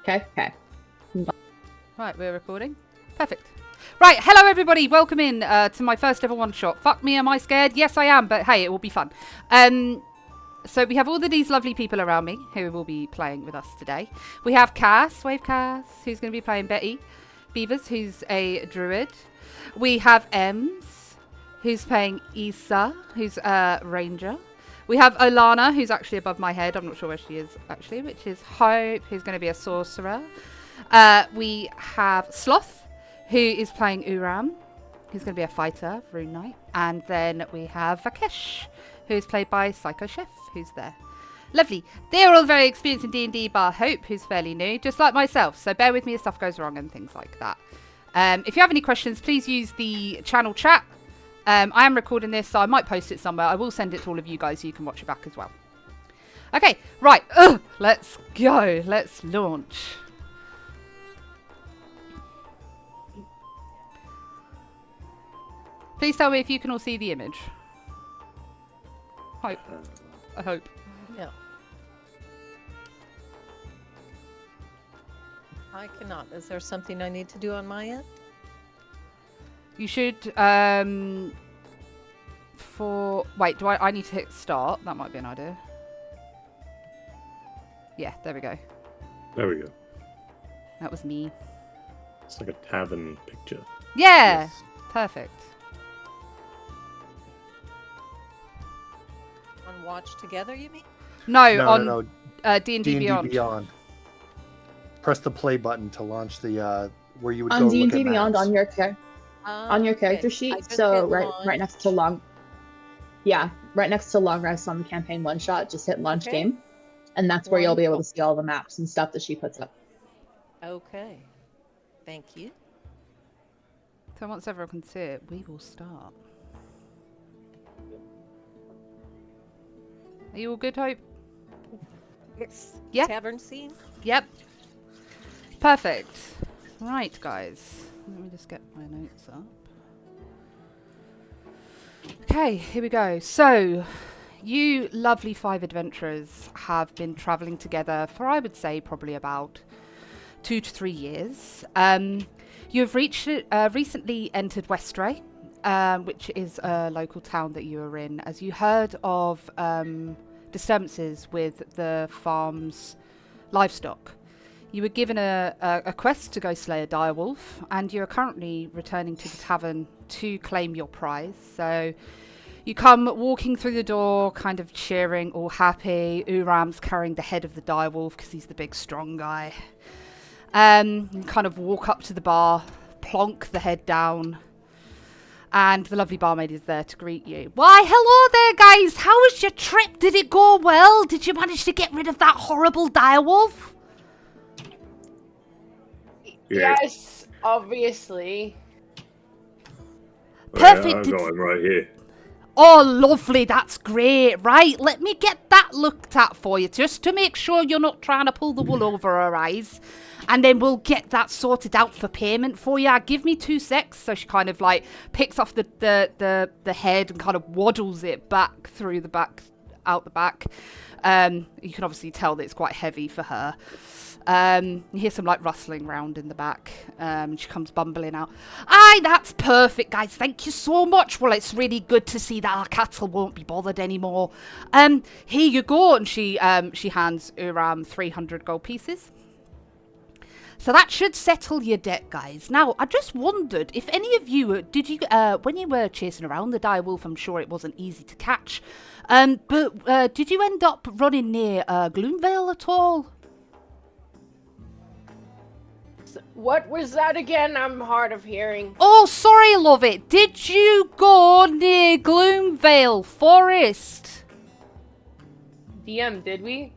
Okay. Right, we're recording. Perfect. Right, hello everybody. Welcome in to my first ever one-shot. Fuck me, am I scared? Yes, I am, but hey, it will be fun. So we have all of these lovely people around me who will be playing with us today. We have Cass, Wave Cass, who's going to be playing Betty. Beavers, who's a druid. We have Ems, who's playing Issa, who's a ranger. We have Olana, who's actually above my head. I'm not sure where she is, actually, which is Hope, who's going to be a sorcerer. We have Sloth, who is playing Uram, who's going to be a fighter, Rune Knight. And then we have Vakesh, who's played by Psycho Chef, who's there. Lovely. They're all very experienced in D&D, bar Hope, who's fairly new, just like myself. So bear with me if stuff goes wrong and things like that. If you have any questions, please use the channel chat. I am recording this, so I might post it somewhere. I will send it to all of you guys so you can watch it back as well. Okay, right. Let's go. Let's launch. Please tell me if you can all see the image. Hope. I hope. Yeah. I cannot. Is there something I need to do on my end? You should, wait, I need to hit start? That might be an idea. Yeah, there we go. There we go. That was me. It's like a tavern picture. Yeah! Yes. Perfect. On Watch Together, you mean? No, on no. D&D Beyond. Press the play button to launch the where you would On go D&D look at Beyond maps. on your character sheet. So right next to right next to long rest on the campaign one shot, just hit launch game, and that's where you'll be able to see all the maps and stuff that she puts up. Okay. Thank you. So once everyone can see it, we will start. Are you all good, Hope? It's Yeah. tavern scene. Yep. Perfect. Right, guys. Let me just get my notes up. Okay, here we go. So, you lovely 5 adventurers have been travelling together for, I would say, probably about 2 to 3 years. You have recently entered Westray, which is a local town that you are in, as you heard of disturbances with the farm's livestock. You were given a quest to go slay a direwolf, and you are currently returning to the tavern to claim your prize. So you come walking through the door, kind of cheering, all happy. Uram's carrying the head of the direwolf because he's the big, strong guy. You kind of walk up to the bar, plonk the head down, and the lovely barmaid is there to greet you. Why, hello there, guys. How was your trip? Did it go well? Did you manage to get rid of that horrible direwolf? Yes, obviously. Perfect. Yeah, I've got him right here. Oh, lovely. That's great. Right, let me get that looked at for you, just to make sure you're not trying to pull the wool over our eyes. And then we'll get that sorted out for payment for you. Give me 2 secs. So she kind of like picks off the head and kind of waddles it back through the back, out the back. You can obviously tell that it's quite heavy for her. You hear some like rustling round in the back. She comes bumbling out. Aye, that's perfect, guys. Thank you so much. Well, it's really good to see that our cattle won't be bothered anymore. Here you go. And she hands Uram 300 gold pieces. So that should settle your debt, guys. Now, I just wondered if any of you, when you were chasing around the direwolf, I'm sure it wasn't easy to catch. But did you end up running near Gloomveil at all? What was that again? I'm hard of hearing. Oh, sorry, love it. Did you go near Gloomveil Forest? DM, did we?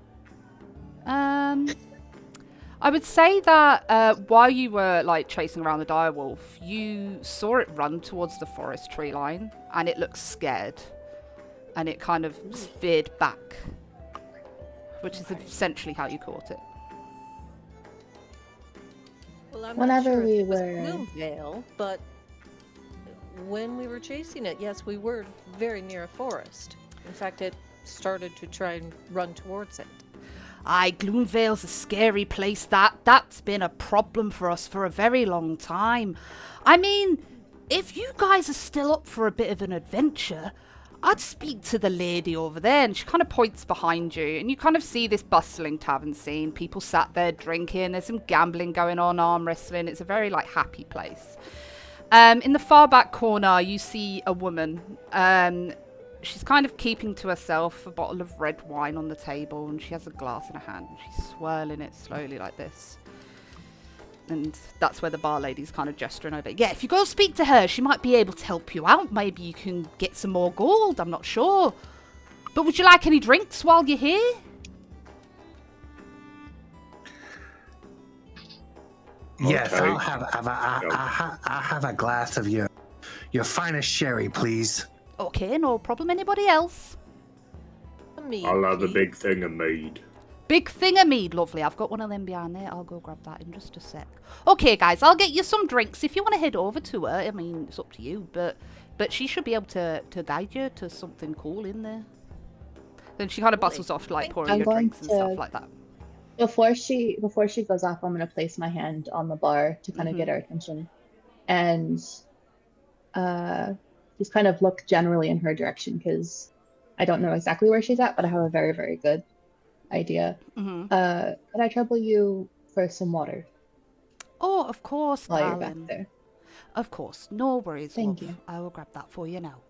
I would say that while you were like chasing around the direwolf, you saw it run towards the forest tree line, and it looked scared, and it kind of veered back, which is essentially how you caught it. Well, I'm Whenever not sure we if it was were- Gloomveil, but when we were chasing it, yes, we were very near a forest. In fact, it started to try and run towards it. Aye, Gloomveil's a scary place. That's been a problem for us for a very long time. I mean, if you guys are still up for a bit of an adventure, I'd speak to the lady over there. And she kind of points behind you, and you kind of see this bustling tavern scene. People sat there drinking. There's some gambling going on, arm wrestling. It's a very, like, happy place. In the far back corner, you see a woman. She's kind of keeping to herself, a bottle of red wine on the table, and she has a glass in her hand. And she's swirling it slowly like this. And that's where the bar lady's kind of gesturing over. Yeah, if you go speak to her, she might be able to help you out. Maybe you can get some more gold. I'm not sure. But would you like any drinks while you're here? Yes, Okay. I'll have a glass of your finest sherry, please. Okay, no problem. Anybody else? I'll have a big thing of mead. Big thing of mead, lovely. I've got one of them behind there. I'll go grab that in just a sec. Okay, guys, I'll get you some drinks if you want to head over to her. I mean, it's up to you, but she should be able to guide you to something cool in there. Then she kind of bustles off, like pouring your drinks and stuff like that. Before she goes off, I'm gonna place my hand on the bar to kind of get her attention, and just kind of look generally in her direction because I don't know exactly where she's at, but I have a very, very good idea. Could I trouble you for some water? Oh, of course, while darling. you're back there. Of course, no worries. Thank love. you. I will grab that for you now.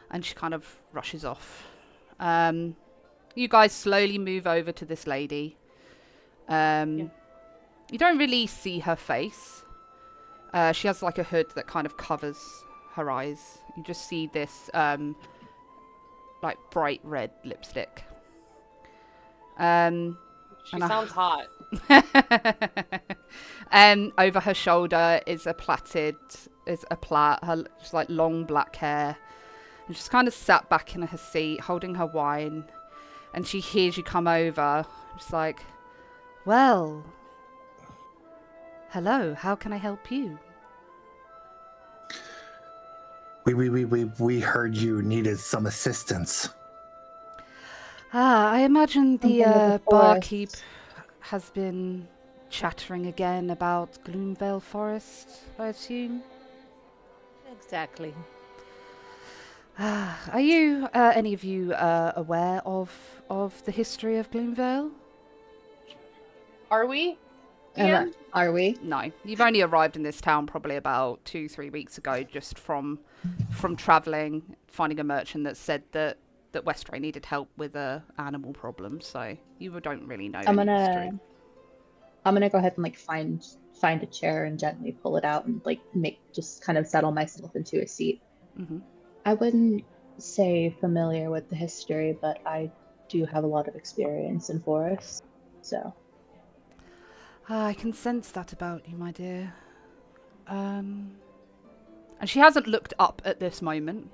And she kind of rushes off. You guys slowly move over to this lady. You don't really see her face. She has like a hood that kind of covers her eyes. You just see this like bright red lipstick. She sounds hot. Over her shoulder is a plait, her just like long black hair. And she's kind of sat back in her seat, holding her wine. And she hears you come over. She's like, well, hello, how can I help you? We heard you needed some assistance. I imagine Something with the the barkeep forest. has been chattering again about Gloomveil Forest, I assume. Exactly. Are you, any of you, aware of the history of Gloomveil? Are we? And are we? No, you've only arrived in this town probably about 2-3 weeks ago, just from travelling, finding a merchant that said that Westray needed help with a animal problem. So you don't really know I'm any history. gonna go ahead and like find a chair and gently pull it out and like just kind of settle myself into a seat. I wouldn't say familiar with the history, but I do have a lot of experience in forests, so. I can sense that about you, my dear. And she hasn't looked up at this moment.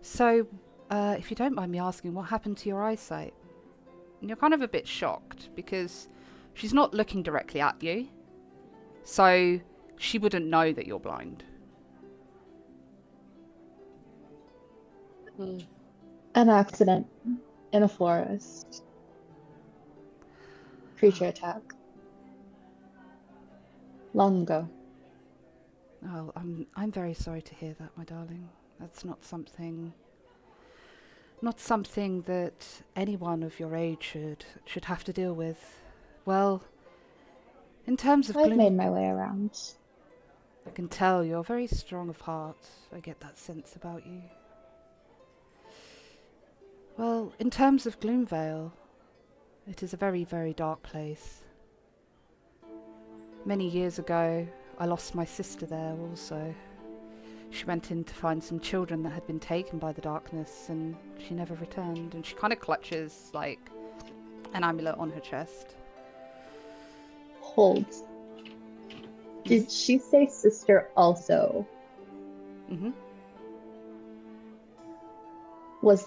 So, if you don't mind me asking, what happened to your eyesight? And you're kind of a bit shocked because she's not looking directly at you. So, she wouldn't know that you're blind. An accident in a forest. Creature attack. Long ago. Oh, I'm very sorry to hear that, my darling. That's not something that anyone of your age should have to deal with. Well, in terms of I've made my way around. I can tell you're very strong of heart. I get that sense about you. Well, in terms of Gloomveil, it is a very, very dark place. Many years ago, I lost my sister there also. She went in to find some children that had been taken by the darkness, and she never returned. And she kind of clutches, like, an amulet on her chest. Hold. Did she say sister also?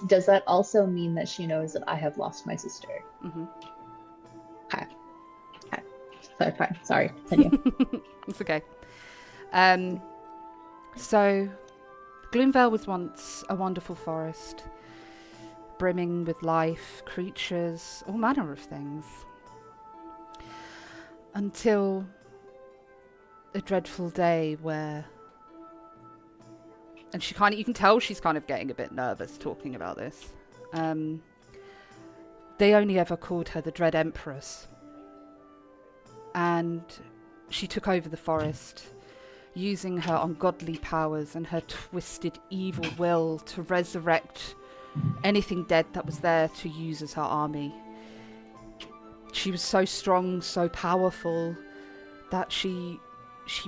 Does that also mean that she knows that I have lost my sister? Okay. Fine. Sorry. Continue. It's okay. So, Gloomveil was once a wonderful forest, brimming with life, creatures, all manner of things. Until a dreadful day where... And she kind of, you can tell she's kind of getting a bit nervous talking about this. They only ever called her the Dread Empress. And she took over the forest, using her ungodly powers and her twisted evil will to resurrect anything dead that was there to use as her army. She was so strong, so powerful, that she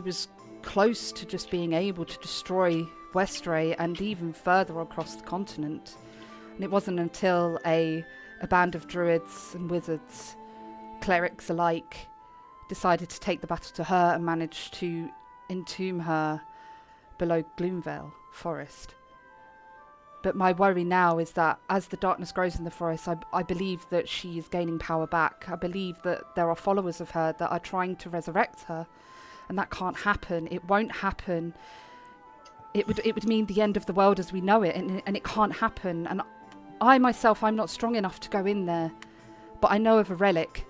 was close to just being able to destroy Westray and even further across the continent. And it wasn't until a band of druids and wizards, clerics alike, decided to take the battle to her and managed to entomb her below Gloomveil forest. But my worry now is that as the darkness grows in the forest, I believe that she is gaining power back. I believe that there are followers of her that are trying to resurrect her, and that can't happen. It won't happen. It would mean the end of the world as we know it, and it can't happen. And I myself, I'm not strong enough to go in there, but I know of a relic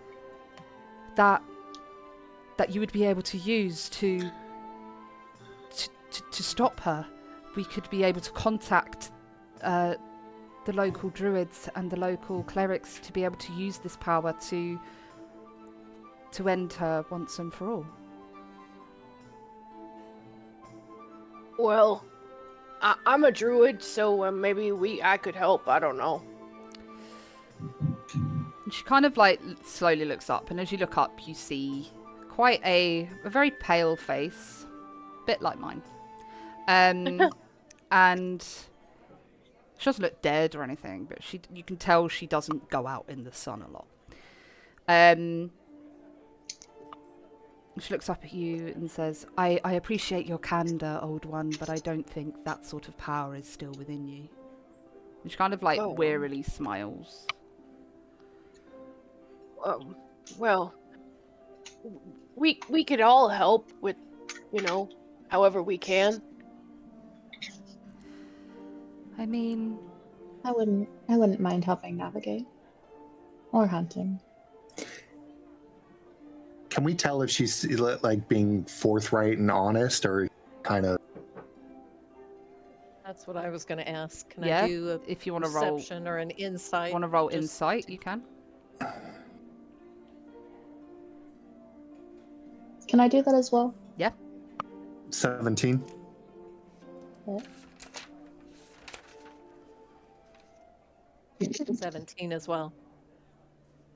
that you would be able to use to stop her. We could be able to contact the local druids and the local clerics to be able to use this power to end her once and for all. Well, I'm a druid, so maybe I could help. I don't know. And she kind of like slowly looks up, and as you look up, you see quite a very pale face, bit like mine. And she doesn't look dead or anything, but you can tell she doesn't go out in the sun a lot. She looks up at you and says, I appreciate your candor, old one, but I don't think that sort of power is still within you. And she kind of like wearily smiles. Well, we could all help with, however we can. I mean, I wouldn't mind helping navigate or hunting. Can we tell if she's like being forthright and honest, or kind of? That's what I was going to ask. Can yeah, I do a if you want to roll perception or an insight? Want to roll insight? You can. Can I do that as well? Yeah. 17. Yeah. 17 as well.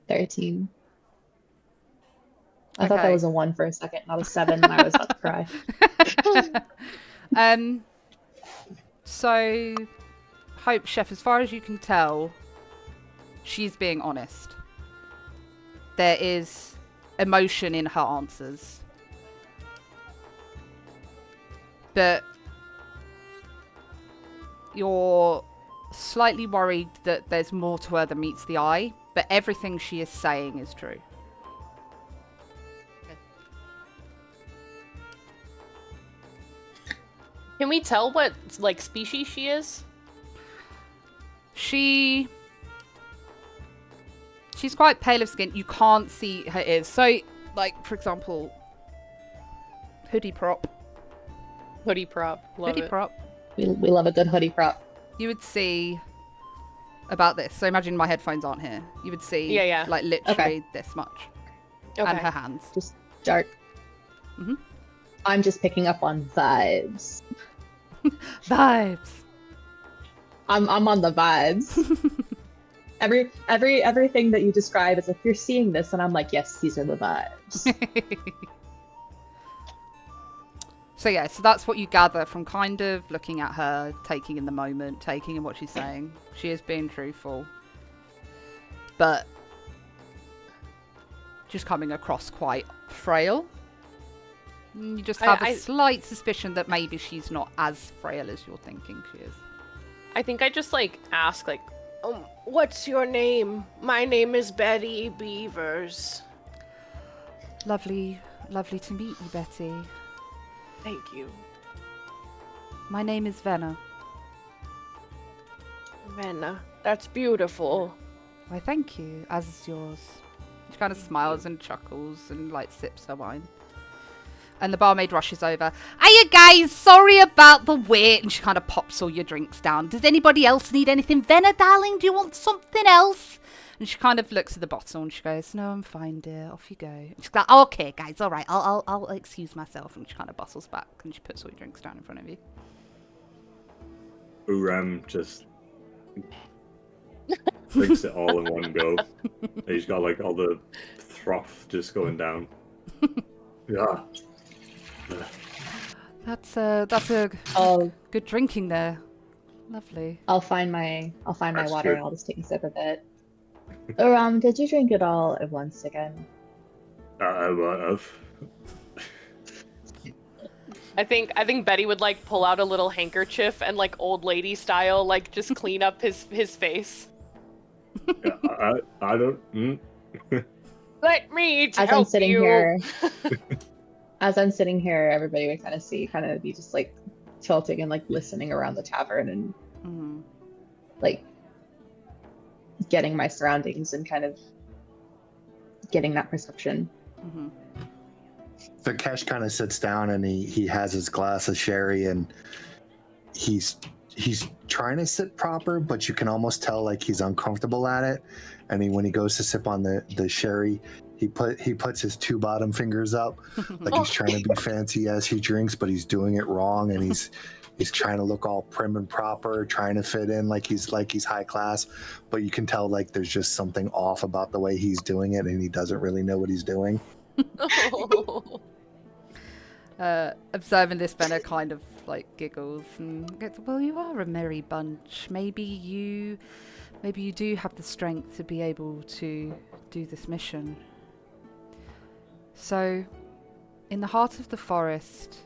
13. I thought that was a 1 for a second, not a 7. I was about to cry. So, Hope, Chef, as far as you can tell, she's being honest. There is emotion in her answers. But you're slightly worried that there's more to her than meets the eye, but everything she is saying is true. Can we tell what species she is? She's quite pale of skin. You can't see her ears. So, for example, hoodie prop. Hoodie prop. Love hoodie it. prop. We love a good hoodie prop. You would see about this. So imagine my headphones aren't here. You would see literally this much. Okay. And her hands. Just dark. Mm-hmm. I'm just picking up on vibes. Vibes. I'm on the vibes. Everything that you describe is like, you're seeing this, and I'm like, yes, these are the vibes. So that's what you gather from kind of looking at her, taking in the moment, taking in what she's saying. She is being truthful, but just coming across quite frail. You just have a slight suspicion that maybe she's not as frail as you're thinking she is. I think I just ask what's your name? My name is Betty Beavers. Lovely to meet you, Betty. Thank you. My name is Venna. Venna. That's beautiful. Why, thank you, as is yours. She kind of smiles and chuckles and, like, sips her wine. And the barmaid rushes over. Hiya, guys! Sorry about the wait. And she kind of pops all your drinks down. Does anybody else need anything? Venna, darling, do you want something else? And she kind of looks at the bottle and she goes, no, I'm fine, dear. Off you go. And she's like, oh, okay, guys, all right. I'll excuse myself. And she kind of bustles back and she puts all your drinks down in front of you. Uram just drinks it all in one go. He's got like all the froth just going down. Yeah. That's a good drinking there. Lovely. I'll find my That's water good. and I'll just take a sip of it. Did you drink it all at once again? I might have. I think Betty would like pull out a little handkerchief and like old lady style, like just clean up his face. Yeah, I don't. Let me As I'm help sitting you. here, everybody would kind of be just like tilting and like listening around the tavern and like getting my surroundings and kind of getting that perception. Vikesh kind of sits down and he has his glass of sherry and he's trying to sit proper, but you can almost tell like he's uncomfortable at it. And when he goes to sip on the sherry, he puts his two bottom fingers up like he's trying to be fancy as he drinks, but he's doing it wrong. And he's trying to look all prim and proper, trying to fit in like he's high class, but you can tell like there's just something off about the way he's doing it, and he doesn't really know what he's doing. Observing this, Benna kind of like giggles and goes, well, you are a merry bunch. Maybe you do have the strength to be able to do this mission. So, in the heart of the forest,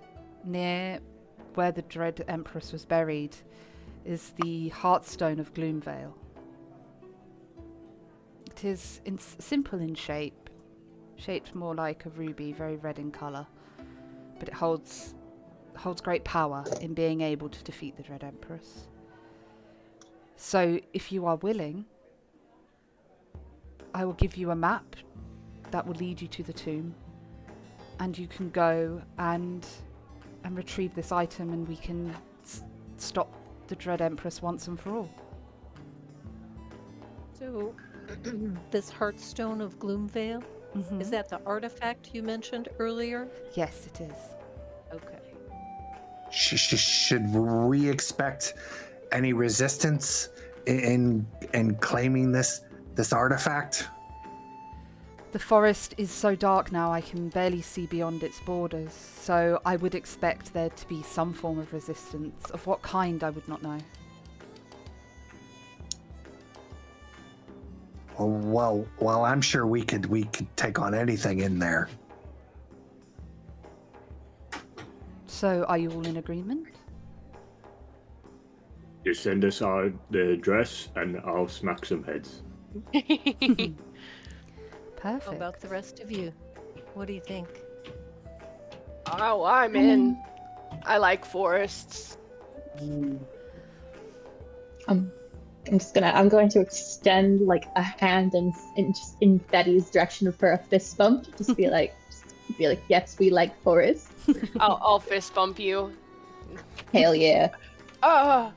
near where the Dread Empress was buried, is the Heartstone of Gloomveil. It is simple in shape, shaped more like a ruby, very red in colour, but it holds great power in being able to defeat the Dread Empress. So, if you are willing, I will give you a map that will lead you to the tomb, and you can go and retrieve this item, and we can stop the Dread Empress once and for all. So, this Heartstone of Gloomveil, is that the artifact you mentioned earlier? Yes, it is. Okay. Should we expect any resistance in claiming this artifact? The forest is so dark now I can barely see beyond its borders, so I would expect there to be some form of resistance. Of what kind, I would not know. Well, I'm sure we could take on anything in there. So, are you all in agreement? Just send us the address and I'll smack some heads. Perfect. How about the rest of you? What do you think? Oh, I'm in. I like forests. I'm going to extend like a hand and just in Betty's direction for a fist bump. Just be like, yes, we like forests. I'll fist bump you. Hell yeah. Oh.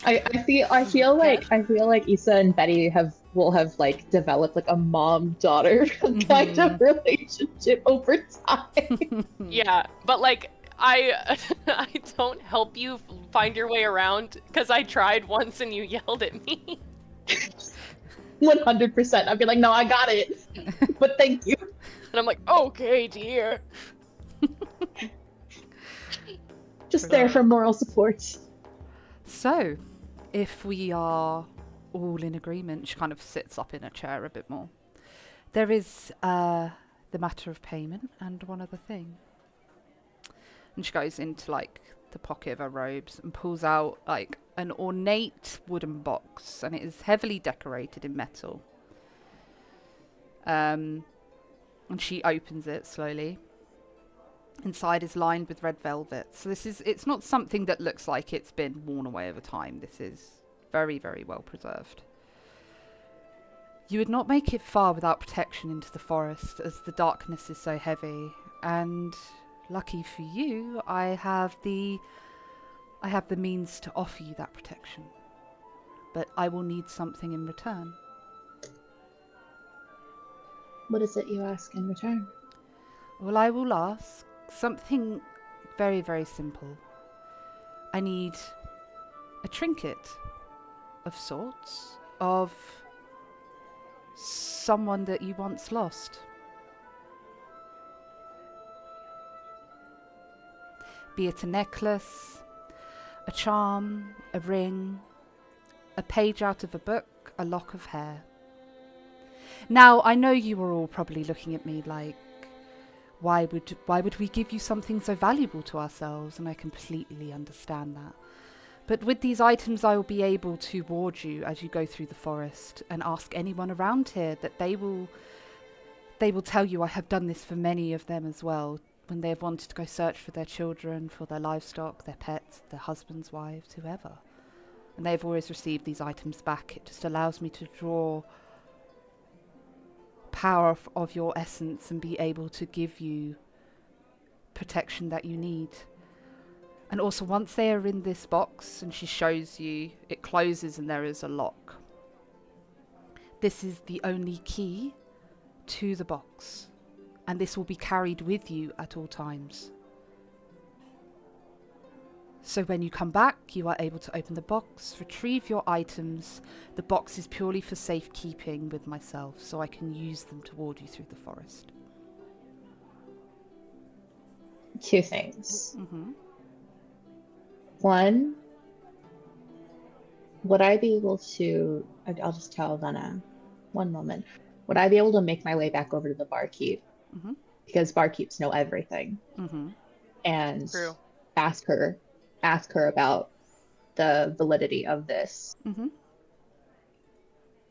I feel like Issa and Betty will have like developed like a mom-daughter kind of relationship over time. Yeah, but like I don't help you find your way around because I tried once and you yelled at me. 100%. I'd be like, no, I got it, but thank you. And I'm like, okay, dear. Just there for moral support. So, if we are all in agreement, she kind of sits up in a chair a bit more. There is the matter of payment and one other thing. And she goes into like the pocket of her robes and pulls out like an ornate wooden box, and it is heavily decorated in metal. And she opens it slowly. Inside is lined with red velvet. So it's not something that looks like it's been worn away over time. This is very, very well preserved. You would not make it far without protection into the forest, as the darkness is so heavy. And lucky for you, I have the means to offer you that protection. But I will need something in return. What is it you ask in return? Well, I will ask something very, very simple. I need a trinket of sorts of someone that you once lost. Be it a necklace, a charm, a ring, a page out of a book, a lock of hair. Now, I know you are all probably looking at me like, why would we give you something so valuable to ourselves? And I completely understand that. But with these items, I will be able to ward you as you go through the forest, and ask anyone around here that they will tell you I have done this for many of them as well, when they have wanted to go search for their children, for their livestock, their pets, their husbands, wives, whoever. And they've always received these items back. It just allows me to draw power of your essence and be able to give you protection that you need. And also, once they are in this box, and she shows you, it closes and there is a lock. This is the only key to the box, and this will be carried with you at all times. So when you come back, you are able to open the box, retrieve your items. The box is purely for safekeeping with myself, so I can use them to ward you through the forest. Two things. Mm-hmm. One, would I be able to, I'll just tell Venna, one moment. Would I be able to make my way back over to the barkeep? Mm-hmm. Because barkeeps know everything. Mm-hmm. And True. ask her about the validity of this. Mm-hmm.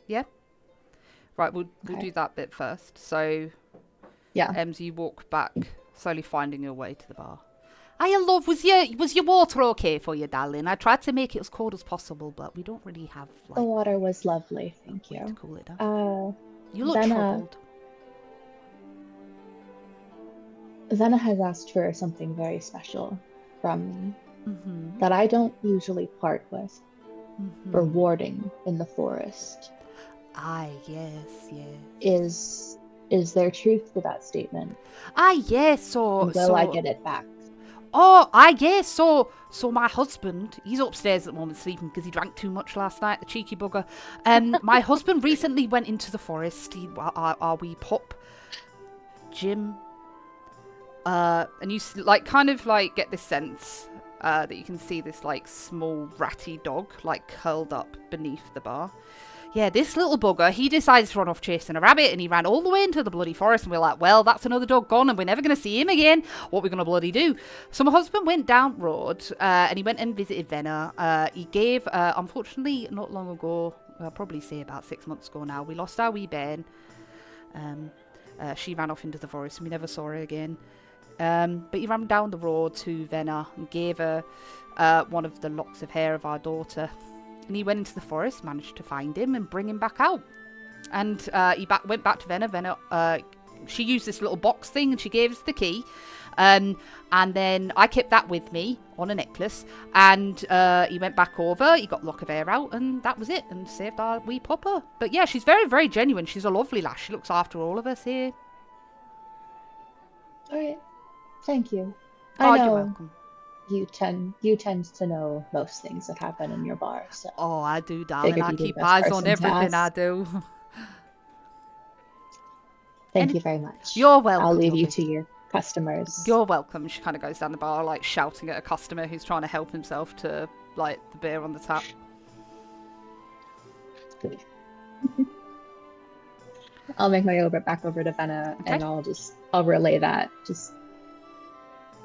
Yeah. Right, we'll do that bit first. So, Yeah. Ems, you walk back, slowly finding your way to the bar. Hiya, love. Was your water okay for you, darling? I tried to make it as cold as possible, but we don't really have The water was lovely, thank to you. cool it down. You look Venna, troubled. Venna has asked for something very special from me Mm-hmm. that I don't usually part with. Mm-hmm. For warding in the forest. Aye, yes. Is there truth to that statement? Aye, yes. So I get it back? Oh, aye, yes. So my husband, he's upstairs at the moment sleeping because he drank too much last night, the cheeky bugger. My husband recently went into the forest. Our wee pup, Jim. And you kind of get this sense that you can see this small ratty dog curled up beneath the bar. Yeah, this little bugger, he decided to run off chasing a rabbit, and he ran all the way into the bloody forest, and we're like, well, that's another dog gone, and we're never going to see him again. What are we going to bloody do? So my husband went down road, and he went and visited Venna. He gave, unfortunately, not long ago, I'll probably say about 6 months ago now, we lost our wee bairn. She ran off into the forest, and we never saw her again. But he ran down the road to Venna and gave her one of the locks of hair of our daughter. And he went into the forest, managed to find him and bring him back out. And he went back to Venna. Venna, she used this little box thing and she gave us the key. And then I kept that with me on a necklace. And he went back over, he got the lock of hair out, and that was it. And saved our wee pupper. But yeah, she's very, very genuine. She's a lovely lass. She looks after all of us here. All right. Thank you. Oh, I know you're welcome. You tend to know most things that happen in your bar. So Oh, I do, darling. figured I you'd be keep the best eyes on person to everything I ask. do. Thank you very much. You're welcome. I'll leave you lovely. to your customers. You're welcome. She kind of goes down the bar, shouting at a customer who's trying to help himself to, the beer on the tap. Good. I'll make my way back over to Venna, Okay. and I'll relay that. It's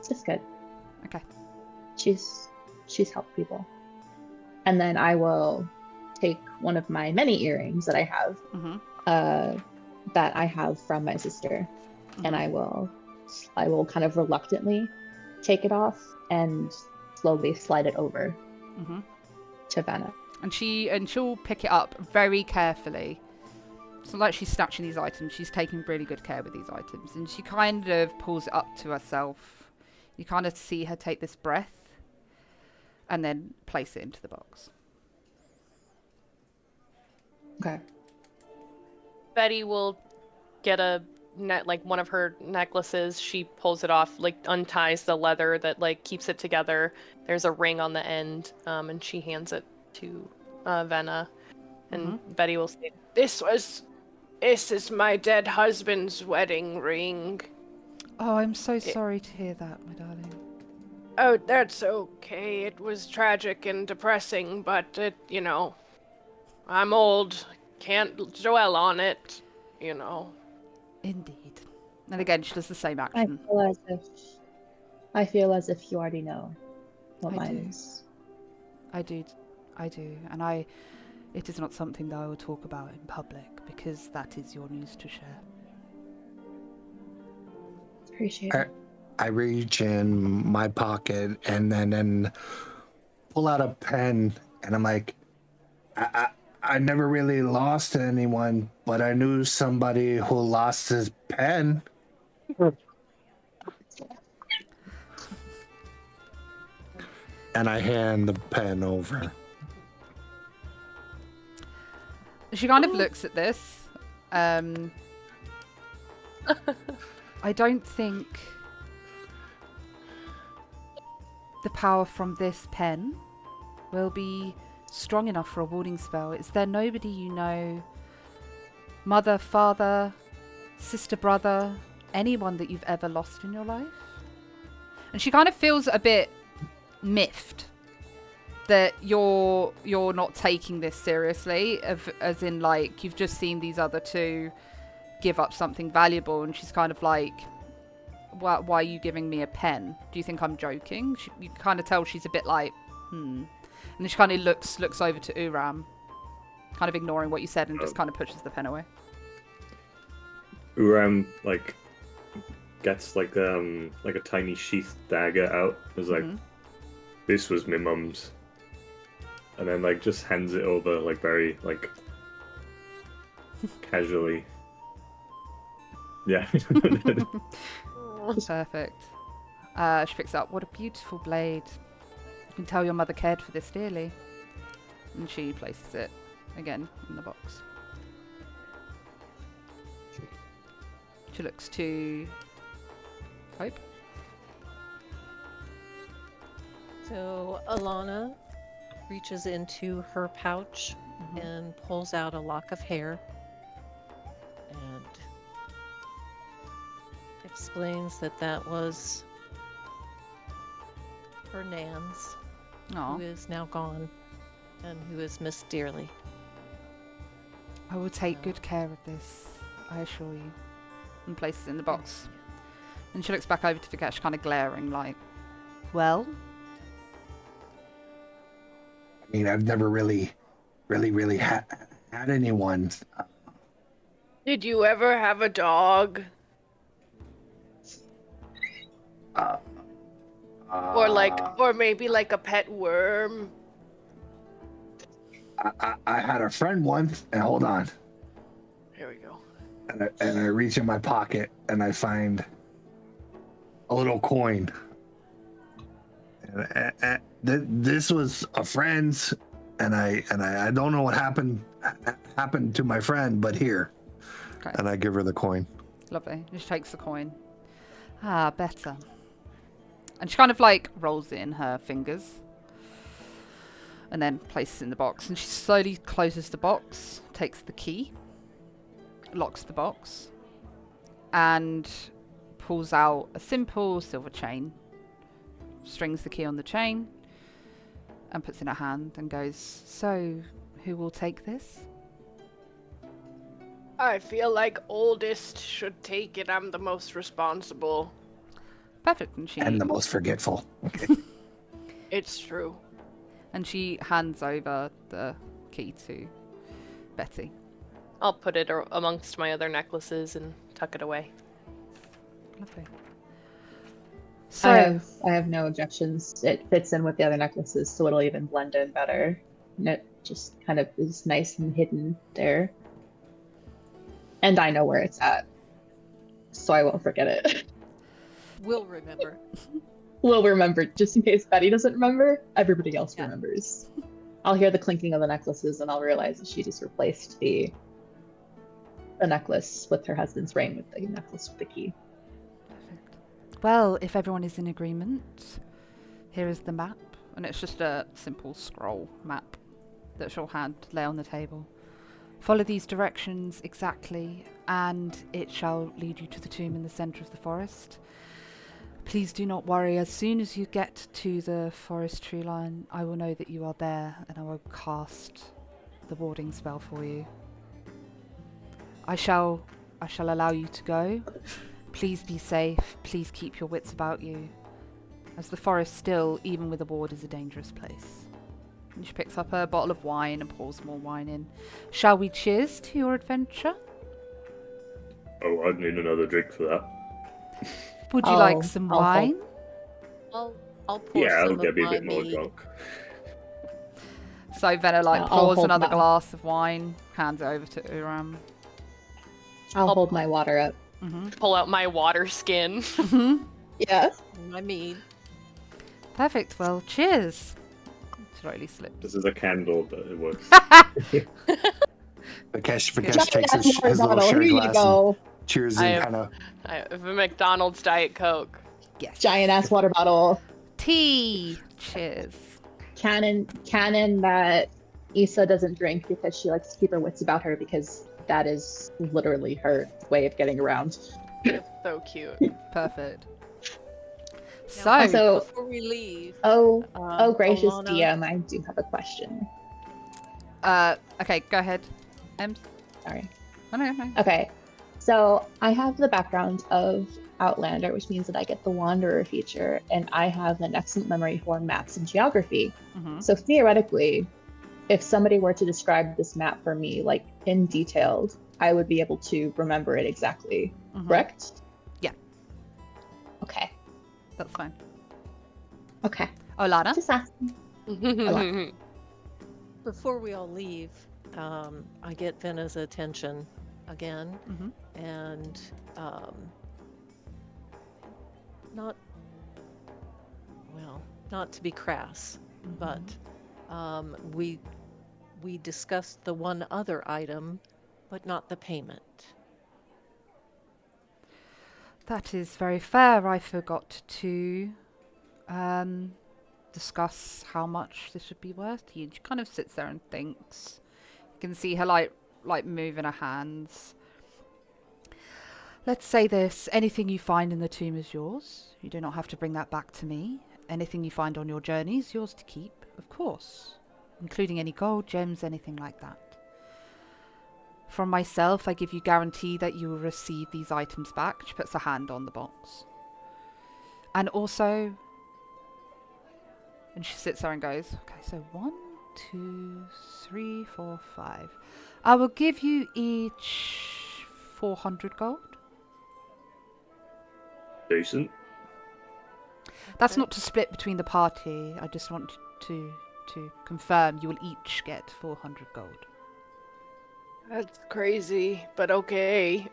just good. Okay. She's helped people. And then I will take one of my many earrings that I have, Mm-hmm. that I have from my sister, and I will I will kind of reluctantly take it off and slowly slide it over to Vanna. And she'll pick it up very carefully. It's not like she's snatching these items. She's taking really good care with these items. And she kind of pulls it up to herself. You kind of see her take this breath and then place it into the box. Okay. Betty will get one of her necklaces. She pulls it off, like unties the leather that like keeps it together. There's a ring on the end, and she hands it to Venna. And Betty will say, This is my dead husband's wedding ring. Oh, I'm so sorry to hear that, my darling. Oh, that's okay. It was tragic and depressing, but I'm old. Can't dwell on it, Indeed. And again, she does the same action. I feel as if you already know what mine is. I do. And it is not something that I will talk about in public, because that is your news to share. Appreciate it. I reach in my pocket and then pull out a pen, and I'm like, I never really lost anyone, but I knew somebody who lost his pen. And I hand the pen over. She kind of looks at this. I don't think the power from this pen will be strong enough for a warding spell. Is there nobody you know, mother, father, sister, brother, anyone that you've ever lost in your life? And she kind of feels a bit miffed that you're not taking this seriously, as in like you've just seen these other two give up something valuable, and she's kind of like, why are you giving me a pen? Do you think I'm joking? You kind of tell she's a bit like, And then she kind of looks over to Uram, kind of ignoring what you said, and just kind of pushes the pen away. Uram gets like a tiny sheath dagger out. It's like, this was my mum's, and then like just hands it over like very like casually. Yeah. Perfect. She picks up. What a beautiful blade. You can tell your mother cared for this dearly. And she places it again in the box. She looks to Hope. So Alana reaches into her pouch and pulls out a lock of hair and explains that was her Nan's, who is now gone and who is missed dearly. I will take good care of this, I assure you. And places it in the box. And she looks back over to Vikesh, kind of glaring like, well? I mean, I've never really had anyone. Did you ever have a dog? Or maybe like a pet worm? I had a friend once, and hold on. Here we go. And I reach in my pocket and I find a little coin. And this was a friend's, and I don't know what happened to my friend, but here. Okay. And I give her the coin. Lovely. She takes the coin. Ah, better. And she kind of like rolls it in her fingers. And then places it in the box. And she slowly closes the box, takes the key, locks the box, and pulls out a simple silver chain, strings the key on the chain, and puts it in her hand and goes, so, who will take this? I feel like oldest should take it. I'm the most responsible. Perfect. And the most forgetful. It's true. And she hands over the key to Betty. I'll put it amongst my other necklaces and tuck it away. Lovely. So I have no objections. It fits in with the other necklaces, so it'll even blend in better. And it just kind of is nice and hidden there. And I know where it's at, so I won't forget it. We'll remember. We'll remember, just in case Betty doesn't remember. Everybody else remembers. I'll hear the clinking of the necklaces, and I'll realize that she just replaced the necklace with her husband's ring with the necklace with the key. Well, if everyone is in agreement, here is the map, and it's just a simple scroll map that she'll lay on the table. Follow these directions exactly, and it shall lead you to the tomb in the centre of the forest. Please do not worry. As soon as you get to the forest tree line, I will know that you are there, and I will cast the warding spell for you. I shall allow you to go. Please be safe. Please keep your wits about you, as the forest still, even with a ward, is a dangerous place. And she picks up a bottle of wine and pours more wine in. Shall we cheers to your adventure? Oh, I'd need another drink for that. Would you like some wine? I'll pour Yeah, some I'll get of me a my bit more mead. drunk. So Venna I'll pours hold another that. glass of wine, hands it over to Uram. I'll hold my water up. Pull out my water skin. Yeah. My mead. Perfect. Well, cheers. Slightly slipped. This is a candle, but it works. Vikesh takes his Water little bottle. sherry Here you glass go. and cheers I in have- kind of. I have a McDonald's Diet Coke. Yes. Giant ass water bottle. Tea. Cheers. Canon that Issa doesn't drink because she likes to keep her wits about her, because that is literally her way of getting around. So cute. Perfect. Now, So, before we leave, Oh, gracious Alana, DM, I do have a question. okay, go ahead. Ems. Sorry. Oh, no. Okay, so I have the background of Outlander, which means that I get the Wanderer feature, and I have an excellent memory for maps and geography. So theoretically, if somebody were to describe this map for me, like in detail, I would be able to remember it exactly, correct? Yeah. Okay. That's fine. Okay. Olana? Just asking. before we all leave, I get Venna's attention again, and not to be crass, but we discussed the one other item, but not the payment. That is very fair. I forgot to discuss how much this would be worth. She kind of sits there and thinks. You can see her like moving her hands. Let's say this. Anything you find in the tomb is yours. You do not have to bring that back to me. Anything you find on your journey is yours to keep, of course. Including any gold, gems, anything like that. From myself, I give you guarantee that you will receive these items back. She puts her hand on the box. And also... And she sits there and goes, okay, so 1, 2, 3, 4, 5. I will give you each 400 gold. Decent. That's not to split between the party. I just want to confirm you will each get 400 gold. That's crazy, but okay.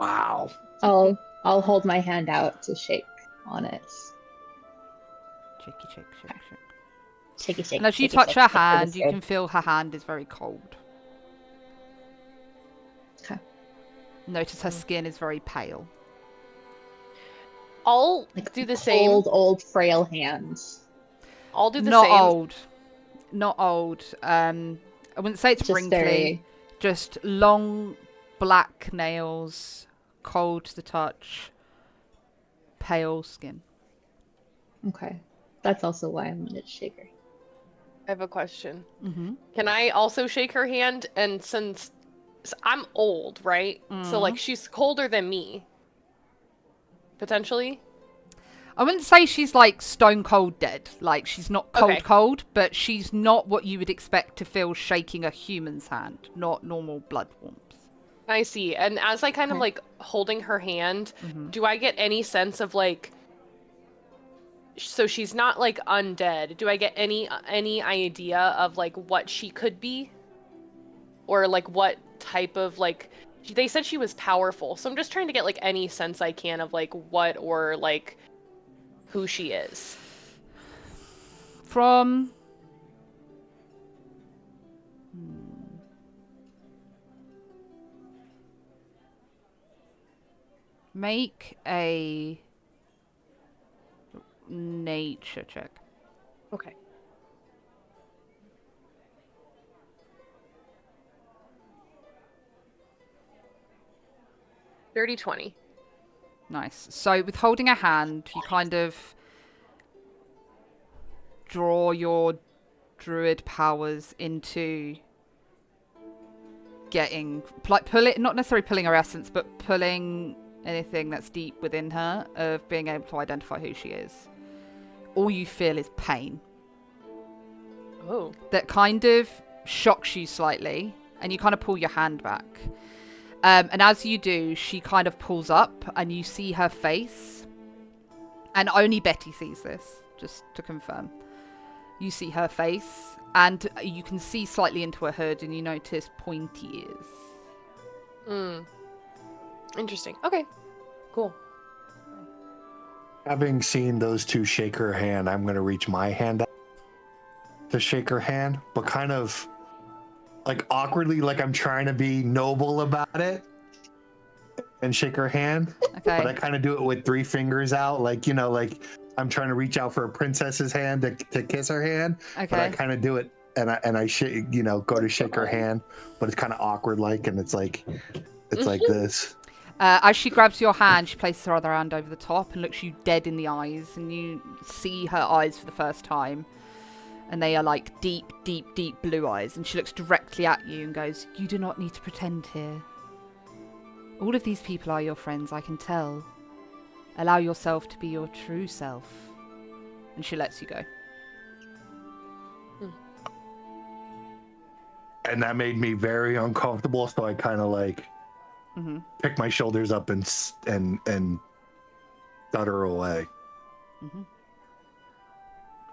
Wow. I'll hold my hand out to shake on it. Shaky, shake, shake, shake. Shaky, shake. And as you shaky, touch shake, her shake, hand, shake, you shake. can feel her hand is very cold. Okay. Notice her skin is very pale. I'll Like do the same. old frail hands. I'll do the Not same. old. Not old. I wouldn't say it's Just wrinkly. very... Just long black nails, cold to the touch, pale skin. Okay. That's also why I'm gonna shake her. I have a question. Mm-hmm. Can I also shake her hand? And since I'm old, right? So like she's colder than me. Potentially. I wouldn't say she's like stone cold dead. Like she's not cold Okay. cold, but she's not what you would expect to feel shaking a human's hand. Not normal blood warmth. I see. And as I kind of like holding her hand, do I get any sense of like so she's not like undead. Do I get any idea of like what she could be, or like what type of like? They said she was powerful, so I'm just trying to get like any sense I can of like what or like who she is. From make a nature check. Okay. Dirty 20. Nice. So with holding a hand, you kind of draw your druid powers into getting, like, not necessarily pulling her essence, but pulling anything that's deep within her, of being able to identify who she is. All you feel is pain. Oh. That kind of shocks you slightly, and you kind of pull your hand back. And as you do, she kind of pulls up, and you see her face. And only Betty sees this, just to confirm. You see her face, and you can see slightly into her hood, and you notice pointy ears. Interesting. Okay. Cool. Having seen those two shake her hand, I'm going to reach my hand out to shake her hand, but kind of like awkwardly, like I'm trying to be noble about it and shake her hand. Okay. But I kind of do it with 3 fingers out, like, you know, like I'm trying to reach out for a princess's hand to kiss her hand. Okay. But I kind of do it and I you know, go to shake her hand, but it's kind of awkward, like, and it's like this. As she grabs your hand, she places her other hand over the top and looks you dead in the eyes, and you see her eyes for the first time. And they are like deep, deep, deep blue eyes. And she looks directly at you and goes, "You do not need to pretend here. All of these people are your friends, I can tell. Allow yourself to be your true self." And she lets you go. And that made me very uncomfortable, so I kind of like pick my shoulders up and stutter away.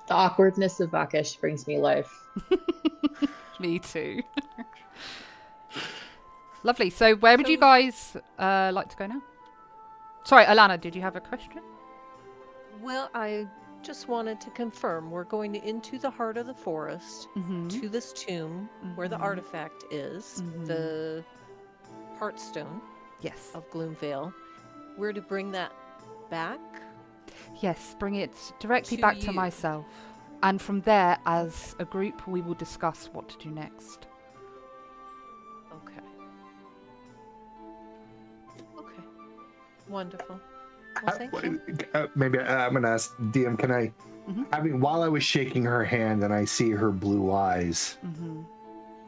The awkwardness of Vakish brings me life. Me too. Lovely. So where would you guys like to go now? Sorry, Alana, did you have a question? Well, I just wanted to confirm we're going into the heart of the forest, to this tomb where the artifact is, the Heartstone of Gloomveil. We're to bring that back? Yes, bring it directly back to myself. And from there, as a group, we will discuss what to do next. Okay. Okay. Wonderful. Well, thank you. Maybe I'm going to ask DM, can I, while I was shaking her hand and I see her blue eyes,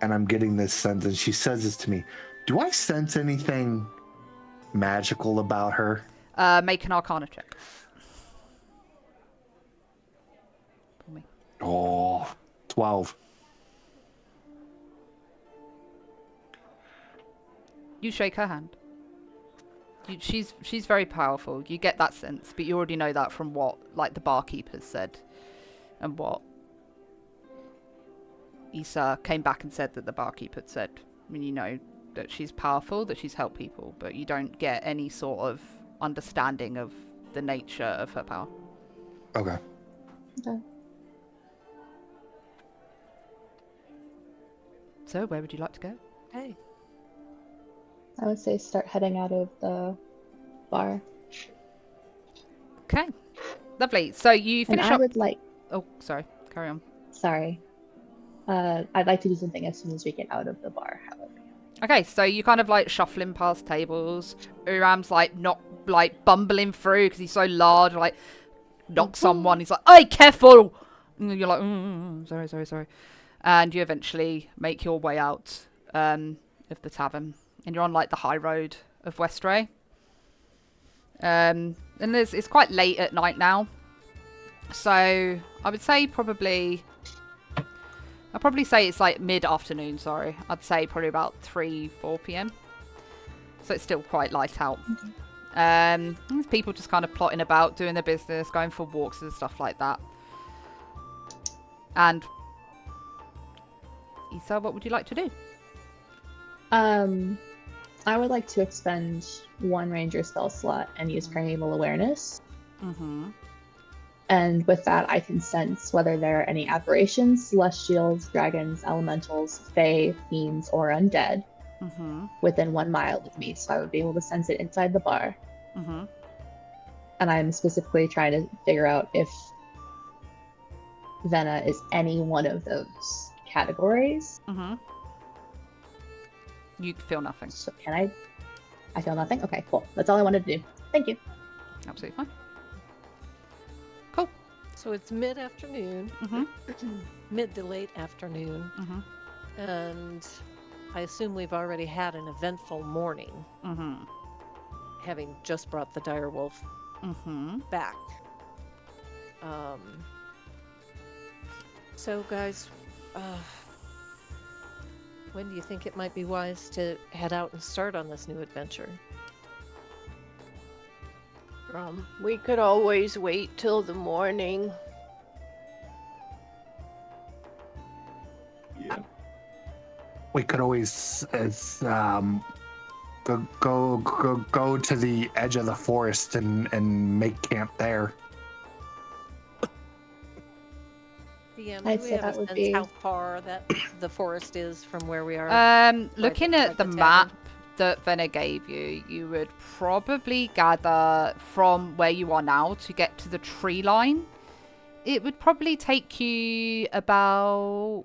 and I'm getting this sense, and she says this to me, do I sense anything magical about her? Make an Arcana check. For me. Oh, 12. You shake her hand. She's very powerful. You get that sense, but you already know that from what, like, the barkeepers said, and what Issa came back and said that the barkeeper said. I mean, you know that she's powerful, that she's helped people, but you don't get any sort of understanding of the nature of her power. Okay. So, where would you like to go? Hey. I would say start heading out of the bar. Okay. Lovely. So you finish and I up... would like... Oh, sorry. Carry on. Sorry. I'd like to do something as soon as we get out of the bar, however. Okay, so you kind of like shuffling past tables. Uram's like not like bumbling through because he's so large, like knock someone. He's like, "Hey, careful!" And you're like, sorry. And you eventually make your way out of the tavern, and you're on like the high road of Westray. And it's quite late at night now, so I would say I'd probably say it's like mid-afternoon, sorry. I'd say probably about 3-4 p.m. So it's still quite light out. There's people just kind of plotting about, doing their business, going for walks and stuff like that. And Issa, what would you like to do? I would like to expend 1 ranger spell slot and use primeval awareness. And with that, I can sense whether there are any aberrations, celestials, dragons, elementals, fae, fiends, or undead within 1 mile of me. So I would be able to sense it inside the bar. And I'm specifically trying to figure out if Venna is any one of those categories. You feel nothing. So can I feel nothing? Okay, cool. That's all I wanted to do. Thank you. Absolutely fine. Cool. So it's mid-afternoon, mid to late afternoon, and I assume we've already had an eventful morning, having just brought the Direwolf back. So guys, when do you think it might be wise to head out and start on this new adventure? We could always wait till the morning. Yeah. We could always go to the edge of the forest and make camp there. DM, I'd do we say have that a would sense be- how far that the forest is from where we are? Looking like at the the map tavern? that Venna gave you, you would probably gather from where you are now to get to the tree line. It would probably take you about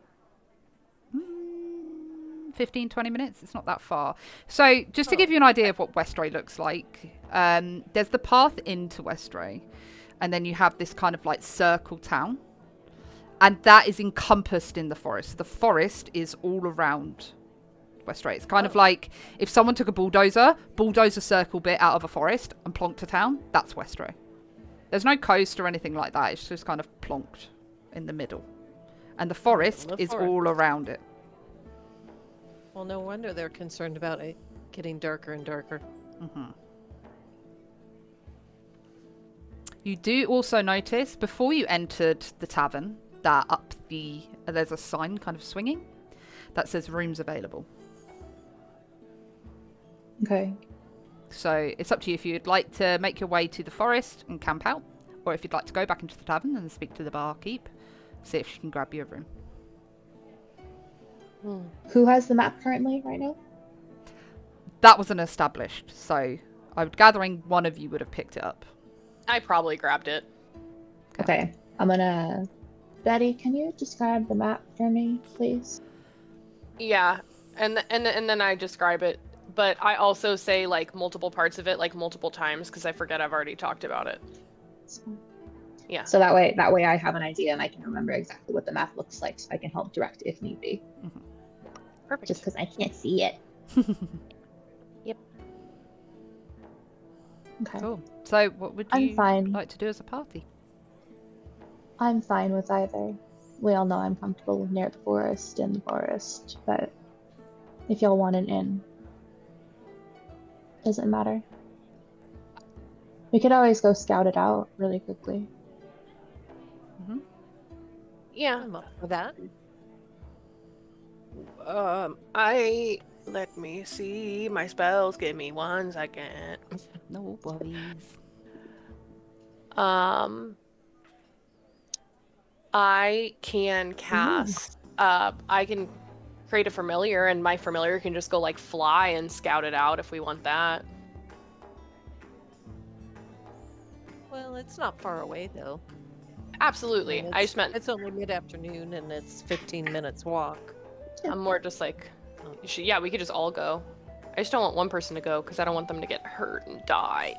15-20 minutes. It's not that far. So just to give you an idea of what Westray looks like, there's the path into Westray, and then you have this kind of like circle town, and that is encompassed in the forest. The forest is all around Westray. It's kind of like if someone took a bulldozer circle bit out of a forest and plonked a town, that's Westray. There's no coast or anything like that. It's just kind of plonked in the middle, and the forest is all around it. Well, no wonder they're concerned about it getting darker and darker. You do also notice before you entered the tavern that there's a sign kind of swinging that says rooms available. Okay. So it's up to you if you'd like to make your way to the forest and camp out, or if you'd like to go back into the tavern and speak to the barkeep, see if she can grab you a room. Who has the map currently right now? That wasn't established, so I'm gathering one of you would have picked it up. I probably grabbed it. Okay. I'm gonna... Betty, can you describe the map for me, please? Yeah, and then I describe it, but I also say like multiple parts of it like multiple times because I forget I've already talked about it. Yeah. So that way I have an idea and I can remember exactly what the map looks like, so I can help direct if need be. Perfect. Just because I can't see it. Yep. Okay. Cool. So what would you like to do as a party? I'm fine with either. We all know I'm comfortable near the forest, in the forest, but if y'all want an inn, doesn't matter. We could always go scout it out really quickly. Yeah. I'm up for that. Let me see my spells. Give me 1 second. No worries. I can cast. I can create a familiar, and my familiar can just go like fly and scout it out if we want that. Well, it's not far away though. Absolutely. mean, I just meant it's only mid-afternoon and it's 15 minutes walk. I'm more just like, yeah, we could just all go. I just don't want one person to go because I don't want them to get hurt and die.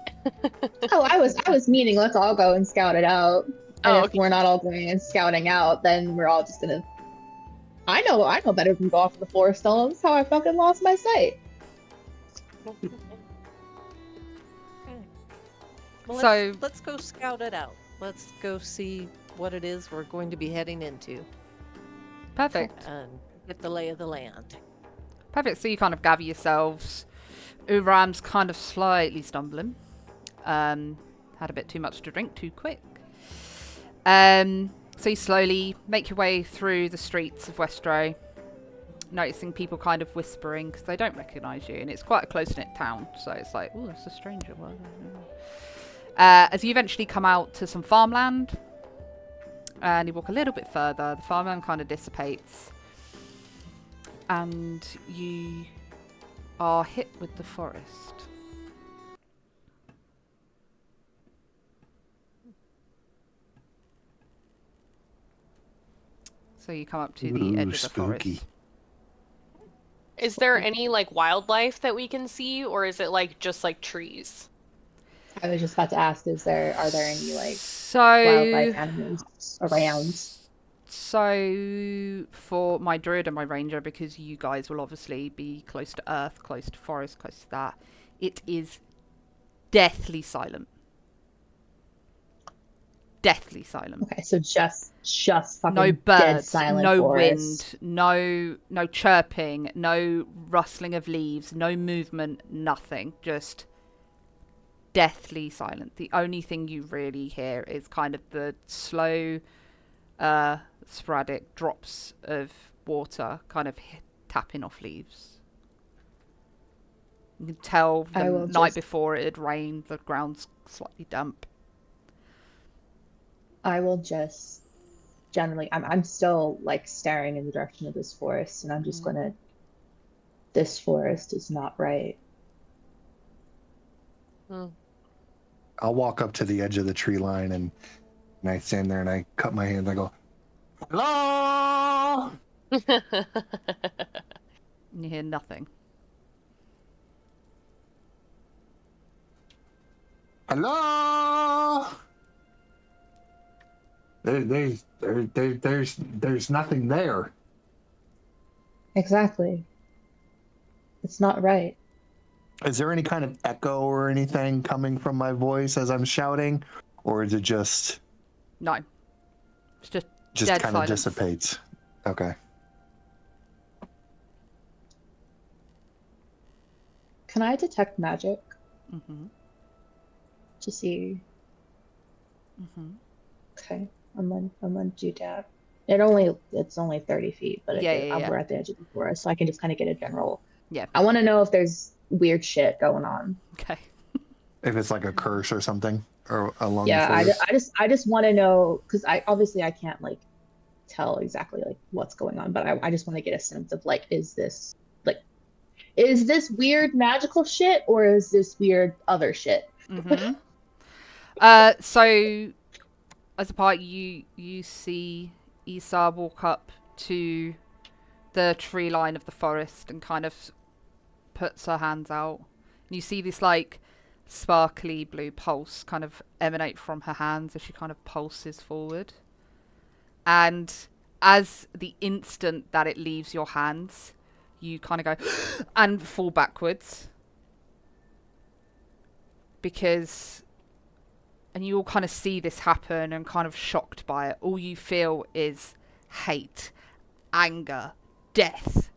Oh, I was meaning let's all go and scout it out. And if we're not all going and scouting out, then we're all just gonna. I know better than go off to the forest alone. That's how I fucking lost my sight. Okay. Well, So- let's go scout it out. Let's go see what it is we're going to be heading into Perfect. and get the lay of the land. Perfect. So you kind of gather yourselves. Uram's kind of slightly stumbling. Had a bit too much to drink too quick. So you slowly make your way through the streets of Westray, noticing people kind of whispering because they don't recognise you, and it's quite a close-knit town, so it's like, oh, it's a stranger. As you eventually come out to some farmland, and you walk a little bit further, the farmland kind of dissipates, and you are hit with the forest. So you come up to the edge of the forest. Is there any like wildlife that we can see, or is it like just like trees? I was just about to ask, are there any like wildlife animals around? So for my druid and my ranger, because you guys will obviously be close to earth, close to forest, close to that, it is deathly silent. Deathly silent. Okay, so just fucking no birds, dead silent no forest. Wind, no chirping, no rustling of leaves, no movement, nothing. Just deathly silent. The only thing you really hear is kind of the slow, sporadic drops of water kind of tapping off leaves. You can tell the night before it had rained, the ground's slightly damp. I will just generally, I'm still like staring in the direction of this forest, and I'm just gonna, this forest is not right. I'll walk up to the edge of the tree line, and I stand there and I cut my hands. I go, hello. And you hear nothing. Hello. There's nothing there. Exactly. It's not right. Is there any kind of echo or anything coming from my voice as I'm shouting, or is it just? No. It's just kind of silence. Dissipates. Okay. Can I detect magic? Mm-hmm. To see. Mm-hmm. Okay. I'm gonna do that. It's only 30 feet, but we're at the edge of the forest, so I can just kind of get a general. Yeah. I want to know if there's weird shit going on. Okay. If it's like a curse or something, or along. Yeah, the forest. I just want to know, because I can't like tell exactly like what's going on, but I just want to get a sense of like, is this weird magical shit, or is this weird other shit? Mm-hmm. So as a part, you see Issa walk up to the tree line of the forest and kind of puts her hands out. And you see this like sparkly blue pulse kind of emanate from her hands as she kind of pulses forward. And as the instant that it leaves your hands, you kind of go and fall backwards. And you all kind of see this happen and kind of shocked by it. All you feel is hate, anger, death,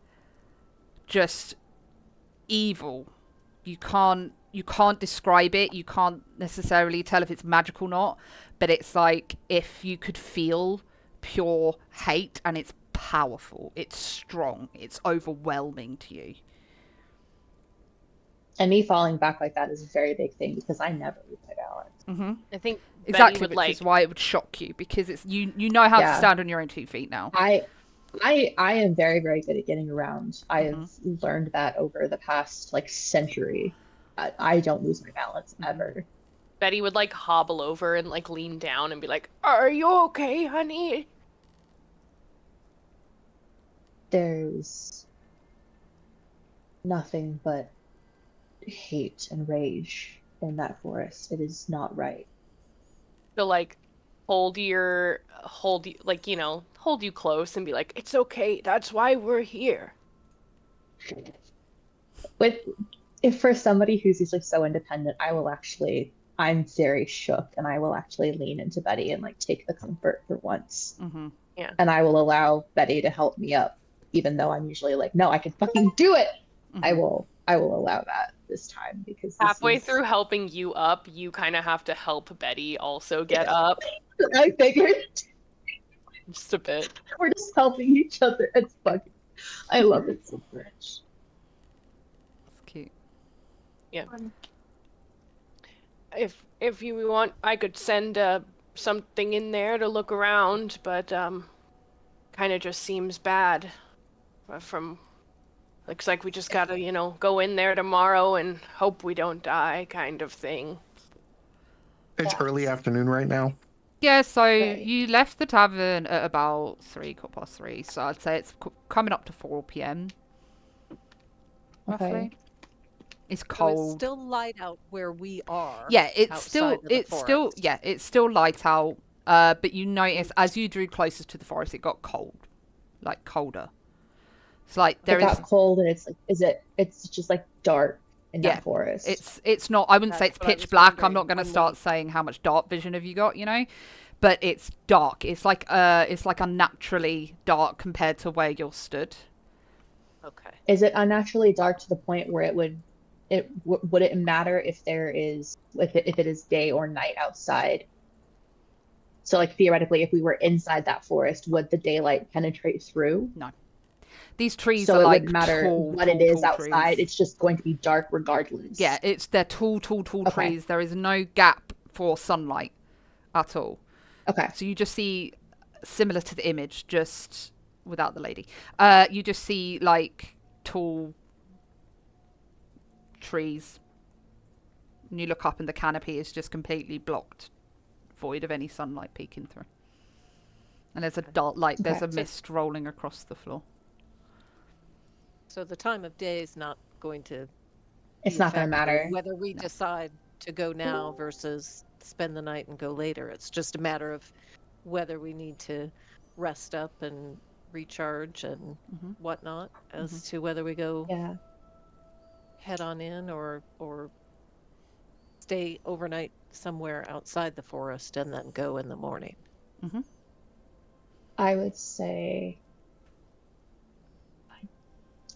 just evil. You can't describe it. You can't necessarily tell if it's magic or not, but it's like if you could feel pure hate, and it's powerful, it's strong, it's overwhelming to you. And me falling back like that is a very big thing, because I never lose my balance. Mm-hmm. I think exactly, which is why it would shock you, because it's you know how to stand on your own 2 feet now. I am very, very good at getting around. I have learned that over the past like century. I don't lose my balance ever. Betty would like hobble over and like lean down and be like, "Are you okay, honey?" There's nothing but hate and rage in that forest. It is not right. So like hold you close and be like, "It's okay. That's why we're here." If for somebody who's usually so independent, I'm very shook, and I will actually lean into Betty and like take the comfort for once. Mm-hmm. Yeah. And I will allow Betty to help me up, even though I'm usually like, no, I can fucking do it. Mm-hmm. I will I will allow that this time because halfway through helping you up, you kind of have to help Betty also get up. I figured. Just a bit. We're just helping each other. It's fucking. I love it so much. It's cute. Yeah. If you want, I could send something in there to look around, but kind of just seems bad. Looks like we just gotta, go in there tomorrow and hope we don't die, kind of thing. It's early afternoon right now. Yeah, so you left the tavern at about 3:15, so I'd say it's coming up to 4 p.m. roughly. Okay. It's cold. So it's still light out where we are. Yeah, it's still light out. But you notice as you drew closer to the forest, it got cold, like colder. It's like it got cold, and it's like, it's just like dark in that forest. It's not. I wouldn't say it's pitch black. I'm not going to start saying how much dark vision have you got, but it's dark. It's like unnaturally dark compared to where you're stood. Okay. Is it unnaturally dark to the point where would it matter if it is day or night outside? So like theoretically, if we were inside that forest, would the daylight penetrate through? No. These trees so are like it wouldn't matter tall, what it is tall outside. trees. It's just going to be dark regardless. Yeah, they're tall trees. There is no gap for sunlight at all. Okay. So you just see, similar to the image, just without the lady. You just see like tall trees. And you look up and the canopy is just completely blocked, void of any sunlight peeking through. And there's a dark light. There's a mist rolling across the floor. So the time of day is not going to. It's not going to matter whether we decide to go now versus spend the night and go later. It's just a matter of whether we need to rest up and recharge and whatnot as to whether we go head on in or stay overnight somewhere outside the forest and then go in the morning. I would say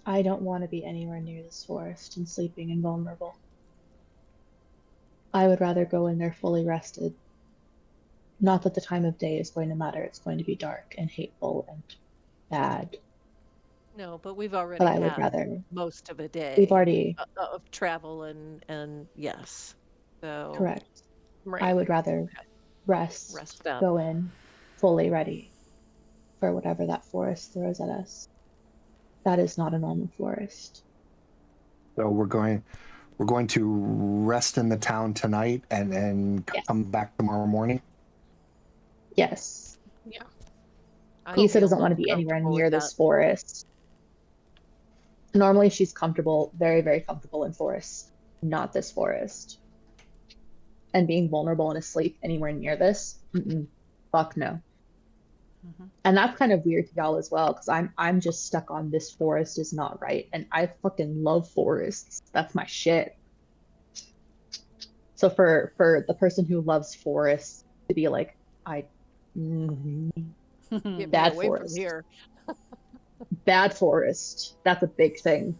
I don't want to be anywhere near this forest and sleeping and vulnerable. I would rather go in there fully rested. Not that the time of day is going to matter. It's going to be dark and hateful and bad. No, but we've already had most of a day. We've already of travel and yes. So correct. Right. I would rather rest up. Go in fully ready for whatever that forest throws at us. That is not a normal forest. So we're going to rest in the town tonight and then come back tomorrow morning? Yes. Yeah. Lisa doesn't want to be anywhere near this forest. Normally she's comfortable, very, very comfortable in forests. Not this forest. And being vulnerable and asleep anywhere near this? Fuck no. And that's kind of weird to y'all as well, because I'm just stuck on this forest is not right, and I fucking love forests. That's my shit. So for the person who loves forests to be like, bad forest. Here. Bad forest. That's a big thing.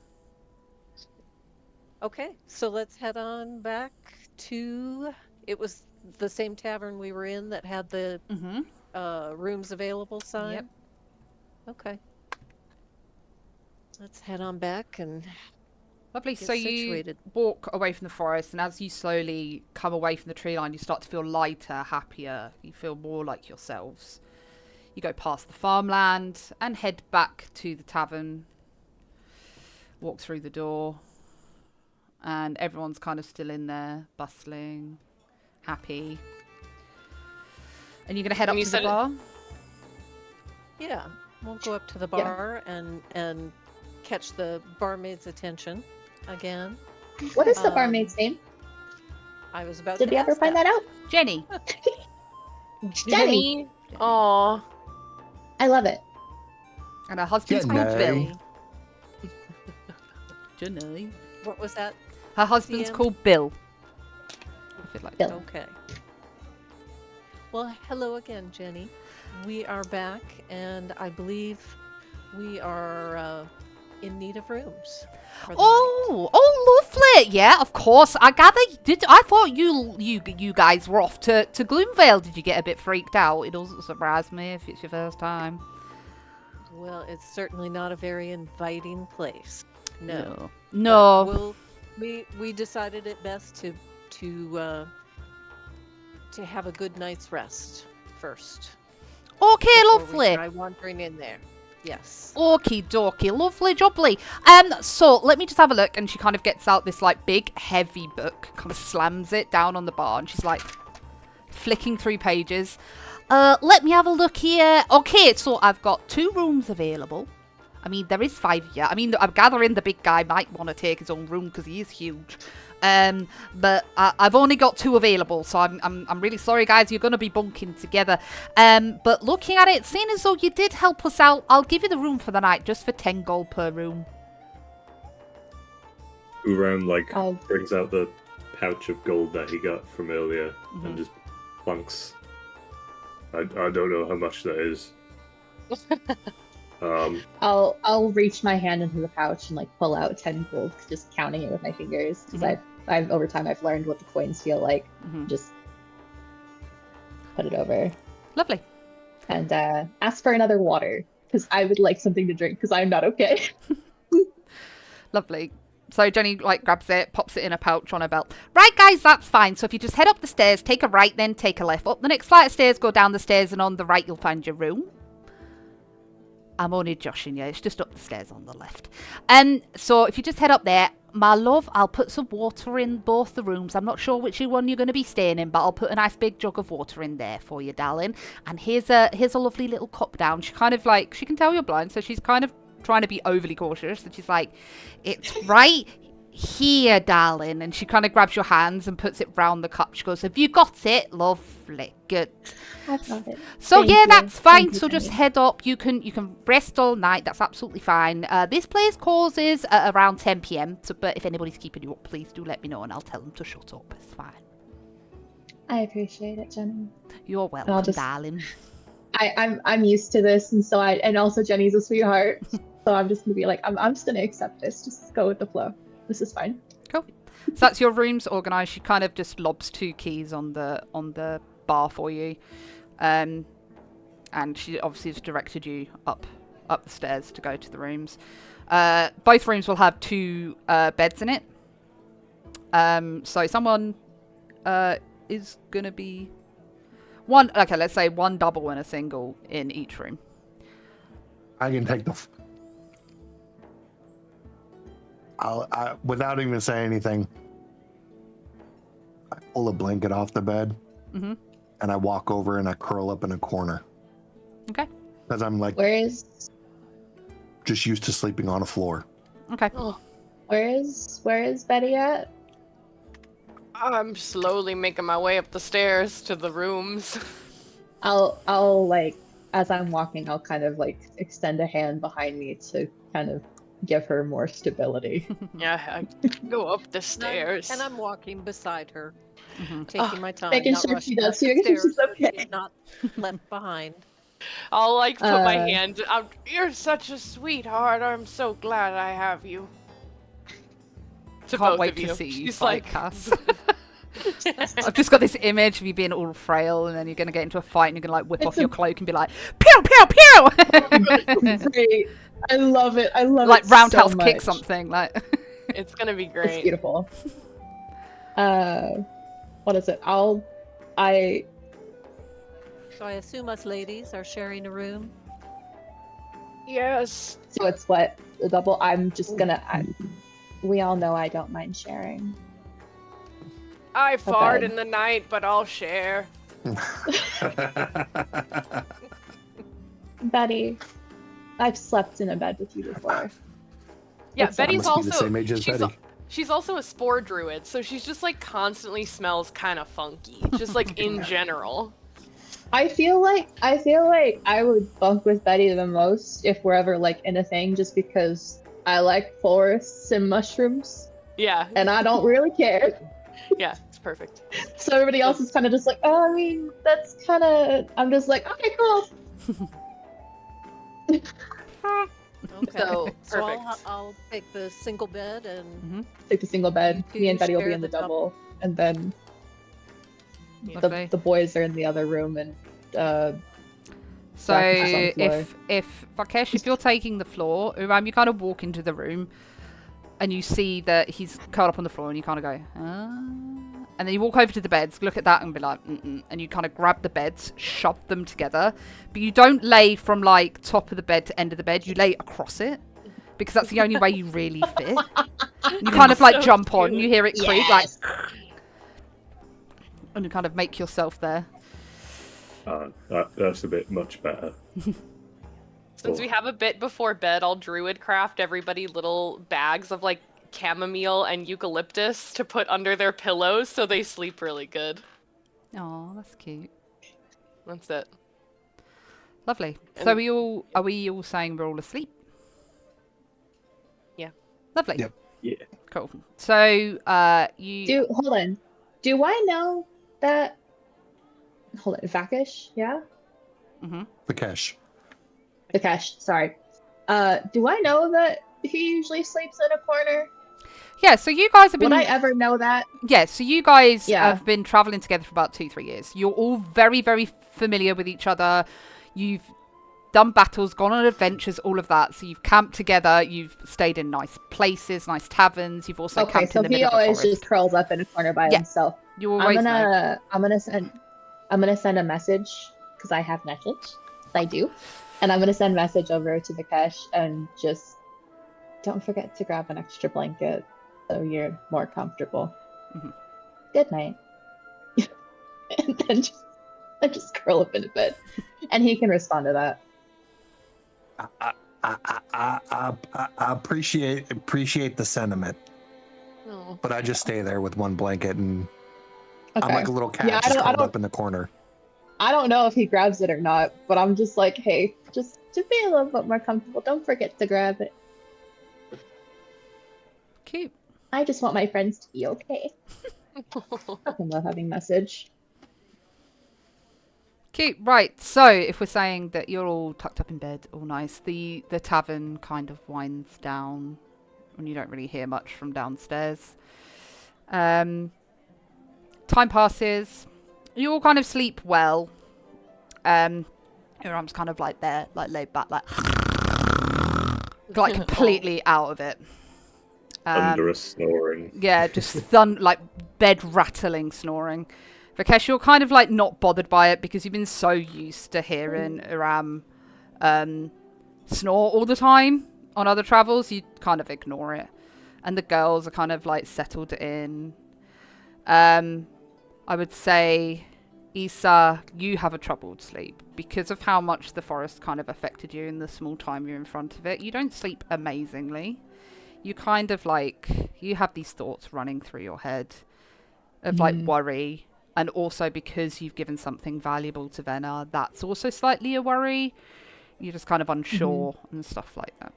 Okay, so let's head on back to. It was the same tavern we were in that had the. Rooms available sign? Yep. Okay. Let's head on back and lovely. get So situated. You walk away from the forest, and as you slowly come away from the tree line, you start to feel lighter, happier. You feel more like yourselves. You go past the farmland and head back to the tavern. Walk through the door, and everyone's kind of still in there, bustling, happy. And you're going to head up to the bar? Yeah, we'll go up to the bar and catch the barmaid's attention again. What is the barmaid's name? I was about Did we ever find that out? Jenny. Jenny. Aw. I love it. And her husband's called Bill. Jenny. What was that? Her husband's called Bill. Bill. Okay. Well, hello again, Jenny. We are back, and I believe we are in need of rooms. Oh, lovely. Yeah, of course. I gather. I thought you guys were off to Gloomveil. Did you get a bit freaked out? It doesn't surprise me if it's your first time. Well, it's certainly not a very inviting place. No. No. We decided it best to have a good night's rest first. Okay, lovely. We try wandering in there. Yes. Okie dokie, lovely jubbly. So let me just have a look, and she kind of gets out this like big heavy book, kind of slams it down on the bar, and she's like flicking through pages. Let me have a look here. Okay, so I've got 2 rooms available. I mean, there is 5 here. I mean, I'm gathering the big guy might want to take his own room because he is huge. But I've only got 2 available, so I'm really sorry, guys. You're going to be bunking together. But looking at it, seeing as though you did help us out, I'll give you the room for the night, just for 10 gold per room. Uram brings out the pouch of gold that he got from earlier and just plunks. I don't know how much that is. I'll reach my hand into the pouch and like pull out 10 gold, just counting it with my fingers because I've over time I've learned what the coins feel like. Just put it over. Lovely. And ask for another water because I would like something to drink because I'm not okay. Lovely. So Jenny like grabs it, pops it in a pouch on her belt. Right, guys, that's fine. So if you just head up the stairs, take a right, then take a left. Up the next flight of stairs, go down the stairs, and on the right you'll find your room. I'm only joshing you. It's just up the stairs on the left. So if you just head up there, my love, I'll put some water in both the rooms. I'm not sure which one you're going to be staying in, but I'll put a nice big jug of water in there for you, darling. And here's a lovely little cup down. She kind of like, she can tell you're blind, so she's kind of trying to be overly cautious. And she's like, it's right here, darling. And she kind of grabs your hands and puts it round the cup. She goes, have you got it? Lovely. Good. I've got it. So Thank yeah, you. that's fine. Thank you, So just Jenny. head up. You can rest all night. That's absolutely fine. This place closes at around 10 p.m. So, but if anybody's keeping you up, please do let me know and I'll tell them to shut up. It's fine. I appreciate it, Jenny. You're welcome, darling. I'm used to this, and so and also Jenny's a sweetheart, so I'm just gonna be like, I'm just gonna accept this. Just go with the flow. This is fine. Cool. So that's your rooms organised. She kind of just lobs 2 keys on the bar for you, and she obviously has directed you up the stairs to go to the rooms. Both rooms will have 2 beds in it. So someone is gonna be one. Okay, let's say 1 double and a single in each room. I can take without even saying anything, I pull a blanket off the bed and I walk over and I curl up in a corner. Okay. Because I'm like, just used to sleeping on a floor. Okay. Oh, Where is Betty at? I'm slowly making my way up the stairs to the rooms. I'll like, as I'm walking, I'll kind of like extend a hand behind me to kind of give her more stability. Yeah, I go up the stairs. And I'm walking beside her, taking my time, making not sure rushing she does up too, the making sure stairs, she's okay. she's not left behind. I'll like put my hand out. You're such a sweetheart. I'm so glad I have you. To Can't both wait of you. to see you She's fight, like, Cass. I've just got this image of you being all frail, and then you're going to get into a fight, and you're going to like whip off your cloak and be like, pew, pew, pew! Great. I love it. I love like it roundhouse so kick much. something. Like it's gonna be It's great. beautiful. What is it? So I assume us ladies are sharing a room. Yes. So it's what? A double? I'm just gonna... we all know I don't mind sharing. I fart bed. in the night, but I'll share. Betty, I've slept in a bed with you before. Yeah, That's Betty's must be the also same age as she's, Betty. she's also a spore druid, so she's just like constantly smells kind of funky, just like in general. I feel like I would bunk with Betty the most if we're ever like in a thing, just because I like forests and mushrooms, Yeah. and I don't really care. Yeah, it's perfect. So everybody else is kind of just like, oh, I mean, that's kind of... I'm just like, okay, cool. Okay. So, So perfect. I'll take the single bed and Take the single bed. You Me and two Betty will be share in the the double, and then Lovely. the boys are in the other room, and So Vakesh is on the floor. if Vakesh, if you're taking the floor, Uram, you kind of walk into the room and you see that he's curled up on the floor, and you kind of go, and then you walk over to the beds, look at that, and be like, and you kind of grab the beds, shove them together, but you don't lay from like top of the bed to end of the bed. You lay across it because that's the only way you really fit. And you kind of like So jump cute. on, you hear it creak, like, and you kind of make yourself there. That's a bit much better. Since we have a bit before bed, I'll druid craft everybody little bags of like chamomile and eucalyptus to put under their pillows so they sleep really good. Oh, that's cute. That's it. Lovely. So are we all saying we're all asleep? Yeah. Lovely. Yep. Yeah. Cool. So you hold on. Do I know that? Hold on, Vakesh, yeah? Vakesh. Vakesh, sorry. Do I know that he usually sleeps in a corner? Yeah, so you guys have been... Would I ever know that? Yeah, so you guys have been traveling together for about 2-3 years. You're all very, very familiar with each other. You've done battles, gone on adventures, all of that. So you've camped together. You've stayed in nice places, nice taverns. You've also camped in the middle of the forest. Okay, so he always just curls up in a corner by himself. You always know. I'm gonna send a message because I have Netflix. I do, and I'm gonna send a message over to Vakesh and just don't forget to grab an extra blanket so you're more comfortable. Good night. And then just curl up in a bed, and he can respond to that. I appreciate the sentiment, but I just stay there with one blanket, and I'm like a little cat just curled up in the corner. I don't know if he grabs it or not, but I'm just like, hey, just to be a little bit more comfortable, don't forget to grab it. Cute. I just want my friends to be okay. Nothing about having message. Cute. Right. So if we're saying that you're all tucked up in bed, all nice, the tavern kind of winds down, and you don't really hear much from downstairs. Time passes. You all kind of sleep well. Your arm's kind of like there, like laid back, like completely out of it. Thunderous snoring. Yeah, just like bed rattling snoring. Vakesh, you're kind of like not bothered by it because you've been so used to hearing Aram snore all the time on other travels. You kind of ignore it. And the girls are kind of like settled in. I would say, Issa, you have a troubled sleep because of how much the forest kind of affected you in the small time you're in front of it. You don't sleep amazingly. You kind of like, you have these thoughts running through your head of like worry. And also because you've given something valuable to Venna, that's also slightly a worry. You're just kind of unsure and stuff like that.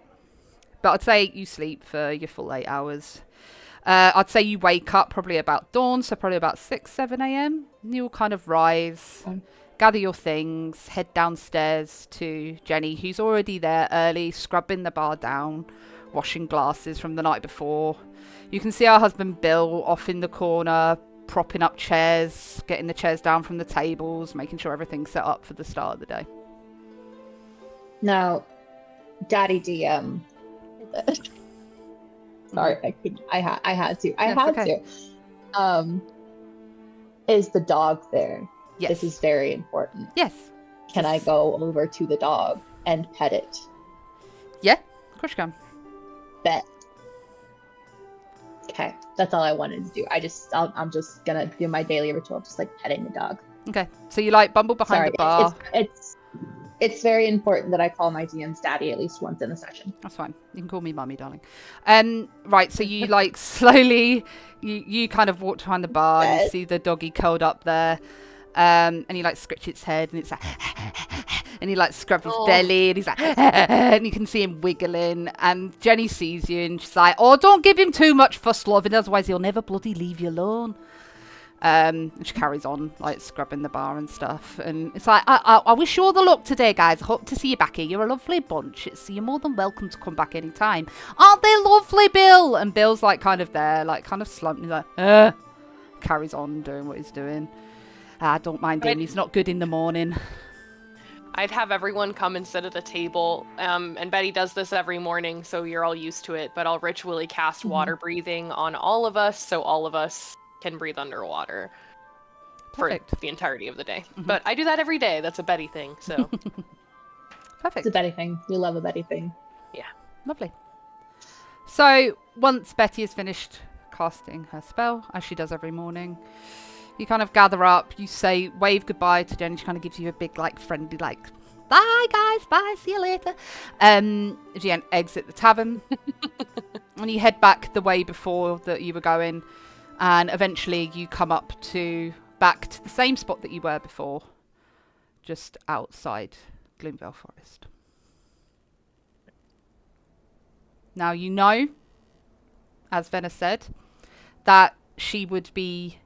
But I'd say you sleep for your full 8 hours. I'd say you wake up probably about dawn, so probably about 6, 7 a.m. You'll kind of rise, gather your things, head downstairs to Jenny, who's already there early, scrubbing the bar down, washing glasses from the night before. You can see her husband Bill off in the corner, propping up chairs, getting the chairs down from the tables, making sure everything's set up for the start of the day. Now, Daddy DM. Sorry, I had to. Is the dog there? Yes. This is very important. Yes. Can I go over to the dog and pet it? Yeah, of course you can. Bet. Okay, that's all I wanted to do. I'm just gonna do my daily ritual, just like petting the dog. Okay, so you like bumble behind the bar. It's very important that I call my DM's daddy at least once in the session. That's fine. You can call me mummy, darling. Right, so you like slowly, you kind of walk behind the bar and you see the doggy curled up there. And you like scratch its head and it's like, and he like scrubs his belly and he's like, and you can see him wiggling. And Jenny sees you and she's like, oh, don't give him too much fuss loving, otherwise he'll never bloody leave you alone. And she carries on, like, scrubbing the bar and stuff. And it's like, I wish you all the luck today, guys. I hope to see you back here. You're a lovely bunch. So you're more than welcome to come back anytime. Aren't they lovely, Bill? And Bill's, like, kind of there, like, kind of slumped. He's like, carries on doing what he's doing. I don't mind him. He's not good in the morning. I'd have everyone come and sit at a table, and Betty does this every morning, so you're all used to it, but I'll ritually cast water breathing on all of us, so all of us can breathe underwater for the entirety of the day. But I do that every day. That's a Betty thing, so. Perfect. It's a Betty thing. We love a Betty thing. Yeah. Lovely. So, once Betty has finished casting her spell, as she does every morning, you kind of gather up, you say, wave goodbye to Jenny. She kind of gives you a big, like, friendly, like, bye, guys, bye, see you later. She exit the tavern, and you head back the way before that you were going, and eventually you come up back to the same spot that you were before, just outside Gloomveil Forest. Now you know, as Venna said, that she would be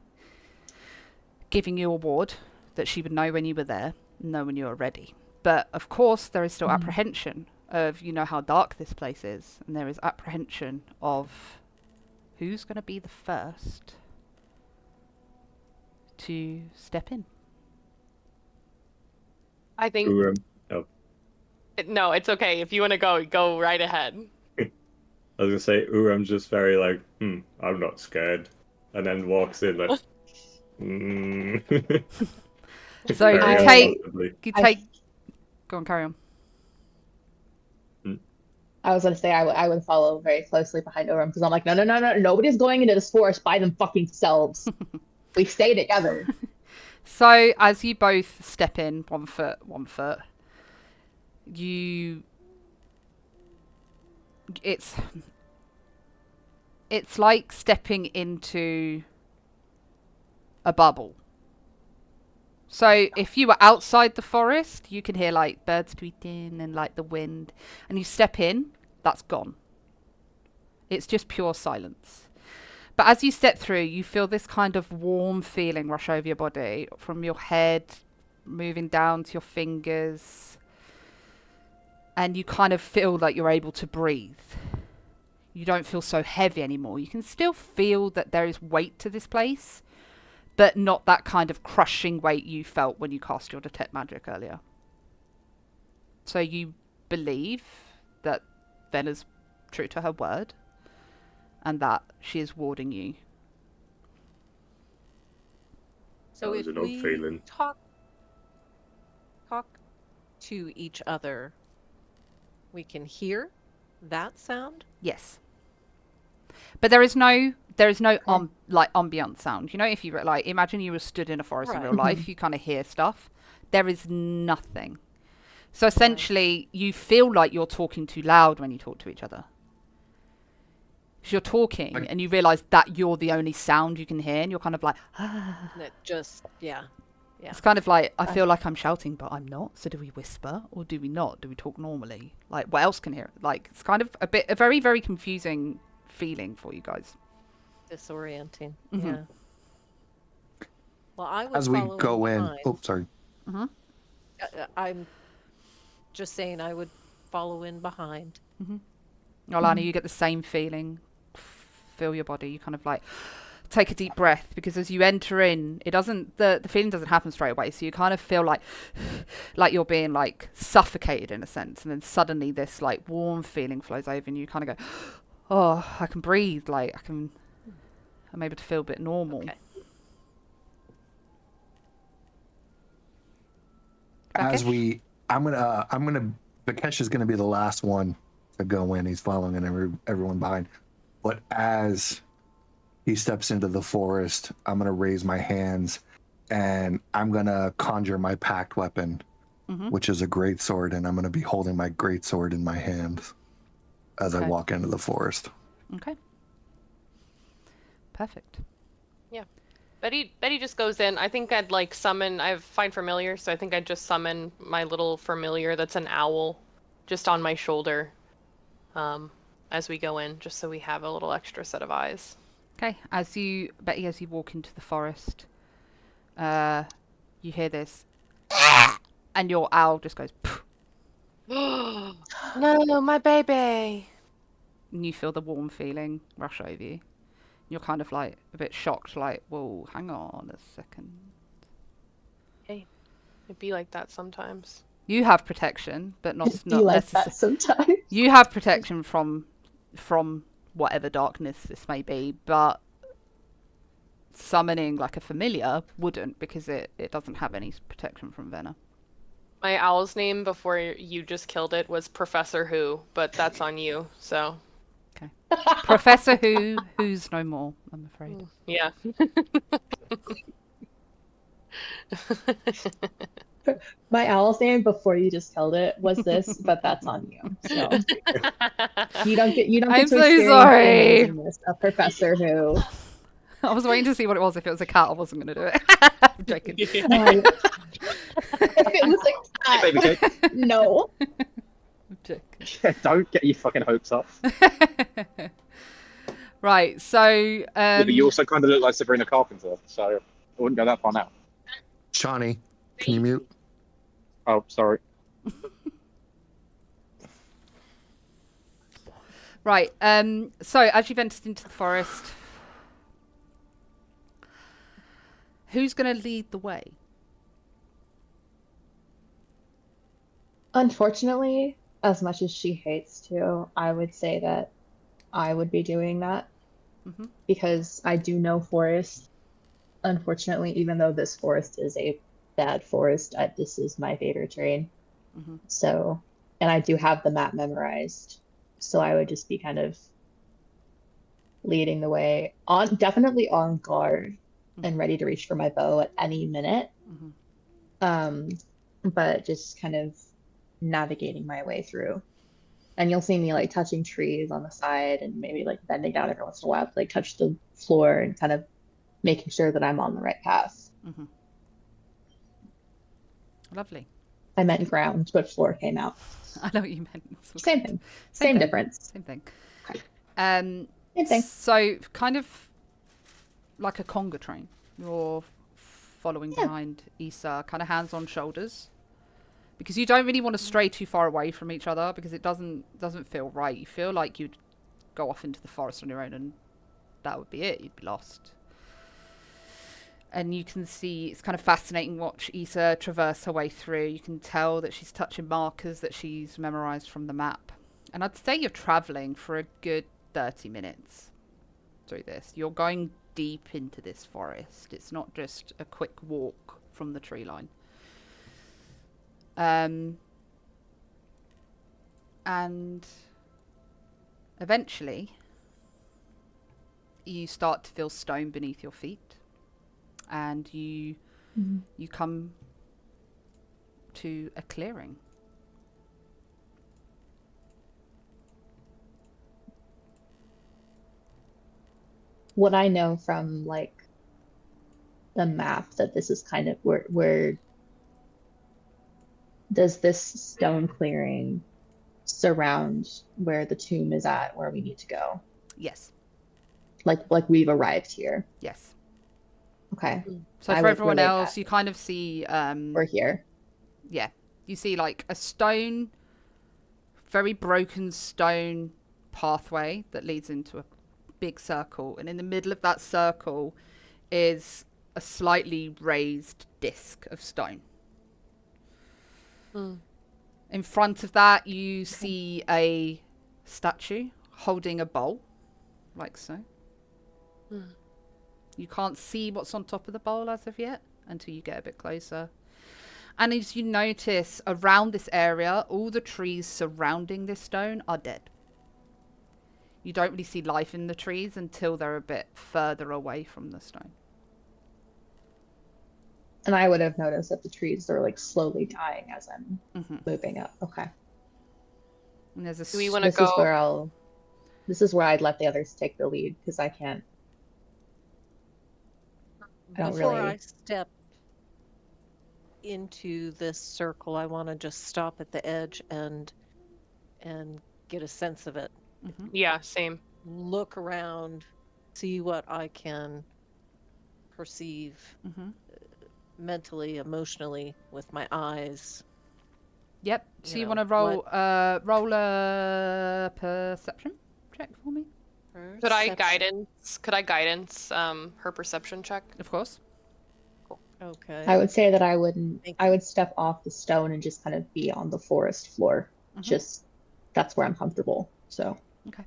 giving you a ward, that she would know when you were there, know when you were ready. But of course there is still apprehension of, you know how dark this place is, and there is apprehension of who's going to be the first to step in. I think... No, it's okay. If you want to go right ahead. I was going to say, Uram's just very like, I'm not scared. And then walks in like... So you take... Go on, carry on. I was going to say I would follow very closely behind Uram, because I'm like, no, nobody's going into this forest by them fucking selves. We stay together. So as you both step in, one foot, it's like stepping into a bubble. So if you were outside the forest, you can hear like birds tweeting and like the wind, and you step in, that's gone. It's just pure silence. But as you step through, you feel this kind of warm feeling rush over your body, from your head moving down to your fingers, and you kind of feel like you're able to breathe. You don't feel so heavy anymore. You can still feel that there is weight to this place, but not that kind of crushing weight you felt when you cast your detect magic earlier. So you believe that Venna's true to her word, and that she is warding you. So if we talk to each other, we can hear that sound? Yes. But there is no like ambient sound. You know, if you like imagine you were stood in a forest in real life, you kind of hear stuff. There is nothing. So essentially, you feel like you're talking too loud when you talk to each other. Because you're talking and you realise that you're the only sound you can hear, and you're kind of like, ah. It just, yeah. It's kind of like, I feel like I'm shouting, but I'm not. So do we whisper or do we not? Do we talk normally? Like, what else can hear? Like, it's kind of a very, very confusing feeling for you guys. Disorienting. Yeah. Well, I would as we go in. behind. Oh, sorry. I'm just saying I would follow in behind. Alana, you get the same feeling. Feel your body. You kind of like take a deep breath, because as you enter in, it doesn't, the feeling doesn't happen straight away. So you kind of feel like you're being like suffocated in a sense, and then suddenly this like warm feeling flows over, and you kind of go, oh, I can breathe. Like I'm able to feel a bit normal. Okay. As Vikesh is gonna be the last one to go in. He's following and everyone behind. But as he steps into the forest, I'm gonna raise my hands and I'm gonna conjure my pact weapon, which is a greatsword, and I'm gonna be holding my greatsword in my hands as I walk into the forest. Okay. Perfect. Yeah. Betty just goes in. I think I'd like summon, I have Find Familiar, so I think I'd just summon my little familiar that's an owl just on my shoulder as we go in, just so we have a little extra set of eyes. Okay. Betty, as you walk into the forest, you hear this, and your owl just goes, no, my baby. and you feel the warm feeling rush over you. You're kind of like a bit shocked, like, whoa, hang on a second. Hey, it'd be like that sometimes. You have protection, but not like that sometimes. You have protection from whatever darkness this may be, but summoning like a familiar wouldn't, because it doesn't have any protection from Venna. My owl's name before you just killed it was Professor Who, but that's on you, so. Okay. Professor who's no more, I'm afraid. Yeah. My owl's name before you just killed it was this, but that's on you. So you don't get I'm to so experience sorry. the amazingness of Professor Who. I was waiting to see what it was. If it was a cat, I wasn't going to do it. I'm joking. If it was a cat, Baby cake. no. I'm joking. Don't get your fucking hopes up. Right, so Yeah, but you also kind of look like Sabrina Carpenter, so I wouldn't go that far now. Shawnee, can you mute? Oh, sorry. right, so as you've entered into the forest, who's going to lead the way? Unfortunately, as much as she hates to, I would say that I would be doing that. Mm-hmm. Because I do know forest. Unfortunately, even though this forest is a bad forest, this is my favorite terrain. Mm-hmm. So, and I do have the map memorized. So I would just be kind of leading the way, definitely on guard, mm-hmm. and ready to reach for my bow at any minute. Mm-hmm. But just kind of navigating my way through. And you'll see me like touching trees on the side and maybe like bending down every once in a while to like touch the floor and kind of making sure that I'm on the right path. Mm-hmm. Lovely. I meant ground, but floor came out. I know what you meant. Same thing. Same difference. Same thing. Okay. Same thing. So kind of like a conga train. You're following behind Issa, kind of hands on shoulders. Because you don't really want to stray too far away from each other, because it doesn't feel right. You feel like you'd go off into the forest on your own and that would be it. You'd be lost. And you can see, it's kind of fascinating watch Issa traverse her way through. You can tell that she's touching markers that she's memorized from the map. And I'd say you're traveling for a good 30 minutes through this. You're going deep into this forest. It's not just a quick walk from the tree line. And eventually you start to feel stone beneath your feet, and you come to a clearing. What I know from like the map, that this is kind of where does this stone clearing surround where the tomb is at, where we need to go? Yes. Like we've arrived here. Yes. Okay. So for everyone else, you kind of see we're here. Yeah. You see like a stone, very broken stone pathway that leads into a big circle, and in the middle of that circle is a slightly raised disc of stone. In front of that, you see a statue holding a bowl, like so. You can't see what's on top of the bowl as of yet until you get a bit closer. And as you notice, around this area, all the trees surrounding this stone are dead. You don't really see life in the trees until they're a bit further away from the stone. And I would have noticed that the trees are like slowly dying as I'm moving up. Okay. And there's a Do we want to go? This is where I'd let the others take the lead, because I can't. Before I step into this circle, I want to just stop at the edge and get a sense of it. Yeah, same. Look around, see what I can perceive mentally, emotionally, with my eyes. Yep. So you want to roll a perception check for me? Could I guidance her perception check? Of course. Cool. Okay. I would say that I wouldn't. I would step off the stone and just kind of be on the forest floor. Just that's where I'm comfortable. So. Okay.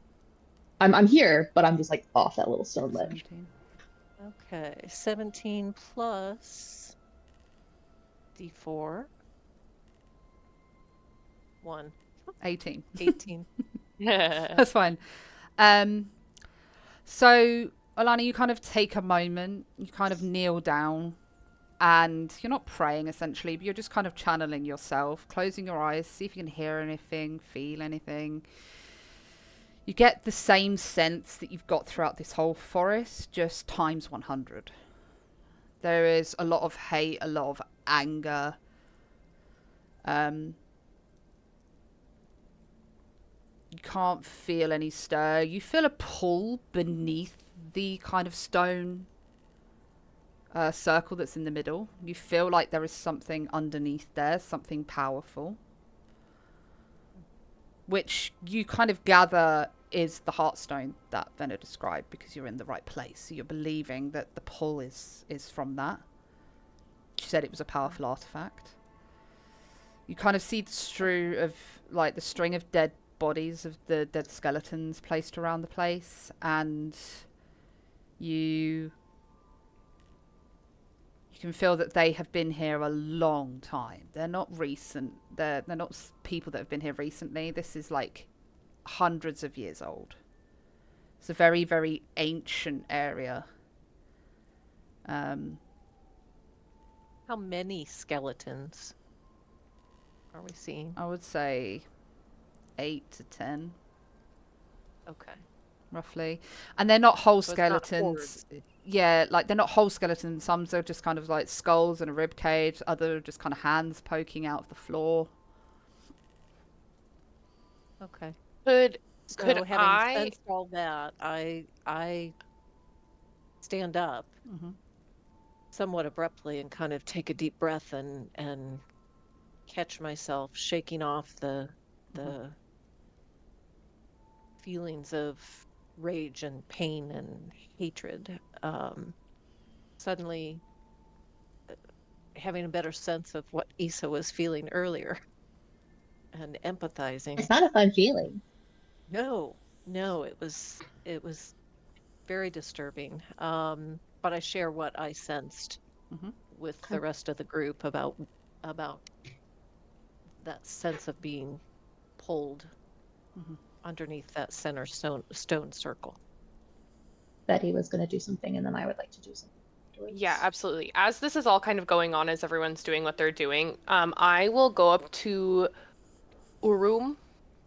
I'm here, but I'm just like off that little stone ledge. 17. Okay, 17 plus D4. 1. 18. 18. That's fine. So, Alana, you kind of take a moment, you kind of kneel down, and you're not praying essentially, but you're just kind of channeling yourself, closing your eyes, see if you can hear anything, feel anything. You get the same sense that you've got throughout this whole forest, just times 100. There is a lot of hate, a lot of anger. You can't feel any stir. You feel a pull beneath the kind of stone circle that's in the middle. You feel like there is something underneath there, something powerful, which you kind of gather is the heartstone that Venna described, because you're in the right place. So you're believing that the pull is from that. She said it was a powerful artifact. You kind of see the string of dead bodies of the dead skeletons placed around the place, and you can feel that they have been here a long time. They're not recent. They're not people that have been here recently. This is like hundreds of years old. It's a very, very ancient area. How many skeletons are we seeing? I would say 8 to 10. Okay. Roughly. And they're not whole So skeletons. Yeah, like they're not whole skeletons. Some are just kind of like skulls and a rib cage. Other are just kind of hands poking out of the floor. Okay. Could having I sensed all that, I stand up somewhat abruptly and kind of take a deep breath and catch myself shaking off the feelings of rage and pain and hatred. Suddenly having a better sense of what Issa was feeling earlier and empathizing. It's not a fun feeling. No, it was very disturbing. But I share what I sensed with the rest of the group about that sense of being pulled underneath that center stone circle. Betty was going to do something, and then I would like to do something. Yeah, absolutely. As this is all kind of going on, as everyone's doing what they're doing, I will go up to Urum.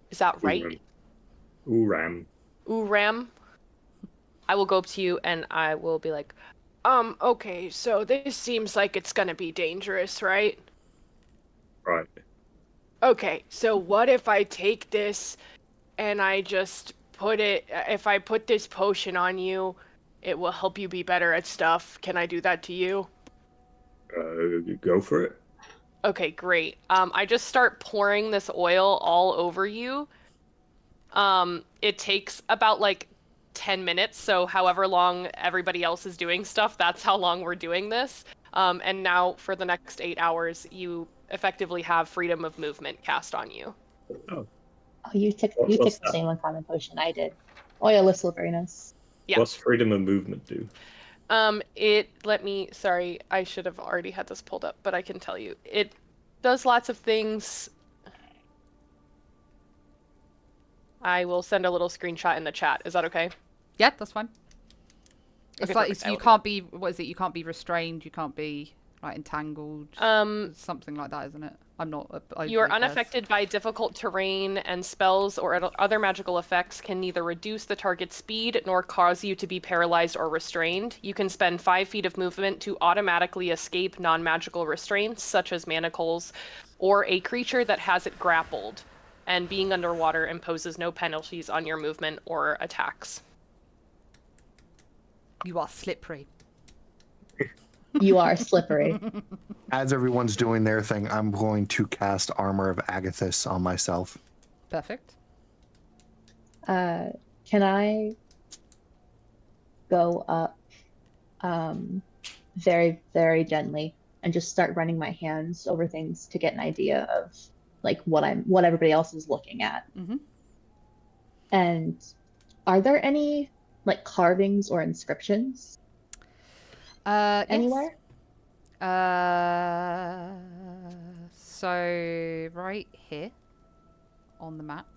Is that right? Uram. I will go up to you and I will be like, okay, so this seems like it's gonna be dangerous, right? Right. Okay, so what if I take this and I just if I put this potion on you, it will help you be better at stuff. Can I do that to you? Go for it. Okay, great. I just start pouring this oil all over you. It takes about like 10 minutes, so however long everybody else is doing stuff, that's how long we're doing this. And now for the next 8 hours, you effectively have freedom of movement cast on you. Oh, you took the same uncommon potion I did. Oil is silveriness. Yeah. What's freedom of movement do? Sorry, I should have already had this pulled up, but I can tell you. It does lots of things. I will send a little screenshot in the chat. Is that okay? Yeah, that's fine. Okay, It's like you can't be. What is it? You can't be restrained. You can't be entangled. Something like that, isn't it? I'm not. You are unaffected by difficult terrain, and spells or other magical effects can neither reduce the target's speed nor cause you to be paralyzed or restrained. You can spend 5 feet of movement to automatically escape non-magical restraints, such as manacles, or a creature that has it grappled. And being underwater imposes no penalties on your movement or attacks. You are slippery. You are slippery. As everyone's doing their thing, I'm going to cast Armor of Agathis on myself. Perfect. Can I go up very, very gently and just start running my hands over things to get an idea of like what everybody else is looking at? Mm-hmm. And are there any like carvings or inscriptions anywhere? So right here on the map,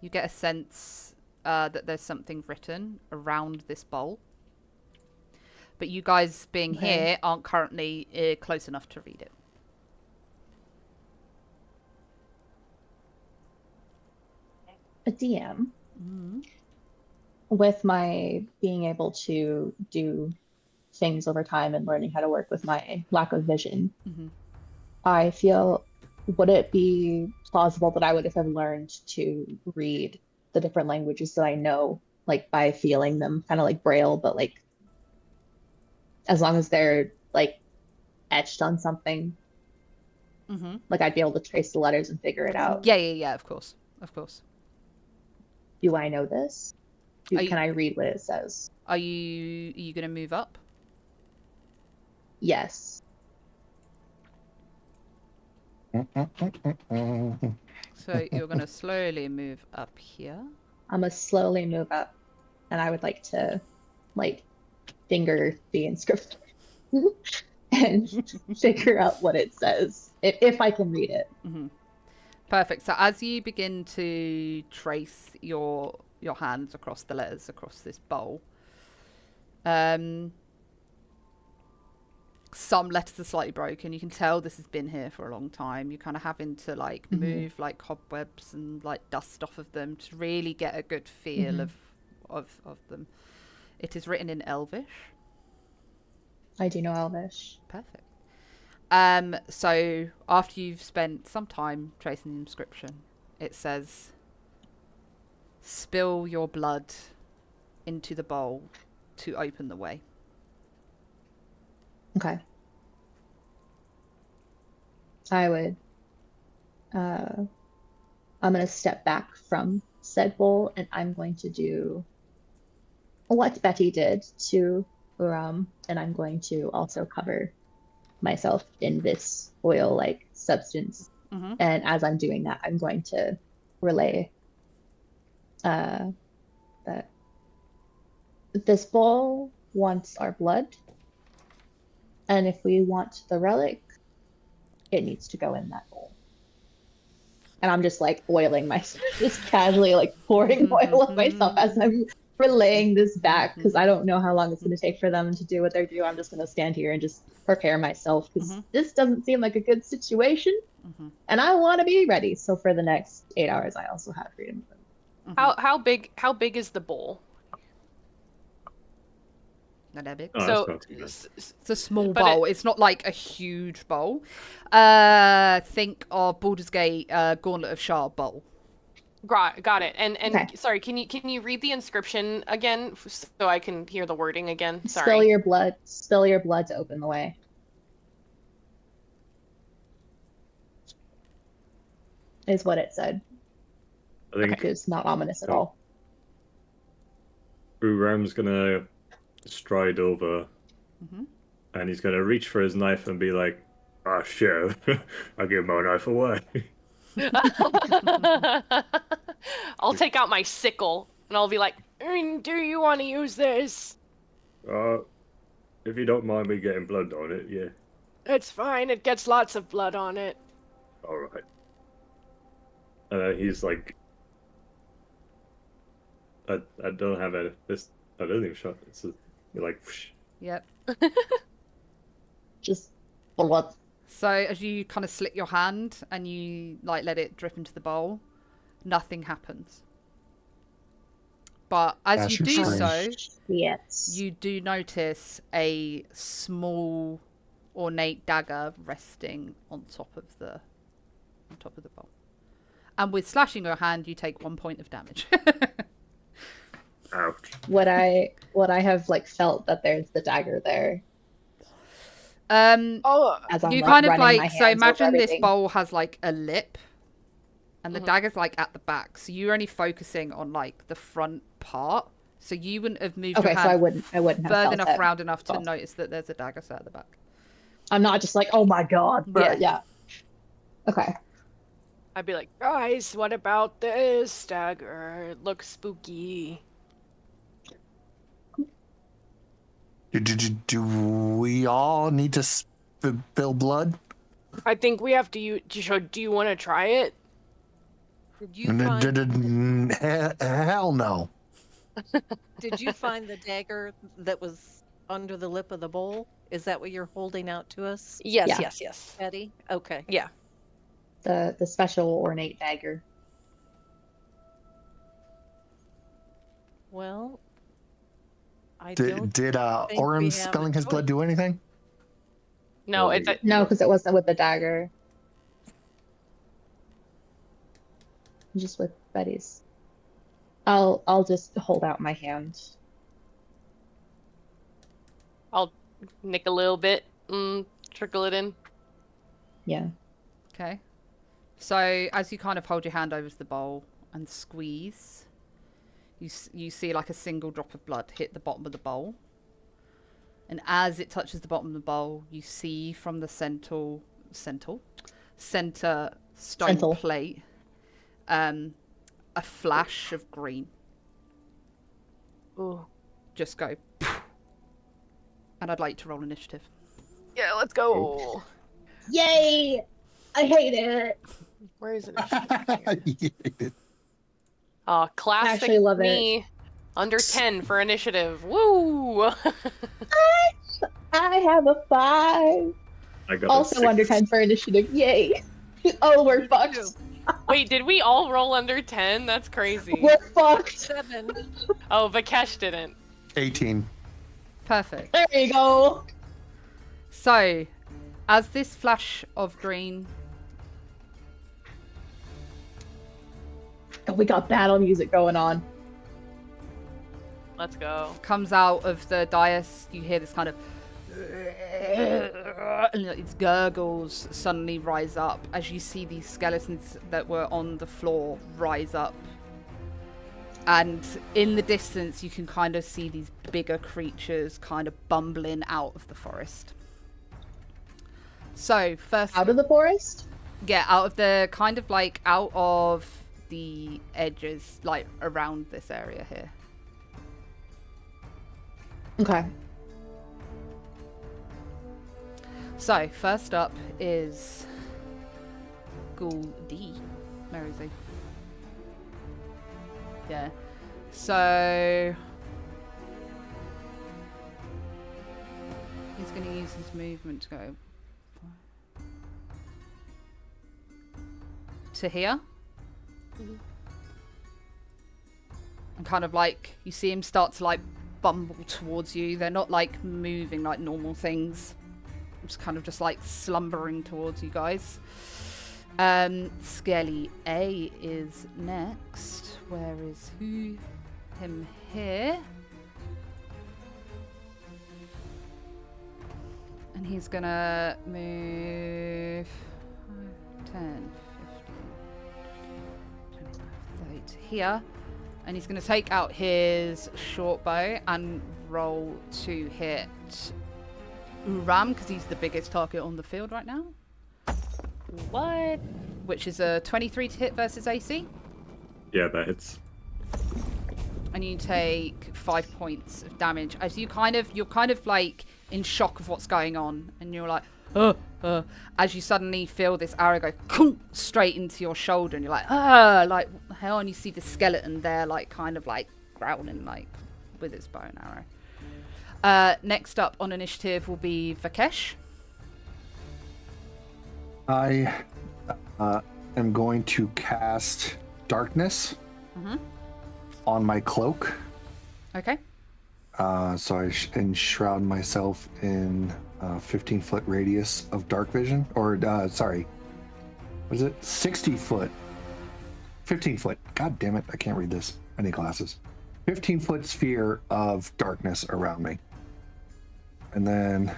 you get a sense that there's something written around this bowl. But you guys being here aren't currently close enough to read it. A DM, with my being able to do things over time and learning how to work with my lack of vision, I feel, would it be plausible that I would have learned to read the different languages that I know, like by feeling them, kind of like Braille, but like as long as they're like etched on something, like I'd be able to trace the letters and figure it out. Yeah, of course. Do I know this? Can I read what it says? Are you going to move up? Yes. So you're going to slowly move up here. I'm going to slowly move up, and I would like to like finger the inscription and figure out what it says, if I can read it. Perfect. So as you begin to trace your hands across the letters across this bowl, some letters are slightly broken. You can tell this has been here for a long time. You're kind of having to like move like cobwebs and like dust off of them to really get a good feel of them. It is written in Elvish. I do know Elvish. Perfect. So after you've spent some time tracing the inscription, it says, "Spill your blood into the bowl to open the way." Okay. I would, I'm going to step back from said bowl, and I'm going to do what Betty did to Uram, and I'm going to also cover myself in this oil-like substance. And as I'm doing that, I'm going to relay that this bowl wants our blood, and if we want the relic, it needs to go in that bowl. And I'm just like oiling myself, just casually like pouring oil on myself as I'm relaying this back, because I don't know how long it's going to take for them to do what they're doing. I'm just going to stand here and just prepare myself, because this doesn't seem like a good situation, and I want to be ready. So for the next 8 hours, I also have freedom. How big is the bowl? Not that big. So it's a small bowl. It's not like a huge bowl. Think of Baldur's Gate Gauntlet of Shard bowl. Got it. And Okay. Sorry, can you read the inscription again so I can hear the wording again? Sorry. Spill your blood to open the way. Is what it said. I think it's not ominous at all. Uram's gonna stride over, and he's gonna reach for his knife and be like, "Ah, shit! I give my knife away." I'll take out my sickle and I'll be like, "Do you want to use this?" If you don't mind me getting blood on it, yeah. It's fine. It gets lots of blood on it. All right. And then he's like, I don't have this. I don't even shot. It's you're like, whoosh. Yep. Just blood. So as you kind of slit your hand and you like let it drip into the bowl, nothing happens. But as you do so, you do notice a small ornate dagger resting on top of the bowl. And with slashing your hand, you take 1 point of damage. Ouch. Would I have like felt that there's the dagger there As I'm, you like, kind of running my like, so hands over imagine this everything. bowl has like a lip and the dagger's like at the back. So you're only focusing on like the front part. So you wouldn't have moved your Okay, hand so I wouldn't have further felt enough it. round enough to Well. notice that there's a dagger set at the back. I'm not just like, oh my god. Yeah. Okay. I'd be like, guys, what about this dagger? It looks spooky. Do we all need to spill blood? I think we have to use. Do you want to try it? Did you find? Hell no. Did you find the dagger that was under the lip of the bowl? Is that what you're holding out to us? Yes, Yeah. yes. Betty? Okay. Yeah. The special ornate dagger. Well, I Did don't think Orim we have spilling a his blood choice. do anything? No, Well, it's a, No, because it wasn't with the dagger. Just with Betty's. I'll just hold out my hand. I'll nick a little bit, trickle it in. Yeah. Okay. So as you kind of hold your hand over to the bowl and squeeze, you see like a single drop of blood hit the bottom of the bowl. And as it touches the bottom of the bowl, you see from the center stone Central. plate a flash of green. Ooh. Just go. And I'd like to roll initiative. Yeah, let's go. Yay! I hate it. Where is it? Oh, classic I actually love me. Under 10 for initiative. Woo! I have a 5. I got Also a under 6. 10 for initiative. Yay! Oh, we're fucked. Wait, did we all roll under 10? That's crazy. We're fucked. 7. Oh, Vikesh didn't. 18. Perfect. There you go. So, as this flash of green Oh, we got battle music going on. Let's go. comes out of the dais, you hear this kind of and these gurgles suddenly rise up as you see these skeletons that were on the floor rise up. And in the distance, you can kind of see these bigger creatures kind of bumbling out of the forest. So, first... Out of the forest? Yeah, out of the kind of like out of the edges, like around this area here. Okay. So, first up is Ghoul D. Where is he? Yeah. So he's going to use his movement to go to here. And kind of like, you see him start to like bumble towards you. They're not like moving like normal things. It's kind of just like slumbering towards you guys. Skelly A is next. Where is who? Him here. And he's gonna move 10, 15, 25, 30 here. And he's gonna take out his short bow and roll to hit Uram, because he's the biggest target on the field right now. What? Which is a 23 to hit versus AC. Yeah, that hits. And you take 5 points of damage as you're kind of like in shock of what's going on, and you're like, as you suddenly feel this arrow go straight into your shoulder, and you're like, like what the hell? And you see the skeleton there, like kind of like growling, like with its bow and arrow. Next up on initiative will be Vikesh. I am going to cast Darkness on my cloak. Okay. So I enshroud myself in a 15-foot radius of dark vision. Or, sorry. What is it? 60 foot. 15 foot. God damn it. I can't read this. I need glasses. 15-foot sphere of darkness around me. And then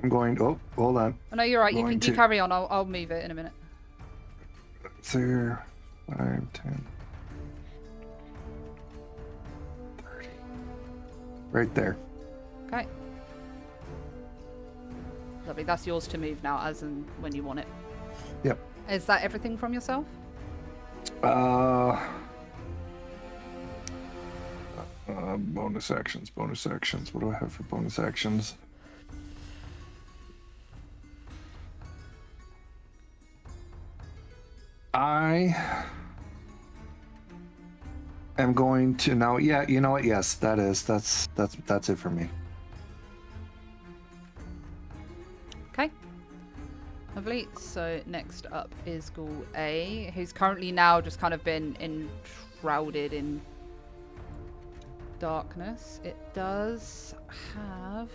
I'm going. Oh, hold on. Oh, no, you're right. You Going carry on. I'll move it in a minute. It's there. 5, 10, 30. Right there. Okay. Lovely. That's yours to move now, as and when you want it. Yep. Is that everything from yourself? Bonus actions. What do I have for bonus actions? I am going to now. Yeah, you know what? Yes, that's it for me. Okay. Lovely. So next up is Ghoul A, who's currently now just kind of been enshrouded in darkness. It does have...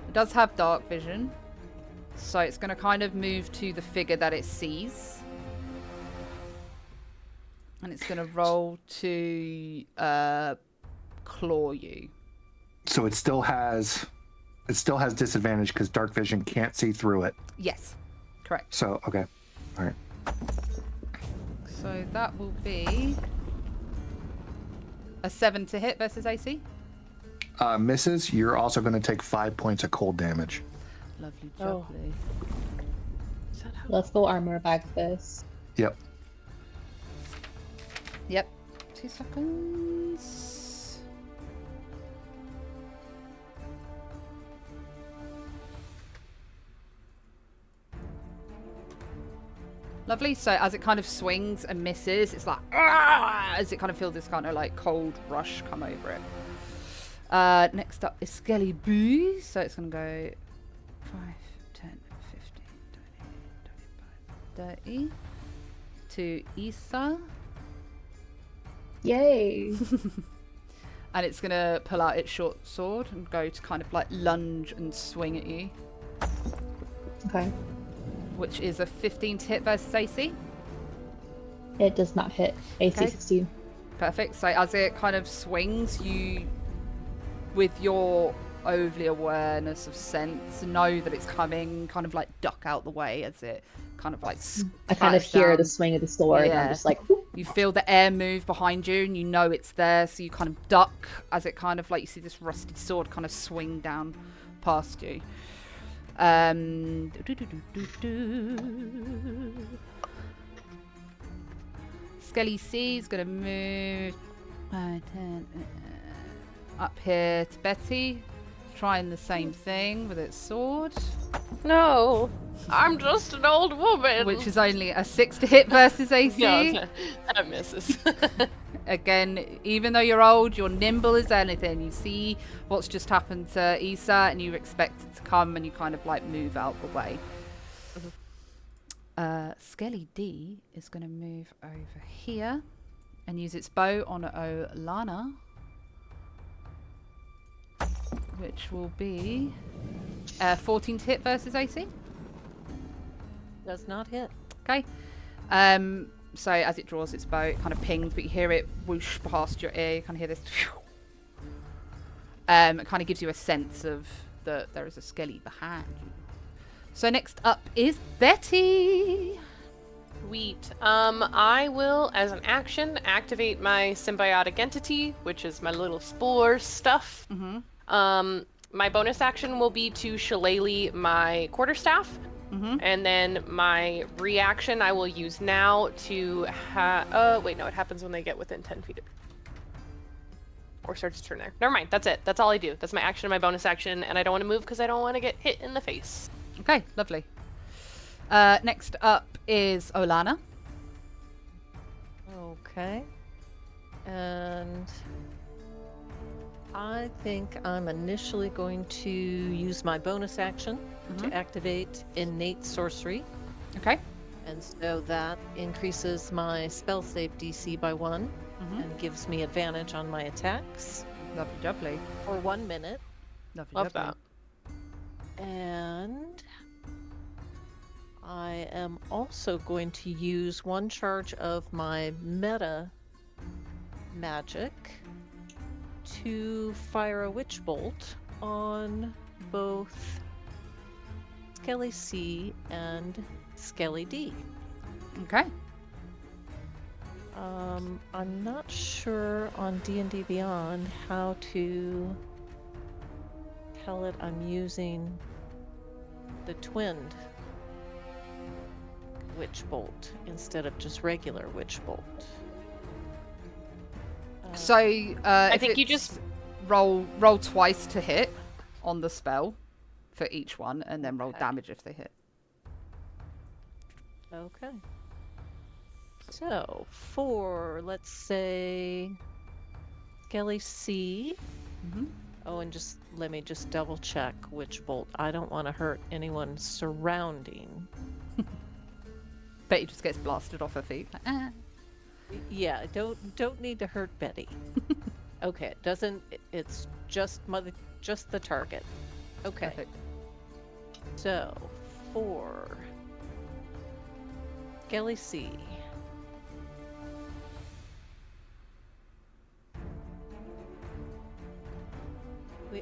It does have dark vision. So it's going to kind of move to the figure that it sees. And it's going to roll to claw you. So it still has disadvantage because dark vision can't see through it. Yes, correct. So okay, all right. So that will be a 7 to hit versus AC. Misses. You're also going to take 5 points of cold damage. Lovely jubbly. Let's go armor bag this. Yep. 2 seconds. Lovely. So as it kind of swings and misses, it's like, as it kind of feels this kind of like cold rush come over it. Next up is Skelly Boo. So it's going to go 5, 10, 15, 20, 25, 30 to Issa. Yay! And it's going to pull out its short sword and go to kind of like lunge and swing at you. Okay. Which is a 15 to hit versus AC. It does not hit. AC 16. Perfect. So as it kind of swings, you, with your overly awareness of sense, know that it's coming, kind of like duck out the way as it kind of like I kind of hear down. the swing of the sword and I'm just like, whoop. You feel the air move behind you and you know it's there, so you kind of duck as it kind of like, you see this rusty sword kind of swing down past you. Skelly C is going to move up here to Betty, trying the same thing with its sword. No, I'm just an old woman. Which is only a 6 to hit versus AC. No, that misses. Again, even though you're old, you're nimble as anything. You see what's just happened to Issa and you expect it to come and you kind of like move out the way. Skelly D is going to move over here and use its bow on Olana, which will be 14 to hit versus AC. Does not hit. Okay. So as it draws its bow, it kind of pings, but you hear it whoosh past your ear. You kind of hear this. It kind of gives you a sense of that there is a Skelly behind you. So next up is Betty. Sweet. I will, as an action, activate my symbiotic entity, which is my little spore stuff. Mm-hmm. My bonus action will be to shillelagh my quarterstaff. Mm-hmm. And then my reaction I will use now to wait, no, it happens when they get within 10 feet of me. Or starts to turn there. Never mind, that's it. That's all I do. That's my action and my bonus action, and I don't want to move because I don't want to get hit in the face. Okay, lovely. Next up is Olana. Okay. And I think I'm initially going to use my bonus action to activate innate sorcery. Okay. And so that increases my spell save DC by 1 and gives me advantage on my attacks. Lovely jubbly. For 1 minute. Lovely Love jubbly. that. And I am also going to use 1 charge of my meta magic to fire a witch bolt on both Skelly C and Skelly D. Okay. I'm not sure on D&D Beyond how to tell it I'm using the twinned witch bolt instead of just regular witch bolt. So I think you just roll twice to hit on the spell for each one, and then roll damage if they hit. Okay. So for, let's say, Skelly C. Oh, and just let me just double check which bolt. I don't want to hurt anyone surrounding. Betty just gets blasted off her feet. Like, ah. Yeah, don't need to hurt Betty. Okay, it doesn't. It's just the target. Okay. Perfect. So for Skelly C.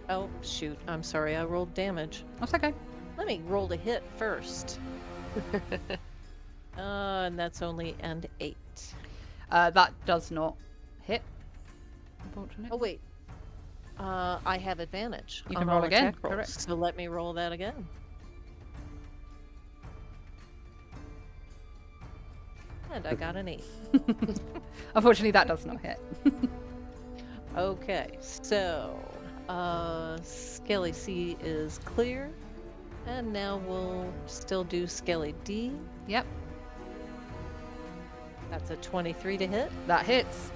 Oh, shoot. I'm sorry. I rolled damage. That's okay. Let me roll to hit first. And that's only an 8. That does not hit, unfortunately. Oh, wait. I have advantage. You on can roll all again, attack rolls, correct. So let me roll that again. And I got an 8. Unfortunately, that does not hit. Okay, so Skelly C is clear. And now we'll still do Skelly D. Yep, That's a 23 to hit. that hits.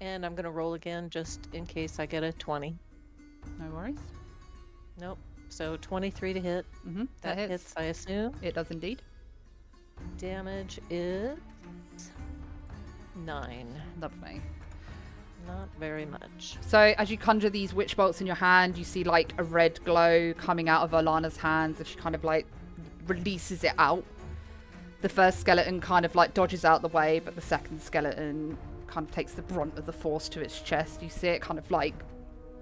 And I'm going to roll again just in case I get a 20. No worries. Nope. So 23 to hit. That hits. I assume. It does indeed. Damage is 9. Lovely. Not very much. So as you conjure these witch bolts in your hand, you see like a red glow coming out of Alana's hands as she kind of like releases it out. The first skeleton kind of like dodges out the way, but the second skeleton kind of takes the brunt of the force to its chest. You see it kind of like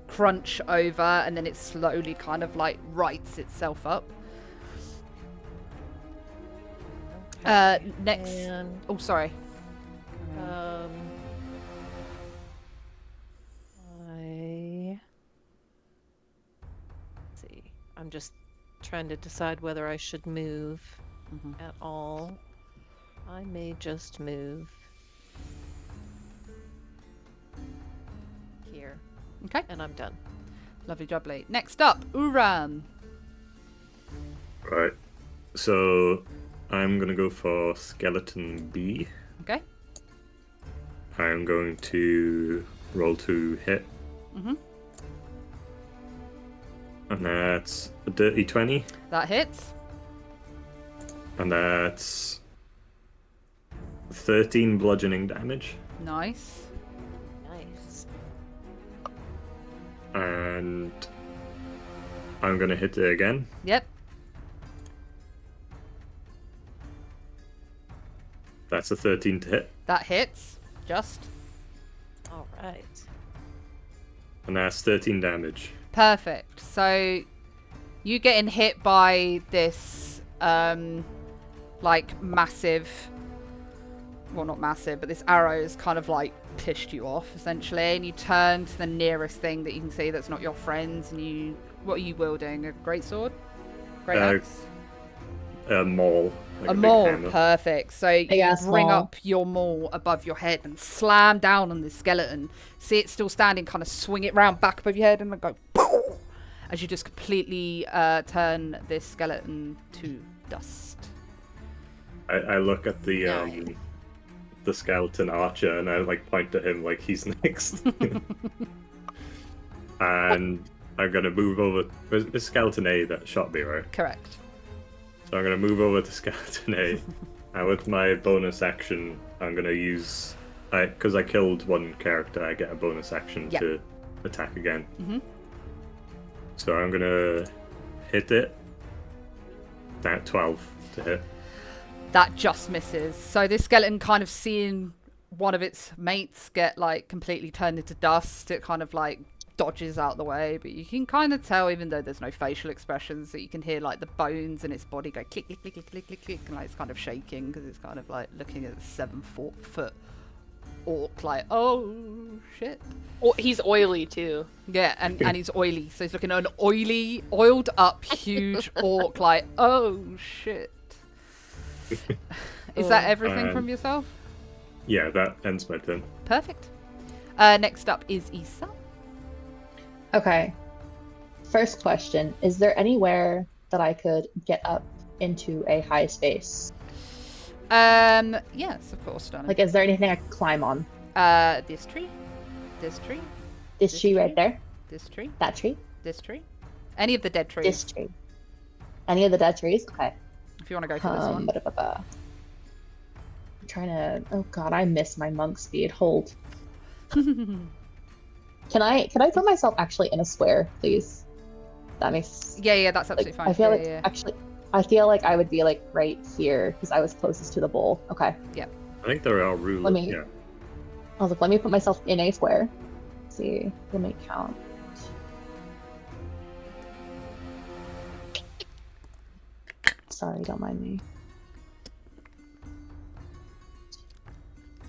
crunch over, and then it slowly kind of like rights itself up. Next. And, Oh, sorry. let's see. I'm just trying to decide whether I should move at all. I may just move here. Okay. And I'm done. Lovely jubbly. Next up, Uram. Right. So I'm gonna go for skeleton B. Okay. I'm going to roll to hit. And that's a dirty 20. That hits. And that's 13 bludgeoning damage. Nice. Nice. And I'm gonna hit it again. Yep. That's a 13 to hit. That hits. Just. All right. And that's 13 damage. Perfect. So you getting hit by this like massive, well, not massive, but this arrow's kind of like pissed you off essentially, and you turn to the nearest thing that you can see that's not your friends, and what are you wielding? A greatsword? Great axe? A maul. Like a big maul, hammer. perfect. So you bring maul. up your maul above your head and slam down on this skeleton. See it still standing, kind of swing it round back above your head and then go poof, as you just completely turn this skeleton to dust. I look at the skeleton archer and I like point at him like he's next. And I'm gonna move over. It's skeleton A that shot me, right? Correct. So I'm gonna move over to skeleton A, and with my bonus action, I'm gonna use, because I killed one character, I get a bonus action to attack again. So I'm gonna hit it. That 12 to hit. That just misses. So this skeleton kind of seeing one of its mates get like completely turned into dust, it kind of like dodges out the way, but you can kind of tell, even though there's no facial expressions, that you can hear like the bones in its body go click click click click click click, click, and like it's kind of shaking because it's kind of like looking at the 7-foot orc like, oh shit. Oh, he's oily too. Yeah, and he's oily, so he's looking at an oiled up huge orc like, oh shit. Is that everything from yourself? Yeah, that ends my turn. Perfect. Next up is Issa. Okay. First question. Is there anywhere that I could get up into a high space? Yes, of course, Donna. Like, is there anything I could climb on? This tree. This tree. This tree right there? This tree. That tree? This tree. Any of the dead trees. This tree. Any of the dead trees? Okay. If you want to go for this one. I'm trying to... Oh god, I miss my monk speed. Hold. Can I put myself actually in a square, please? That makes... Yeah, that's absolutely fine. I feel actually... I feel like I would be like right here because I was closest to the bowl. Okay. Yeah. I think there are rules. Yeah. I was like, let me put myself in a square. Let's see, let me count. Sorry, don't mind me.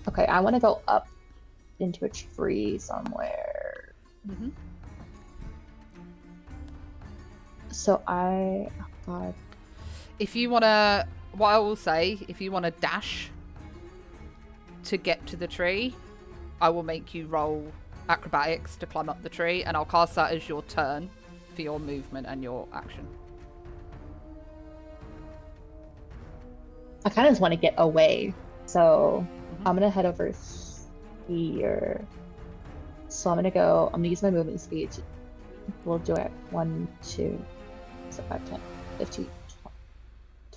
Okay, I want to go up into a tree somewhere. Mm-hmm. So oh god. If you want to, what I will say, if you want to dash to get to the tree, I will make you roll acrobatics to climb up the tree, and I'll cast that as your turn for your movement and your action. I kind of just want to get away, so I'm gonna head over here. So I'm gonna use my movement speed. We'll do it 1, 2, 5, 10, 15,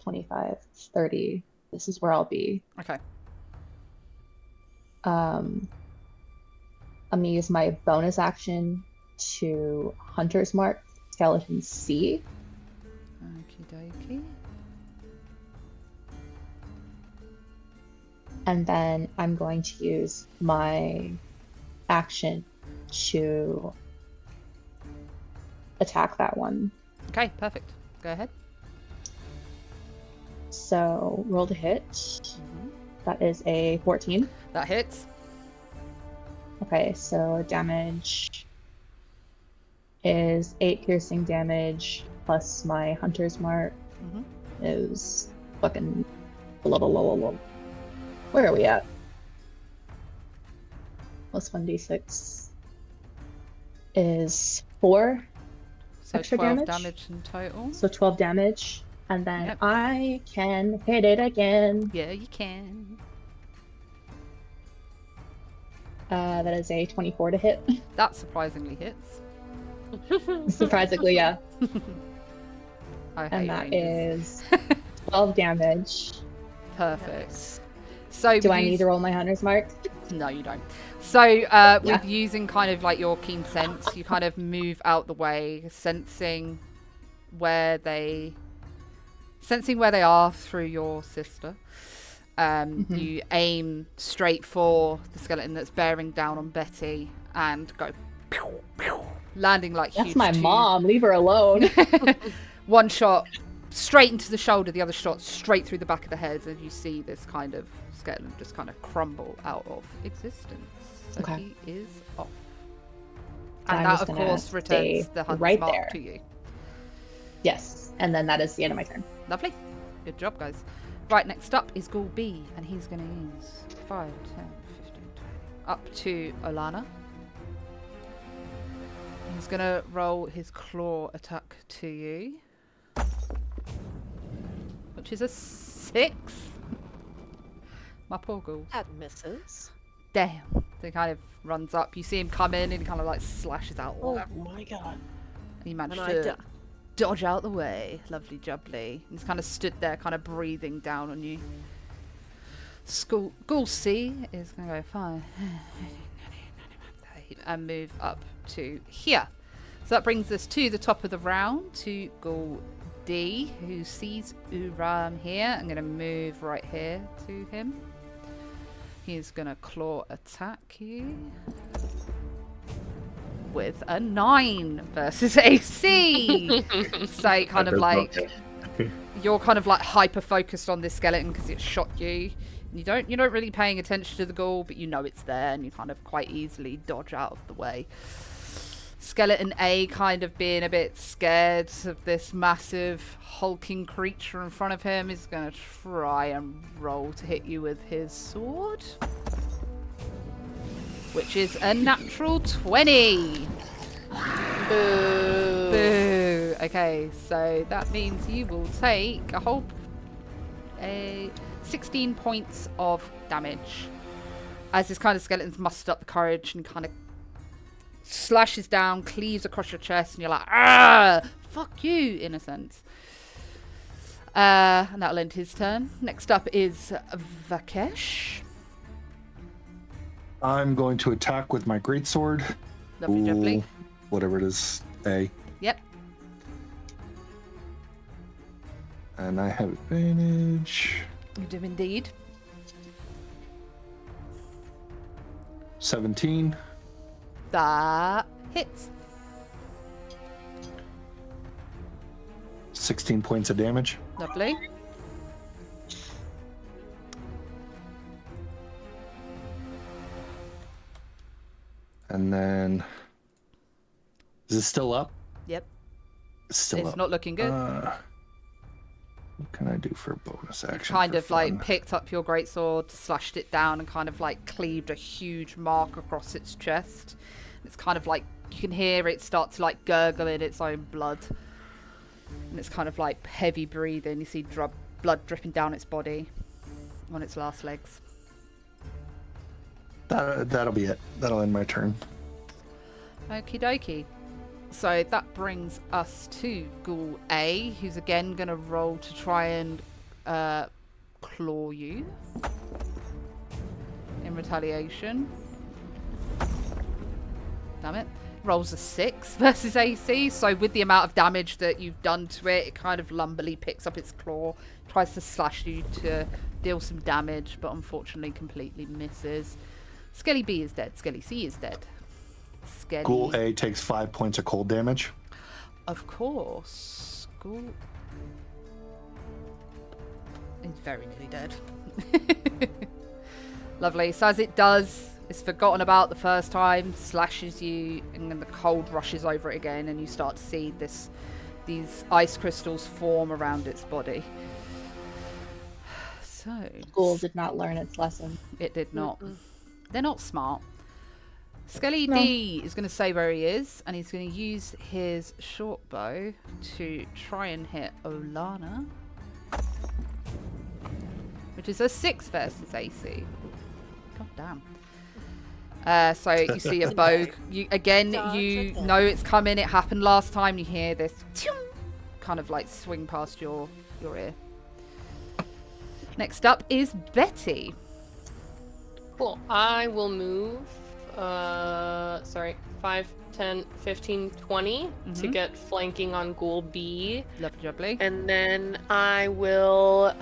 25, 30. This is where I'll be. Okay. I'm gonna use my bonus action to Hunter's Mark Skeleton C. Okie dokie. And then I'm going to use my action to attack that one. Okay, perfect. Go ahead. So roll to hit. That is a 14. That hits. Okay, so damage is 8 piercing damage plus my Hunter's Mark is fucking Where are we at? Plus 1d6 is 4 so extra 12 damage in total. So 12 damage. And then I can hit it again. Yeah, you can. That is a 24 to hit. That surprisingly hits. Surprisingly, yeah. And that is 12 damage. Perfect. Nice. So do I need to roll my Hunter's Mark? No, you don't. So with using kind of like your keen sense, you kind of move out the way, sensing where they are through your sister. You aim straight for the skeleton that's bearing down on Betty and go pew, pew, landing like that's my mom. Leave her alone. One shot straight into the shoulder, the other shot straight through the back of the head, and you see this kind of skeleton just kind of crumble out of existence. So he is off. And that, of course, returns the Hunter's Mark to you. Yes, and then that is the end of my turn. Lovely. Good job, guys. Right, next up is Ghoul B, and he's going to use 5, 10, 15, 20, up to Olana. He's going to roll his claw attack to you, which is a 6. My poor ghoul. That misses. Damn. So he kind of runs up. You see him come in and he kind of like slashes out. Oh my god. He managed to dodge out the way. Lovely jubbly. He's kind of stood there, kind of breathing down on you. Ghoul C is going to go 5 and move up to here. So that brings us to the top of the round to Ghoul D, who sees Uram here. I'm going to move right here to him. He's going to claw attack you with a 9 versus AC. So kind of like you're kind of like hyper focused on this skeleton because it shot you. You're not really paying attention to the ghoul, but you know it's there, and you kind of quite easily dodge out of the way. Skeleton A kind of being a bit scared of this massive hulking creature in front of him is going to try and roll to hit you with his sword, which is a natural 20. Boo. Boo. Okay, so that means you will take a whole 16 points of damage as this kind of skeleton's mustered up the courage and kind of slashes down, cleaves across your chest, and you're like, ah, fuck you, in a sense. And that'll end his turn. Next up is Vakesh. I'm going to attack with my greatsword. Lovely jubbly. Whatever it is, A. Yep. And I have advantage. You do indeed. 17. That hits. 16 points of damage. Lovely. And then... Is it still up? Yep. It's still up. It's not looking good. What can I do for a bonus action? Kind for of fun? like picked up your greatsword, slashed it down, and kind of like cleaved a huge mark across its chest. It's kind of like you can hear it start to like gurgle in its own blood, and it's kind of like heavy breathing. You see blood dripping down its body on its last legs. That'll be it. That'll end my turn. Okie dokie. So that brings us to Ghoul A, who's again going to roll to try and claw you in retaliation. Damn it. Rolls a 6 versus AC, so with the amount of damage that you've done to it, it kind of lumberly picks up its claw, tries to slash you to deal some damage, but unfortunately completely misses. Skelly B is dead. Skelly C is dead. Skelly... Ghoul A takes 5 points of cold damage. Of course. Ghoul... He's very nearly dead. Lovely. So as it does, it's forgotten about the first time, slashes you, and then the cold rushes over it again, and you start to see these ice crystals form around its body. So... Ghoul did not learn its lesson. It did not. They're not smart. Skelly D is going to say where he is, and he's going to use his short bow to try and hit Olana, which is a 6 versus AC. God damn. So you see a bow. You know it's coming. It happened last time. You hear this kind of like swing past your ear. Next up is Betty. Cool. I will move. 5, 10, 15, 20 to get flanking on Ghoul B. Lovely. And then I will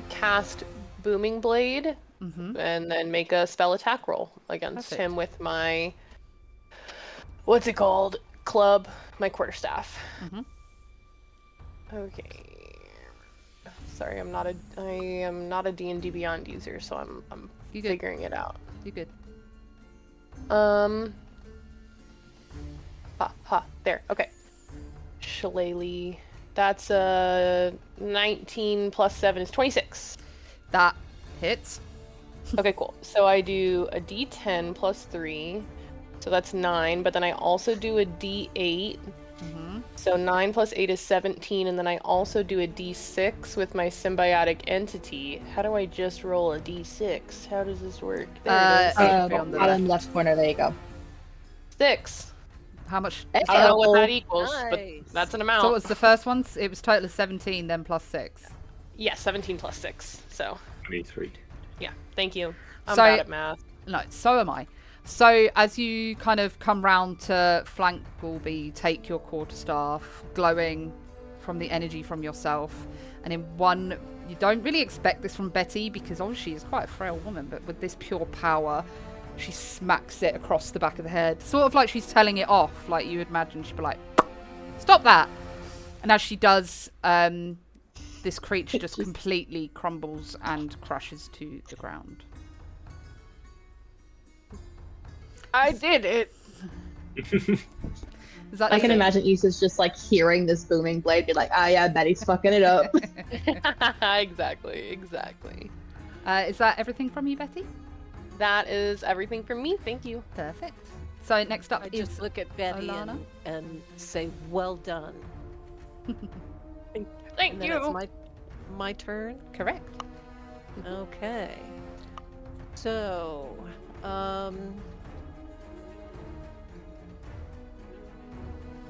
cast Booming Blade and then make a spell attack roll against him with my... What's it called? Club. My quarterstaff. Okay. Sorry, I am not a D&D Beyond user, so I'm figuring it out. You good. There. Okay. Shillelagh. That's 19 plus 7 is 26. That hits. Okay, cool. So I do a D10 plus 3. So that's 9, but then I also do a D8. So 9 plus 8 is 17, and then I also do a D6 with my symbiotic entity. How do I just roll a D6? How does this work? There it is. Bottom left corner, there you go. 6. How much? I don't know what that equals, but that's an amount. So what was the first one? It was total of 17, then plus 6. Yeah, 17 plus 6, so. 23. Yeah, thank you. I'm bad at math. No, so am I. So as you kind of come round to flank Ghoul B, take your quarterstaff, glowing from the energy from yourself. And in one, you don't really expect this from Betty because obviously she's quite a frail woman, but with this pure power, she smacks it across the back of the head. Sort of like she's telling it off. Like you would imagine she'd be like, stop that. And as she does, this creature just completely crumbles and crashes to the ground. I did it. Is that I can imagine Issa's just like hearing this booming blade, be like, "Ah, yeah, Betty's fucking it up." Exactly. Is that everything from you, Betty? That is everything from me. Thank you. Perfect. So next up I is just look at Betty Alana. and say, "Well done." Thank And then you. it's my turn. correct. Okay. So,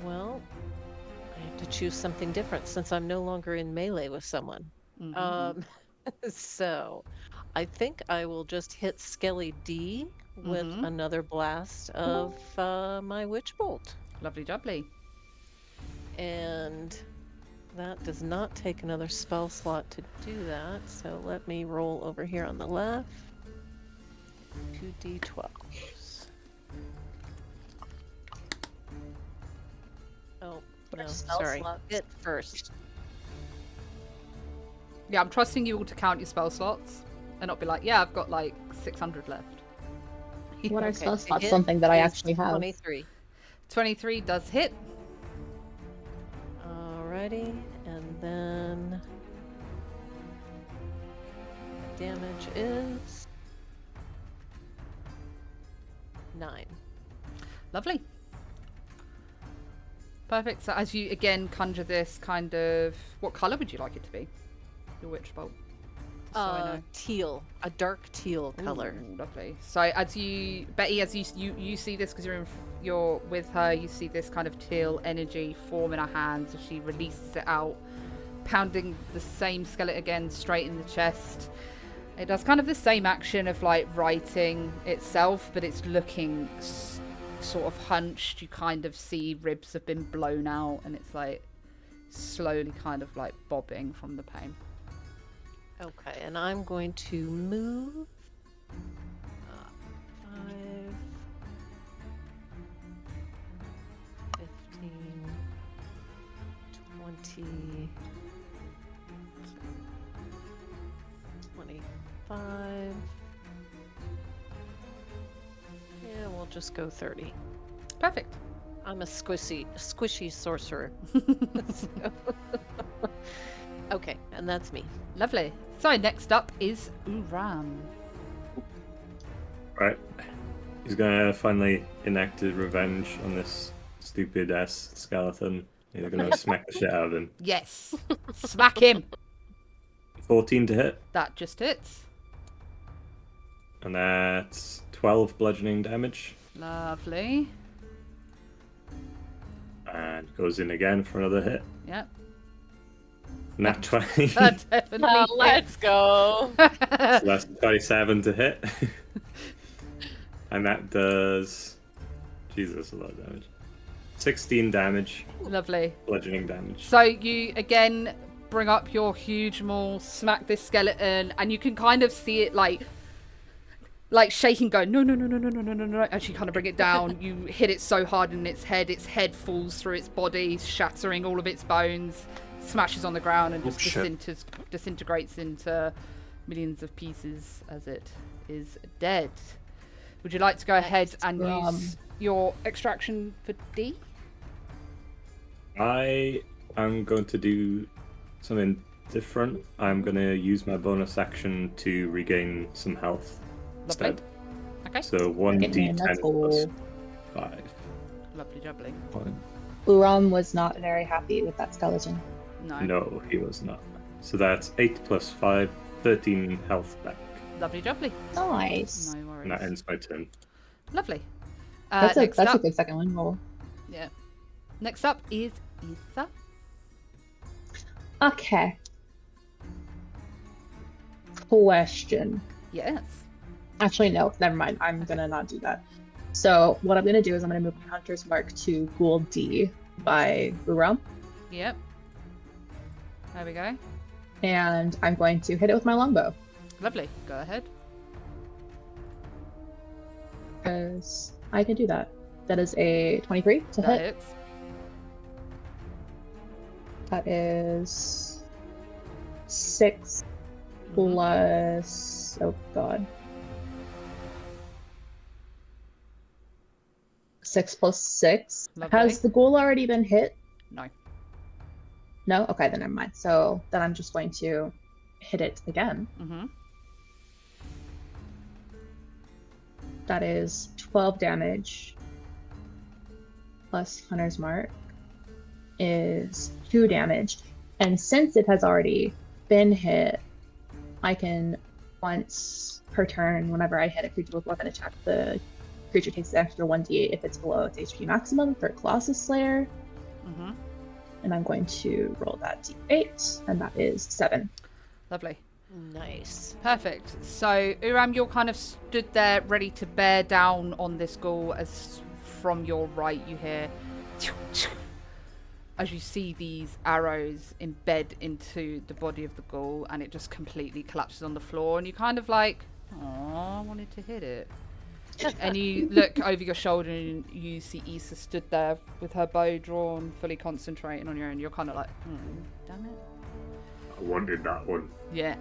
well, I have to choose something different since I'm no longer in melee with someone. Mhm. So I think I will just hit Skelly D with another blast of my Witch Bolt. Lovely jubbly. And that does not take another spell slot to do that. So let me roll over here on the left. 2d12s. Oh, no, spell sorry. slots? Hit first. Yeah, I'm trusting you all to count your spell slots and not be like, yeah, I've got like 600 left. What are Okay, spell to slots? hit Something that I is actually have. 23. 23 does hit. Alrighty, and then damage is 9. Lovely. Perfect. So as you again conjure this kind of, what colour would you like it to be? Your witch bolt. So I know. Teal, a dark teal color. Ooh, lovely. So as you, Betty, as you see this because you're with her, you see this kind of teal energy form in her hands as she releases it out, pounding the same skeleton again straight in the chest. It does kind of the same action of like writing itself, but it's looking sort of hunched. You kind of see ribs have been blown out, and it's like slowly kind of like bobbing from the pain. Okay, and I'm going to move 5, 15, 20, 25. Yeah, we'll just go 30. Perfect. I'm a squishy sorcerer. So- Okay, and that's me. Lovely. So next up is Uram. Right. He's gonna finally enact his revenge on this stupid ass skeleton. He's gonna smack the shit out of him. Yes. Smack him. 14 to hit, That just hits. and that's 12 bludgeoning damage. Lovely. And goes in again for another hit. Yep. Nat 20. That definitely hits. Let's go. So that's 27 to hit. And that does... Jesus, a lot of damage. 16 damage. Lovely. Bludgeoning damage. So you again bring up your huge maul, smack this skeleton, and you can kind of see it like shaking, go no, as you kind of bring it down. You hit it so hard in its head falls through its body, shattering all of its bones, smashes on the ground, and just disintegrates into millions of pieces as it is dead. Would you like to go ahead and use your extraction for D? I am going to do something different. I'm going to use my bonus action to regain some health instead. Okay. So 1d10 plus 5. Lovely jubbly. Uram was not very happy with that skeleton. No, he was not. So that's 8 plus 5, 13 health back. Lovely jubbly. Nice. No worries. And that ends my turn. Lovely. That's Next a up, good second one roll. yeah. Next up is Issa. Okay. Question. Yes. Actually, no, never mind. I'm gonna not do that. So what I'm gonna do is I'm gonna move my Hunter's Mark to Ghoul D by Uram. Yep. There we go. And I'm going to hit it with my longbow. Lovely. Go ahead. Because I can do that. That is a 23 to That hit. hits. That is 6 plus... Oh, God. 6 plus 6. Lovely. Has the ghoul already been hit? No. No? Okay, then never mind. So then I'm just going to hit it again. Mm-hmm. That is 12 damage. Plus Hunter's Mark is 2 damage. And since it has already been hit, I can, once per turn, whenever I hit a creature with weapon attack, the creature takes the extra 1d8 if it's below its HP maximum for Colossus Slayer. Mm-hmm. And I'm going to roll that d8, and that is 7. Lovely. Nice. Perfect. So, Uram, you're kind of stood there ready to bear down on this ghoul as from your right you hear as you see these arrows embed into the body of the ghoul, and it just completely collapses on the floor, and you kind of like, oh, I wanted to hit it. And you look over your shoulder and you see Issa stood there with her bow drawn, fully concentrating on you, and you're kind of like, damn it. I wanted that one. Yeah.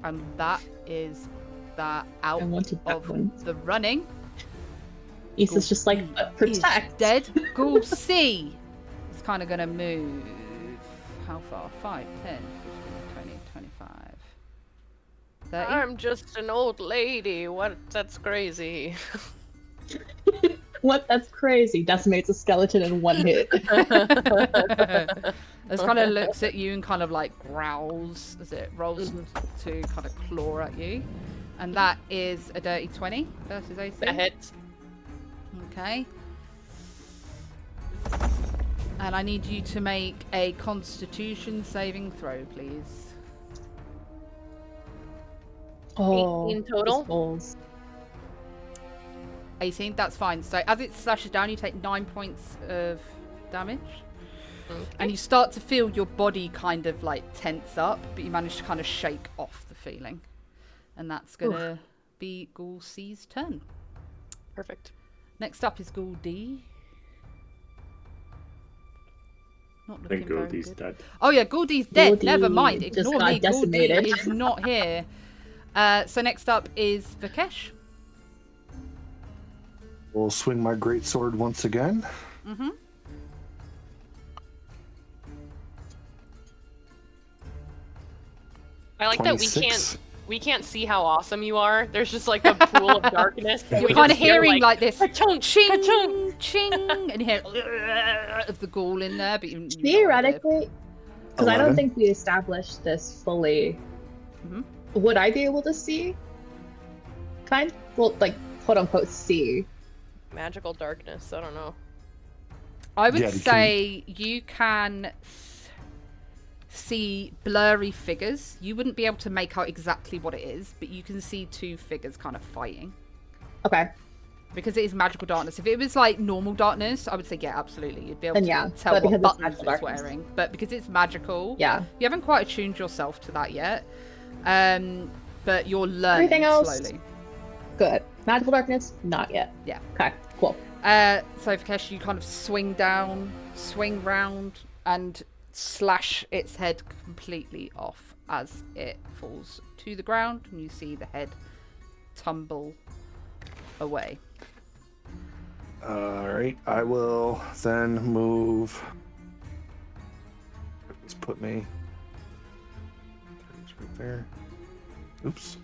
And that is that out I wanted that of one. the running. Issa's just like, protect! Is dead. Ghoul C is kind of going to move. How far? 5, 10, 15, 20, 25, 30. I'm just an old lady. What? That's crazy. What? That's crazy. Decimates a skeleton in 1 hit. It kind of looks at you and kind of like growls as it rolls to kind of claw at you. And that is a dirty 20 versus AC. That hits. Okay. And I need you to make a Constitution saving throw, please. Oh, 18 total? those goals. 18, that's fine. So as it slashes down, you take 9 points of damage. Okay. And you start to feel your body kind of like tense up, but you manage to kind of shake off the feeling. And that's going to be Ghoul C's turn. Perfect. Next up is Ghoul D. Not I looking think very Goldie's good. dead. Oh yeah, Goldie's dead. Goldie Never mind. just Ignore got me. Goldie decimated. is not here. So next up is Vikesh. We'll swing my greatsword once again. Mm-hmm. I like that 26. we can't see how awesome you are. There's just like a pool of darkness. You're kind of hearing like this ka-chunk, ching, ka-chunk. ching, and you hear of the ghoul in there. But you Theoretically, because I don't 11. think we established this fully, Mhm. would I be able to see? Well, like, quote unquote, see. Magical darkness. I don't know. I would Yeah, you say you can see blurry figures. You wouldn't be able to make out exactly what it is, but you can see 2 figures kind of fighting. Okay. Because it is magical darkness. If it was like normal darkness, I would say yeah, absolutely. You'd be able Then to yeah, tell but what because it's buttons magical it's darkness. wearing. But because it's magical, Yeah. you haven't quite attuned yourself to that yet. But you're learning Everything else- slowly. Good. Magical darkness? Not yet. Yeah. Okay, cool. So Vikesh, you kind of swing down, swing round, and slash its head completely off as it falls to the ground, and you see the head tumble away. Alright, I will then move. Let's put me right there. Oops.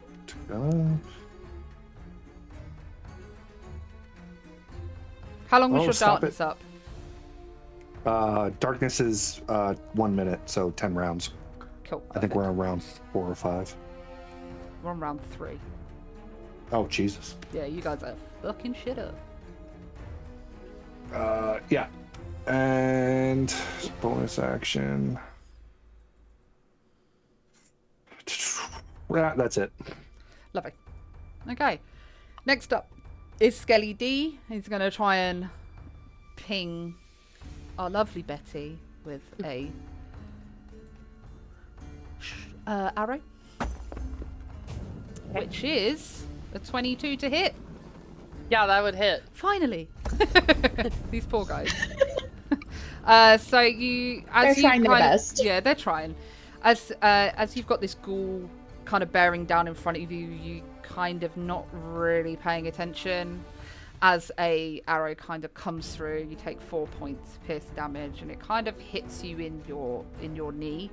How long was Oh, your stop darkness up? Darkness is 1 minute, so 10 rounds. Cool. I think we're on round 4 or 5. We're on round 3. Oh, Jesus. Yeah, you guys are fucking shit up. Yeah. And bonus action. Yeah, that's it. Lovely. Okay. Next up is Skelly D. He's going to try and ping our lovely Betty with a arrow. Okay. Which is a 22 to hit. Yeah, that would hit. Finally. These poor guys. So you, They're trying their best. Yeah, they're trying. As you've got this ghoul kind of bearing down in front of you, you kind of not really paying attention. As a arrow kind of comes through, you take 4 points pierce damage, and it kind of hits you in your knee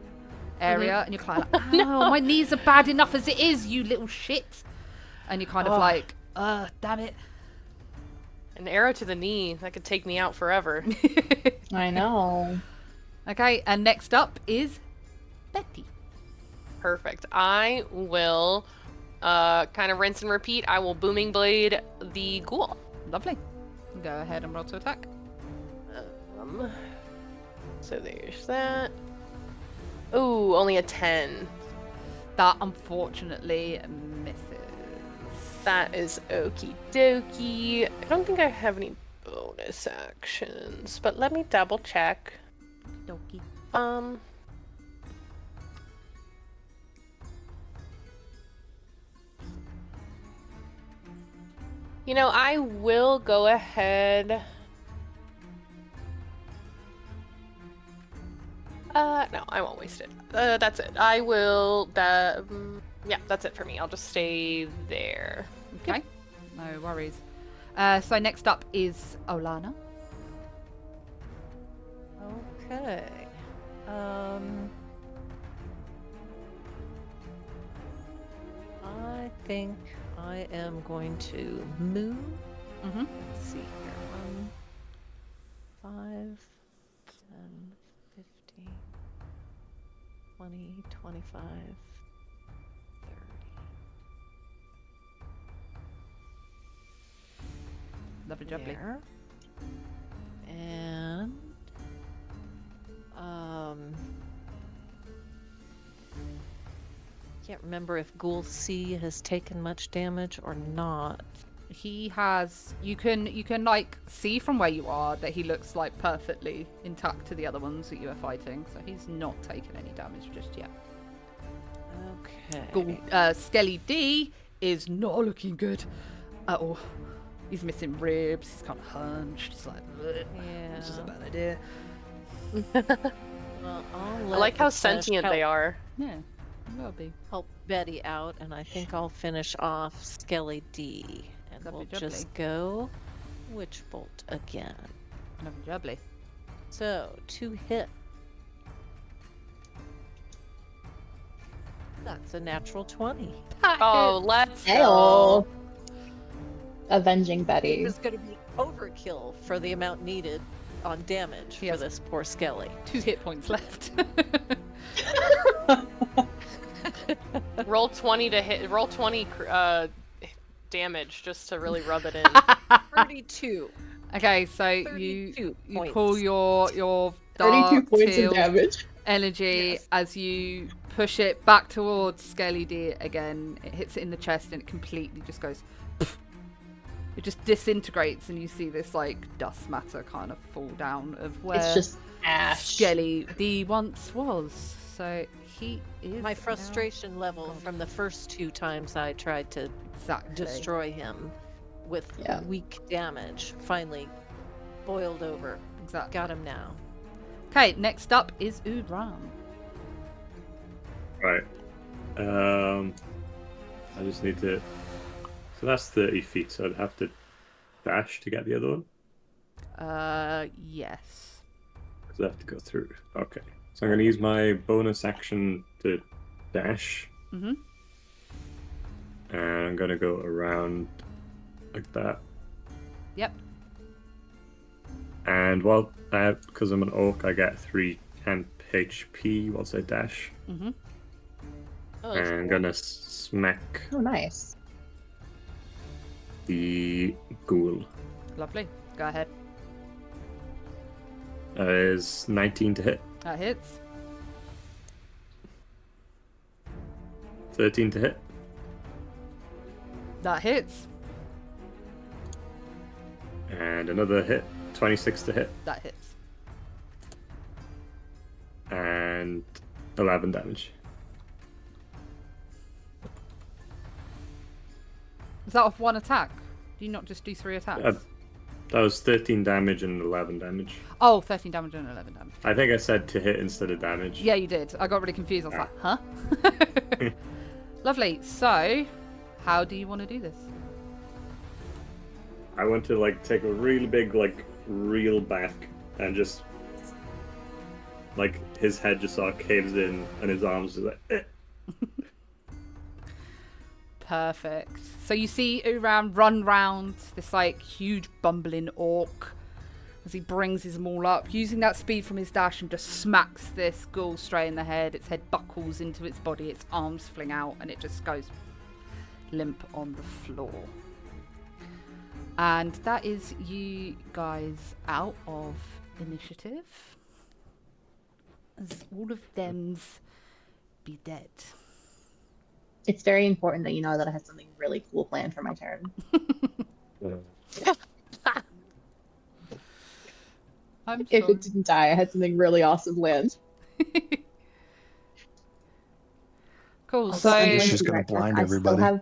area, and you're kind of like, oh, my knees are bad enough as it is, you little shit. And you're kind of like, damn it. An arrow to the knee, that could take me out forever. I know. Okay, and next up is Betty. Perfect. I will kind of rinse and repeat. I will booming blade the ghoul. Lovely. Go ahead and roll to attack. So there's that. Ooh, only a 10. That unfortunately misses. That is okie dokie. I don't think I have any bonus actions, but let me double check. Dokie. You know, I will go ahead. No, I won't waste it. That's it. I will. Yeah, that's it for me. I'll just stay there. Okay. No worries. So next up is Olana. Okay. I think I am going to move. Mm-hmm. Let's see here. 1, 5, 10, 15, 20, 25, 30. Lovely jubbly. There. And can't remember if Ghoul C has taken much damage or not. He has. You can like see from where you are that he looks like perfectly intact to the other ones that you are fighting. So he's not taken any damage just yet. Okay. Skelly D is not looking good at all. He's missing ribs. He's kind of hunched. He's like, Yeah. this is a bad idea. Well, I like how sentient they are. Yeah, will be. Help Betty out, and I think I'll finish off Skelly D. And Lovely we'll just jubbly. go Witch Bolt again. Lovely jubbly. So, 2 hit. That's a natural 20. Oh, let's go. Heyo. Avenging It Betty. was going to be overkill for the amount needed on damage Yes. for this poor Skelly. 2 hit points left. Roll 20 to hit. Roll 20 damage just to really rub it in. 32. Okay, so 32 you points. pull your 32 dark points teal of damage. energy Yes. as you push it back towards Skelly D again. It hits it in the chest and it completely just goes. It just disintegrates, and you see this like dust matter kind of fall down of where It's just ash. Skelly D once was. So he is My now- frustration level from the first 2 times I tried to exactly destroy him with Yeah. weak damage finally boiled over. exactly. Got him now. Okay, next up is Udram. Right. I just need to. So that's 30 feet, so I'd have to dash to get the other one. Yes. So I have to go through. Okay. So I'm going to use my bonus action to dash. Mhm. And I'm going to go around like that. Yep. And while because I'm an orc, I get 3 temp HP whilst I dash. Mhm. Oh, And that's I'm cool. going to smack Oh, nice. the ghoul. Lovely. Go ahead. Is 19 to hit. That hits. 13 to hit. That hits. And another hit. 26 to hit. That hits. And 11 damage. Is that off one attack? Do you not just do 3 attacks? That was 13 damage and 11 damage. Oh, 13 damage and 11 damage. I think I said to hit instead of damage. Yeah, you did. I got really confused. I was like, huh? Lovely. So, how do you want to do this? I want to like take a really big like reel back and just like his head just sort of caves in and his arms just like. Eh. Perfect. So you see Uran run round this like huge bumbling orc as he brings his maul up, using that speed from his dash, and just smacks this ghoul straight in the head. Its head buckles into its body, its arms fling out, and it just goes limp on the floor. And that is you guys out of initiative, as all of them's be dead. It's very important that you know that I have something really cool planned for my turn. If it didn't die, I had something really awesome planned. Cool. Also, So It's just going to blind everybody.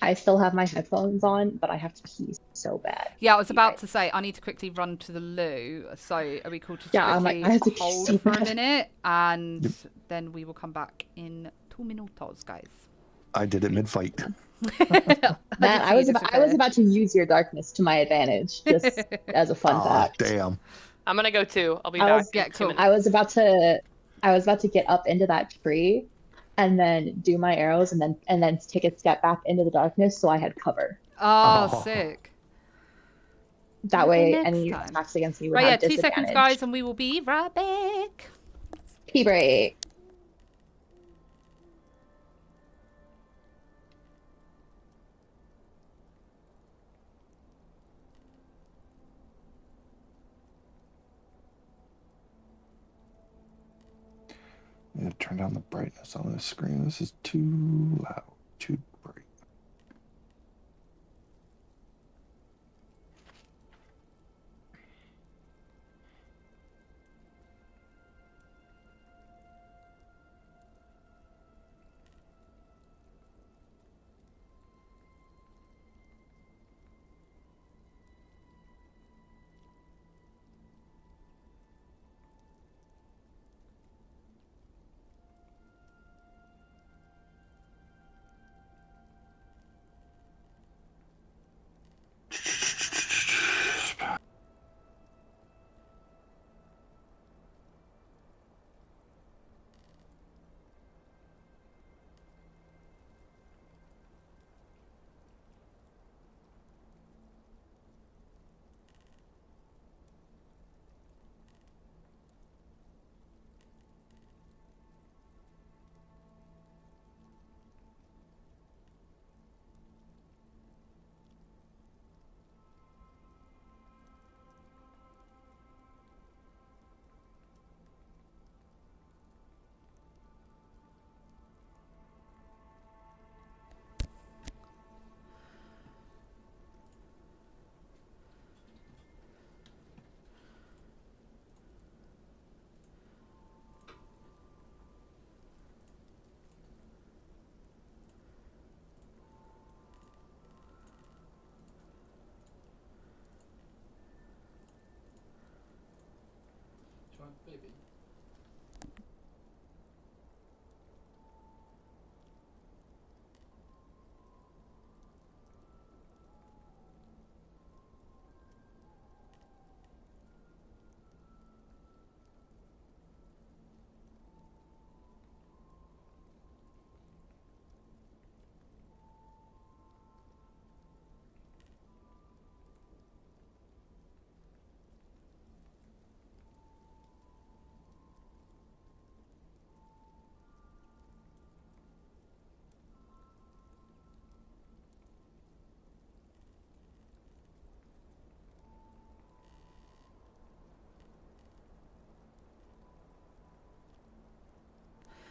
I still have my headphones on, but I have to pee so bad. yeah, I was about to say I need to quickly run to the loo. So are we cool to Yeah, I'm quickly like, I have to pee hold so for a bad. minute, and then we will come back in 2 minutos, guys. I did it mid-fight. Matt, I was about to use your darkness to my advantage, just as a fun fact. Damn. I'm gonna go too. I'll be back. Yeah, cool. I was about to get up into that tree and then do my arrows and then take a step back into the darkness so I had cover. Oh, sick. That way Next any time. attacks against me would Right, yeah, have 2 disadvantage. seconds, guys, and we will be right back. Pee break. I'm going to turn down the brightness on this screen. This is too loud, too bright.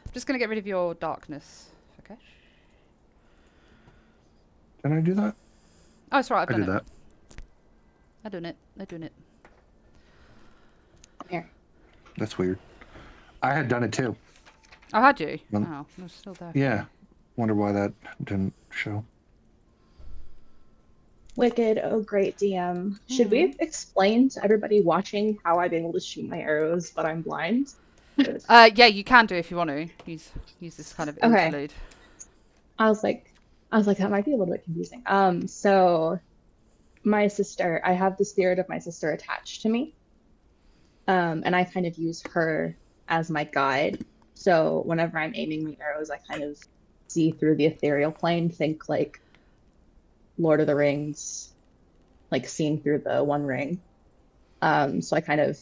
I'm just going to get rid of your darkness. Okay. Can I do that? Oh, it's right. I've I done did it. that. I'm doing it. Here. That's weird. I had done it too. Oh, had you? Um, Oh, it was still there. Yeah. Wonder why that didn't Sure. Wicked. Oh, great DM. Should we explain to everybody watching how I'm able to shoot my arrows, but I'm blind? Yeah, you can do if you want to. Use this kind of interlude. I was like, that might be a little bit confusing. So my sister, I have the spirit of my sister attached to me. And I kind of use her as my guide. So whenever I'm aiming my arrows, I kind of see through the ethereal plane, think like Lord of the Rings, like seeing through the One Ring. So I kind of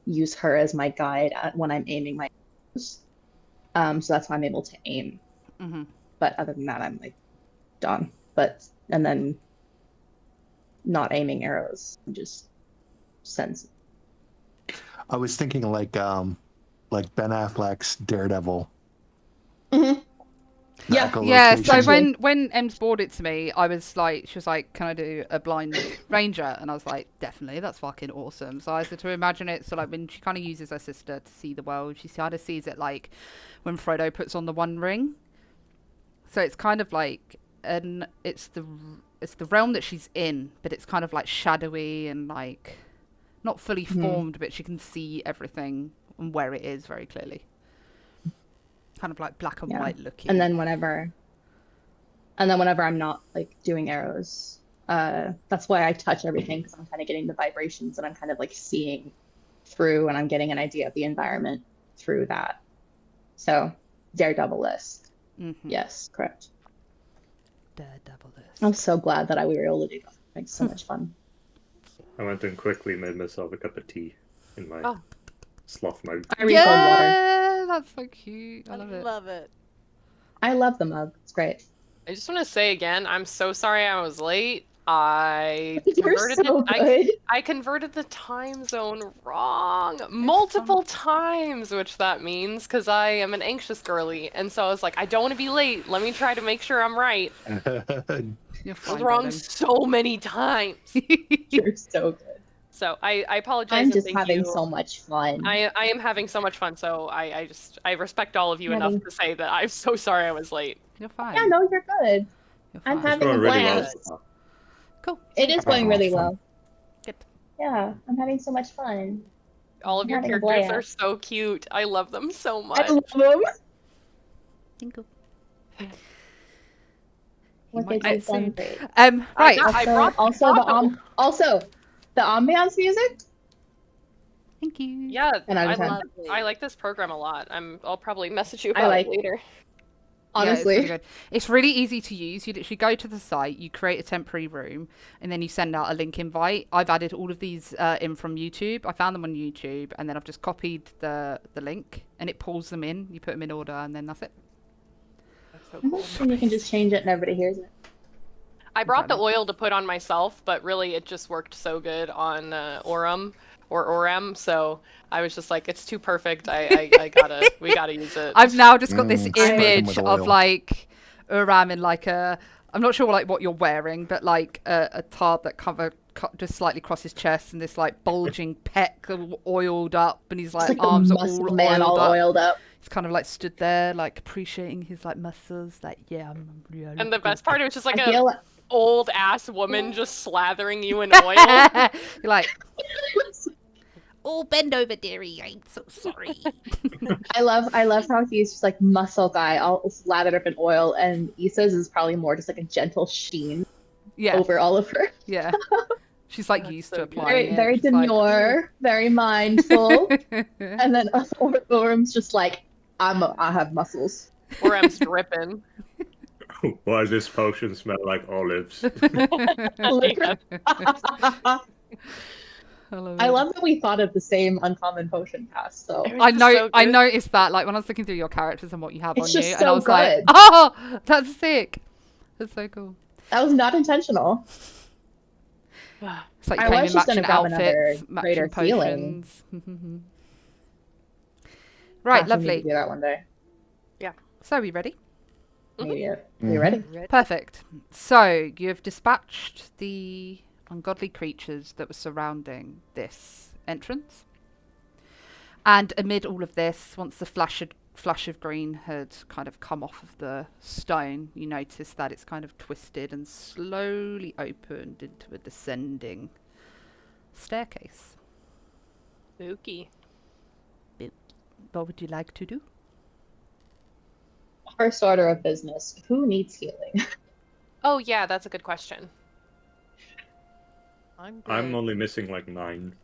use her as my guide when I'm aiming my arrows. So that's why I'm able to aim. Mm-hmm. But other than that, I'm like done. And then not aiming arrows, just sense. I was thinking like Ben Affleck's Daredevil. Mm-hmm. Yeah. So when Em's brought it to me, I was like, she was like, "Can I do a blind ranger?" And I was like, "Definitely, that's fucking awesome." So I said to imagine it. So like when she kind of uses her sister to see the world, she kind of sees it like when Frodo puts on the One Ring. So it's kind of like, and it's the realm that she's in, but it's kind of like shadowy and like not fully formed, but she can see everything and where it is very clearly. Kind of like black and white looking. And then whenever I'm not like doing arrows, that's why I touch everything, because I'm kind of getting the vibrations and I'm kind of like seeing through, and I'm getting an idea of the environment through that. So Daredevil list. Mm-hmm. Yes, correct. Daredevil list. I'm so glad that we were able to do that. It's so much fun. I went and quickly made myself a cup of tea in my sloth mug. I refilled water. That's so cute. I love it. I love the mug. It's great. I just want to say again, I'm so sorry I was late. I converted the time zone wrong multiple times, which that means because I am an anxious girly, and so I was like, I don't want to be late. Let me try to make sure I'm right. I was wrong so many times. You're so good. So I apologize. I'm just having so much fun. I am having so much fun. So I respect all of you enough to say that I'm so sorry I was late. You're fine. Yeah, no, you're good. I'm having a blast. Well. Cool. It is going really well. Good. Yeah, I'm having so much fun. All of your characters are so cute. I love them so much. I love them. Thank you. Right. Right. Also, the ambiance music. Thank you. Yeah, I like this program a lot. I'll probably message you about it later. Honestly, it's really easy to use. You literally go to the site, you create a temporary room, and then you send out a link invite. I've added all of these in from YouTube. I found them on YouTube, and then I've just copied the link, and it pulls them in. You put them in order, and then that's it. That's so cool. And you can just change it, and everybody hears it. I brought the oil to put on myself, but really it just worked so good on Orem, so I was just like, it's too perfect. We gotta use it. I've now just got this image of like Uram in like I'm not sure like what you're wearing, but like a tarp that just slightly across his chest, and this like bulging pec oiled up, and his like arms are all oiled up. He's kind of like stood there like appreciating his like muscles, like I'm really and the best part, it was just like old ass woman just slathering you in oil. You're like, oh, bend over, dearie. I'm so sorry. I love how he's just like muscle guy, all slathered up in oil, and Issa's is probably more just like a gentle sheen over all of her. Yeah. She's like used to applying very, very demure, very mindful. And then Orem's just like, I have muscles. Orem's dripping. Why does this potion smell like olives? I love that we thought of the same uncommon potion cast. So I noticed that like when I was looking through your characters and what you have on you, and I was like, oh, that's sick. That's so cool. That was not intentional. It's like I was just gonna grab another greater feeling. Right, lovely. Do that one day. Yeah. So, are we ready? Maybe. Are you ready? Perfect. So, you have dispatched the ungodly creatures that were surrounding this entrance. And amid all of this, once the flush of green had kind of come off of the stone, you notice that it's kind of twisted and slowly opened into a descending staircase. Spooky. What would you like to do? First order of business. Who needs healing? Oh yeah, that's a good question. I'm only missing like 9,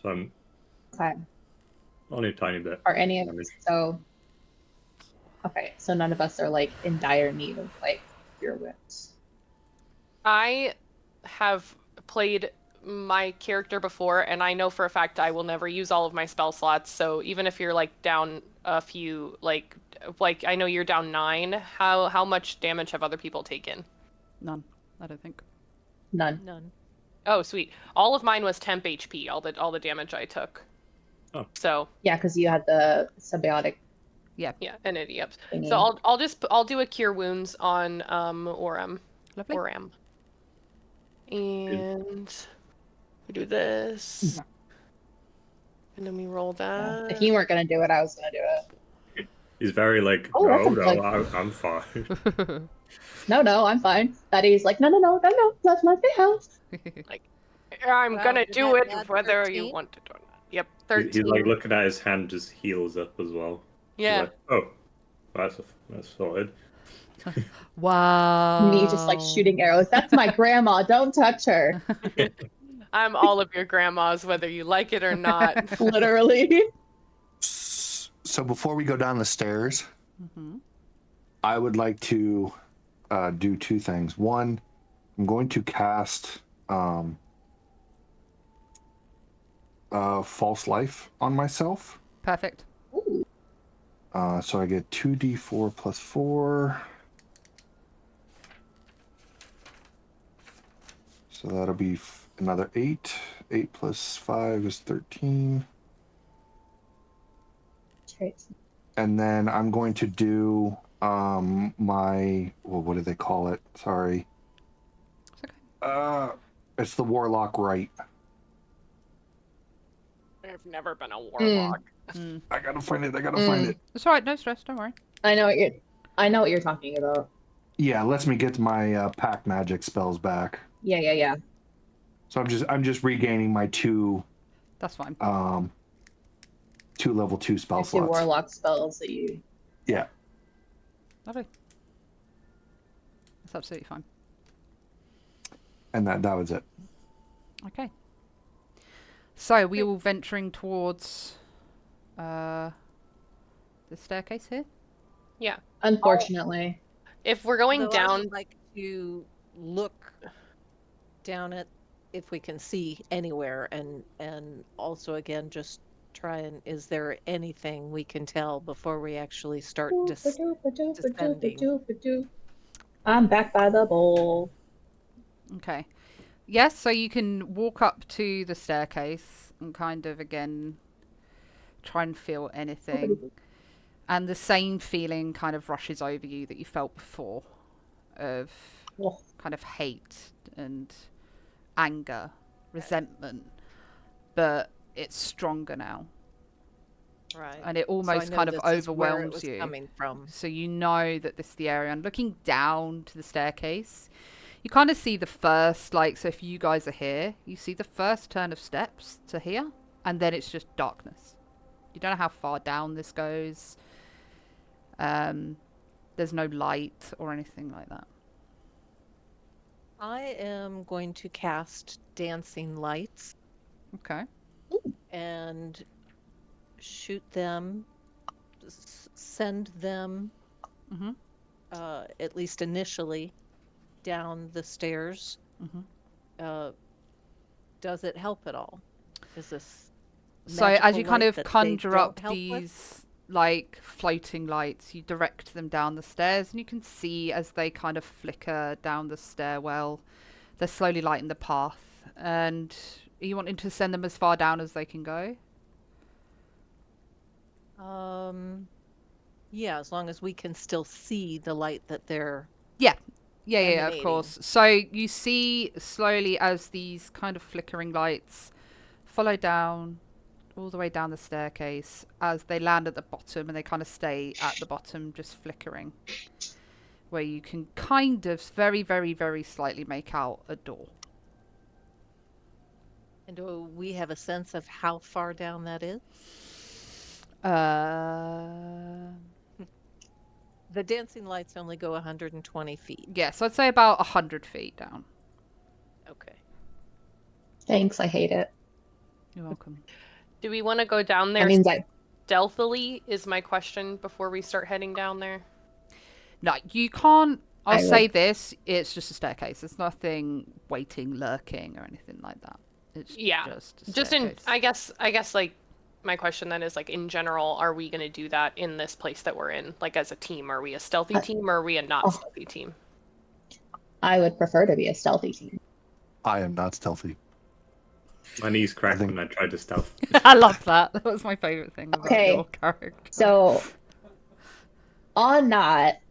so I'm Okay. only a tiny bit. Are any of us so? Okay, so none of us are like in dire need of like cure wounds. I have played my character before, and I know for a fact I will never use all of my spell slots. So even if you're like down a few, like I know you're down 9. How much damage have other people taken? None, I don't think. None. Oh, sweet. All of mine was temp HP. All the damage I took. Oh. So. Yeah, because you had the symbiotic. Yeah, and it. Yep. Thingy. So I'll do a cure wounds on Oram. Lovely. Oram. And we do this. And then we roll that. If you weren't gonna do it, I was gonna do it. He's very like, Oh, no, I'm fine. No, I'm fine. Betty's like, no, let's let me help. Like, I'm Wow, gonna did do that it add whether 13? you want it or not. Yep, 13. He's like looking at his hand, just heals up as well. Yeah. Like, oh, that's sorted. Wow. Me just like shooting arrows. That's my grandma. Don't touch her. I'm all of your grandmas, whether you like it or not. Literally. So before we go down the stairs, Mm-hmm. I would like to do 2 things. One, I'm going to cast False Life on myself. Perfect. Ooh. So I get 2d4 plus 4. So that'll be another 8. 8 plus 5 is 13. Traits. And then I'm going to do my, well, what do they call it? Sorry. It's okay. It's the Warlock Rite. I've never been a warlock. I gotta find it. It's alright, no stress, don't worry. I know what you're talking about. Yeah, it lets me get my pack magic spells back. Yeah. So I'm just regaining my 2 That's fine. 2 level 2 spell It's the slots. warlock spells that you. Yeah. Lovely. That's absolutely fine. And that was it. Okay. So, we all venturing towards the staircase here? Yeah. Unfortunately. If we're going Though I down, would like to look down at if we can see anywhere, and also again just try and is there anything we can tell before we actually start descending? I'm back by the bowl. Okay. Yes, so you can walk up to the staircase and kind of, again, try and feel anything. And the same feeling kind of rushes over you that you felt before of kind of hate and anger, resentment. But it's stronger now. Right. And it So I almost know kind of this is where it overwhelms was you. coming from. So you know that this is the area. And looking down to the staircase, you kind of see the first, like, so if you guys are here, you see the first turn of steps to here, and then it's just darkness. You don't know how far down this goes. There's no light or anything like that. I am going to cast Dancing Lights Okay. and shoot them, send them, Mm-hmm. at least initially, down the stairs. Mm-hmm. Does it help at all? Is this So as magical you kind light of that they conjure don't up help with? these like floating lights, you direct them down the stairs, and you can see as they kind of flicker down the stairwell, they're slowly lighting the path. And are you wanting to send them as far down as they can go? Yeah, as long as we can still see the light that they're Yeah, of emanating. course. So you see slowly as these kind of flickering lights follow down all the way down the staircase as they land at the bottom, and they kind of stay at the bottom, just flickering, where you can kind of very, very, very slightly make out a door. And do we have a sense of how far down that is? The dancing lights only go 120 feet. Yes, I'd say about 100 feet down. Okay. Thanks, I hate it. You're welcome. Do we want to go down there stealthily is my question before we start heading down there. No, you can't. I'll say this, it's just a staircase. There's nothing waiting, lurking, or anything like that. It's just in, I guess like my question then is like in general, are we going to do that in this place that we're in? Like as a team, are we a stealthy team or are we a not stealthy team? I would prefer to be a stealthy team. I am not stealthy. My knees cracked when I tried to stealth. I love that. That was my favorite thing about your character. So on that,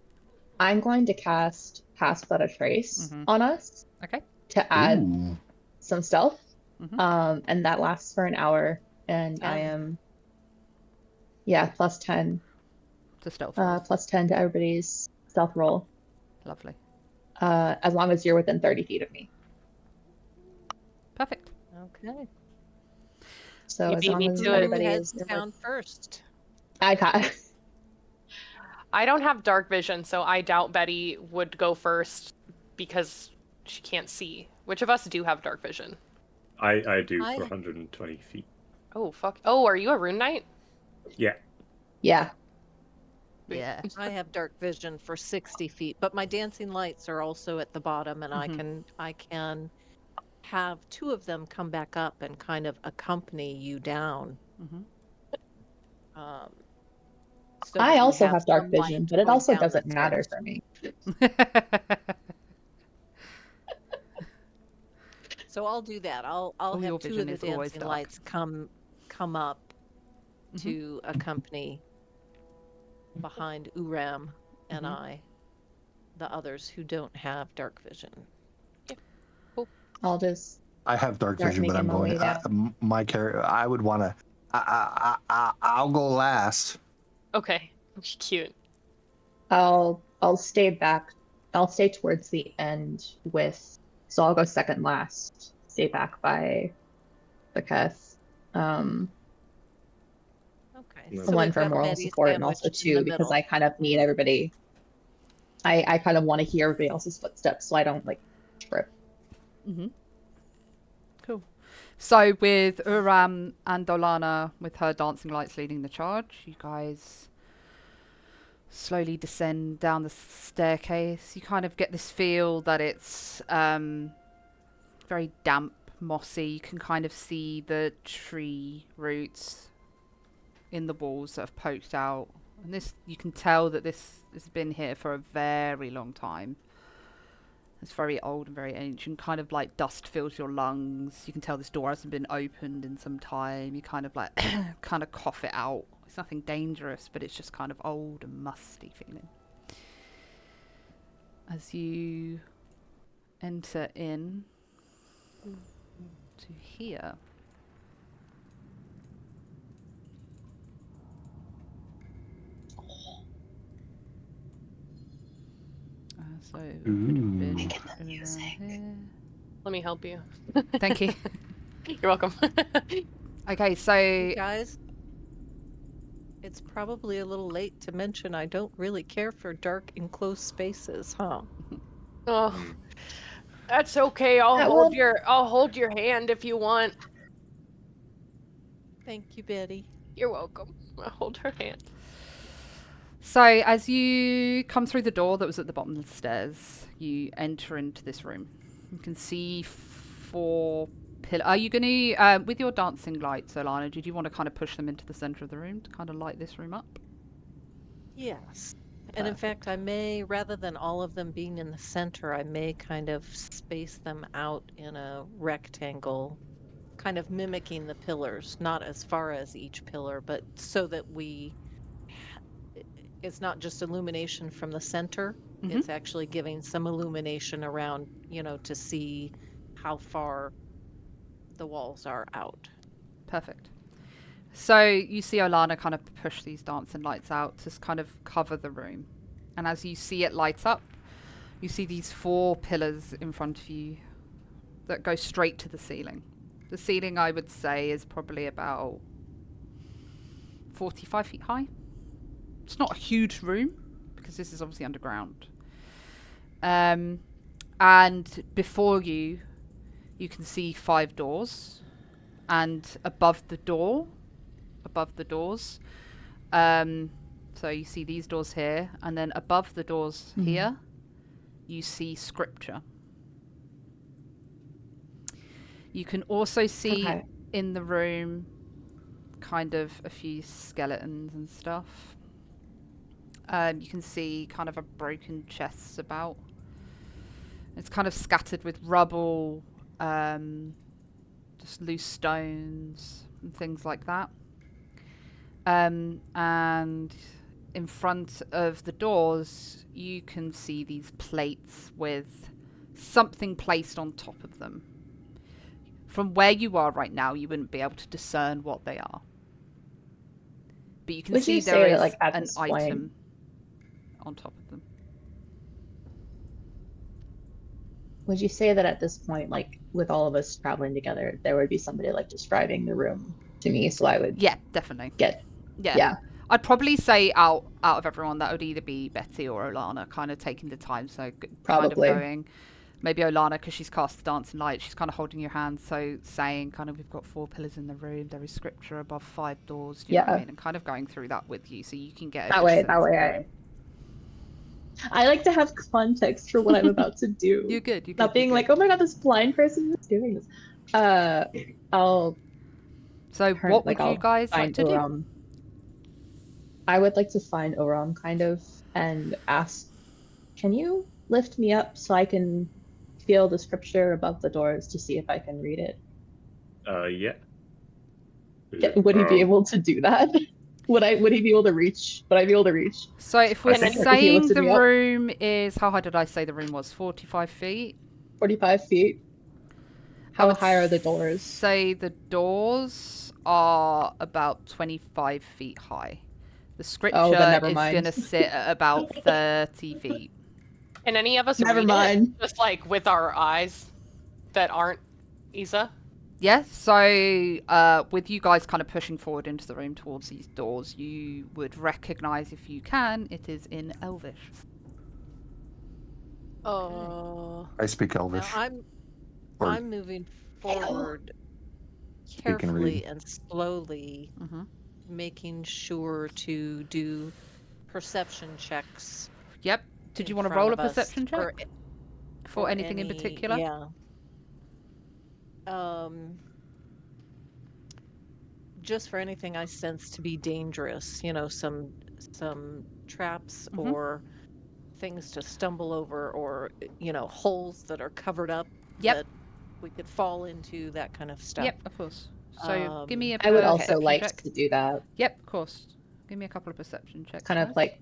I'm going to cast Pass Without a Trace on us. Okay. To add some stealth. And that lasts for an hour. And I am, plus 10. To stealth. Plus 10 to everybody's stealth roll. Lovely. As long as you're within 30 feet of me. Perfect. Okay. So you as beat long me as to everybody is is down first. I got. I don't have dark vision, so I doubt Betty would go first because she can't see. Which of us do have dark vision? I do for 120 feet. Oh, fuck. Oh, are you a rune knight? Yeah. Yeah. Yeah. I have dark vision for 60 feet, but my dancing lights are also at the bottom, and I can have two of them come back up and kind of accompany you down. So I also have dark vision, but it also doesn't matter for me. So I'll do that. I'll have two of the dancing lights come up to accompany behind Uram and the others who don't have dark vision. Yeah. Cool. I have dark vision, but I'm going. My character. I would want to. I'll go last. Okay. Cute. I'll stay back. I'll stay towards the end with. So I'll go second last. Stay back by the Keth. Okay. So one for moral support, and also two because I kind of need everybody. I kind of want to hear everybody else's footsteps, so I don't trip. Cool. So with Uram and Dolana, with her dancing lights leading the charge, you guys slowly descend down the staircase. You kind of get this feel that it's very damp, mossy. You can kind of see the tree roots in the walls that have poked out. And this, you can tell that this has been here for a very long time. It's very old and very ancient. Kind of like dust fills your lungs. You can tell this door hasn't been opened in some time. You kind of kind of cough it out. It's nothing dangerous, but it's just kind of old and musty feeling. As you enter in to here. So it would have been here. Let me help you. Thank you. You're welcome. Okay, so guys, it's probably a little late to mention I don't really care for dark enclosed spaces, huh? Oh, that's okay. I'll hold your hand if you want. Thank you, Betty. You're welcome. I'll hold her hand. So as you come through the door that was at the bottom of the stairs, you enter into this room. You can see 4 pillars. Are you going to, with your dancing lights, Alana, did you want to kind of push them into the center of the room to kind of light this room up? Yes. And in fact, I may, rather than all of them being in the center, I may kind of space them out in a rectangle, kind of mimicking the pillars, not as far as each pillar, but so that it's not just illumination from the center. It's actually giving some illumination around, to see how far the walls are out. Perfect. So you see Olana kind of push these dancing lights out to kind of cover the room. And as you see it light up, you see these 4 pillars in front of you that go straight to the ceiling. The ceiling, I would say, is probably about 45 feet high. It's not a huge room because this is obviously underground. And before you can see 5 doors. And above the doors, so you see these doors here, and then above the doors here, you see scripture. You can also see in the room kind of a few skeletons and stuff. You can see kind of a broken chests about. It's kind of scattered with rubble, just loose stones and things like that. And in front of the doors, you can see these plates with something placed on top of them. From where you are right now, you wouldn't be able to discern what they are. But you can see there is like, an item on top of them. Would you say that at this point, like with all of us traveling together, there would be somebody like describing the room to me, so I would definitely yeah. I'd probably say out of everyone that would either be Betty or Olana kind of taking the time, so probably kind of going. Maybe Olana, because she's cast the dancing light, she's kind of holding your hand, so saying kind of, we've got 4 pillars in the room, there is scripture above 5 doors, do you know what I mean? And kind of going through that with you, so you can get that way I like to have context for what I'm about to do. You're good. Not being like, oh my god, this blind person is doing this. What would you guys like to do? I would like to find Oram kind of and ask, can you lift me up so I can feel the scripture above the doors to see if I can read it? Yeah. Would he be able to do that? Would he be able to reach? Would I be able to reach? So if we're saying the room is, how high did I say the room was? 45 feet? 45 feet. How high are the doors? Say the doors are about 25 feet high. The scripture is going to sit at about 30 feet. Can any of us read it? Just like with our eyes that aren't Isa? Yeah, so with you guys kind of pushing forward into the room towards these doors, you would recognize, if you can, it is in Elvish. I speak Elvish. I'm moving forward carefully and slowly, making sure to do perception checks. Yep. Did you want to roll a perception check? For anything in particular? Yeah. Just for anything I sense to be dangerous, some traps or things to stumble over, or holes that are covered up that we could fall into, that kind of stuff. Yep, of course. So give me a I would also like check. to do that. Yep, of course. Give me a couple of perception checks. Kind of like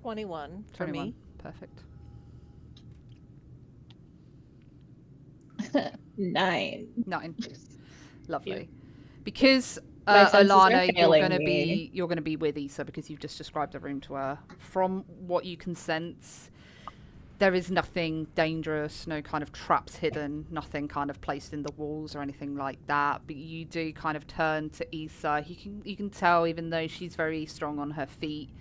21 for me. Perfect. 9. Lovely. Because Alana, you're gonna be with Issa because you've just described the room to her. From what you can sense, there is nothing dangerous, no kind of traps hidden, nothing kind of placed in the walls or anything like that. But you do kind of turn to Issa. You can tell, even though she's very strong on her feet,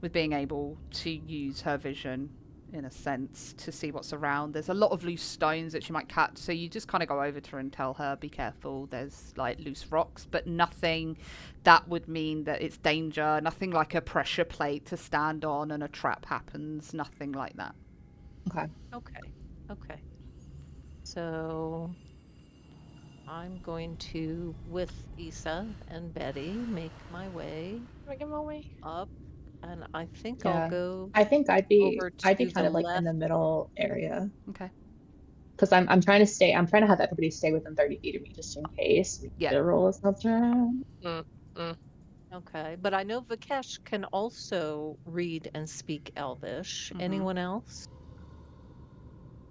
with being able to use her vision, in a sense, to see what's around. There's a lot of loose stones that she might catch, so you just kind of go over to her and tell her, be careful, there's like loose rocks, but nothing that would mean that it's danger, nothing like a pressure plate to stand on and a trap happens, nothing like that. Okay. So I'm going to, with Issa and Betty, make my way up. And I think I'll go. I think I'd be kind of like in the middle area. Okay. Because I'm trying to have everybody stay within 30 feet of me, just in case. The roll is not around. Okay, but I know Vikesh can also read and speak Elvish. Anyone else?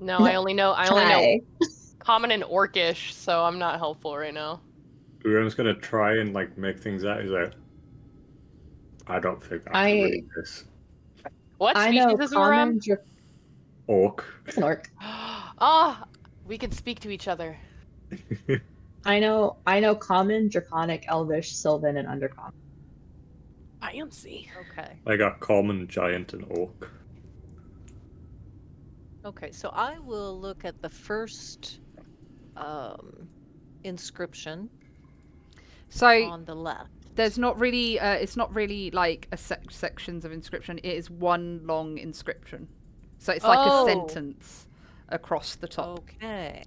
No, I only know Common and Orcish, so I'm not helpful right now. Uram's gonna try and like make things out. He's like, I don't think I can read this. What I species know is Uram? Orc. It's an orc. Ah, we can speak to each other. I know common, draconic, elvish, sylvan, and undercommon. Fancy. Okay. I got common, giant, and orc. Okay, so I will look at the first inscription So on the left. there's not really, it's not really like sections of inscription. It is one long inscription. So it's like a sentence across the top. Okay.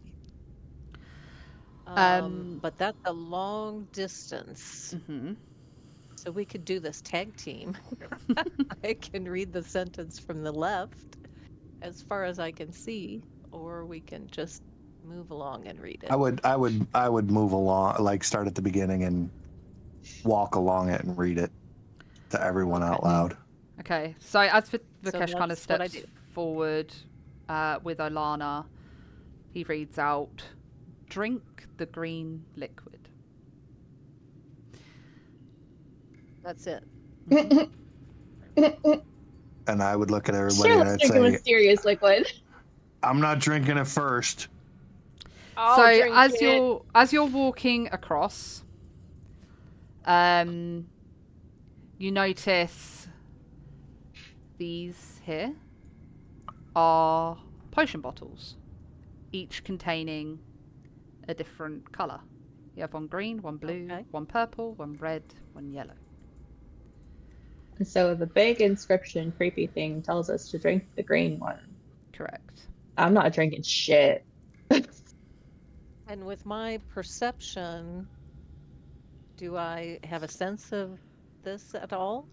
But that's a long distance. Mm-hmm. So we could do this tag team. I can read the sentence from the left as far as I can see, or we can just move along and read it. I would move along, like start at the beginning and walk along it and read it to everyone out loud. Okay, so as Vikesh So kind of that's what I steps do. forward with Olana, he reads out, "Drink the green liquid." That's it. And I would look at everybody Sure, and let's I'd drink a say, mysterious liquid. I'm not drinking it first. I'll So drink it. as you're walking across, you notice these here are potion bottles, each containing a different colour. You have one green, one blue, Okay. one purple, one red, one yellow. And so the big inscription creepy thing tells us to drink the green one. Correct. I'm not drinking shit. And with my perception, do I have a sense of this at all?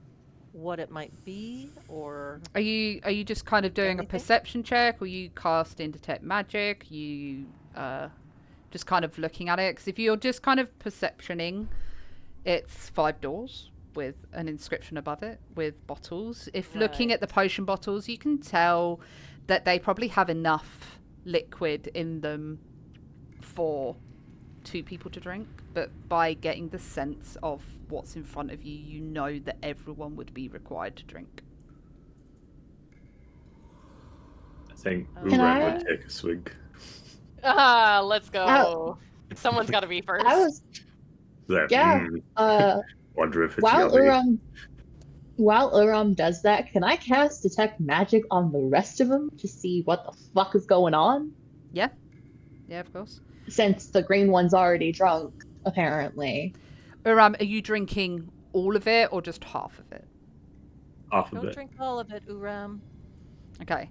What it might be, or Are you just kind of doing anything? a perception check, or you casting detect magic? You just kind of looking at it? Because if you're just kind of perceptioning, it's 5 doors with an inscription above it with bottles. If looking at the potion bottles, you can tell that they probably have enough liquid in them for 2 people to drink. But by getting the sense of what's in front of you, you know that everyone would be required to drink. I think Can Uram would take a swig. Let's go. Someone's got to be first. I was Like, yeah. wonder if it's While yummy. Uram does that, can I cast detect magic on the rest of them to see what the fuck is going on? Yeah, of course. Since the green one's already drunk, apparently. Uram, are you drinking all of it or just half of it? Half of don't it. drink all of it, Uram. Okay.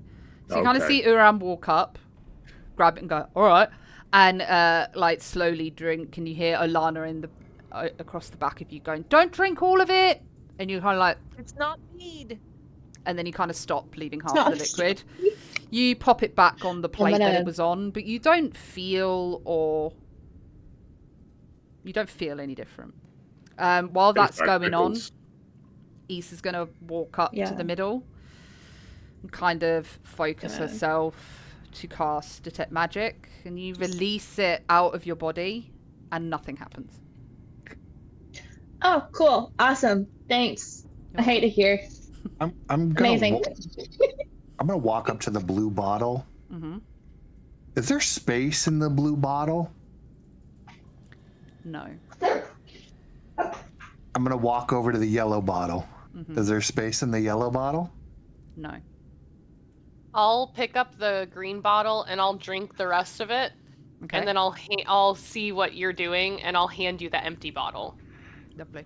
So you kind of see Uram walk up, grab it and go, all right. And like slowly drink, and you hear Olana in the across the back of you going, don't drink all of it. And you're kind of like, It's not mead. and then you kind of stop, leaving half not of the liquid. You pop it back on the plate that it was on, but you don't feel any different. While that's going on, Issa's going to walk up to the middle and kind of focus herself to cast Detect Magic, and you release it out of your body and nothing happens. Oh, cool. Awesome. Thanks. I hate to hear. I'm gonna Amazing. I'm gonna walk up to the blue bottle. Mm-hmm. Is there space in the blue bottle? No. I'm gonna walk over to the yellow bottle. Mm-hmm. Is there space in the yellow bottle? No. I'll pick up the green bottle and I'll drink the rest of it, Okay. and then I'll see what you're doing, and I'll hand you the empty bottle. Lovely.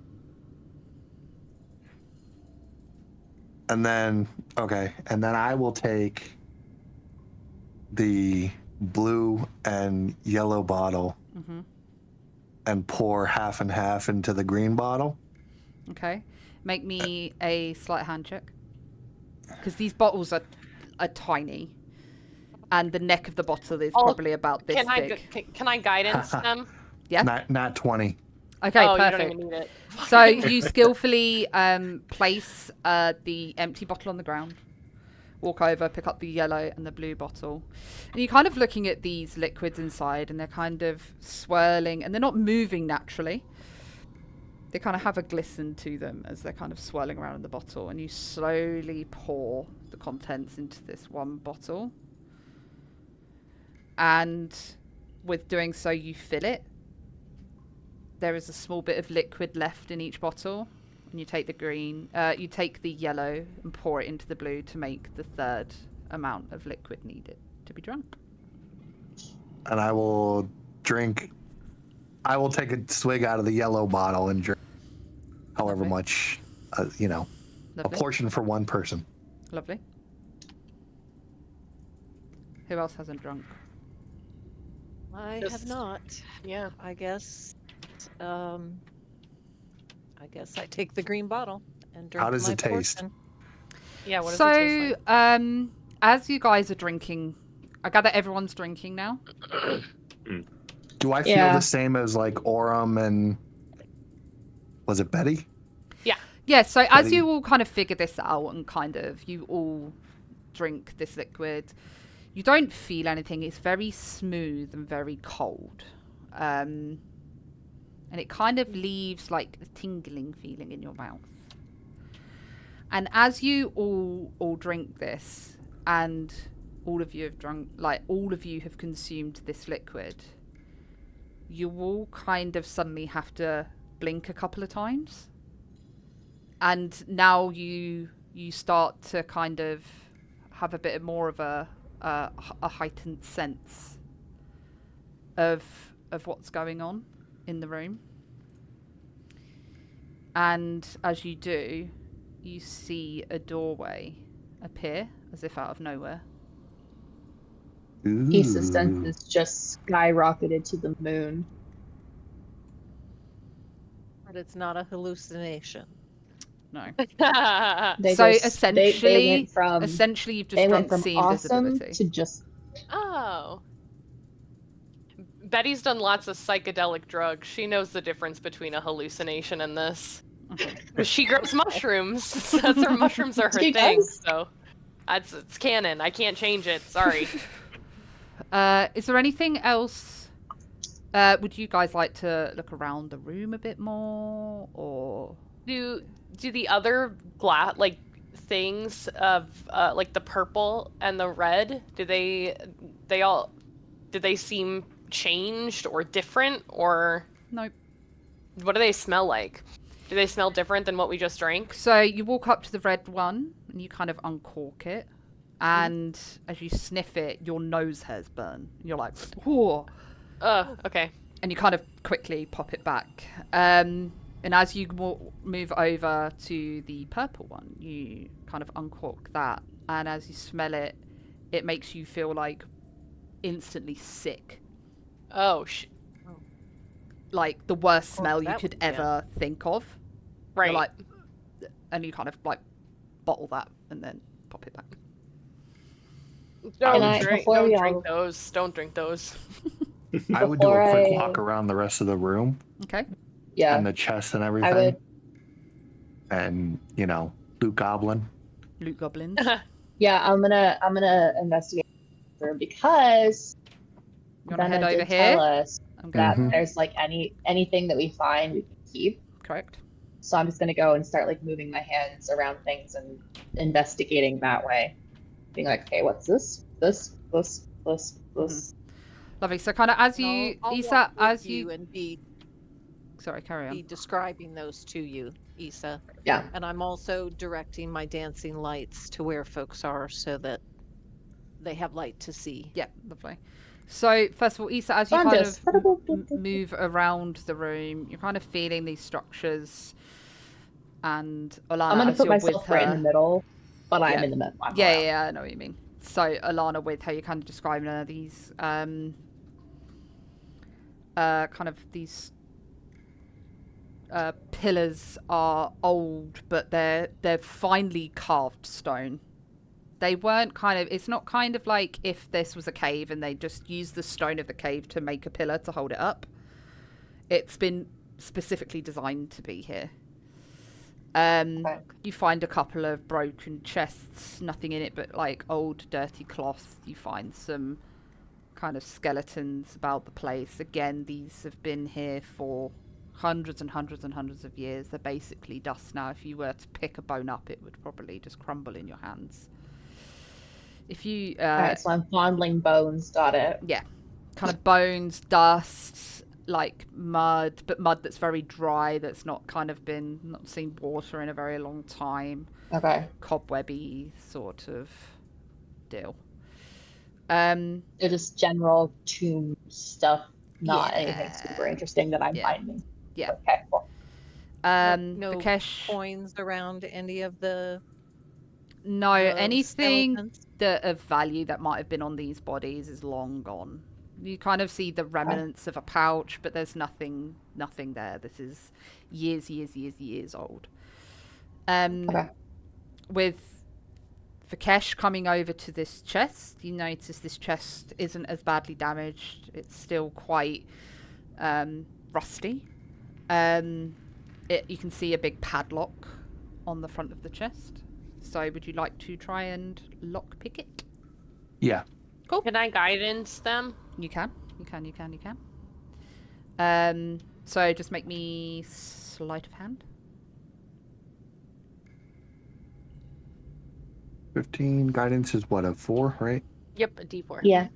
And then I will take the blue and yellow bottle Mm-hmm. and pour half and half into the green bottle. Okay. Make me a sleight hand check. Because these bottles are tiny. And the neck of the bottle is probably about this big. Can I guidance them? Yeah. Not 20. Okay, Oh, perfect. you don't even need it. So you skillfully place the empty bottle on the ground. walk over, pick up the yellow and the blue bottle. And you're kind of looking at these liquids inside, and they're kind of swirling, and they're not moving naturally. They kind of have a glisten to them as they're kind of swirling around in the bottle. And you slowly pour the contents into this one bottle. And with doing so, you fill it. There is a small bit of liquid left in each bottle. And you take the yellow and pour it into the blue to make the third amount of liquid needed to be drunk. And I will take a swig out of the yellow bottle and drink however much, a portion for one person. Lovely. Who else hasn't drunk? I have not. Yeah. I guess I take the green bottle and drink. How does my it taste? portion. Yeah, what does it taste like? As you guys are drinking, I gather everyone's drinking now. Do I feel the same as like Orem and was it Betty? Yeah, so as you all kind of figure this out and kind of you all drink this liquid, you don't feel anything. It's very smooth and very cold. And it kind of leaves like a tingling feeling in your mouth. And as you all drink this, and all of you have consumed this liquid, you all kind of suddenly have to blink a couple of times. And now you start to kind of have a bit more of a heightened sense of what's going on in the room. And as you do, you see a doorway appear as if out of nowhere. Issa's senses just skyrocketed to the moon. But it's not a hallucination. No. Essentially, essentially you've just drunk seeing awesome visibility. To just. Oh. Betty's done lots of psychedelic drugs. She knows the difference between a hallucination and this. She grows mushrooms. That's her mushrooms are her She thing. does? So it's canon. I can't change it. Sorry. Is there anything else? Would you guys like to look around the room a bit more, or Do the other things of like the purple and the red? Did they seem changed or different, or nope? What do they smell like? Do they smell different than what we just drank? So you walk up to the red one and you kind of uncork it, and as you sniff it, your nose hairs burn. You're like, whoa. Okay. And you kind of quickly pop it back. And as you move over to the purple one, you kind of uncork that. And as you smell it, it makes you feel like instantly sick. Oh, like the worst smell you could ever think of. Right. You're like, and you kind of like bottle that and then pop it back. Don't drink those. Don't drink those. I would do a quick walk around the rest of the room. Okay. Yeah. And the chest and everything. I would. And loot goblin. Loot goblins. Yeah, I'm gonna investigate the room because You want to Benna head over did here? tell us I'm that going. there's like anything that we find we can keep. Correct. So I'm just gonna go and start like moving my hands around things and investigating that way, being like, okay, what's this? This. Lovely. So kind of as you, I'll Issa, walk with as you you. and be Sorry, carry on. describing those to you, Issa. Yeah. And I'm also directing my dancing lights to where folks are so that they have light to see. Yeah, lovely. So first of all, Issa, as you kind of move around the room, you're kind of feeling these structures. And Alana, I'm gonna as put you're myself with her, right in the middle, but I'm in the middle. Yeah, I know what you mean. So Alana, with her, you're kind of describing her these kind of these pillars are old, but they're finely carved stone. They weren't it's not kind of like if this was a cave and they just used the stone of the cave to make a pillar to hold it up. It's been specifically designed to be here. You find a couple of broken chests, nothing in it but like old dirty cloth. You find some kind of skeletons about the place. Again, these have been here for hundreds and hundreds and hundreds of years. They're basically dust now. If you were to pick a bone up, it would probably just crumble in your hands. If you Alright, so I'm fondling bones, got it. yeah, kind of bones, dust, like mud, but mud that's very dry, that's not seen water in a very long time. Okay. Cobwebby sort of deal. They're just general tomb stuff, not Yeah. anything super interesting that I'm finding. Yeah. Okay, cool. No Vikesh, coins around any of the anything skeletons? that of value that might have been on these bodies is long gone. You kind of see the remnants of a pouch, but there's nothing there. This is years old. Okay. With Vikesh coming over to this chest, you notice this chest isn't as badly damaged. It's still quite rusty. You can see a big padlock on the front of the chest. So would you like to try and lock pick it? Yeah. Cool. Can I guidance them? You can. So just make me sleight of hand. 15 guidance is what, a 4, right? Yep, a D4. Yeah.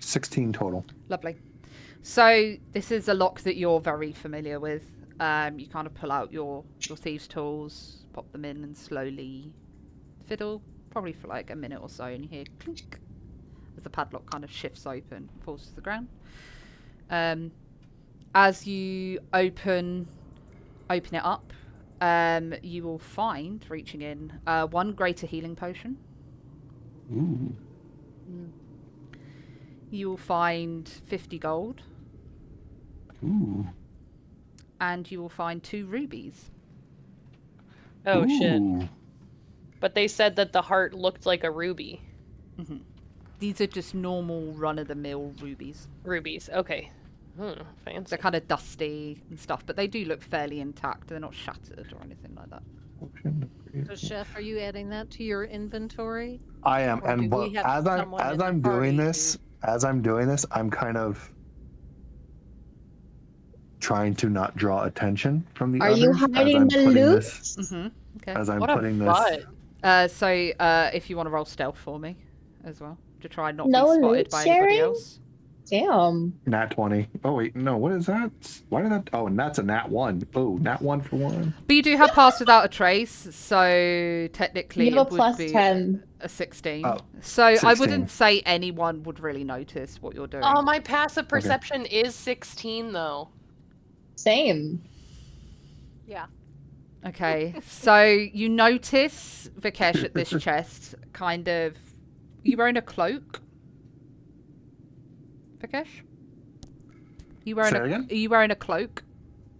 16 total. Lovely. So this is a lock that you're very familiar with. You kind of pull out your thieves' tools, pop them in, and slowly fiddle, probably for like a minute or so, and you hear clink as the padlock kind of shifts open, falls to the ground. As you open it up, you will find, reaching in, 1 greater healing potion. Ooh. You will find 50 gold. Ooh. And you will find 2 rubies. Oh, shit. Ooh. But they said that the heart looked like a ruby. Mm-hmm. These are just normal run-of-the-mill rubies. Rubies, okay. Fancy. They're kind of dusty and stuff, but they do look fairly intact. They're not shattered or anything like that. So, Chef, are you adding that to your inventory? I am, Or do and we have as someone in the I'm party doing this, I'm kind of trying to not draw attention from the Are others. you hiding the loot? Mm-hmm. Okay. As I'm What a putting this. butt. So if you want to roll stealth for me as well, to try and not No be spotted loot by anybody sharing? else. Damn. Nat 20. Oh, wait, no, what is that? Why did that? Oh, and that's a nat 1. Oh, nat 1 for 1. But you do have pass without a trace, so technically You have it a would plus be 10. a 16. Oh, so I 16. wouldn't say anyone would really notice what you're doing. Oh, my passive perception is 16, though. Same. Yeah. Okay, so you notice Vikesh at this chest, kind of. You wearing a cloak, Vikesh? Say that again? Are you wearing a cloak?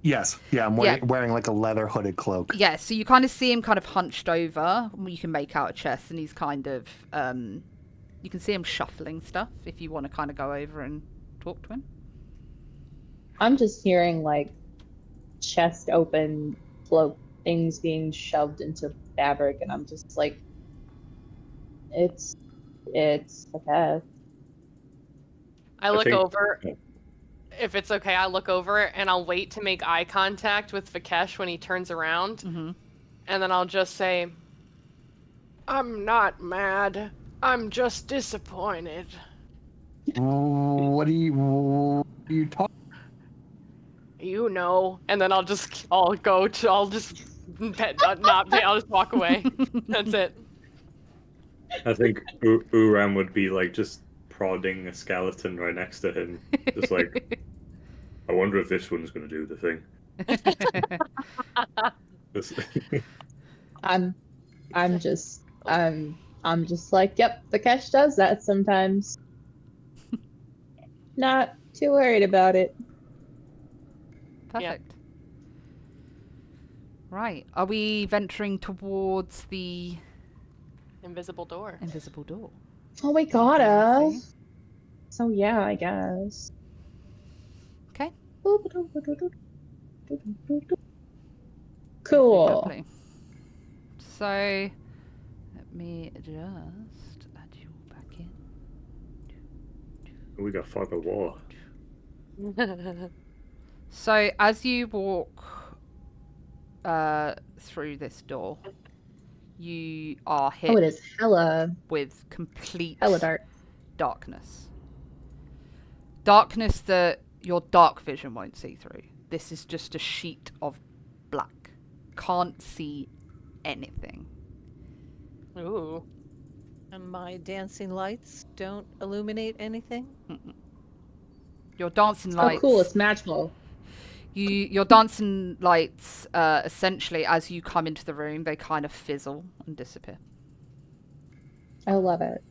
Yes. Yeah, I'm wearing like a leather hooded cloak. Yeah, so you kind of see him kind of hunched over. You can make out a chest, and he's kind of. You can see him shuffling stuff if you want to kind of go over and talk to him. I'm just hearing like chest open, cloak things being shoved into fabric, and I'm just like, it's okay. I look over. If it's okay, I look over and I'll wait to make eye contact with Vikesh when he turns around. Mm-hmm. And then I'll just say, I'm not mad. I'm just disappointed. What are you talking? You know. And then I'll just walk away. That's it. I think Uram would be like just prodding a skeleton right next to him. Just like, I wonder if this one's going to do the thing. I'm just like, yep, Vikesh does that sometimes. Not too worried about it. Perfect. Right. Are we venturing towards the invisible door? Invisible door. Oh, we gotta. So yeah, I guess. Okay. Cool. So, let me just add you all back in. We got fog of war. So, as you walk through this door, you are hit Oh, it is hella with complete dark. darkness. Darkness that your dark vision won't see through. This is just a sheet of black. Can't see anything. Ooh. And my dancing lights don't illuminate anything? Mm-mm. Your dancing lights... Oh, cool. It's magical. Your dancing lights, essentially, as you come into the room, they kind of fizzle and disappear. I love it.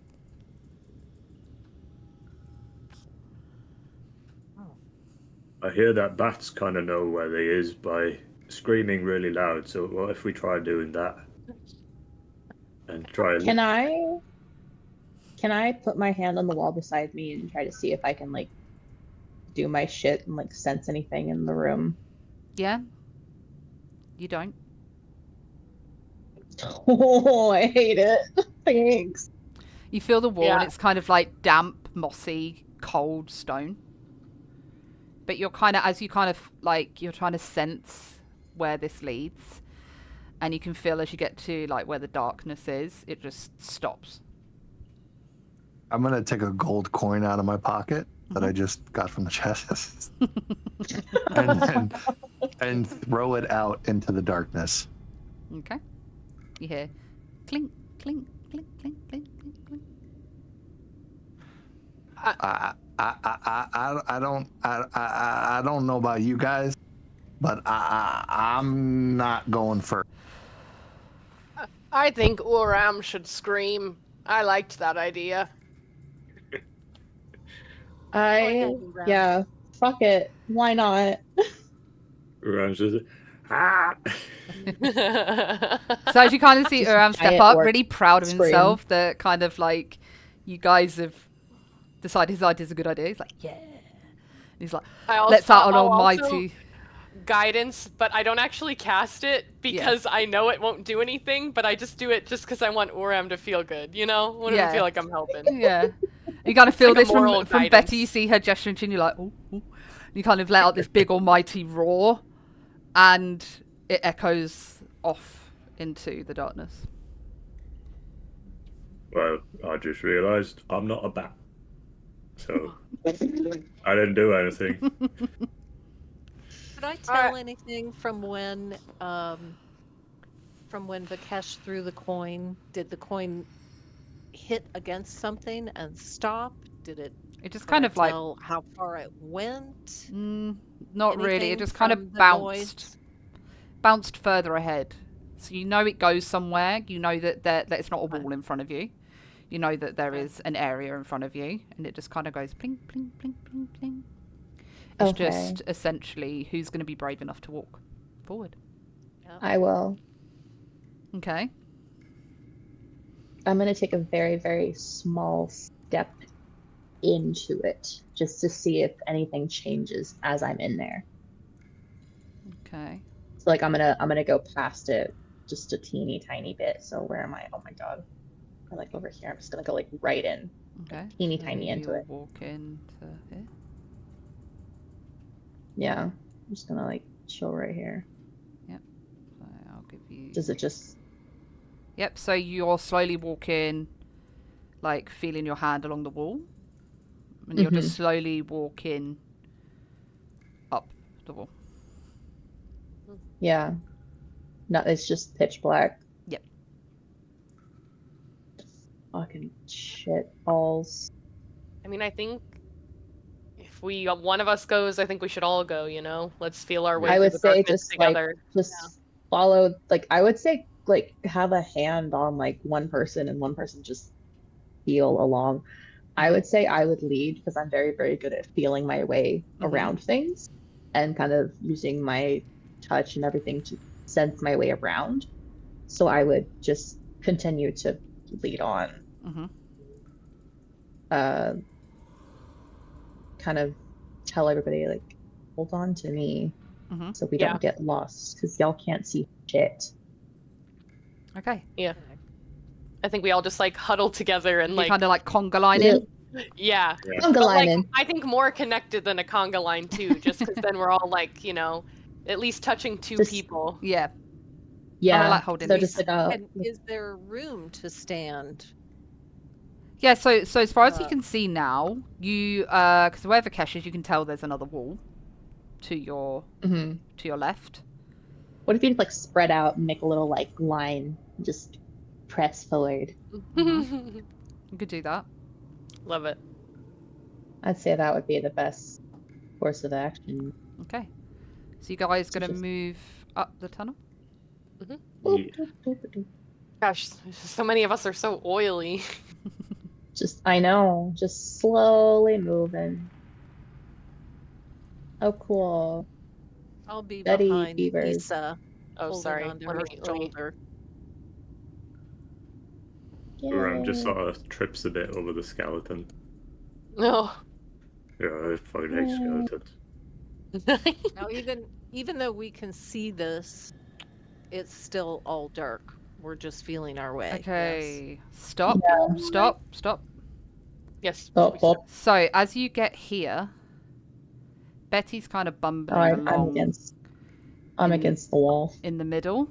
I hear that bats kind of know where they is by screaming really loud. So what if we try doing that? And try. Can I put my hand on the wall beside me and try to see if I can like do my shit and like sense anything in the room? Yeah. You don't. Oh, I hate it. Thanks. You feel the wall and it's kind of like damp, mossy, cold stone. But you're kind of, as you kind of like, you're trying to sense where this leads. And you can feel as you get to like where the darkness is, it just stops. I'm going to take a gold coin out of my pocket that I just got from the chest and throw it out into the darkness. Okay. You hear clink, clink, clink, clink, clink, clink, clink. I don't know about you guys, but I'm not going first. I think Uram should scream. I liked that idea. Yeah, fuck it. Why not? Uram's just ah. So as you kind of see Uram step up, really proud of scream. himself, that kind of like, you guys have decided his idea is a good idea. He's like, yeah. And he's like, let's out an almighty guidance, but I don't actually cast it because I know it won't do anything, but I just do it just because I want Uram to feel good, you know? I want him to feel like I'm helping. Yeah. You kind of feel like this from Betty. You see her gesturing and you're like, oh, oh. You kind of let out this big almighty roar and it echoes off into the darkness. Well, I just realised I'm not a bat. So I didn't do anything. Could I tell anything from when Vikesh threw the coin? Did the coin hit against something and stop? Did it? It just kind of like how far it went. Not really. It just kind of bounced further ahead. So you know it goes somewhere. You know that it's not a wall in front of you. You know that there is an area in front of you, and it just kind of goes pling, pling, pling, pling, pling. It's just essentially who's going to be brave enough to walk forward. I will. Okay. I'm going to take a very, very small step into it just to see if anything changes as I'm in there. Okay. So like I'm gonna go past it just a teeny tiny bit. So where am I? Oh my god. I'm like over here. I'm just gonna go like right in. Okay. Teeny tiny into it. Walk into here. Yeah. I'm just gonna like chill right here. Yep. So I'll give you. Does it just? Yep. So you're slowly walking, like feeling your hand along the wall, and you're just slowly walking up the wall. Yeah. No, it's just pitch black. Yep. Fucking shit balls. I mean, I think if one of us goes, I think we should all go, you know? Let's feel our way through the darkness together. Follow, like, I would say, like, have a hand on, like, one person and one person just feel along. I would say I would lead because I'm very, very good at feeling my way around things and kind of using my touch and everything to sense my way around. So I would just continue to lead on. Kind of tell everybody, like, hold on to me. so we don't get lost, because y'all can't see shit. Okay. Yeah. I think we all just like huddle together and like kind of like conga line in. Yeah. Conga But, line like, in. I think more connected than a conga line too, just because then we're all like, at least touching two people. Yeah. Yeah. Like holding so these. just like And is there room to stand? Yeah, so as far as you can see now, you because where Vikesh is, you can tell there's another wall to your left. What if you just like spread out and make a little like line, and just press forward? You could do that. Love it. I'd say that would be the best course of action. Okay. So you guys gonna move up the tunnel? Gosh, so many of us are so oily. I know, just slowly moving. Oh, cool. I'll be Betty behind Beavers. Lisa. Oh, sorry. Onto Let her me- shoulder. Ram just sort of trips a bit over the skeleton. No. Yeah, I fucking hate skeletons. Now, even though we can see this, it's still all dark. We're just feeling our way. Okay. Stop. Stop. Yes. Oh. So as you get here, Betty's kind of bumbling along. I'm against the wall. In the middle.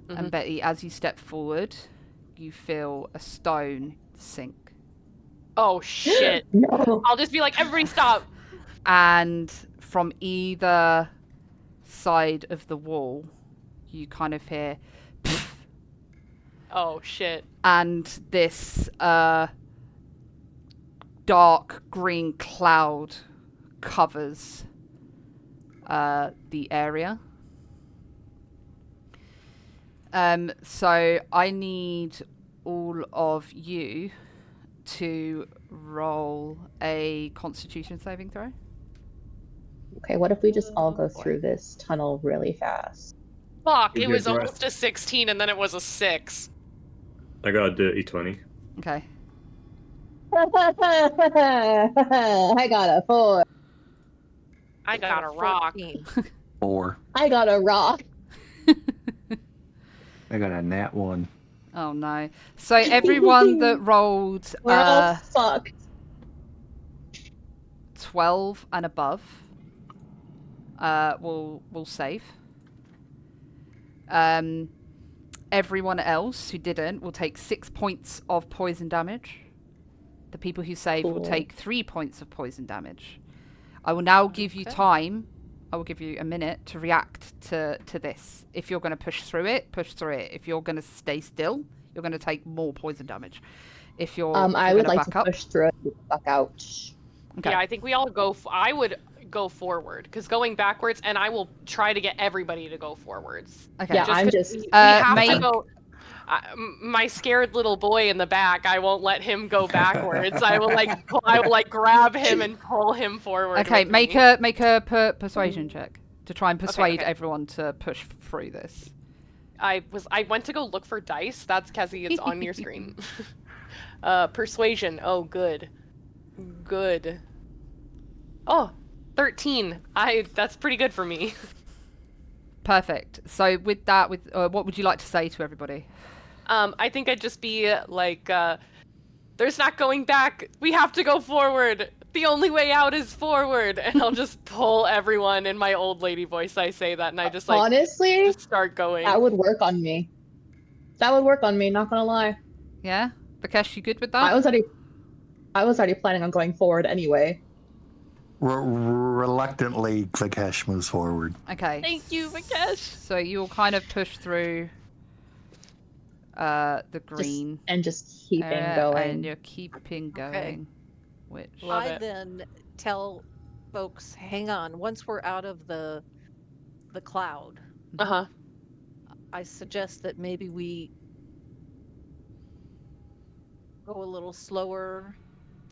And Betty, as you step forward, you feel a stone sink. Oh, shit. No. I'll just be like, everybody stop. And from either side of the wall, you kind of hear... Oh, shit. And this dark green cloud covers the area. So I need all of you to roll a Constitution saving throw. Okay, what if we just all go through this tunnel really fast? Fuck, it was almost a 16 and then it was a 6. I got a dirty 20. Okay. I got a 4. I got a rock. 4. I got a rock. I got a nat 1. Oh no. So everyone that rolled We're all fucked. 12 and above will save. Everyone else who didn't will take 6 points of poison damage. The people who saved will take 3 points of poison damage. I will now give you time. I will give you a minute to react to this. If you're going to push through it, push through it. If you're going to stay still, you're going to take more poison damage. If you're I would like to push through it and fuck out. Okay. Yeah, I think we all go. I would go forward because going backwards, and I will try to get everybody to go forwards. Okay. Yeah, I'm we have to go. My scared little boy in the back, I won't let him go backwards. I will grab him and pull him forward. Okay, make a persuasion check to try and persuade everyone to push through this. I went to go look for dice. That's Kezzy. It's on your screen. Persuasion. Oh, good. Oh, 13. That's pretty good for me. Perfect. So with that, what would you like to say to everybody? I think I'd just be like, there's not going back. We have to go forward. The only way out is forward. And I'll just pull everyone in my old lady voice. I say that, and I just honestly just start going. That would work on me. Not gonna lie. Yeah, Vikesh, you good with that? I was already planning on going forward anyway. Reluctantly, Vikesh moves forward. Okay. Thank you, Vikesh. So you'll kind of push through the green. Just keeping going. And you're keeping going. Which I then tell folks, hang on. Once we're out of the cloud, I suggest that maybe we go a little slower.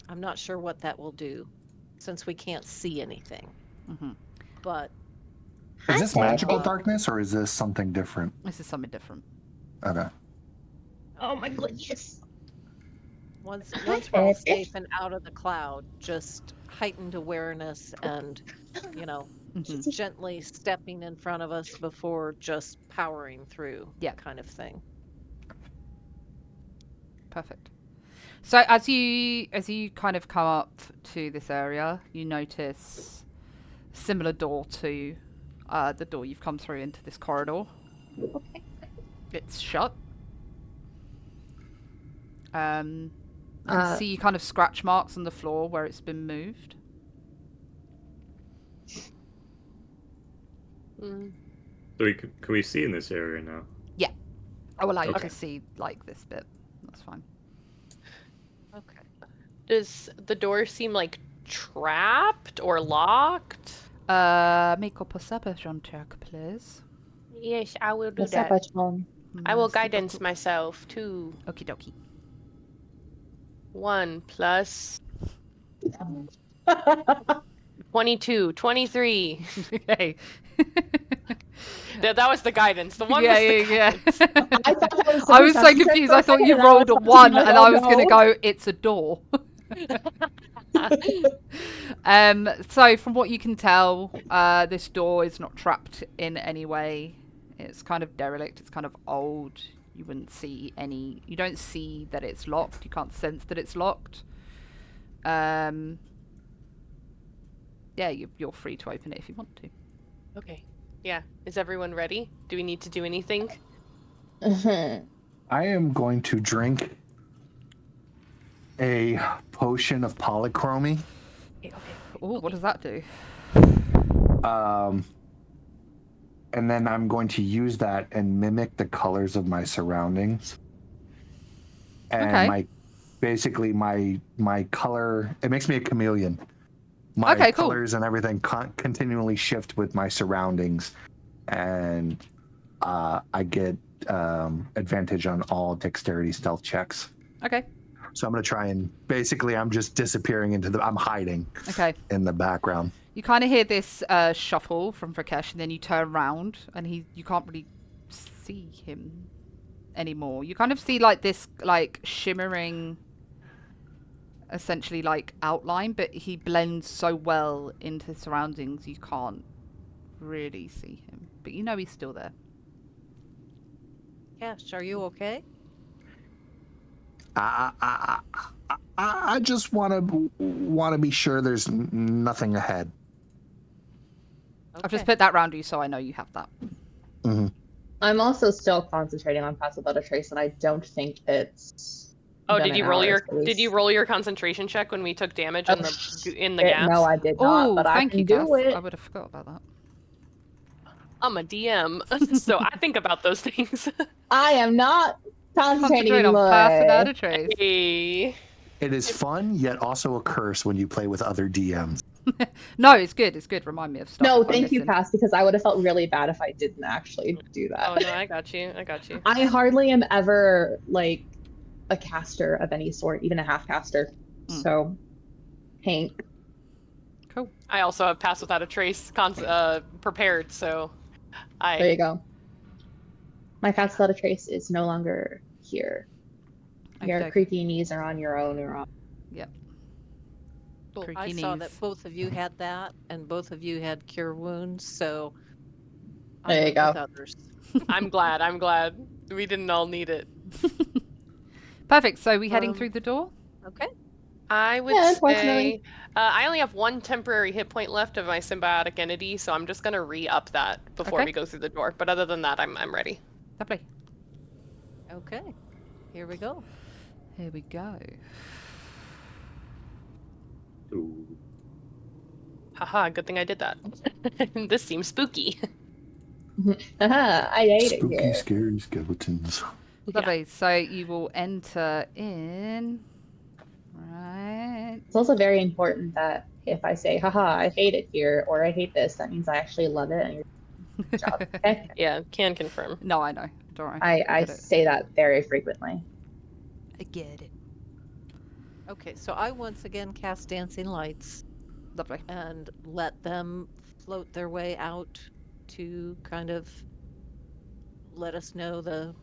I'm not sure what that will do, since we can't see anything. But is this magical darkness or is this something different? This is something different. Okay. Oh my goodness. Once we're all safe and out of the cloud, just heightened awareness and, just gently stepping in front of us before just powering through, kind of thing. Perfect. So as you kind of come up to this area, you notice a similar door to the door you've come through into this corridor. Okay. It's shut. You can see kind of scratch marks on the floor where it's been moved. So can we see in this area now? Yeah. I will allow you to see like this bit. That's fine. Okay. Does the door seem like trapped or locked? Make a perception check, please. Yes, I will do that. Perception. I will guidance myself too. Okie dokie. 1 plus 22, 23. Okay. That was the guidance. The one yeah. I was so confused. I thought you rolled a 1 and I was going to go, it's a door. So from what you can tell, this door is not trapped in any way. It's kind of derelict. It's kind of old. You wouldn't see any... You don't see that it's locked. You can't sense that it's locked. Yeah, you're free to open it if you want to. Okay. Yeah. Is everyone ready? Do we need to do anything? I am going to drink a potion of polychromy. Okay. Oh, what does that do? And then I'm going to use that and mimic the colors of my surroundings. And my color, it makes me a chameleon. My colors and everything continually shift with my surroundings. And I get advantage on all dexterity stealth checks. Okay. So I'm going to try and basically I'm just disappearing I'm hiding in the background. You kind of hear this shuffle from Vrakesh, and then you turn around and you can't really see him anymore. You kind of see like this like shimmering essentially like outline, but he blends so well into his surroundings you can't really see him. But you know he's still there. Cash, are you okay? I just want to be sure there's nothing ahead. Okay. I've just put that round you so I know you have that. Mm-hmm. I'm also still concentrating on Pass Without a Trace, and I don't think it's. Oh, did you roll your concentration check when we took damage in the gaps? No, I did not. But I can do it. I would have forgot about that. I'm a DM, so I think about those things. I am not concentrating on Pass Without a Trace. Hey. It is fun, yet also a curse when you play with other DMs. No, it's good. It's good. Remind me of stuff. No, thank you, Cass, because I would have felt really bad if I didn't actually do that. Oh, no, I got you. I hardly am ever, like, a caster of any sort, even a half-caster. So, Hank. Cool. I also have Pass Without a Trace prepared, so There you go. My Pass Without a Trace is no longer here. Your creaky knees are on your own. Yep. Well, I saw that both of you had that, and both of you had cure wounds, so there you go. I'm glad. We didn't all need it. Perfect. So we heading through the door? Okay. I would say I only have 1 temporary hit point left of my symbiotic entity, so I'm just gonna re-up that before we go through the door. But other than that, I'm ready. Lovely. Okay. Here we go. Here we go. Ooh. Haha, good thing I did that. This seems spooky. I hate it here. Spooky, scary skeletons. Lovely. So you will enter in. Right. It's also very important that if I say, haha, I hate it here, or I hate this, that means I actually love it and you're doing a good job. Okay? Yeah, can confirm. No, I know. Don't worry. I say that very frequently. I get it. Okay, so I once again cast Dancing Lights. Lovely. And let them float their way out to kind of let us know the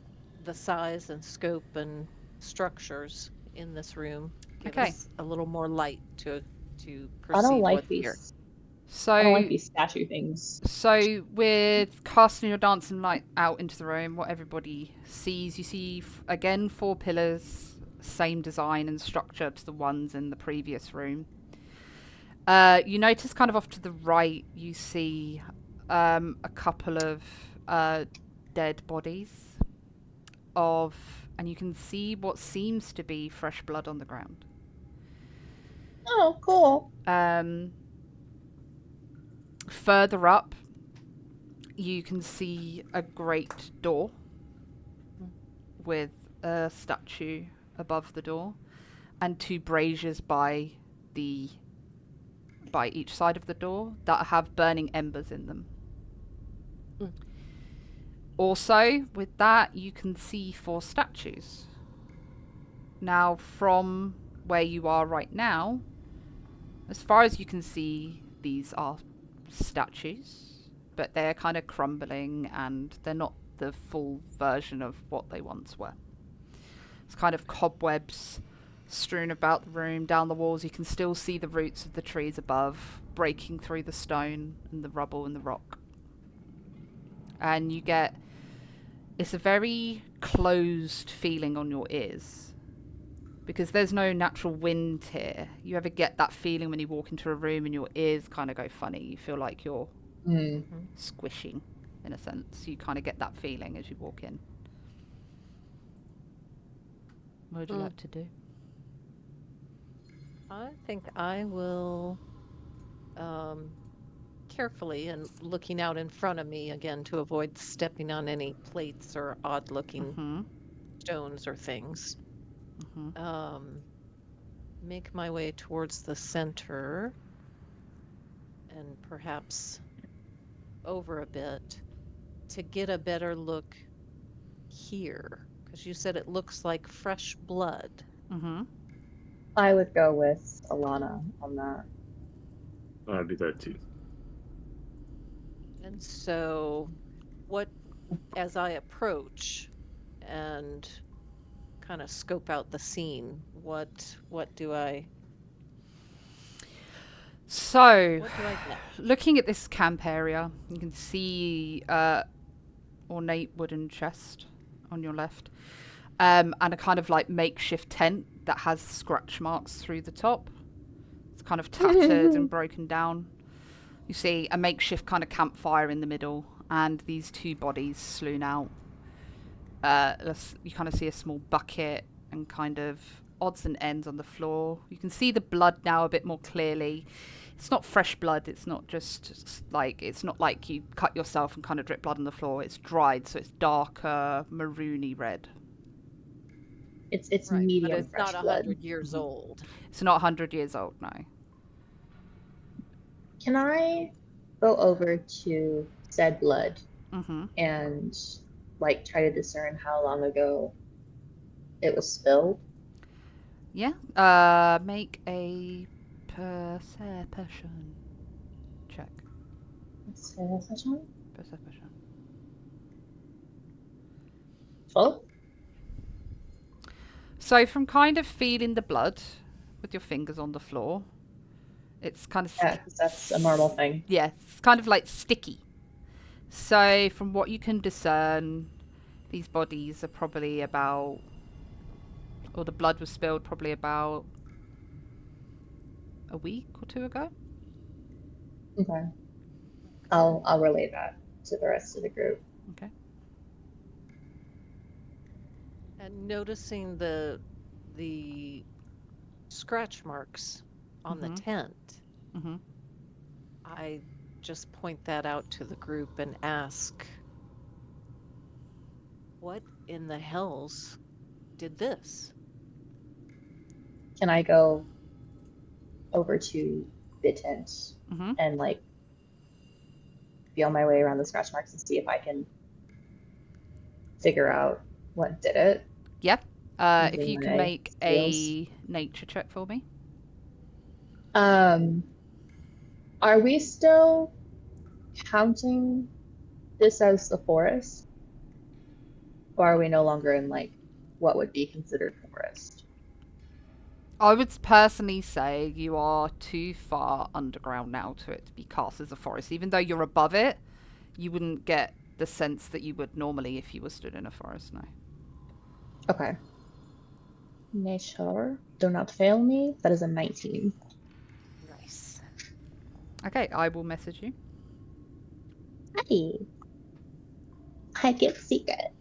size and scope and structures in this room. Give us a little more light to proceed I don't like with these here. So I don't like these statue things. So with casting your dancing light out into the room, what everybody sees, you see again 4 pillars, same design and structure to the ones in the previous room. You notice kind of off to the right, you see a couple of dead bodies and you can see what seems to be fresh blood on the ground. Oh, cool. Further up, you can see a great door with a statue above the door and 2 braziers by each side of the door that have burning embers in them. Also, with that, you can see 4 statues. Now, from where you are right now, as far as you can see, these are statues, but they're kind of crumbling and they're not the full version of what they once were. It's kind of cobwebs strewn about the room. Down the walls you can still see the roots of the trees above breaking through the stone and the rubble and the rock. And you get, it's a very closed feeling on your ears because there's no natural wind here. You ever get that feeling when you walk into a room and your ears kind of go funny? You feel like you're squishing in a sense. You kind of get that feeling as you walk in. What would you like to do? I think I will carefully and looking out in front of me again to avoid stepping on any plates or odd looking stones or things. Make my way towards the center and perhaps over a bit to get a better look here, because you said it looks like fresh blood. I would go with Alana on that. I'd do that too. And so as I approach and kind of scope out the scene, what do I So, what do I get? looking at this camp area, you can see ornate wooden chest on your left, and a kind of like makeshift tent that has scratch marks through the top. It's kind of tattered and broken down. You see a makeshift kind of campfire in the middle, and these 2 bodies slewn out. You kind of see a small bucket and kind of odds and ends on the floor. You can see the blood now a bit more clearly. It's not fresh blood. It's not just like, it's not like you cut yourself and kind of drip blood on the floor. It's dried, so it's darker, maroony red. It's Right, medium but it's fresh not blood. 100 years old. It's not 100 years old, no. Can I go over to said blood and like try to discern how long ago it was spilled? Yeah. Make a perception check. Perception? Perception. 12? So from kind of feeling the blood with your fingers on the floor, it's kind of... Yeah, 'cause that's a normal thing. Yeah, it's kind of like sticky. So from what you can discern, these bodies are probably about... or the blood was spilled probably about a week or 2 ago. Okay. I'll relay that to the rest of the group. Okay. And noticing the scratch marks on the tent, I just point that out to the group and ask, what in the hells did this? Can I go over to the tent and like feel my way around the scratch marks and see if I can figure out what did it? Yep. If you can make a nature check for me. Are we still counting this as the forest? Or are we no longer in like what would be considered forest? I would personally say you are too far underground now to it to be cast as a forest. Even though you're above it, you wouldn't get the sense that you would normally if you were stood in a forest, no. Okay. Nature, do not fail me. That is a 19. Nice. Okay, I will message you. Hi. I get secret.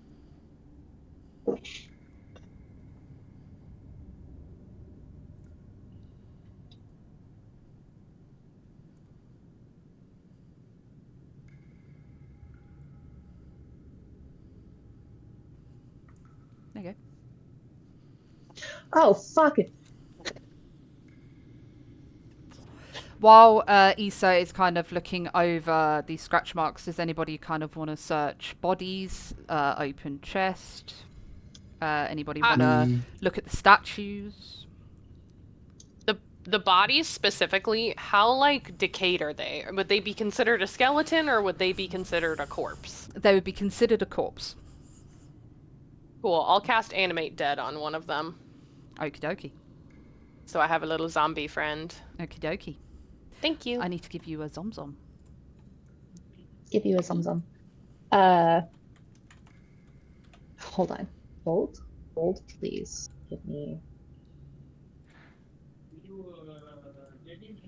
There you go. Oh, fuck it. While Issa is kind of looking over the scratch marks, does anybody kind of want to search bodies, open chest? Anybody want to look at the statues? The bodies specifically, how like decayed are they? Would they be considered a skeleton or would they be considered a corpse? They would be considered a corpse. Cool. I'll cast Animate Dead on one of them. Okie dokie. So I have a little zombie friend. Okie dokie. Thank you. I need to give you a zom-zom. Give you a zom-zom. Hold on. Hold, please. Give me.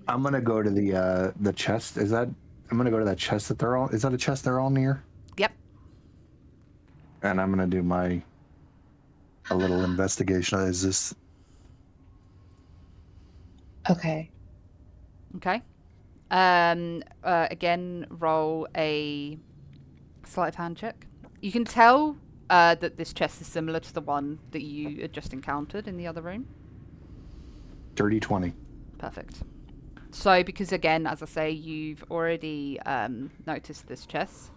I'm gonna go to the chest. I'm gonna go to that chest that they're all. Is that a chest they're all near? Yep. And I'm gonna do a little investigation. Is this? Okay. Okay. Again, roll a sleight of hand check. You can tell that this chest is similar to the one that you had just encountered in the other room. Dirty 20. Perfect. So, because again, as I say, you've already noticed this chest.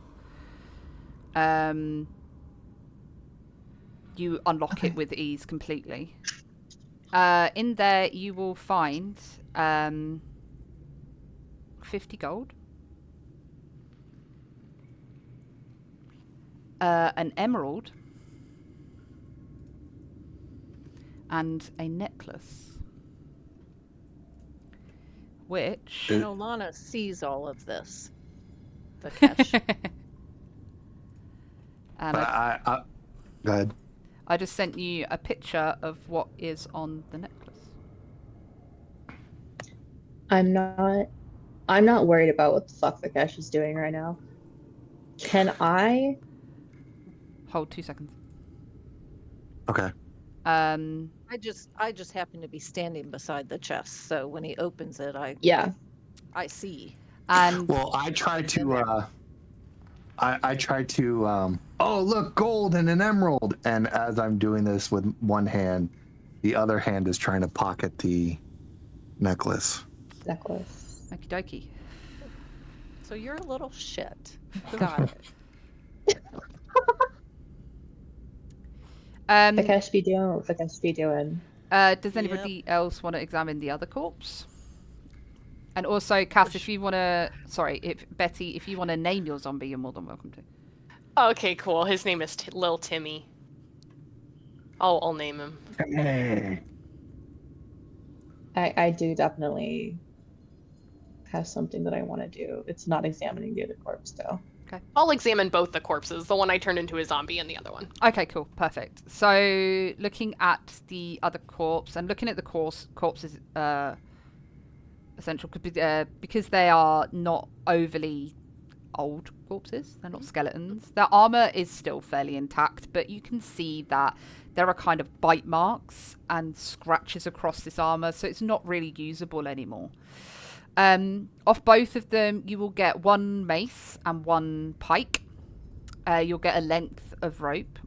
You unlock it with ease completely. In there, you will find 50 gold, an emerald, and a necklace. Which... Lana sees all of this. The cash. And Go ahead. I just sent you a picture of what is on the necklace. I'm not worried about what the fuck Vikesh is doing right now. Can I... Hold 2 seconds. Okay. I just happen to be standing beside the chest, so when he opens it, I see. And well, I try to oh look, gold and an emerald, and as I'm doing this with one hand, the other hand is trying to pocket the necklace. Okie dokie. So you're a little shit. Got it. Vikesh be doing what Vikesh be doing. Does anybody else want to examine the other corpse? And also, Cass, if you want to... Sorry, Betty, if you want to name your zombie, you're more than welcome to. Okay, cool. His name is Lil Timmy. I'll name him. Hey. I do definitely have something that I want to do. It's not examining the other corpse, though. Okay. I'll examine both the corpses. The one I turned into a zombie and the other one. Okay, cool. Perfect. So, looking at the other corpse and looking at the corpses... essential because they are not overly old corpses. They're not skeletons. Their armor is still fairly intact, but you can see that there are kind of bite marks and scratches across this armor, so it's not really usable anymore. Off both of them, you will get one mace and one pike. You'll get a length of rope.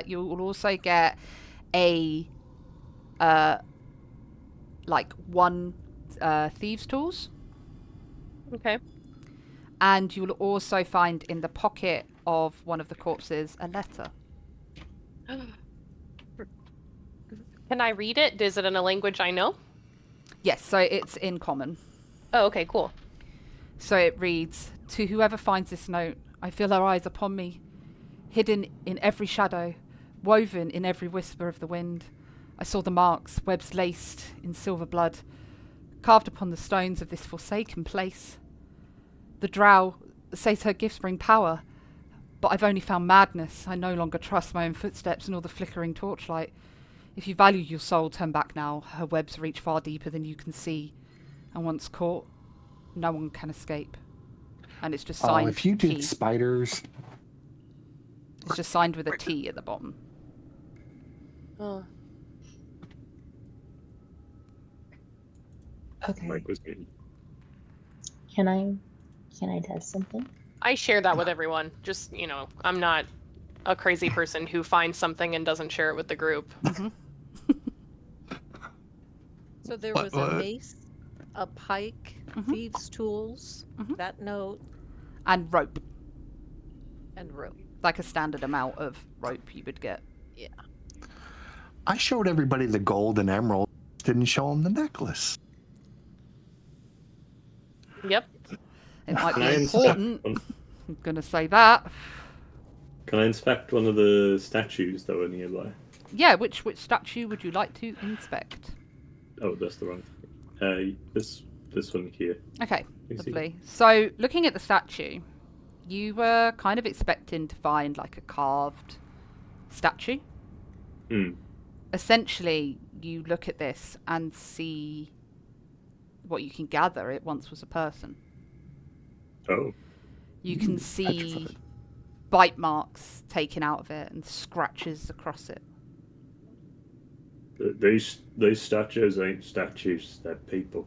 You will also get a one thieves' tools. Okay. And you will also find in the pocket of one of the corpses a letter. Can I read it? Is it in a language I know? Yes, so it's in common. Oh, okay, cool. So it reads, "To whoever finds this note, I feel her eyes upon me, hidden in every shadow, woven in every whisper of the wind. I saw the marks, webs laced in silver blood, carved upon the stones of this forsaken place. The drow says her gifts bring power, but I've only found madness. I no longer trust my own footsteps nor the flickering torchlight. If you value your soul, turn back now. Her webs reach far deeper than you can see, and once caught, no one can escape. And it's just signed. Oh, if you did T. spiders. It's just signed with a T at the bottom. Oh. Okay. Mike was me. Can I test something? I share that with everyone. Just, you know, I'm not a crazy person who finds something and doesn't share it with the group. Mm-hmm. So there was a mace, a pike, thieves' tools, that note, And rope. and rope. Like a standard amount of rope you would get. Yeah. I showed everybody the gold and emerald. Didn't show them the necklace. Yep. It might Can be I important. inspect I'm going to say that. Can I inspect one of the statues that were nearby? Yeah, which statue would you like to inspect? Oh, that's the wrong thing. This one here. Okay, You see lovely. So, looking at the statue, you were kind of expecting to find like a carved statue. Hmm. Essentially, you look at this and see what you can gather. It once was a person. Oh. You can see petrified. bite marks taken out of it and scratches across it. These statues ain't statues, they're people.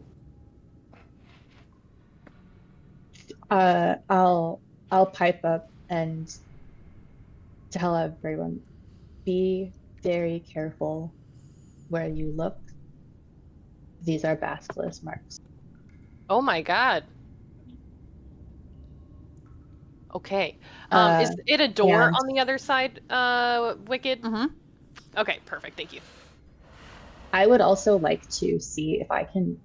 I'll pipe up and tell everyone, be very careful where you look. These are basilisk marks. Oh my god. Okay. Is it a door and- on the other side, Wicked? Mm-hmm. Okay, perfect. Thank you. I would also like to see if I can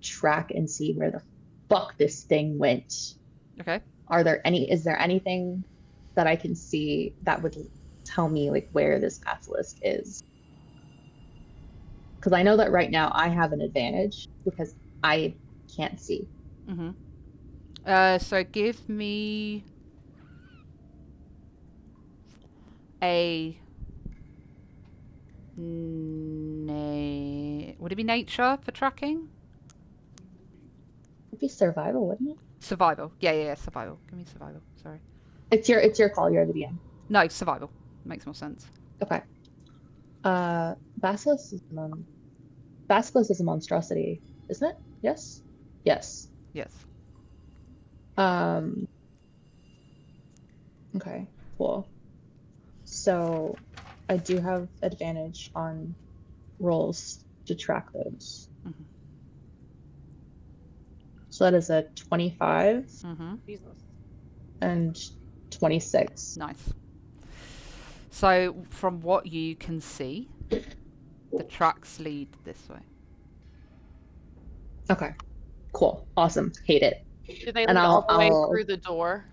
track and see where the fuck this thing went. Okay. Is there anything that I can see that would tell me like where this basilisk is? Because I know that right now I have an advantage because I can't see. Mm-hmm. So give me a would it be nature for tracking? It'd be survival, wouldn't it? Survival. Yeah, survival. Give me survival. Sorry. It's your call. You're the DM. No, survival. Makes more sense. Okay. Basilisk is a monstrosity, isn't it? Yes. Yes. Yes. Okay. Cool. So, I do have advantage on rolls to track those. Mm-hmm. So that is a 25 Mm-hmm. Jesus. and 26. Nice. So, from what you can see, the tracks lead this way. Okay. Cool. Awesome. Hate it. Did they And lead all the way I'll- through the door?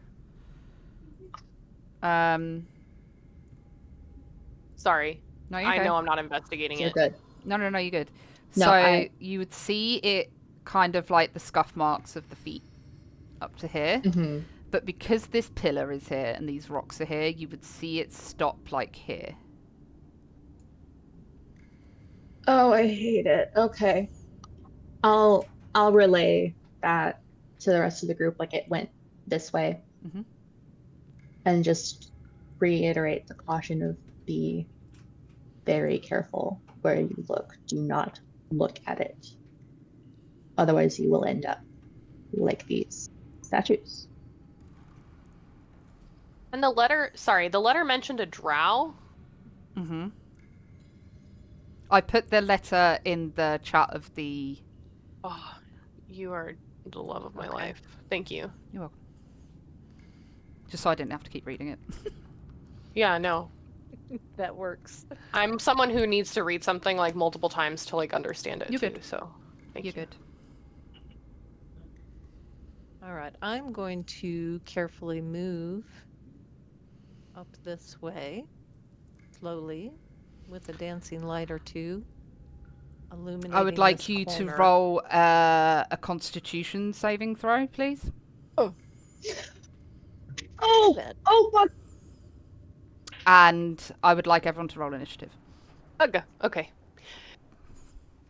Sorry. No, you're I okay. know I'm not investigating You're it. good. No, you're good. No, So you would see it kind of like the scuff marks of the feet up to here. Mm-hmm. But because this pillar is here and these rocks are here, you would see it stop like here. Oh, I hate it. Okay. I'll relay that to the rest of the group, like it went this way. Mhm. And just reiterate the caution of be very careful where you look. Do not look at it. Otherwise you will end up like these statues. And the letter mentioned a drow? Mm-hmm. I put the letter in the chat of the... Oh, you are the love of my life. Thank you. You're welcome. Just so I didn't have to keep reading it. Yeah, no. That works. I'm someone who needs to read something like multiple times to like understand it You're too, good. so thank you. You're good. All right, I'm going to carefully move up this way, slowly. with a dancing light or two. Illuminating I would like this you to corner. roll a Constitution saving throw, please. Oh, fuck. And I would like everyone to roll initiative. Okay.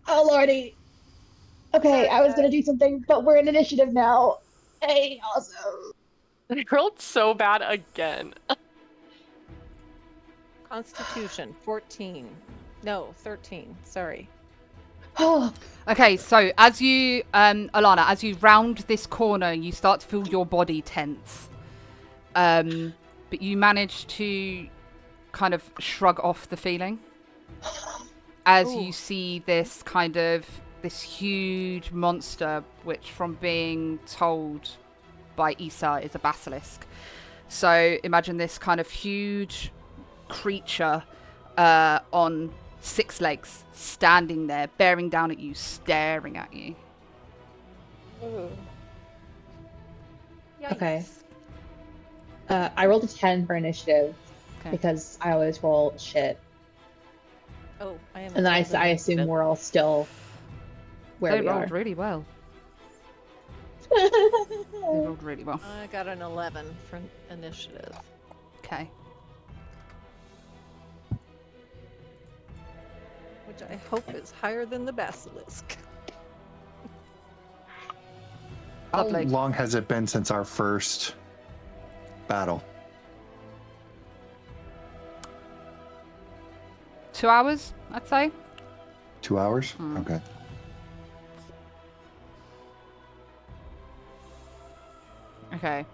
Oh, lordy. Okay, I was gonna do something, but we're in initiative now. Hey, also. I rolled so bad again. Constitution, 14. No, 13. Sorry. Okay, so as you, Alana, as you round this corner, you start to feel your body tense. But you manage to kind of shrug off the feeling as you see this this huge monster, which from being told by Issa is a basilisk. So imagine this kind of huge creature on 6 legs, standing there, bearing down at you, staring at you. Okay. I rolled a 10 for initiative because I always roll shit. Oh, I am. And then I assume we're all still where we are. They rolled really well. They rolled really well. I got an 11 for initiative. Okay. Which I hope is higher than the basilisk. How Lovely. long has it been since our first battle? 2 hours, I'd say. 2 hours? Mm. Okay. Okay.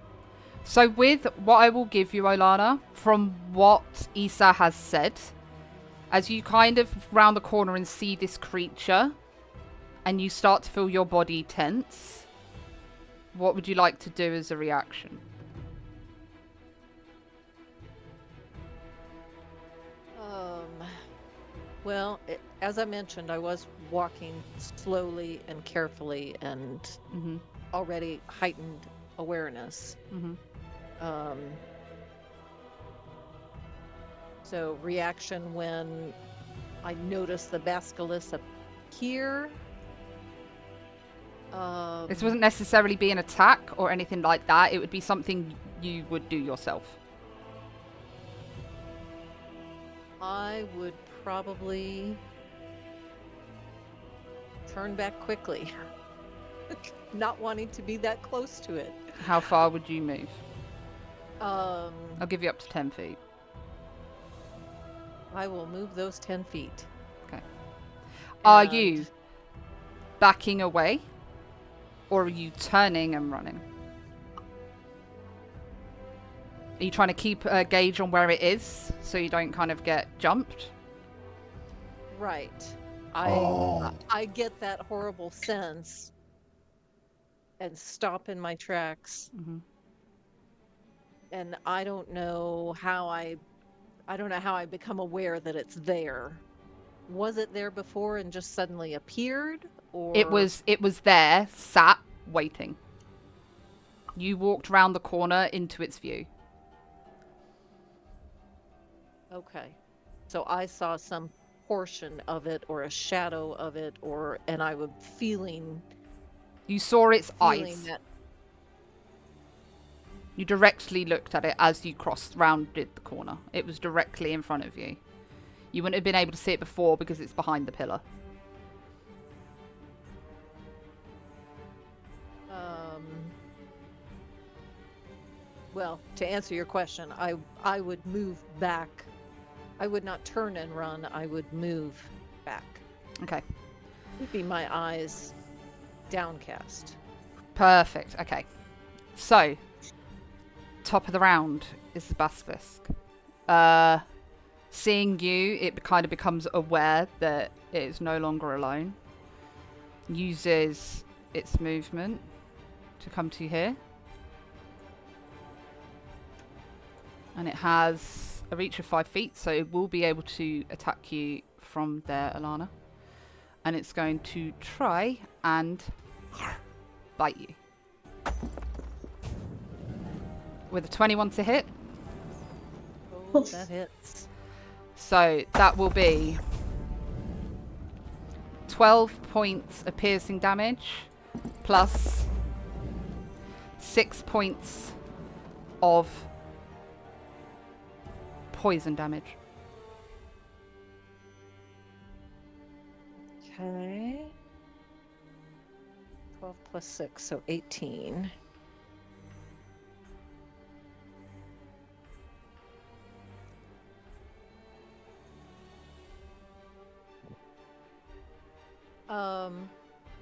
So with what I will give you, Olana, from what Issa has said, as you kind of round the corner and see this creature, and you start to feel your body tense, what would you like to do as a reaction? Well, as I mentioned, I was walking slowly and carefully and already heightened awareness. So reaction when I notice the basilisk appear. This wouldn't necessarily be an attack or anything like that. It would be something you would do yourself. I would probably turn back quickly, not wanting to be that close to it. How far would you move? I'll give you up to 10 feet. I will move those 10 feet. Okay. Are you backing away? Or are you turning and running? Are you trying to keep a gauge on where it is so you don't kind of get jumped? Right. I get that horrible sense and stop in my tracks. And I don't know how I become aware that it's there. Was it there before and just suddenly appeared? Or It was there, sat, waiting. You walked round the corner into its view. Okay. So I saw some portion of it or a shadow of it and I was feeling You saw its eyes. that. You directly looked at it as you rounded the corner. It was directly in front of you. You wouldn't have been able to see it before because it's behind the pillar. Well, to answer your question, I would move back. I would not turn and run. I would move back. Okay. Keeping my eyes downcast. Perfect. Okay. So, top of the round is the basilisk. Seeing you, it kind of becomes aware that it is no longer alone. Uses its movement to come to you here. And it has a reach of 5 feet, so it will be able to attack you from there, Alana. And it's going to try and bite you. With a 21 to hit. Oh, that hits. So that will be 12 points of piercing damage plus 6 points of poison damage. Okay. 12 plus 6, so 18.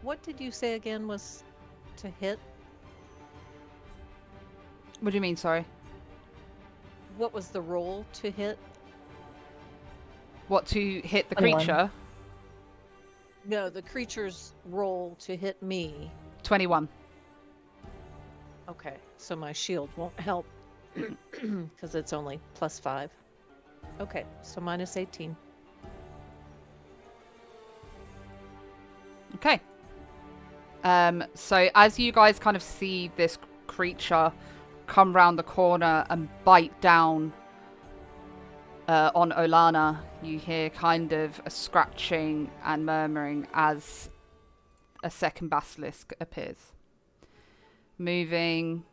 What did you say again was to hit? What do you mean, sorry? What was the roll to hit? What, to hit the 21. creature? No, the creature's roll to hit me. 21. Okay, so my shield won't help because it's only plus 5. Okay, so minus 18. Okay. So as you guys kind of see this creature come round the corner and bite down on Olana, you hear kind of a scratching and murmuring as a second basilisk appears. Moving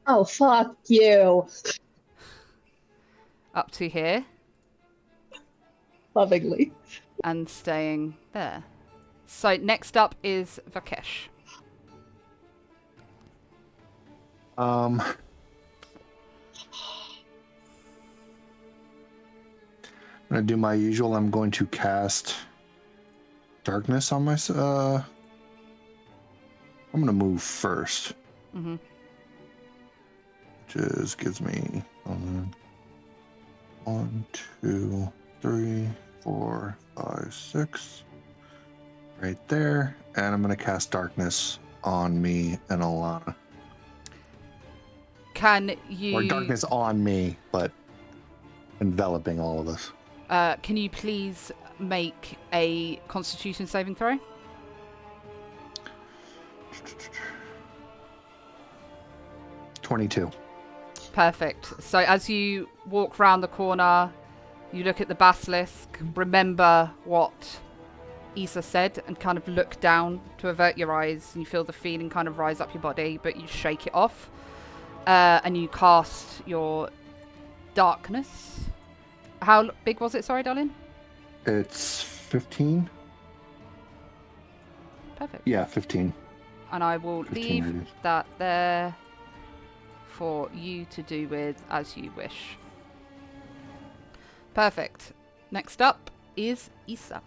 Oh, fuck you. up to here Lovingly. and staying there. So next up is Vakesh. I'm gonna do my usual. I'm going to cast darkness on my. I'm gonna move first, Mm-hmm. which gives me 1, 2, 3, 4, 5, 6, right there, and I'm gonna cast darkness on me and Alana. Can you... Or darkness on me, but enveloping all of us. Can you please make a Constitution saving throw? $22. Perfect. So as you walk round the corner, you look at the basilisk, remember what Issa said, and kind of look down to avert your eyes, and you feel the feeling kind of rise up your body, but you shake it off. And you cast your darkness. How big was it? Sorry, darling. It's 15. Perfect. Yeah, 15. And I will 15 leave radius. that there for you to do with as you wish. Perfect. Next up is Issa.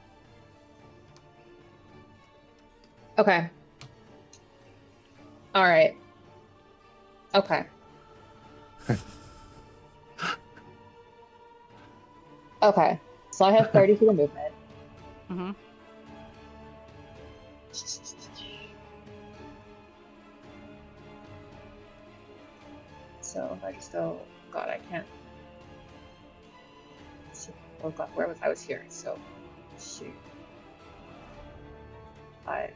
Okay. All right. Okay. Okay. So I have 30 feet of movement. Mm-hmm. So if I just go, God, I can't. Oh God, where was I? Was here. So, shoot. 5.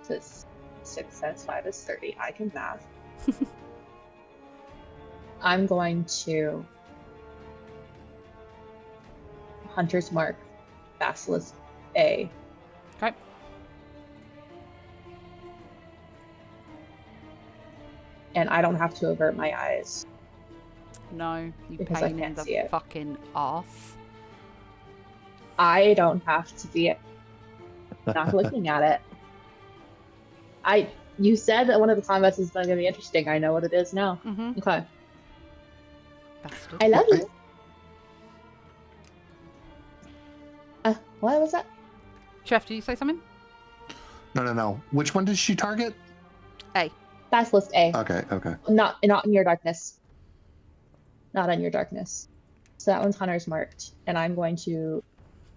So it's 6 times 5 is 30. I can math. I'm going to Hunter's Mark, Basilisk A. Okay. And I don't have to avert my eyes. No, you Because I pain in can't see the it. fucking arse. I don't have to be not looking at it. You said that one of the combats is going to be interesting. I know what it is now. Mm-hmm. Okay. Bastard. I love you. What was that? Chef, did you say something? No. Which one did she target? A. Basilisk A. Okay. Not in your darkness. Not on your darkness. So that one's Hunter's marked, and I'm going to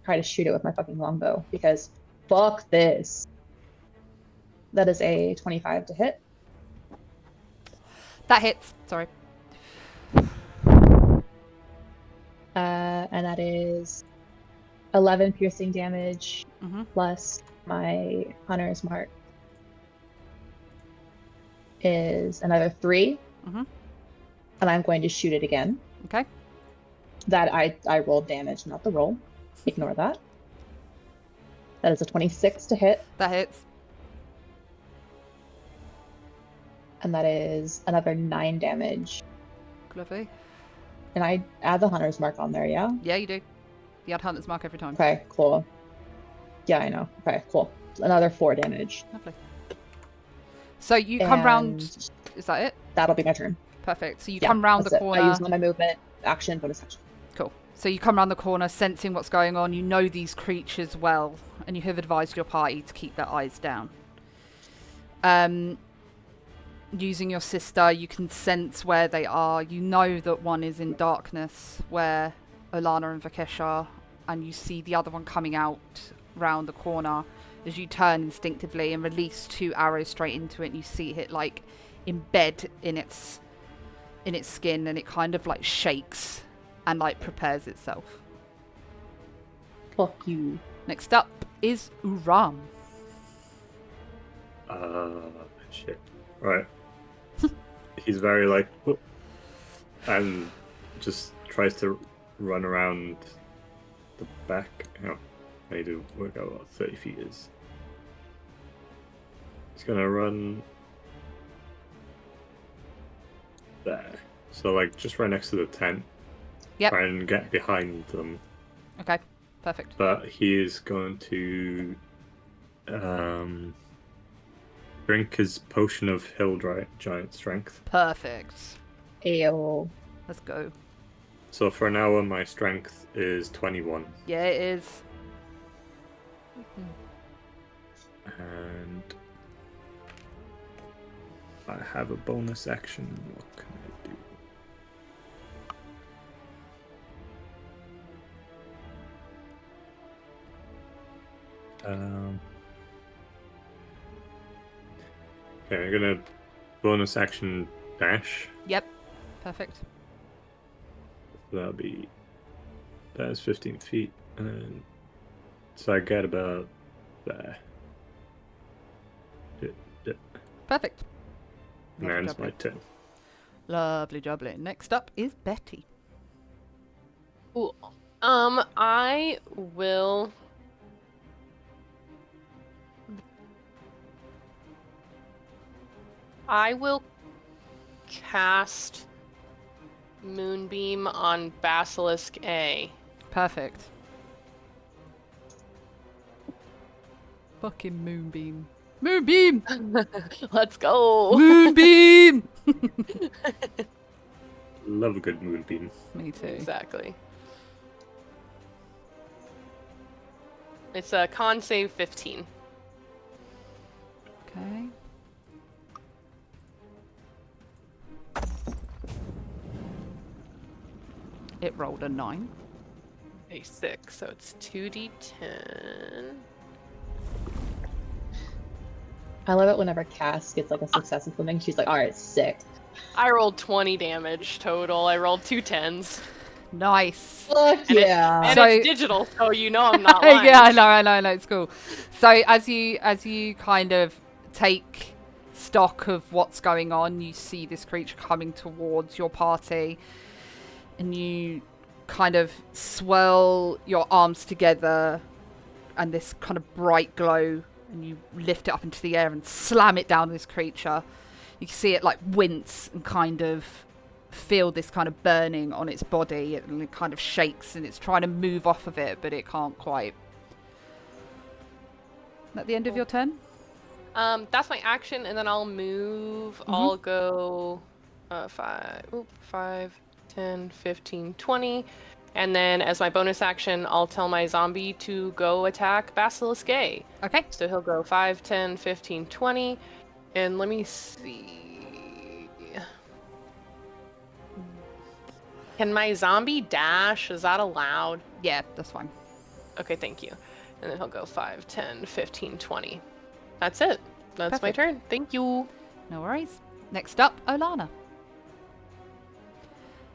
try to shoot it with my fucking longbow because fuck this. That is a 25 to hit. That hits. Sorry. And that is 11 piercing damage Mm-hmm. plus my Hunter's mark is another 3. Mm-hmm. And I'm going to shoot it again. Okay. That I rolled damage, not the roll. Ignore that. That is a 26 to hit. That hits. And that is another 9 damage. Lovely. And I add the hunter's mark on there, yeah? Yeah, you do. You add hunter's mark every time. Okay, cool. Yeah, I know. Okay, cool. Another 4 damage. Lovely. So you come round. Is that it? That'll be my turn. Perfect. So you come round the corner. I use my movement, action, bonus action. Cool. So you come round the corner, sensing what's going on. You know these creatures well, and you have advised your party to keep their eyes down. Using your sister, you can sense where they are. You know that one is in darkness, where Olana and Vakesh are, and you see the other one coming out round the corner. As you turn instinctively and release 2 arrows straight into it, and you see it like embed in its skin, and it kind of like shakes and like prepares itself. Fuck you. Next up is Uram. Shit. Right. He's very like, whoop, and just tries to run around the back. Oh, I need to work out what 30 feet is. He's gonna run there. So like just right next to the tent. Yep. Try and get behind them. Okay, perfect. But he is going to drink his potion of hill giant strength. Perfect. Ayo. Let's go. So for an hour, my strength is 21. Yeah, it is. And I have a bonus action. What can I do? Okay, I'm gonna bonus action dash. Yep. Perfect. That's 15 feet, and so I get about there. Perfect. And that's my turn. Lovely jubbly. Next up is Betty. Cool. I will. Cast Moonbeam on Basilisk A. Perfect. Fucking Moonbeam. Moonbeam! Let's go! Moonbeam! Love a good moonbeam. Me too. Exactly. It's a con save 15. Okay. It rolled a 9. A 6, so it's 2d10. I love it whenever Cass gets like a success in something. She's like, alright, sick. I rolled 20 damage total. I rolled 2 10s. Nice. Fuck yeah. And So- it's digital, so you know I'm not lying. Yeah, I know, it's cool. So as you kind of take stock of what's going on, you see this creature coming towards your party, and you kind of swirl your arms together, and this kind of bright glow, and you lift it up into the air and slam it down this creature. You see it like wince and kind of feel this kind of burning on its body, and it kind of shakes, and it's trying to move off of it, but it can't quite. At the end of your turn? That's my action, and then I'll move. I'll go 5, 10, 15, 20. And then as my bonus action, I'll tell my zombie to go attack Basilisk A. Okay. So he'll go 5, 10, 15, 20. And let me see. Can my zombie dash? Is that allowed? Yeah, that's fine. Okay, thank you. And then he'll go 5, 10, 15, 20. That's it. That's my Perfect. turn. Thank you. No worries. Next up, Olana.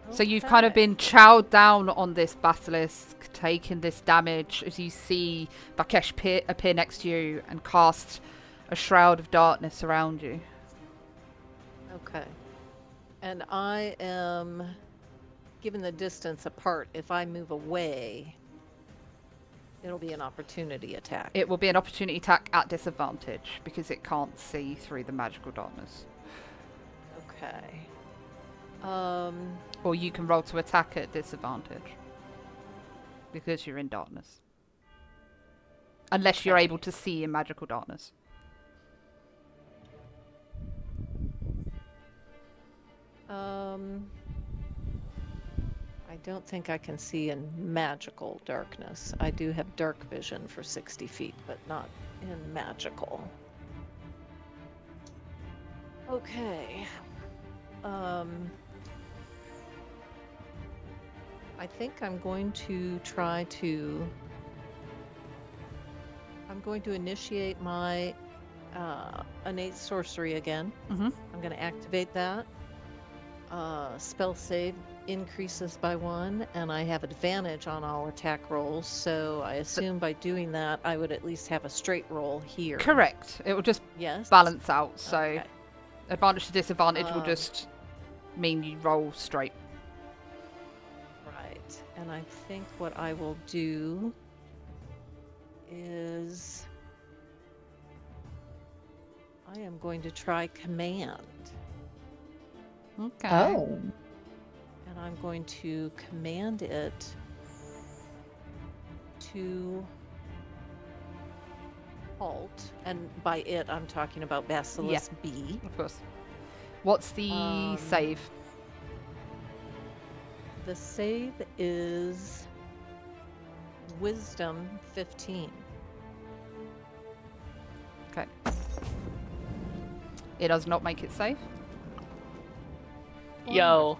So you've kind of been chowed down on this basilisk, taking this damage as you see Vakesh appear next to you and cast a shroud of darkness around you. Okay. And I am given the distance apart, if I move away, it'll be an opportunity attack. It will be an opportunity attack at disadvantage because it can't see through the magical darkness. Okay. Or you can roll to attack at disadvantage because you're in darkness. Unless you're able to see in magical darkness. I don't think I can see in magical darkness. I do have dark vision for 60 feet, but not in magical. Okay. I think I'm going to try to... I'm going to initiate my innate sorcery again. I'm going to activate that. Spell save increases by 1, and I have advantage on all attack rolls, so I assume by doing that I would at least have a straight roll here. Correct. It will just balance out, so advantage to disadvantage will just mean you roll straight. Right, and I think what I will do is I am going to try command. Okay. Oh. And I'm going to command it to halt. And by it, I'm talking about Basilisk B. Of course. What's the save? The save is Wisdom 15. Okay. It does not make it safe. Yo.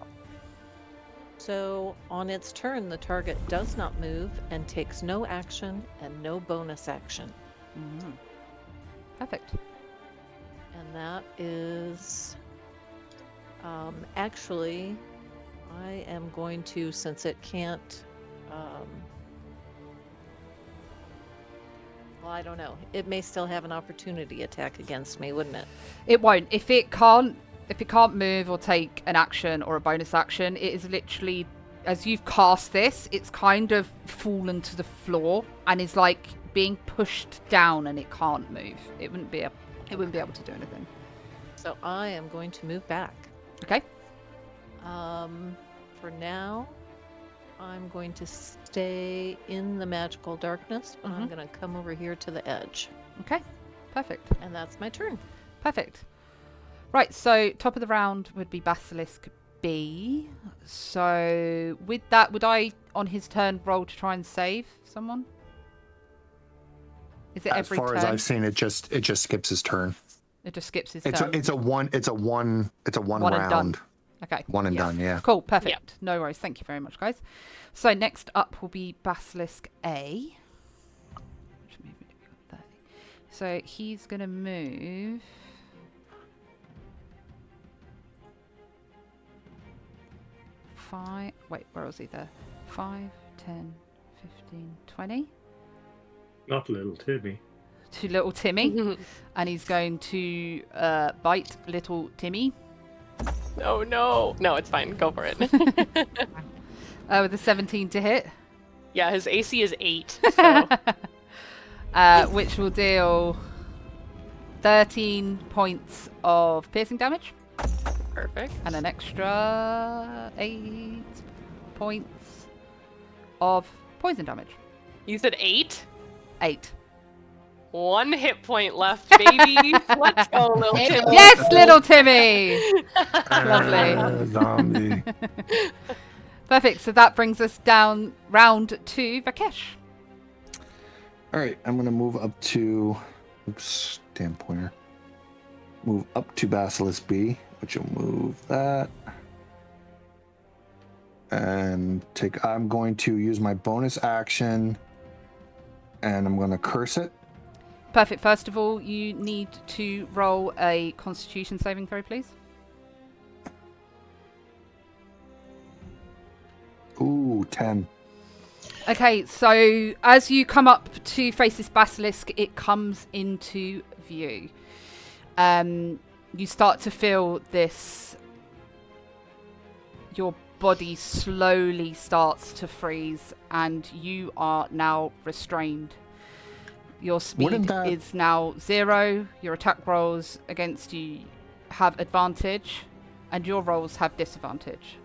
So on its turn, the target does not move and takes no action and no bonus action. Perfect. And that is actually, I am going to, since it can't, well, I don't know. It may still have an opportunity attack against me, wouldn't it? It won't. If it can't move or take an action or a bonus action, it is literally, as you've cast this, it's kind of fallen to the floor and is like being pushed down, and it can't move. It wouldn't be able to do anything. So I am going to move back. Okay. For now, I'm going to stay in the magical darkness, but I'm going to come over here to the edge. Okay. Perfect. And that's my turn. Perfect. Right, so top of the round would be Basilisk B. So with that, would I, on his turn, roll to try and save someone? Is it every turn? As far as I've seen, it just skips his turn. It just skips his turn. It's a one round. And done. Okay. One and done, yeah. Cool, perfect. Yep. No worries. Thank you very much, guys. So next up will be Basilisk A. So he's going to move... Wait, where was he there? 5, 10, 15, 20. Not little Timmy. To little Timmy. And he's going to bite little Timmy. Oh no. No, it's fine. Go for it. With a 17 to hit. Yeah, his AC is 8. So. Which will deal 13 points of piercing damage. Perfect. And an extra 8 points of poison damage. You said 8? 8. 1 hit point left, baby. Let's go, little Timmy. Yes, little Timmy. Lovely. Zombie. Perfect. So that brings us down round to Vakesh. All right, I'm gonna move up to. Oops, damn pointer. Move up to Basilisk B, which will move that. And I'm going to use my bonus action, and I'm gonna curse it. Perfect. First of all, you need to roll a Constitution saving throw, please. Ooh, 10. Okay, so as you come up to face this basilisk, it comes into view. You start to feel this... Your body slowly starts to freeze, and you are now restrained. Your speed is now 0. Your attack rolls against you have advantage, and your rolls have disadvantage.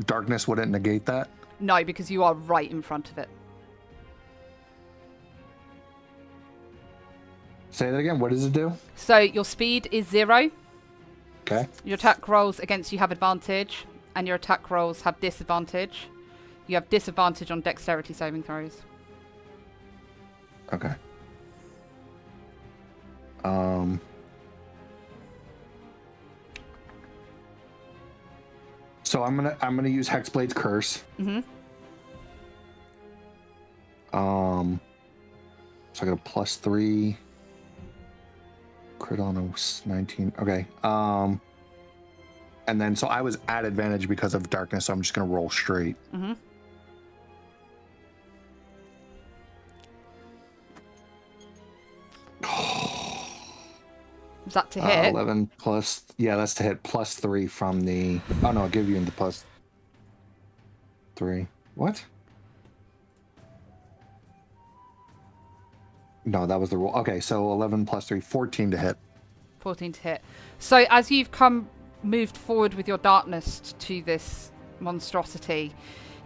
Darkness wouldn't negate that? No, because you are right in front of it. Say that again. What does it do? So your speed is 0. Okay. Your attack rolls against you have advantage, and your attack rolls have disadvantage. You have disadvantage on dexterity saving throws. Okay. So I'm gonna use Hexblade's Curse. Mm-hmm. So I got a +3. Crit on a 19. Okay. And then so I was at advantage because of darkness, so I'm just gonna roll straight. Mm-hmm. Is that to hit? 11 plus, yeah, that's to hit, +3 from the, oh no, I'll give you the +3. What? No, that was the roll. Okay, so 11 plus 3, 14 to hit. 14 to hit. So as you've moved forward with your darkness to this monstrosity,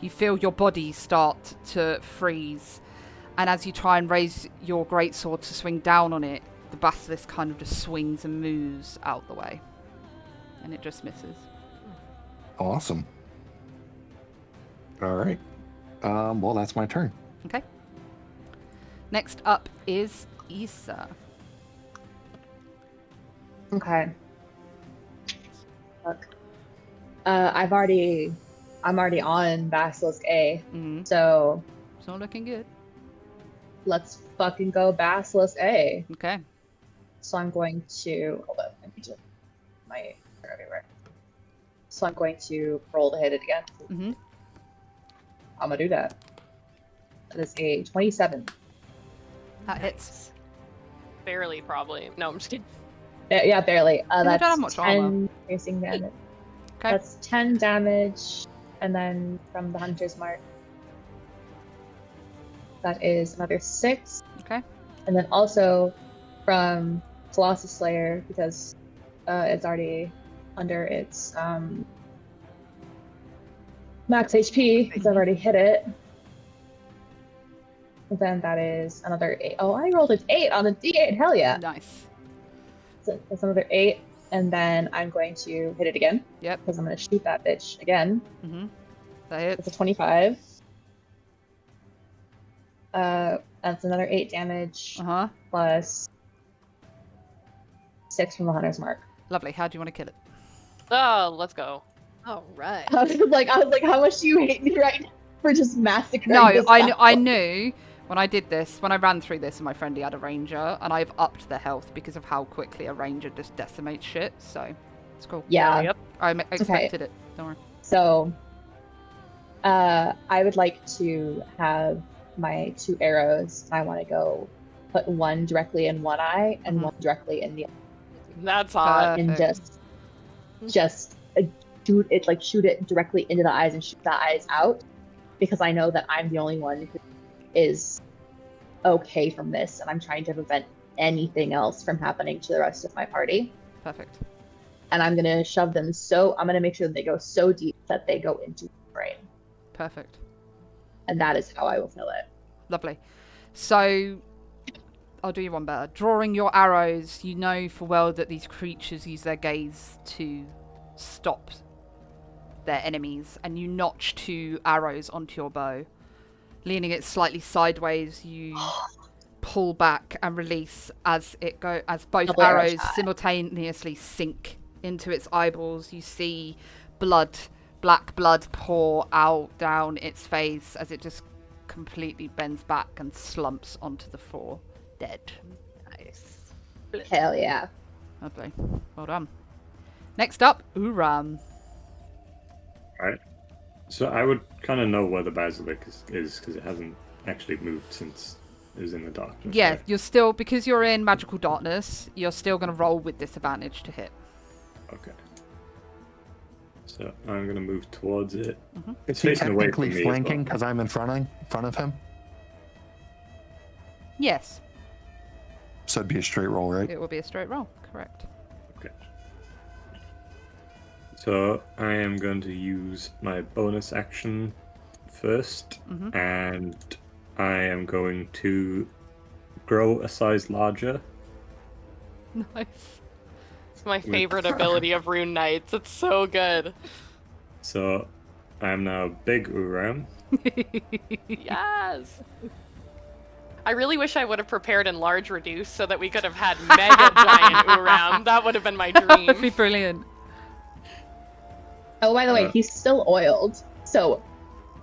you feel your body start to freeze. And as you try and raise your greatsword to swing down on it, the basilisk kind of just swings and moves out the way. And it just misses. Awesome. All right. Well, that's my turn. Okay. Next up is Issa. Okay. Look. I'm already on Basilisk A. Mm-hmm. So It's not looking good. let's fucking go Basilisk A. Okay. So I'm going to hold on, I need to they're everywhere. So I'm going to roll to hit it again. Mm-hmm. I'm gonna do that. That is a 27. That hits. Barely, probably. No, I'm just kidding. Yeah, barely. You don't have That's much 10 armor. piercing damage. Okay. That's 10 damage, and then from the Hunter's Mark, that is another 6. Okay. And then also from Colossus Slayer, because it's already under its max HP, because I've already hit it. And then that is another 8. Oh, I rolled an 8 on the D8. Hell yeah. Nice. So that's another 8. And then I'm going to hit it again. Yep. Because I'm going to shoot that bitch again. Mm-hmm. That hits. It's a 25. That's another 8 damage. Uh-huh. Plus 6 from the Hunter's Mark. Lovely. How do you want to kill it? Oh, let's go. All right. I was like, how much do you hate me right now for just massacring No, this I knew when I did this, when I ran through this, and my friend he had a ranger, and I've upped the health because of how quickly a ranger just decimates shit. So it's cool. Yeah. Yep. I expected it. Don't worry. So, I would like to have my 2 arrows. I want to go put one directly in one eye and one directly in the other. That's hot. And Perfect. just shoot it directly into the eyes and shoot the eyes out, because I know that I'm the only one who is okay from this, and I'm trying to prevent anything else from happening to the rest of my party. Perfect. And I'm gonna shove them I'm gonna make sure that they go so deep that they go into the brain. Perfect. And that is how I will kill it. Lovely. So I'll do you one better. Drawing your arrows, you know for well that these creatures use their gaze to stop their enemies, and you notch 2 arrows onto your bow. Leaning it slightly sideways, you pull back and release as both Double arrow arrows shot. simultaneously sink into its eyeballs. You see black blood pour out down its face as it just completely bends back and slumps onto the floor, dead. Nice. Hell yeah. Lovely. Well done. Next up, Uram. Alright. So I would kind of know where the basilisk is because it hasn't actually moved since it was in the darkness. Yeah, right? you're still, because you're in magical darkness, you're still going to roll with disadvantage to hit. Okay. So I'm gonna move towards it. Is It's he facing away from technically me as flanking well. because I'm in front of him? Yes, So it'd be a straight roll, right? it will be a straight roll. Correct. Okay. So I am going to use my bonus action first, and I am going to grow a size larger. Nice. It's my favorite ability of Rune Knights. It's so good. So I am now big Uram. Yes. I really wish I would have prepared enlarge reduce so that we could have had mega giant Uram. That would have been my dream. That'd be brilliant. Oh, by the way, he's still oiled. So,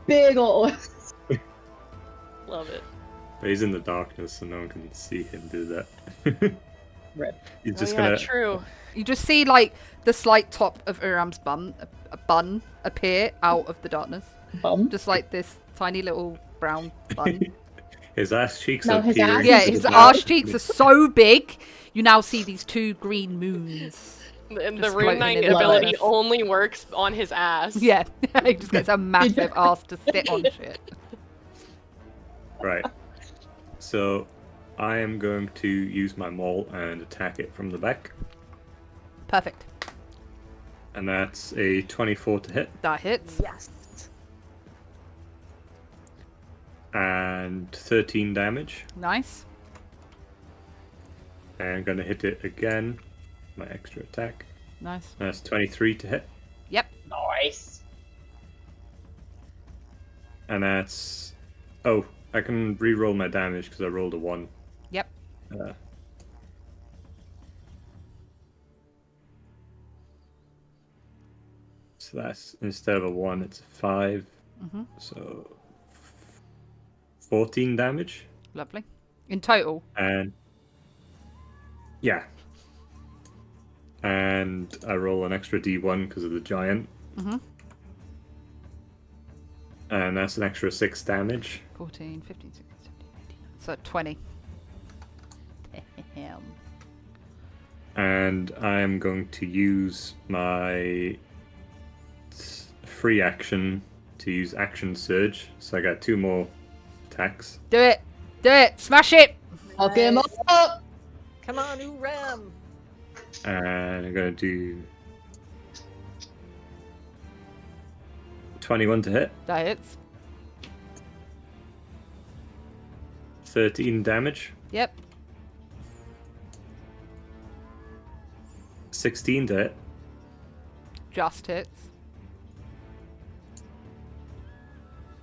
big ol' oil. Love it. But he's in the darkness, so no one can see him do that. Rip. He's just Oh, yeah, gonna. true. You just see like the slight top of Uram's bun appear out of the darkness. Bum. Just like this tiny little brown bun. His ass cheeks No, are his peering ass- Yeah, into his the arse dark. cheeks are so big. You now see these 2 green moons. And the Just Rune floating Knight in the ability darkness. only works on his ass. Yeah, he just gets a massive ass to sit on shit. Right. So I am going to use my maul and attack it from the back. Perfect. And that's a 24 to hit. That hits. Yes. And 13 damage. Nice. And I'm going to hit it again. My extra attack. Nice. That's 23 to hit. Yep. Nice. And that's... Oh, I can re-roll my damage because I rolled a 1. Yep. So that's, instead of a 1, it's a 5. So 14 damage. Lovely. In total. And yeah. And I roll an extra d1 because of the giant. And that's an extra 6 damage. 14, 15, 16, 17, 18. So 20. Damn. And I'm going to use my free action to use action surge. So I got 2 more attacks. Do it. Do it. Smash it. Fuck him up. Come on, Uram. And I'm going to do 21 to hit. That hits. 13 damage. Yep. 16 to hit. Just hits.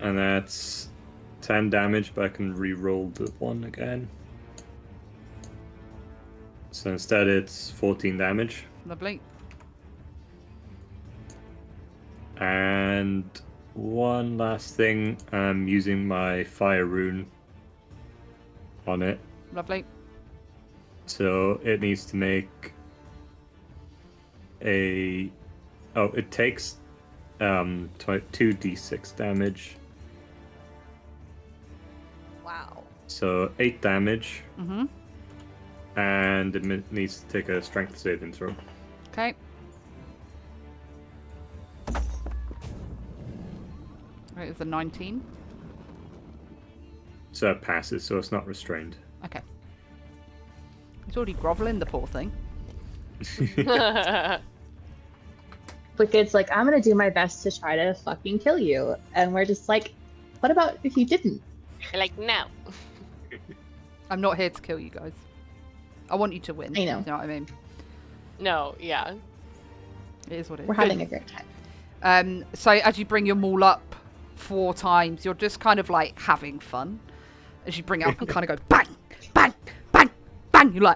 And that's 10 damage, but I can re-roll the 1 again. So instead it's 14 damage. Lovely. And one last thing, I'm using my fire rune on it. Lovely. So it needs to make a... Oh, it takes 2d6 damage. Wow. So 8 damage. Mm-hmm. And it needs to take a strength saving throw. Okay. Right, it's a 19. So it passes, so it's not restrained. Okay. He's already groveling, the poor thing. Wicked's like, I'm gonna do my best to try to fucking kill you. And we're just like, what about if you didn't? Like, no. I'm not here to kill you guys. I want you to win. I know. You know what I mean? No, yeah. It is what it is. We're having a great time. So as you bring your maul up 4 times, you're just kind of like having fun. As you bring it up and kind of go bang, bang, bang, bang. You're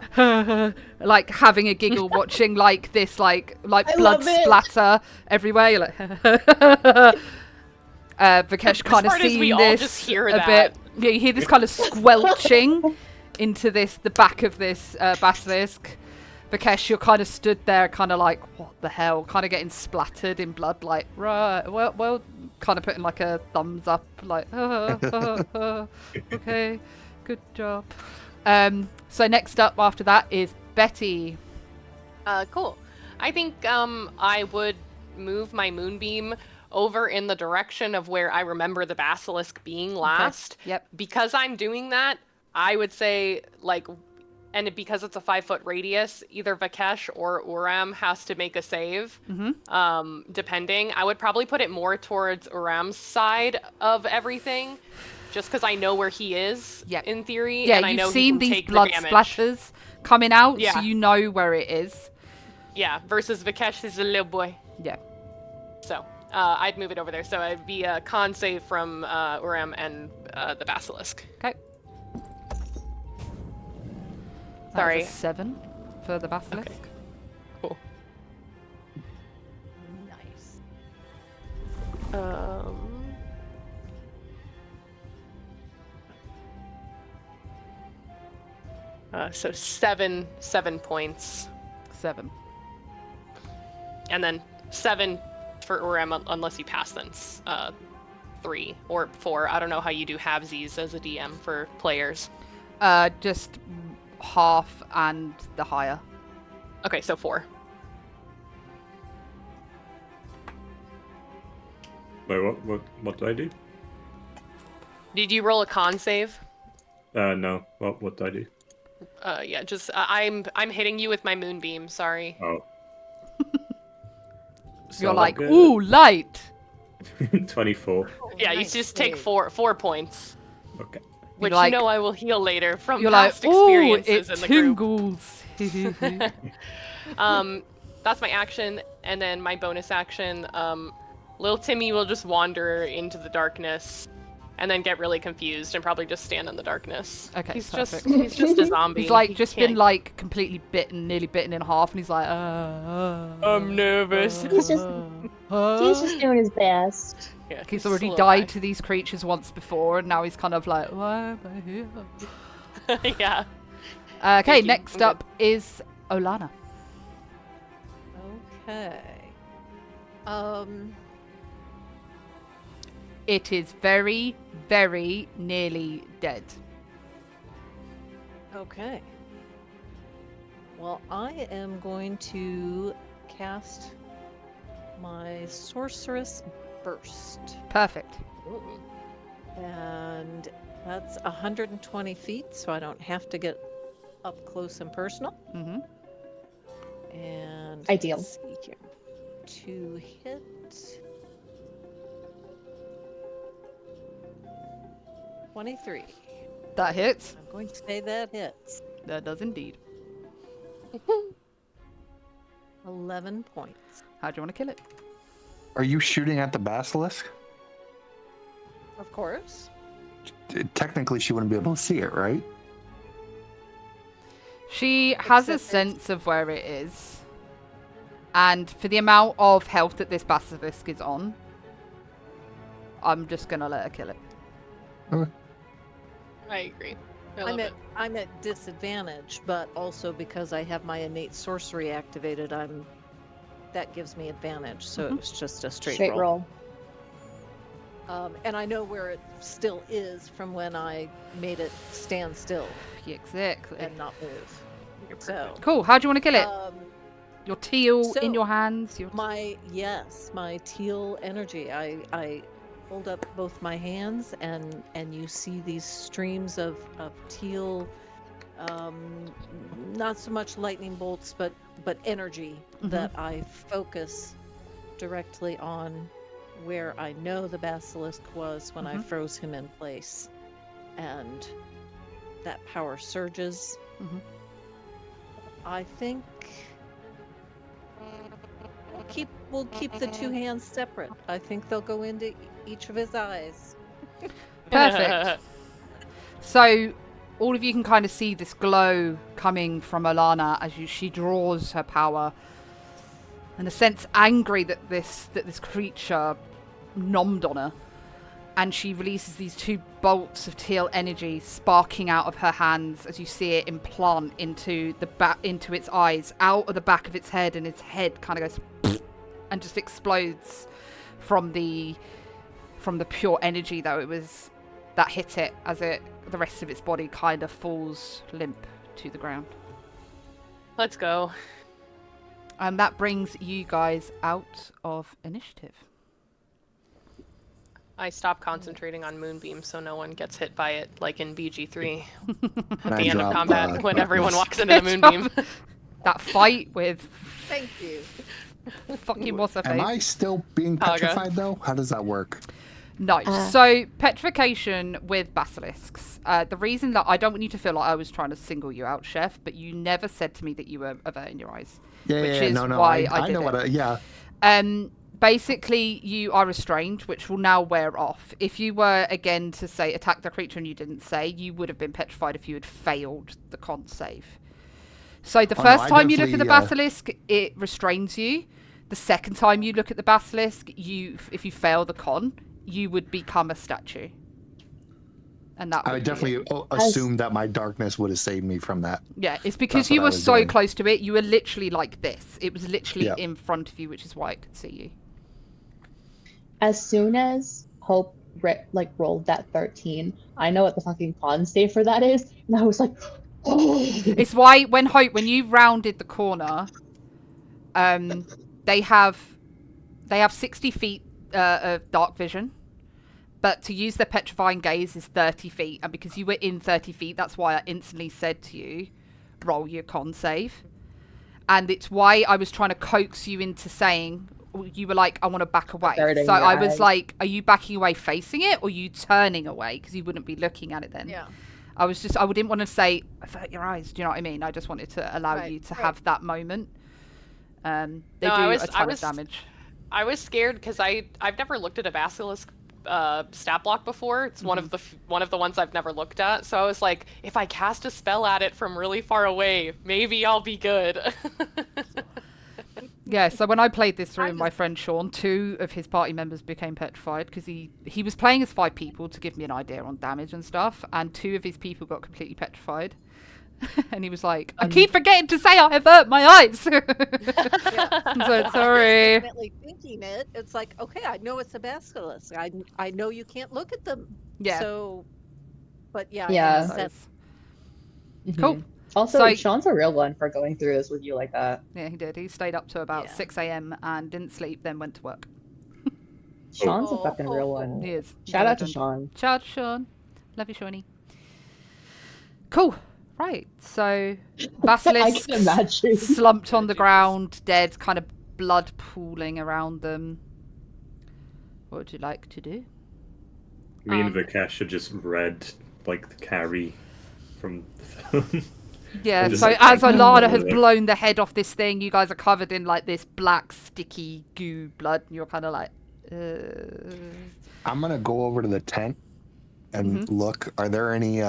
like having a giggle, watching like this, like I blood love it. splatter everywhere. You're like, Vikesh kind of part is seeing we all this just hear a that. bit. Yeah, you hear this kind of squelching into the back of this basilisk. Vikesh, you're kind of stood there, kind of like, what the hell? Kind of getting splattered in blood, like, right, well, kind of putting like a thumbs up, like, okay, good job. So next up after that is Betty. Cool. I think I would move my moonbeam over in the direction of where I remember the basilisk being last. Okay. Yep. Because I'm doing that, I would say, like, and because it's a 5-foot radius, either Vikesh or Uram has to make a save. Depending. I would probably put it more towards Uram's side of everything, just because I know where he is, in theory. Yeah, and I know you've seen he can these take blood the damage. splashes coming out, Yeah. so you know where it is. Yeah, versus Vikesh is a little boy. Yeah. So, I'd move it over there. So it'd be a con save from Uram and the basilisk. Okay. Sorry. That was a 7 for the basilisk. Okay. Cool. Nice. So 7 points. 7. And then 7 for Uram, unless you pass, then 3 or 4. I don't know how you do halvesies as a DM for players. Just half and the higher. Okay, so 4. Wait, what did I do? Did you roll a con save? No. What did I do? Yeah, just I'm hitting you with my moonbeam. Sorry. Oh. You're like, ooh, light. 24. Yeah, you just take 4 points. Okay. Which like, you know I will heal later from you're past like, ooh, experiences it in the group. tingles. That's my action, and then my bonus action. Little Timmy will just wander into the darkness, and then get really confused and probably just stand in the darkness. Okay, he's perfect. just a zombie. He's like He just can't- been like completely bitten, nearly bitten in half, and he's like, I'm nervous. He's just doing his best. Yeah, He's already slow died guy. to these creatures once before, and now he's kind of like, why am I here? Yeah. Okay, Thank you. next I'm up is Olana. Okay. It is very, very nearly dead. Okay. Well, I am going to cast my Sorceress Burst. Perfect. And that's 120 feet, so I don't have to get up close and personal. Mm-hmm. And Ideal. let's see here. To hit. $23. That hits. I'm going to say that hits. That does indeed. 11 points. How do you want to kill it? Are you shooting at the basilisk? Of course. Technically, she wouldn't be able to see it, right? She has a Except sense of where it is. And for the amount of health that this basilisk is on, I'm just going to let her kill it. Okay. I agree. I love I'm at disadvantage, but also because I have my innate sorcery activated, that gives me advantage. So it was just a straight roll. And I know where it still is from when I made it stand still Exactly. and not move. So Cool. How do you want to kill it? Your teal so in your hands. my teal energy. I hold up both my hands, and you see these streams of teal, not so much lightning bolts, but energy that I focus directly on where I know the basilisk was when I froze him in place, and that power surges. I think we'll keep the two hands separate. I think they'll go into each of his eyes. Perfect. So all of you can kind of see this glow coming from Olana as she draws her power, and a sense angry that this creature nommed on her, and she releases these 2 bolts of teal energy sparking out of her hands as you see it implant into its eyes, out of the back of its head, and its head kind of goes and just explodes from the pure energy that hit it, as the rest of its body kind of falls limp to the ground. Let's go. And that brings you guys out of initiative. I stop concentrating on Moonbeam so no one gets hit by it, like in BG3 at And the I end of drop, combat when everyone darkness. walks into the Moonbeam. That fight with Thank you. fucking what's her Am face? I still being Haga. petrified though? How does that work? No. So petrification with basilisks. The reason that I don't want you to feel like I was trying to single you out, Chef, but you never said to me that you were averting your eyes. Yeah, which yeah, is no, why I did know it. what. Yeah. Basically, you are restrained, which will now wear off. If you were, again, to say attack the creature and you didn't say, you would have been petrified if you had failed the con save. So the first time you look at the basilisk, it restrains you. The second time you look at the basilisk, if you fail the con, you would become a statue. And that I would definitely assume that my darkness would have saved me from that. Yeah, it's because That's you what I were was so doing. close to it. You were literally like this. It was literally Yeah. in front of you, which is why I could see you. As soon as Hope rolled that 13, I know what the fucking con save for that is, and I was like, oh. It's why when you rounded the corner, they have 60 feet of dark vision, but to use their petrifying gaze is 30 feet, and because you were in 30 feet, that's why I instantly said to you, roll your con save. And it's why I was trying to coax you into saying, you were like, I want to back away. So I was like, are you backing away facing it, or are you turning away? Because you wouldn't be looking at it then. Yeah. I didn't want to say, avert your eyes. Do you know what I mean? I just wanted to allow you to have that moment. They do a ton of damage. I was scared because I've never looked at a basilisk stat block before. It's one of the ones I've never looked at. So I was like, if I cast a spell at it from really far away, maybe I'll be good. Yeah, so when I played this through with my friend Sean, 2 of his party members became petrified because he was playing as 5 people to give me an idea on damage and stuff, and 2 of his people got completely petrified. And he was like, I keep forgetting to say I avert my eyes. So sorry. Definitely thinking it. It's like, okay, I know it's a basilisk. I know you can't look at them. Yeah. So, but yeah. Yeah. Cool. Also, So- Sean's a real one for going through this with you like that. Yeah, he did. He stayed up to about 6 a.m. and didn't sleep, then went to work. Sean's a fucking real one. He is. Shout out to Sean. Shout out to Sean. Love you, Shawnee. Cool. Right. So, basilisk I can imagine. slumped on the ground, dead, kind of blood pooling around them. What would you like to do? Me and Vikesh are just read like the carry from the film. Yeah, Just so like, as Alana has it. blown the head off this thing, you guys are covered in like this black, sticky goo blood, and you're kind of like, I'm gonna go over to the tent and look. Are there any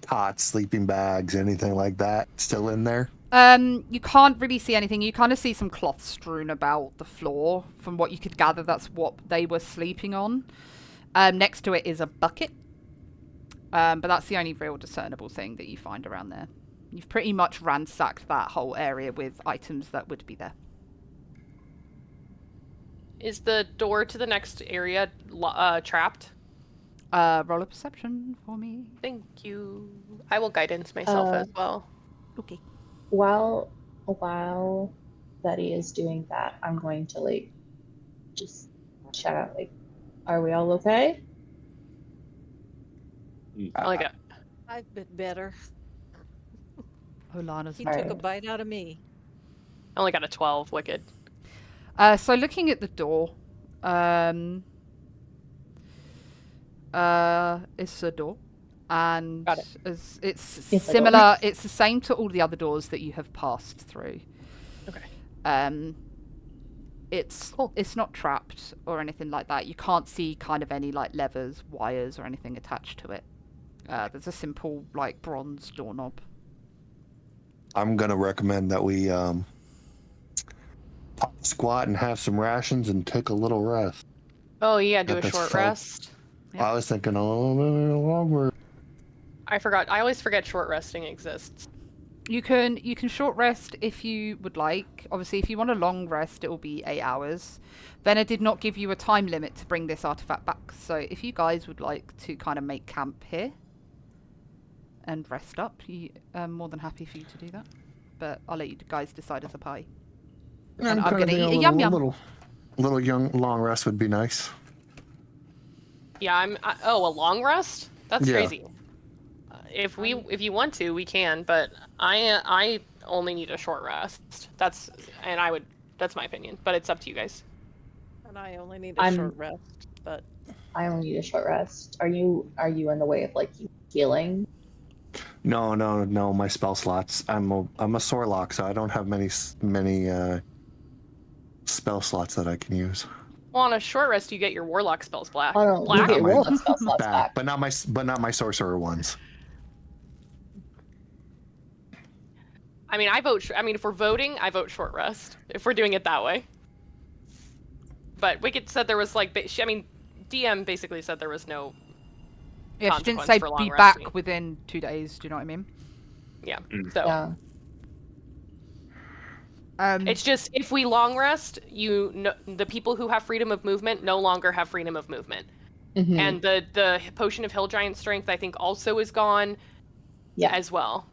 cots, sleeping bags, anything like that still in there? You can't really see anything. You kind of see some cloth strewn about the floor. From what you could gather, that's what they were sleeping on. Next to it is a bucket. But that's the only real discernible thing that you find around there. You've pretty much ransacked that whole area with items that would be there. Is the door to the next area trapped? Roll a perception for me. Thank you. I will guidance myself as well. Okay. While Betty is doing that, I'm going to just shout out are we all okay? I've been better. Olana's He took a bite out of me. I only got a 12, wicked. So looking at the door, it's a door, and Got it. it's It's a similar. door. It's the same to all the other doors that you have passed through. Okay. It's not trapped or anything like that. You can't see kind of any levers, wires, or anything attached to it. There's a simple bronze doorknob. I'm gonna recommend that we squat and have some rations and take a little rest. Oh yeah, do a That's short fun. rest. Yep. I was thinking a little bit longer. I forgot. I always forget short resting exists. You can short rest if you would like. Obviously, if you want a long rest, it will be 8 hours. Venna did not give you a time limit to bring this artifact back. So if you guys would like to kind of make camp here and rest up, I'm more than happy for you to do that. But I'll let you guys decide as a party. And I'm kinda gonna think eat a yum yum. Little young long rest would be nice. Yeah, a long rest? That's Yeah. crazy. If you want to, we can, but I only need a short rest. That's my opinion, but it's up to you guys. And I only need a short rest, but I only need a short rest. Are you in the way of like healing? No, my spell slots. I'm a Sorlock, so I don't have many spell slots that I can use. Well, on a short rest, you get your warlock spells back. Oh no, you get your warlock spell slots back. But not my sorcerer ones. I mean, if we're voting, I vote short rest. If we're doing it that way. But Wicked said there was like, DM basically said there was no. Yeah, she didn't consequence say for long be resting. back within 2 days. Do you know what I mean? Yeah. So. Yeah. It's just if we long rest, the people who have freedom of movement no longer have freedom of movement, and the potion of hill giant strength I think also is gone. Yeah. As well.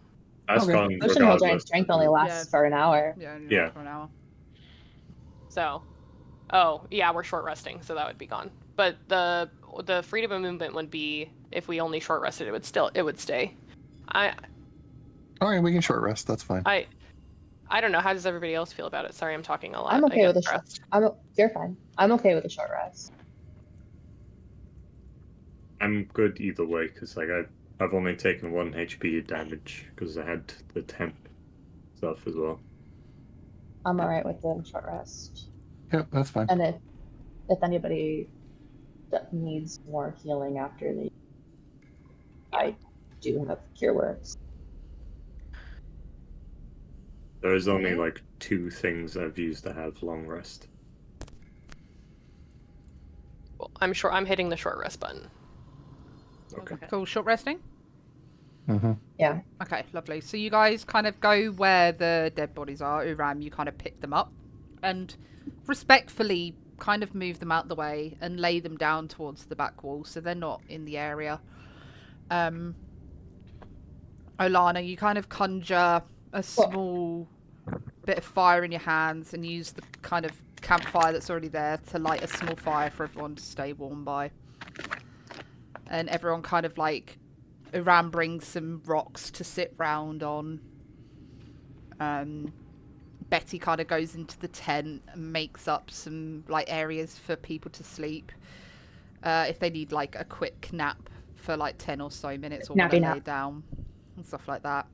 That's gone. Potion of hill giant strength only lasts for an hour. Yeah. For an hour. So, we're short resting, so that would be gone. But the freedom of movement would be if we only short rested, it would stay. All right, we can short rest. That's fine. I don't know. How does everybody else feel about it? Sorry, I'm talking a lot. I'm okay with a short rest. You're fine. I'm okay with a short rest. I'm good either way because like I've only taken 1 HP damage because I had the temp stuff as well. I'm alright with the short rest. Yep, that's fine. And if anybody that needs more healing after I do have cure works. There is only like 2 things I've used to have long rest. Well, I'm sure I'm hitting the short rest button. Okay. Cool. Short resting? Yeah. Okay, lovely. So you guys kind of go where the dead bodies are. Uram, you kind of pick them up and respectfully kind of move them out the way and lay them down towards the back wall so they're not in the area. Olana, you kind of conjure a small bit of fire in your hands and use the kind of campfire that's already there to light a small fire for everyone to stay warm by. And everyone kind of like, Uram brings some rocks to sit round on. Betty kind of goes into the tent and makes up some like areas for people to sleep. If they need like a quick nap for like 10 or so minutes or want to lay down and stuff like that.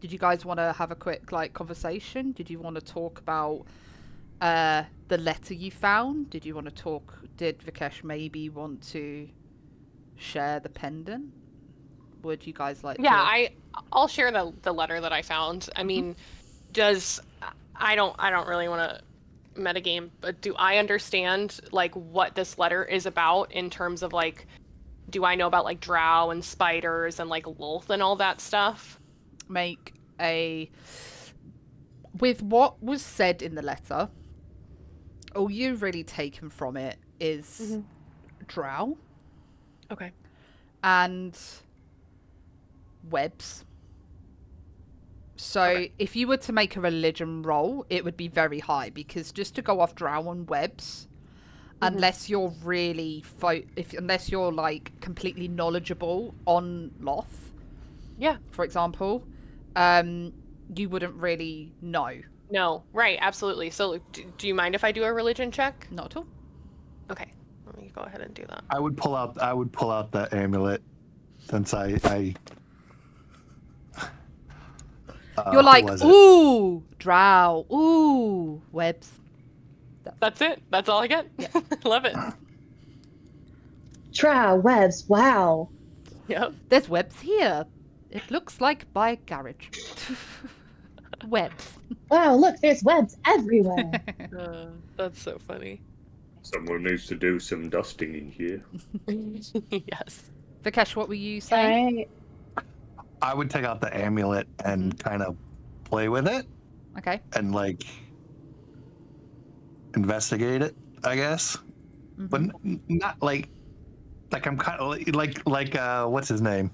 Did you guys want to have a quick like conversation? Did you want to talk about the letter you found? Did Vikesh maybe want to share the pendant? Would you guys like I'll share the letter that I found. I mean, I don't really want to metagame, but do I understand like what this letter is about in terms of like, do I know about like drow and spiders and like Lolth and all that stuff? With what was said in the letter, all you've really taken from it is drow. Okay. And webs. So if you were to make a religion roll, it would be very high because just to go off drow and webs, unless you're really unless you're like completely knowledgeable on Loth, for example, you wouldn't really know. No, right, absolutely. So do you mind if I do a religion check? Not at all. Okay, let me go ahead and do that. I would pull out the amulet since I you're like, ooh, drow, ooh, webs. That's it. That's all I get. Yeah. Love it. Drow, webs, wow. Yep. There's webs here. It looks like by garage. Webs. Wow, look, there's webs everywhere. That's so funny. Someone needs to do some dusting in here. Yes. Vikesh, what were you saying? I would take out the amulet and kind of play with it. Okay. And like investigate it, I guess. But not like I'm kind of like what's his name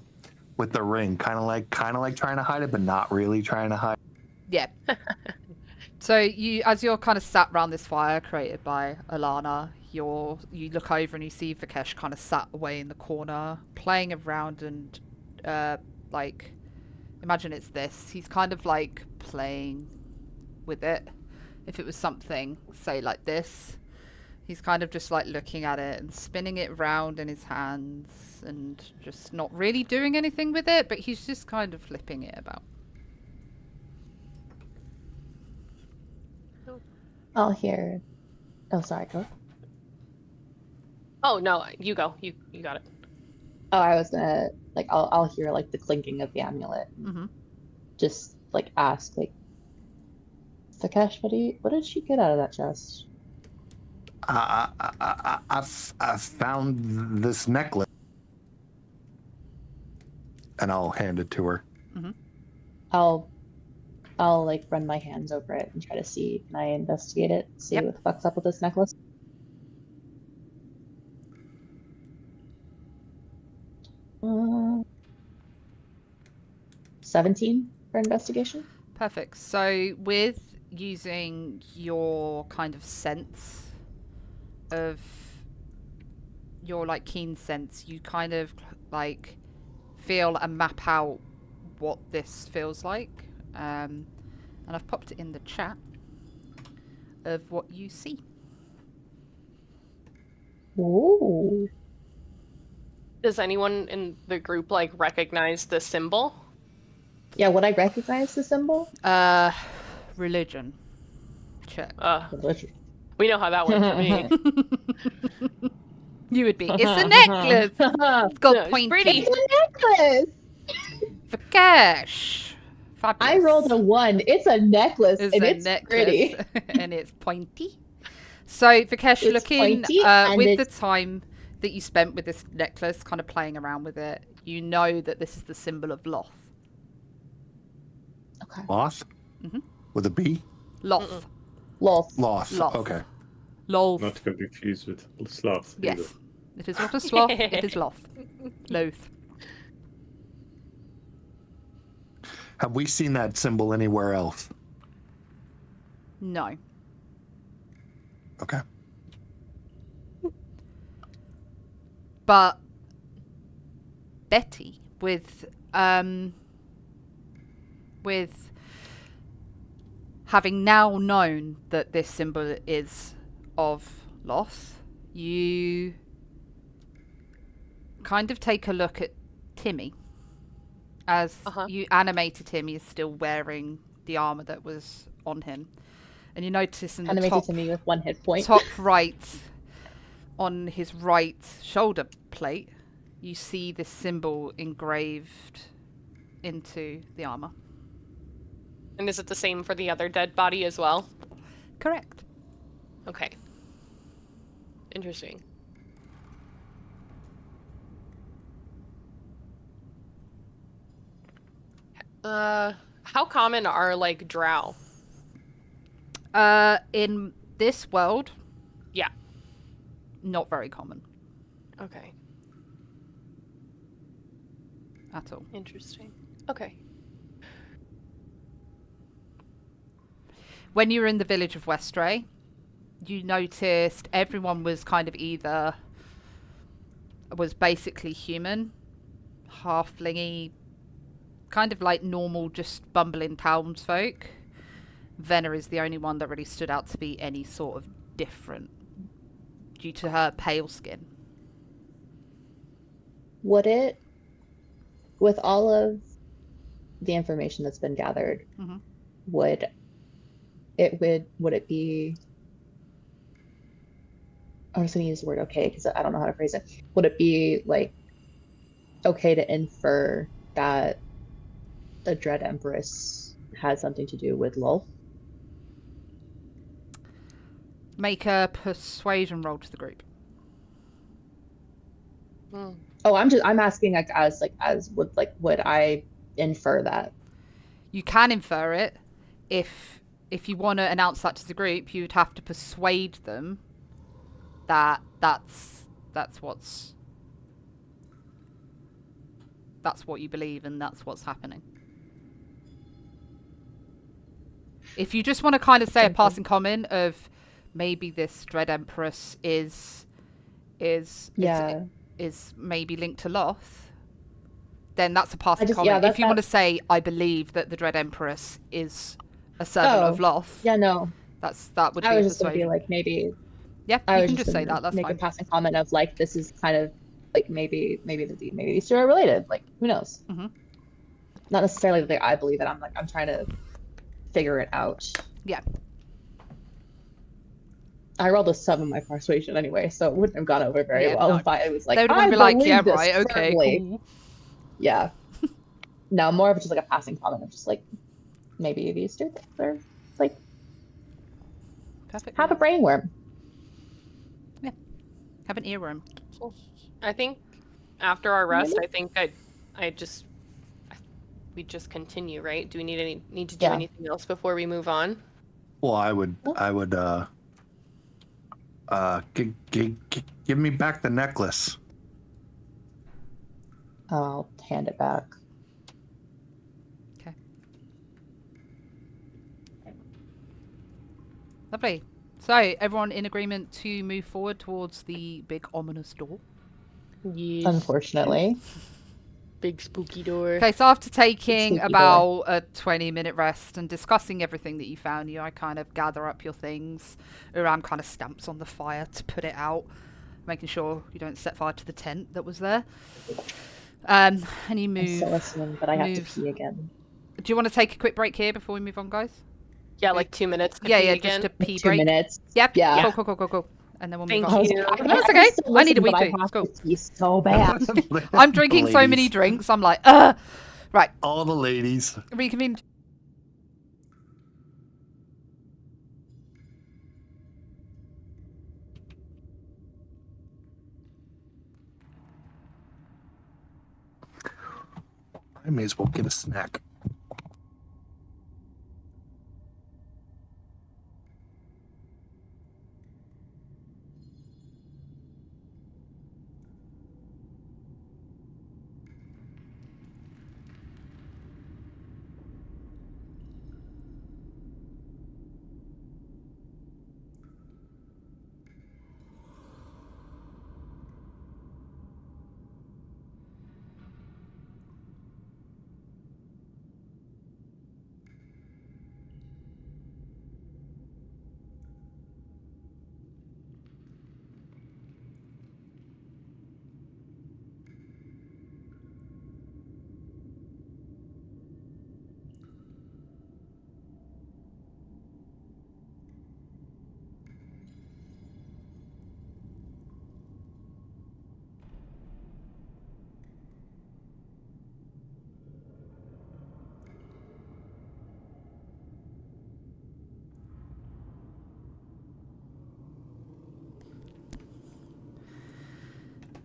with the ring, kind of like trying to hide it, but not really trying to hide. Yeah. So as you're kind of sat around this fire created by Alana, you look over and you see Vikesh kind of sat away in the corner, playing around and, like, imagine it's this. He's kind of like playing with it. If it was something, say like this, he's kind of just like looking at it and spinning it around in his hands and just not really doing anything with it, but he's just kind of flipping it about. I'll hear. Oh, sorry, go. Oh no, you go. You got it. Oh, I was gonna like I'll hear like the clinking of the amulet. Mm-hmm. Just like ask like, Vikesh, what did she get out of that chest? I found this necklace, and I'll hand it to her. Mm-hmm. I'll like run my hands over it and try to see. Can I investigate it? See what the fuck's up with this necklace? Uh, 17 for investigation. Perfect. So with using your kind of sense of your like keen sense, you kind of like feel and map out what this feels like. And I've popped it in the chat of what you see. Ooh. Does anyone in the group like recognize the symbol? Yeah, would I recognize the symbol? Religion. Check. We know how that went for me. You would be. It's a necklace. It's got No, it's pointy. pretty. It's a necklace. Vikesh. Fabulous. I rolled a 1. It's a necklace, It's and a it's necklace, pretty. and it's pointy. So, Vikesh, It's looking pointy, with the time that you spent with this necklace, kind of playing around with it, you know that this is the symbol of Loth. Okay. Loth? Mm-hmm. With a B? Loth. Loth. Loth. Loth. Okay. Loth. Not to be confused with sloth. Yes. Either. It is not a sloth, it is Loth. Loth. Have we seen that symbol anywhere else? No. Okay. But Betty, with having now known that this symbol is of loss, you kind of take a look at Timmy as you animated him. He's still wearing the armor that was on him, and you notice in the top Timmy with 1 hit point. top right on his right shoulder plate, you see this symbol engraved into the armor. And is it the same for the other dead body as well? Correct. Okay. Interesting. How common are like drow? In this world, Yeah. not very common Okay. at all. Interesting. Okay. When you were in the village of Westray, you noticed everyone was kind of was basically human, halflingy, kind of like normal, just bumbling townsfolk. Venna is the only one that really stood out to be any sort of different due to her pale skin. Would it, with all of the information that's been gathered, would it be, I was going to use the word okay because I don't know how to phrase it. Would it be like okay to infer that the Dread Empress had something to do with Lolth? Make a persuasion roll to the group. Oh, I'm asking would I infer that? You can infer it. If you want to announce that to the group, you'd have to persuade them that that's what you believe and that's what's happening. If you just want to kind of say a passing comment of maybe this Dread Empress is maybe linked to Loth, then that's a passing comment. If you want to say, I believe that the Dread Empress is a servant of Loth. Yeah, no. That would be I was just going to be like, maybe. Yeah, you can just say that. That's make fine. a passing comment of like, this is kind of like maybe these two are related. Like, who knows? Mm-hmm. Not necessarily that I believe it. I'm trying to figure it out. Yeah. I rolled a 7 in my persuasion anyway, so it wouldn't have gone over very well if I was like, they would be like, yeah, right, okay, cool. Yeah. No, more of just like a passing comment of just like, maybe these two things are like, perfect. Have a brainworm. Yeah. Have an earworm. I think after our rest, I think we just continue, right? Do we need to do anything else before we move on? Well, I would give me back the necklace. I'll hand it back. Okay. Lovely. So, everyone in agreement to move forward towards the big ominous door? Yes. Unfortunately. Big spooky door. Okay, so after taking about a 20-minute rest and discussing everything that you found, I kind of gather up your things. Uram kind of stamps on the fire to put it out, making sure you don't set fire to the tent that was there. And you move. I'm still listening, but I have to pee again. Do you want to take a quick break here before we move on, guys? Yeah, like 2 minutes. Just a pee break. 2 minutes. Yep. Yeah. Cool. And then we'll move Thank on. you. That's okay. I need a wee too. I have to pee so bad. I'm drinking so many drinks. I'm like, right. All the ladies. Reconvene. I may as well get a snack.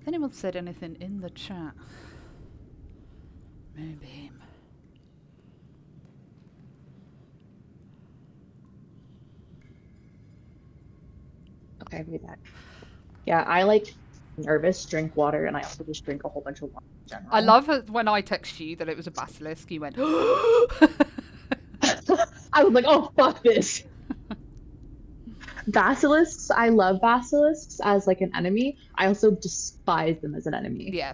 Anyone said anything in the chat? Maybe. Okay, I'll be back. Yeah, I like nervous, drink water, and I also just drink a whole bunch of water in general. I love it when I text you that it was a basilisk. You went, I was like, oh, fuck this. Basilisks, I love basilisks as like an enemy. I also despise them as an enemy. Yeah.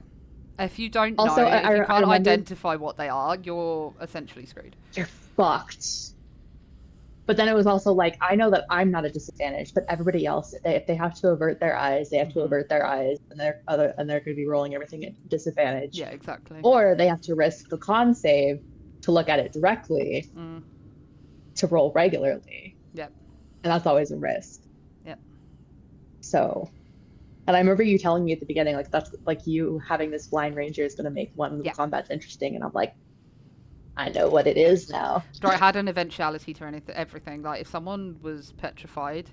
If you don't also, know, if you can't identify what they are, you're essentially screwed. You're fucked. But then it was also like, I know that I'm not a disadvantage, but everybody else, if they have to avert their eyes, they have to avert their eyes, and they're going to be rolling everything at disadvantage. Yeah, exactly. Or they have to risk the con save to look at it directly to roll regularly. Yep. And that's always a risk. Yep. So, and I remember you telling me at the beginning, like, that's like you having this blind ranger is going to make one of the combats interesting, and I'm like, I know what it is now. So I had an eventuality to everything. Like, if someone was petrified,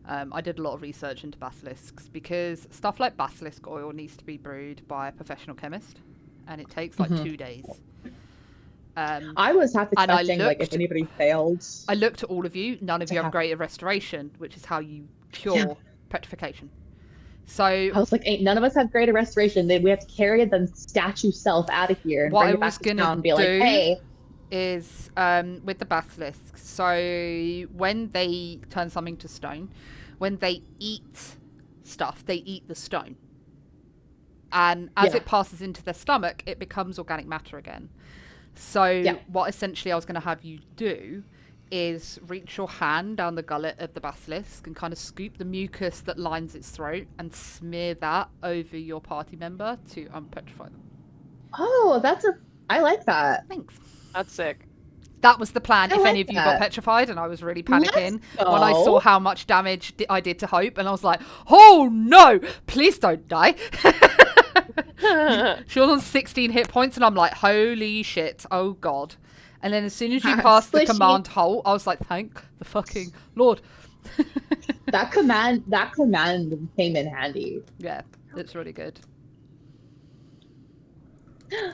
I did a lot of research into basilisks, because stuff like basilisk oil needs to be brewed by a professional chemist, and it takes like 2 days. I was half expecting, like, if anybody failed. I looked at all of you. None of you have greater restoration, which is how you cure petrification. So I was like, ain't none of us have greater restoration. We have to carry the statue self out of here and bring it back to town and be like, hey. is with the basilisk. So when they turn something to stone, when they eat stuff, they eat the stone. And as it passes into their stomach, it becomes organic matter again. So what essentially I was going to have you do is reach your hand down the gullet of the basilisk and kind of scoop the mucus that lines its throat and smear that over your party member to unpetrify them. Oh, I like that. Thanks. That's sick. That was the plan if like any of you got petrified, and I was really panicking Let's when I go. saw how much damage I did to Hope, and I was like, oh no, please don't die. She was on 16 hit points, and I'm like, holy shit, oh god. And then as soon as you passed the command halt, I was like, thank the fucking Lord. That command came in handy. Yeah, it's really good. Hi,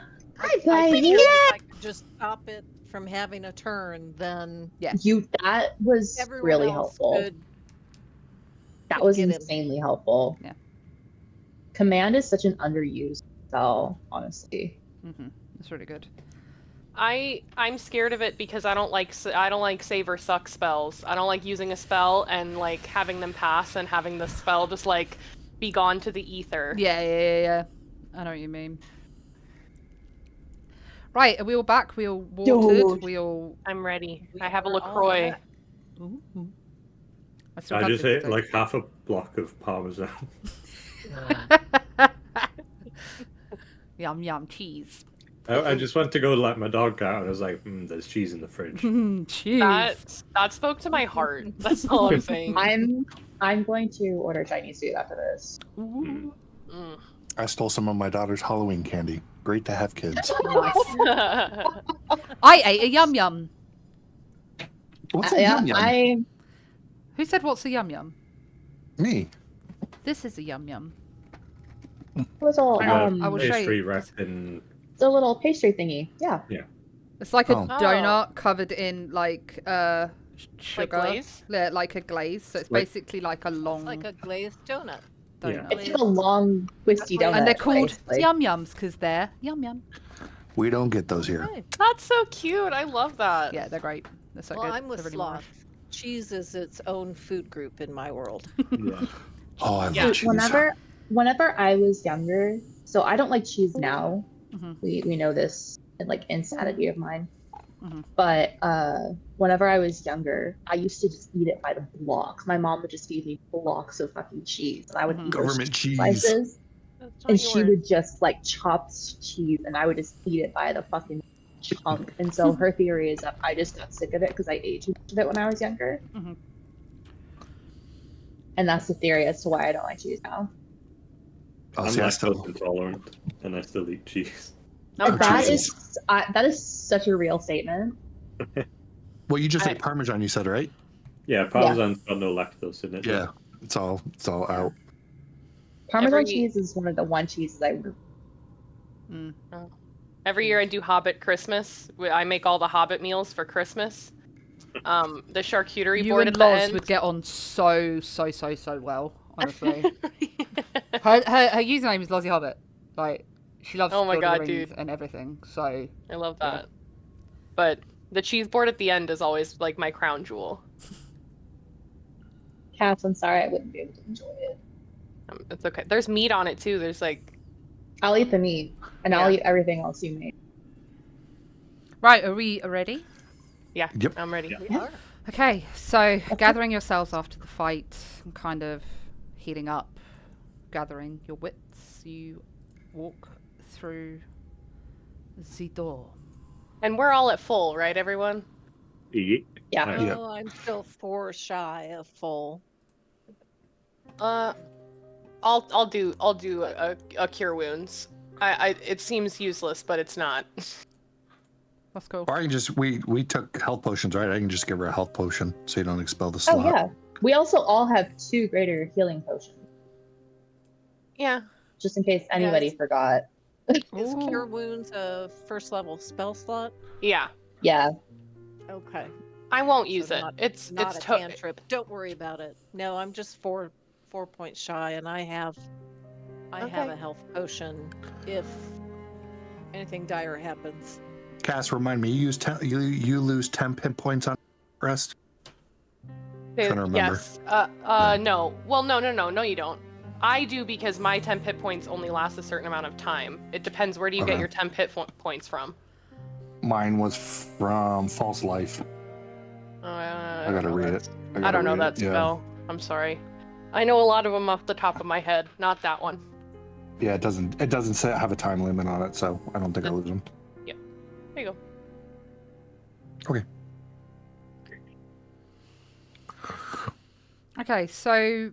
If buddy. I could just stop it from having a turn, then That was everyone really else helpful. That was get him. insanely helpful. Yeah. Command is such an underused spell, honestly. It's really good. I'm scared of it because I don't like save or suck spells. I don't like using a spell and like having them pass and having the spell just like be gone to the ether. Yeah. I know what you mean. Right, are we all back? We all watered? Dude. I'm ready. I have a LaCroix. Ooh. I just ate like half a block of Parmesan. Yum yum cheese. I just went to go let my dog out, and I was like, there's cheese in the fridge. Cheese. That spoke to my heart. That's all I'm saying. I'm going to order Chinese food after this. I stole some of my daughter's Halloween candy. Great to have kids. Nice. I ate a yum yum. What's a yum yum? Who said what's a yum yum? Me. This is a yum yum. Little I will show pastry you. wrapped in. The little pastry thingy. Yeah. It's like a donut covered in like sugar. Like glaze? Yeah, like a glaze. So it's basically like a long. It's like a glazed donut. donut. It's like a long, twisty donut. And they're called basically. yum yums because they're yum yum. We don't get those here. That's so cute. I love that. Yeah, they're great. They're so Well, good. I'm with They're really sloth. Cheese is its own food group in my world. Yeah. Oh, I love cheese. Whenever I was younger, so I don't like cheese now. Mhm. We know this, like insanity of mine. Mhm. But whenever I was younger, I used to just eat it by the block. My mom would just feed me blocks of fucking cheese, and I would eat those Government cheese. slices, That's not and she yours. would just like chop cheese, and I would just eat it by the fucking chunk. And so her theory is that I just got sick of it because I ate too much of it when I was younger. Mhm. And that's the theory as to why I don't like cheese now. Oh, I'm see, I lactose still. intolerant, and I still eat cheese. And that Jesus. that is such a real statement. Well, you just ate Parmesan, you said, right? Yeah, Parmesan's got no lactose in it. Yeah. It's all out. Parmesan cheese is one of the one cheeses I Every year I do Hobbit Christmas. I make all the Hobbit meals for Christmas. The charcuterie You board and at the Loz end. would get on so well, honestly. her username is Lozzie Hobbit. Like, she loves Oh my Lord of the God, Rings dude. and everything. So I love that. But the cheese board at the end is always like my crown jewel. Cass, I'm sorry I wouldn't be able to enjoy it. It's okay. There's meat on it too. There's like. I'll eat the meat, and I'll eat everything else you made. right, are we ready? Yeah, Yep. I'm ready. Yeah. Okay, so gathering yourselves after the fight and kind of healing up, gathering your wits, you walk through the door. And we're all at full, right, everyone? Yeah. Yeah. Oh, I'm still 4 shy of full. I'll do a cure wounds. It seems useless, but it's not. That's cool. Or I can just we took health potions, right? I can just give her a health potion so you don't expel the Oh slot. yeah. We also all have 2 greater healing potions, Yeah. just in case anybody forgot. Is Cure Wounds a first level spell slot? Yeah. Yeah. Okay. I won't use So it. not- It's Not a cantrip. Don't worry about it. No, I'm just 4 points shy, and I have a Okay. health potion if anything dire happens. Cass, remind me. You lose 10 hit points on rest. Trying to remember. Yes. No. Well, no, you don't. I do because my temp hit points only last a certain amount of time. It depends. Where do you get your temp hit points from? Mine was from False Life. I gotta read it. I don't know that spell. Yeah. I'm sorry. I know a lot of them off the top of my head. Not that one. Yeah, it doesn't have a time limit on it, so I don't think I lose them. Yep. There you go. Okay. Okay, so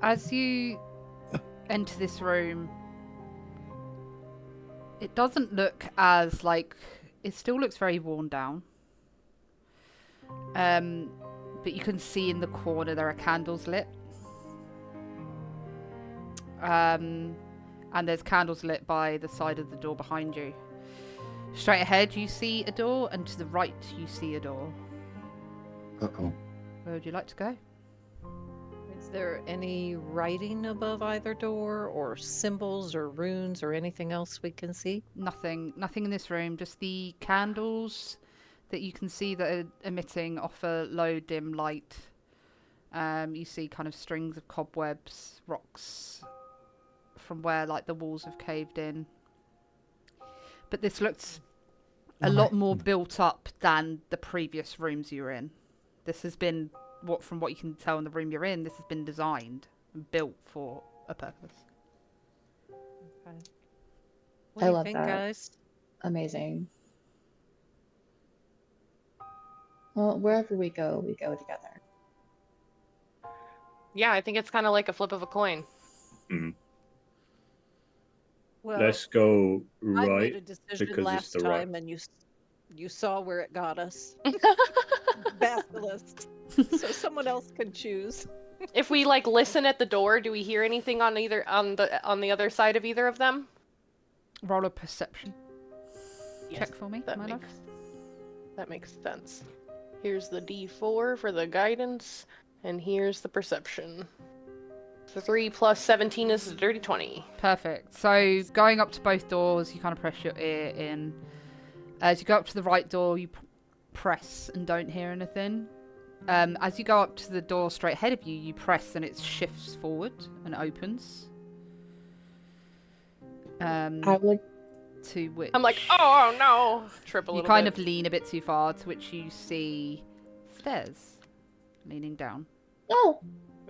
as you enter this room, it doesn't look as like, it still looks very worn down. But you can see in the corner there are candles lit. And there's candles lit by the side of the door behind you. Straight ahead you see a door, and to the right you see a door. Uh-oh. Where would you like to go? Is there any writing above either door, or symbols or runes or anything else we can see? Nothing in this room, just the candles that you can see that are emitting off a low dim light. You see kind of strings of cobwebs, rocks from where like the walls have caved in. But this looks a lot more built up than the previous rooms you were in. This has been, from what you can tell in the room you're in, this has been designed and built for a purpose. Okay. What I do you love think, that. guys? Amazing. Well, wherever we go together. Yeah, I think it's kind of like a flip of a coin. Mm. Well, let's go right. I made a decision because last it's the time, right. and you saw where it got us. Basilisk. So someone else can choose. If we like listen at the door, do we hear anything on the other side of either of them? Roll a perception. Yes, check for me, my love. That makes sense. Here's the D4 for the guidance, and here's the perception. So 3 plus 17 is a dirty 20. Perfect. So going up to both doors, you kind of press your ear in. As you go up to the right door, you press and don't hear anything. As you go up to the door straight ahead of you, you press and it shifts forward and opens. I would. To which I'm like, oh no! Trip a little bit. You kind of lean a bit too far, to which you see stairs leaning down. Oh,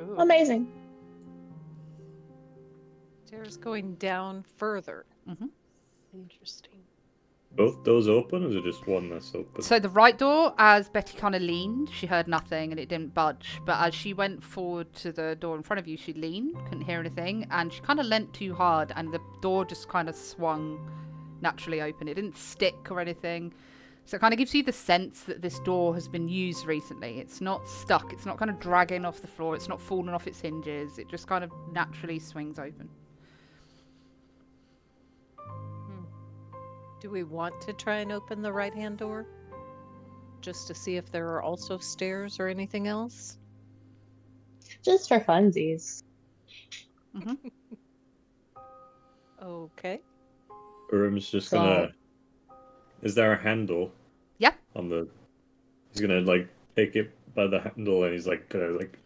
Ooh. Amazing. Stairs going down further. Mm-hmm. Interesting. Both doors open, or is it just one that's open? So the right door, as Betty kind of leaned, she heard nothing and it didn't budge. But as she went forward to the door in front of you, she leaned, couldn't hear anything, and she kind of leant too hard, and the door just kind of swung naturally open. It didn't stick or anything. So it kind of gives you the sense that this door has been used recently. It's not stuck. It's not kind of dragging off the floor. It's not falling off its hinges. It just kind of naturally swings open. Do we want to try and open the right-hand door? Just to see if there are also stairs or anything else? Just for funsies. Mm-hmm. Okay. Urim's just gonna... Is there a handle? Yeah. On the... He's gonna, like, take it by the handle and he's, like, gonna, like...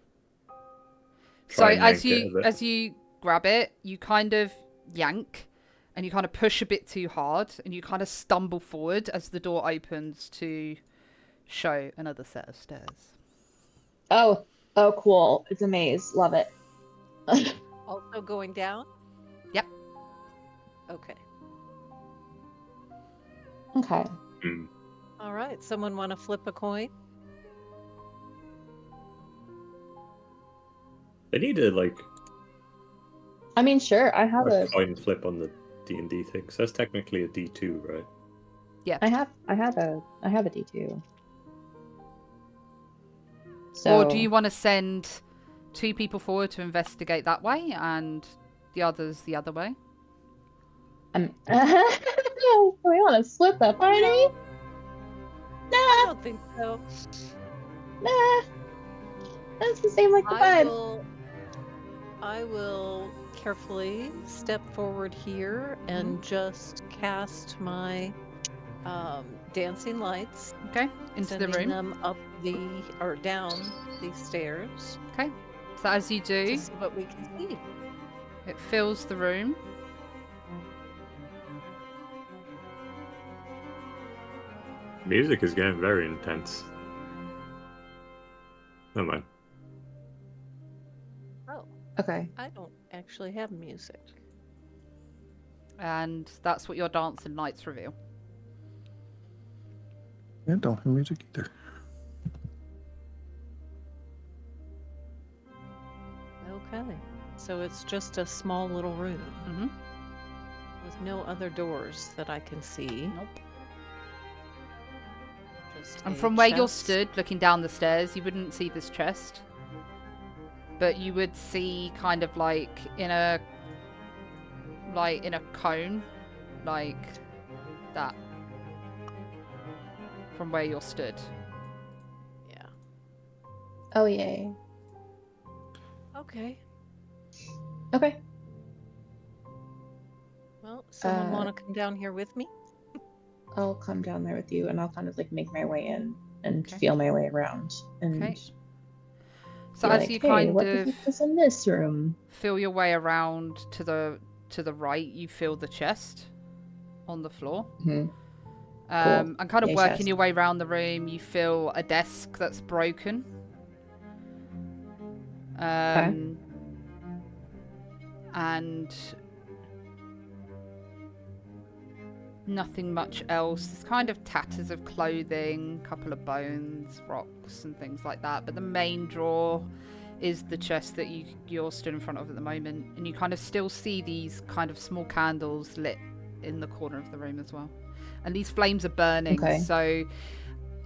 So as you grab it, you kind of yank and you kind of push a bit too hard and you kind of stumble forward as the door opens to show another set of stairs. Oh, cool. It's a maze. Love it. Also going down? Yep. Okay. Okay. Mm. All right. Someone want to flip a coin? They need to, like... I mean, sure. I have a coin flip on the D&D thing. So that's technically a D2, right? Yeah. I have a D2. So... Or do you want to send 2 people forward to investigate that way and the others the other way? we want to split the party? Nah. I don't think so. Nah. That's the same like the vibe. I will carefully step forward here and just cast my dancing lights. Okay, into the Sending room. them up or down these stairs. Okay, so as you do, To see what we can see. it fills the room. Music is getting very intense. Never mind. Oh, Okay. I don't actually have music. And that's what your dancing lights reveal. Yeah, don't have music either. Okay. So it's just a small little room. Mm-hmm. With no other doors that I can see. Nope. Just And a from where you're chest. stood, looking down the stairs, you wouldn't see this chest. But you would see kind of like in a cone, like that. From where you're stood. Yeah. Oh, yay. Okay. Okay. Well, someone want to come down here with me? I'll come down there with you, and I'll kind of like make my way in and Okay. feel my way around. And Okay. So be as like, you hey, kind what the of heck is in this room? feel your way around to the right, you feel the chest on the floor. Mm-hmm. And kind of Yay, working chest. your way around the room, you feel a desk that's broken. And nothing much else. There's kind of tatters of clothing, a couple of bones, rocks and things like that. But the main drawer is the chest that you're stood in front of at the moment. And you kind of still see these kind of small candles lit in the corner of the room as well. And these flames are burning. Okay. So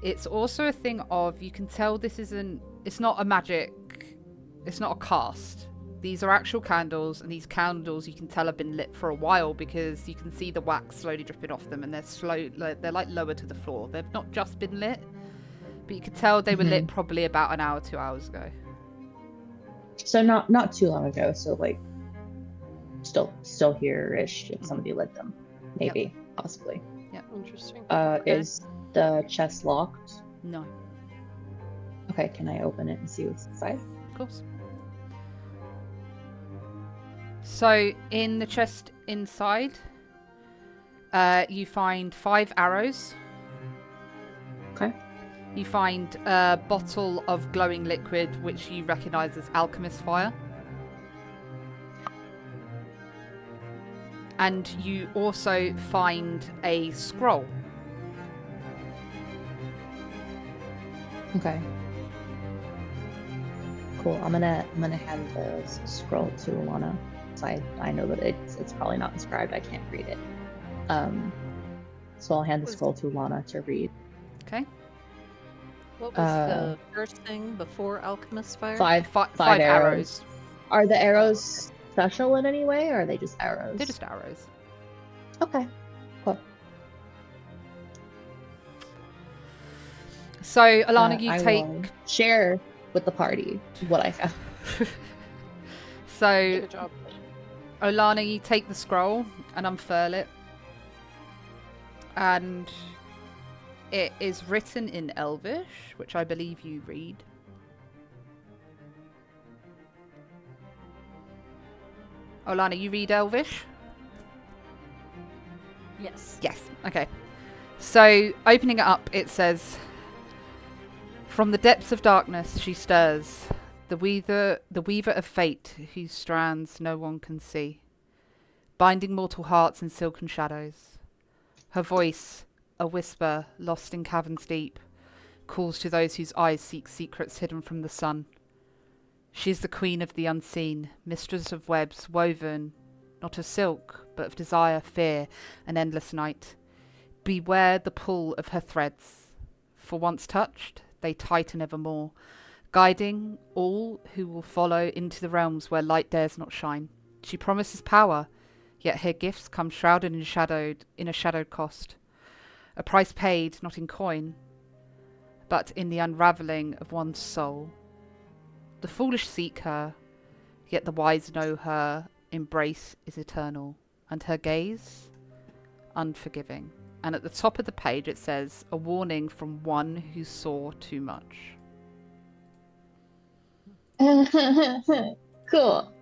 it's also a thing of, you can tell this isn't, it's not a magic, it's not a cast. These are actual candles, and these candles you can tell have been lit for a while because you can see the wax slowly dripping off them, and they're like lower to the floor. They've not just been lit, but you could tell they were lit probably about an hour, 2 hours ago. So not too long ago. So like still here-ish if somebody lit them, maybe, possibly. Yeah. Interesting. Is the chest locked? No. Okay, can I open it and see what's inside? Of course. So in the chest inside, you find 5 arrows. Okay. You find a bottle of glowing liquid, which you recognise as alchemist fire. And you also find a scroll. Okay. Cool. I'm gonna hand the scroll to Alana. So I know that it's probably not inscribed. I can't read it. So I'll hand the scroll to Alana to read. Okay. What was the first thing before alchemist fire? Five arrows. Are the arrows special in any way, or are they just arrows? They're just arrows. Okay. Cool. So Alana, you I take will share with the party what I found. So Good job. Alana, you take the scroll and unfurl it. And it is written in Elvish, which I believe you read. Alana, you read Elvish? Yes. Yes. Okay. So, opening it up, it says, "From the depths of darkness she stirs, the weaver of fate, whose strands no one can see, binding mortal hearts in silken shadows. Her voice, a whisper lost in caverns deep, calls to those whose eyes seek secrets hidden from the sun. She is the queen of the unseen, mistress of webs woven, not of silk, but of desire, fear, and endless night. Beware the pull of her threads, for once touched, they tighten evermore, guiding all who will follow into the realms where light dares not shine. She promises power, yet her gifts come shrouded in a shadowed cost. A price paid not in coin, but in the unravelling of one's soul. The foolish seek her, yet the wise know her embrace is eternal, and her gaze unforgiving." And at the top of the page it says, a warning from one who saw too much. Cool.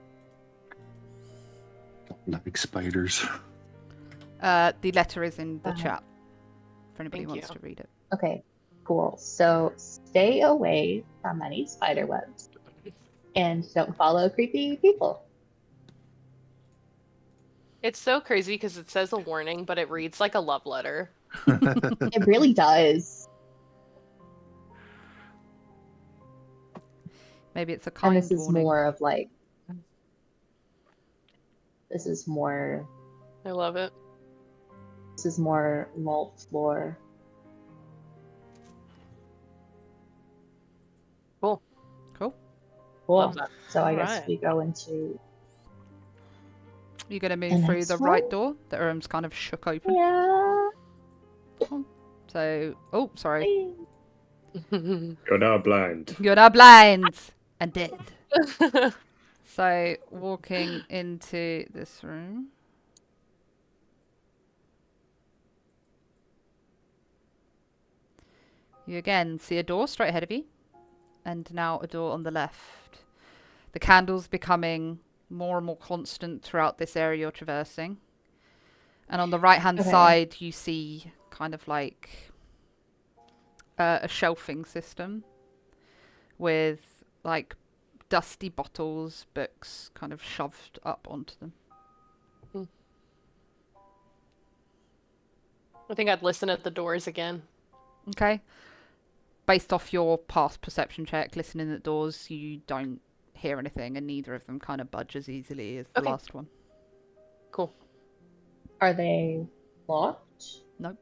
Like spiders. The letter is in the chat for anybody who Thank wants you. to read it. Okay, cool. So stay away from any spider webs and don't follow creepy people. It's so crazy because it says a warning, but it reads like a love letter. It really does. Maybe it's a kind And this is warning. more of like, this is more I love it. malt floor. Cool. Cool. Cool. Love that. So I guess Alright. we go into You're going to move the through next the one? right door. The room's kind of shook open. yeah. So, oh, sorry. You're now blind. You're now blind and dead. So, walking into this room. You again see a door straight ahead of you. And now a door on the left. The candles becoming more and more constant throughout this area you're traversing. And on the right-hand side, you see kind of like a shelving system with like dusty bottles, books kind of shoved up onto them. I think I'd listen at the doors again. Okay. Based off your past perception check, listening at doors, you don't hear anything, and neither of them kind of budge as easily as the Okay. last one. Cool. Are they locked? Nope.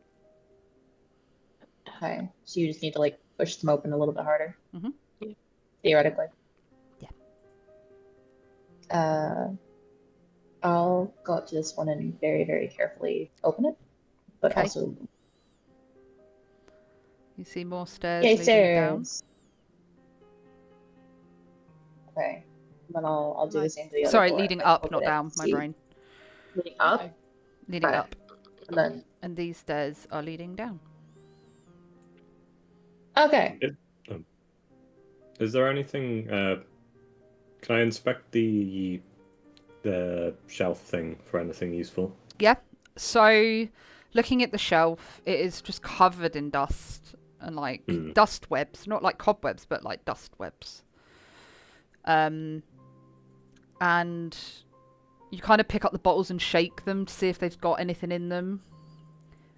Okay. So you just need to like push them open a little bit harder. Mhm. Yeah. Theoretically. Yeah. I'll go up to this one and very, very carefully open it. But Okay. also You see more stairs yay, leading down. stairs. Okay. Then I'll do the same to the other Sorry, door. leading Like, up, open not it, down. My see. brain. Leading up. Okay. Leading Okay. up. And then And these stairs are leading down. okay. Is there anything? Can I inspect the shelf thing for anything useful? Yeah. So, looking at the shelf, it is just covered in dust and like dust webs, not like cobwebs, but like dust webs. And you kind of pick up the bottles and shake them to see if they've got anything in them,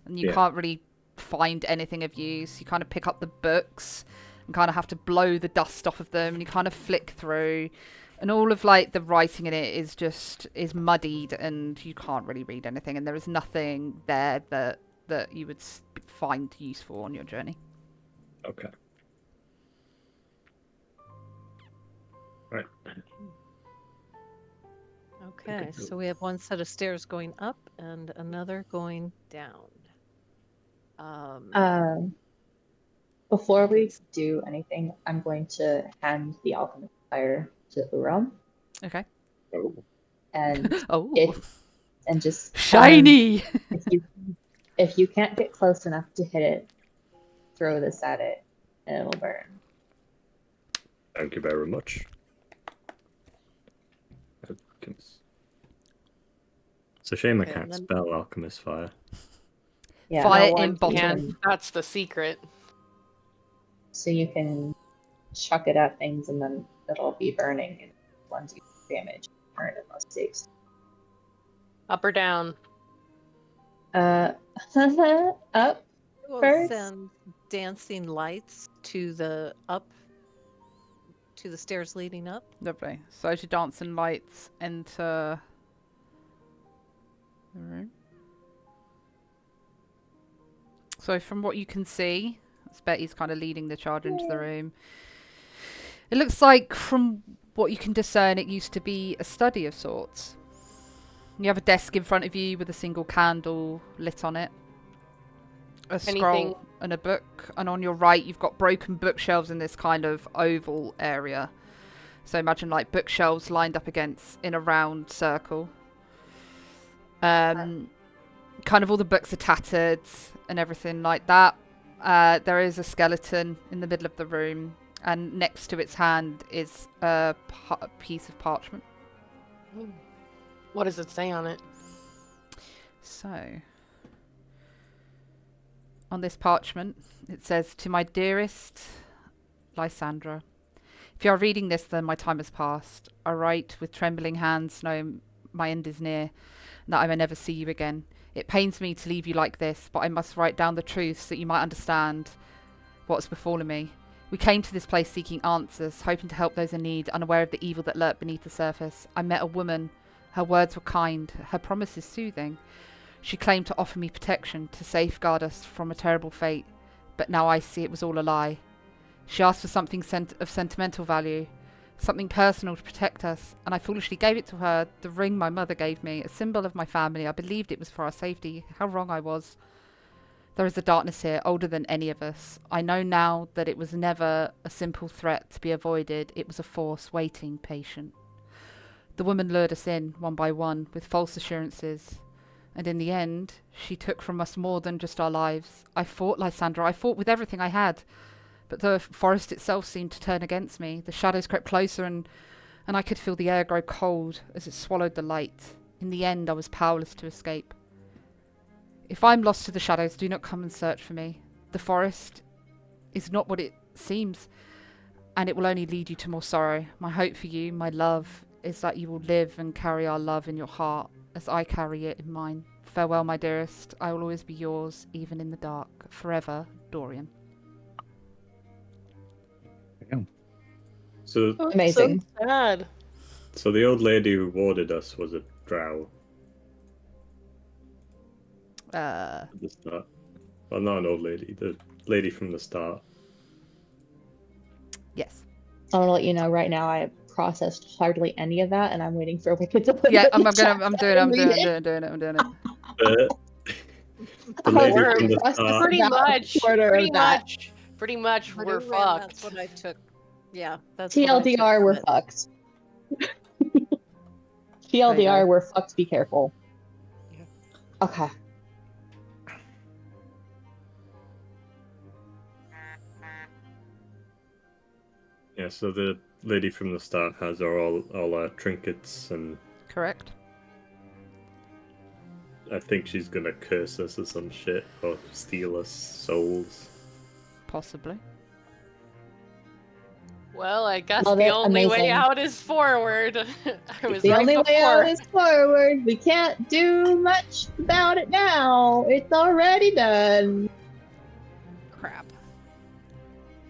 and you can't really find anything of use. You kind of pick up the books and kind of have to blow the dust off of them, and you kind of flick through. And all of like the writing in it is muddied, and you can't really read anything. And there is nothing there that you would find useful on your journey. Okay. Right. Okay, so we have one set of stairs going up and another going down. Before we do anything, I'm going to hand the alchemist fire to Uram. Okay. And Oh, just shiny. if you can't get close enough to hit it, throw this at it, and it'll burn. Thank you very much. It's a shame I can't spell alchemist fire. Yeah, Fire no in one bottle. can- That's the secret. So you can chuck it at things and then it'll be burning, and ones you damage burn unless saves. Up or down? Up We'll first. send dancing lights to the stairs leading up. Lovely. So as your dancing lights enter the room. So from what you can see, it's Betty's kind of leading the charge into the room. It looks like, from what you can discern, it used to be a study of sorts. You have a desk in front of you with a single candle lit on it. A scroll and a book. And on your right, you've got broken bookshelves in this kind of oval area. So imagine like bookshelves lined up against in a round circle. kind of all the books are tattered and everything like that. There is a skeleton in the middle of the room, and next to its hand is a piece of parchment. What does it say on it? So, on this parchment, it says, "To my dearest Lysandra, if you are reading this, then my time has passed. I write with trembling hands, knowing my end is near, and that I may never see you again. It pains me to leave you like this, but I must write down the truth so that you might understand what has befallen me. We came to this place seeking answers, hoping to help those in need, unaware of the evil that lurked beneath the surface. I met a woman. Her words were kind, her promises soothing. She claimed to offer me protection, to safeguard us from a terrible fate, but now I see it was all a lie. She asked for something of sentimental value, something personal to protect us, and I foolishly gave it to her, the ring my mother gave me, a symbol of my family. I believed it was for our safety. How wrong I was. There is a darkness here, older than any of us. I know now that it was never a simple threat to be avoided. It was a force waiting, patient. The woman lured us in, one by one, with false assurances. And in the end, she took from us more than just our lives. I fought, Lysandra. I fought with everything I had. But the forest itself seemed to turn against me. The shadows crept closer, and I could feel the air grow cold as it swallowed the light. In the end, I was powerless to escape. If I'm lost to the shadows, do not come and search for me. The forest is not what it seems, and it will only lead you to more sorrow. My hope for you, my love, is that you will live and carry our love in your heart, as I carry it in mine. Farewell, my dearest. I will always be yours, even in the dark. Forever, Dorian." So Amazing. So sad. So the old lady who warded us was a drow at the start. Well, not an old lady, the lady from the start. Yes. I want to let you know right now I have processed hardly any of that, and I'm waiting for Wicked to put Yeah, it in the I'm chat doing so I can read it. The lady from the Processed start. Pretty about a much. quarter of that. Pretty much. We're Ran, fucked. That's what I took. Yeah, that's what I took TLDR, from we're it. fucked. TLDR, we're fucked. Be careful. Yeah. Okay. Yeah, so the lady from the start has all our trinkets, and Correct. I think she's gonna curse us or some shit, or steal us souls. Possibly. Well, I guess Love the it. only way Amazing. out is forward. I was The right only way before. out is forward. We can't do much about it now. It's already done. Crap.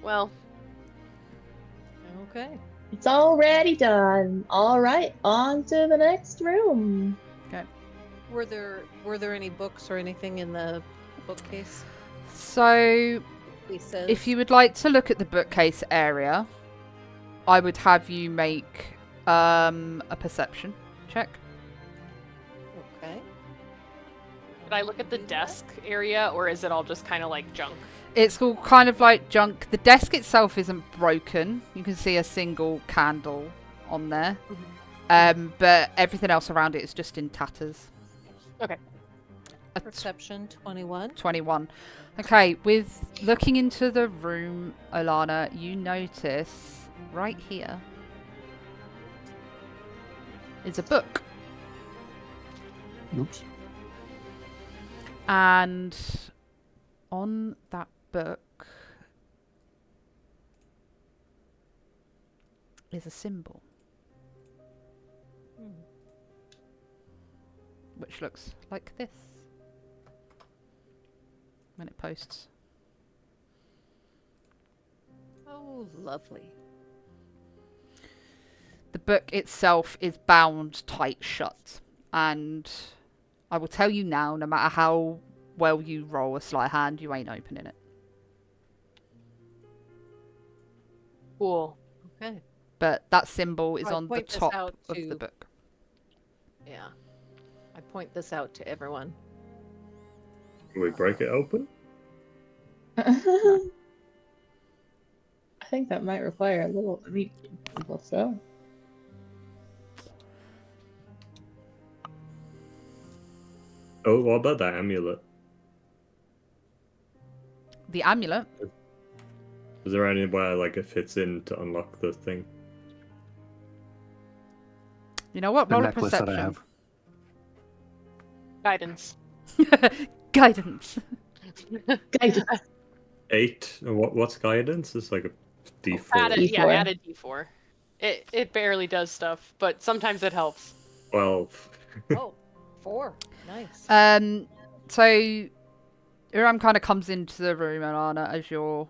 Well, Okay. It's already done. All right, on to the next room. Were there any books or anything in the bookcase? So, He says. if you would like to look at the bookcase area, I would have you make a perception check. Okay. did I look at the desk area, or is it all just kind of like junk? It's all kind of like junk. The desk itself isn't broken. You can see a single candle on there. But everything else around it is just in tatters. Okay. Perception 21. 21. Okay, with looking into the room, Olana, you notice right here is a book. Oops. And on that book is a symbol. Which looks like this when it posts. Oh, lovely. The book itself is bound tight shut, and I will tell you now, no matter how well you roll a sleight of hand, you ain't opening it. Cool. Okay. But that symbol is I on the point this top out of to- the book. Yeah. I point this out to everyone. Can we break it open? I think that might require a little. So. Oh, what about that amulet? The amulet? Is there anywhere like it fits in to unlock the thing? You know what? The Roll a necklace that I perception. have. Guidance. Guidance. Guidance. 8. What's guidance? It's like a D4. Add a D4. D4. It barely does stuff, but sometimes it helps. 12. Oh, 4. Nice. So Uram kind of comes into the room, Alana, as you're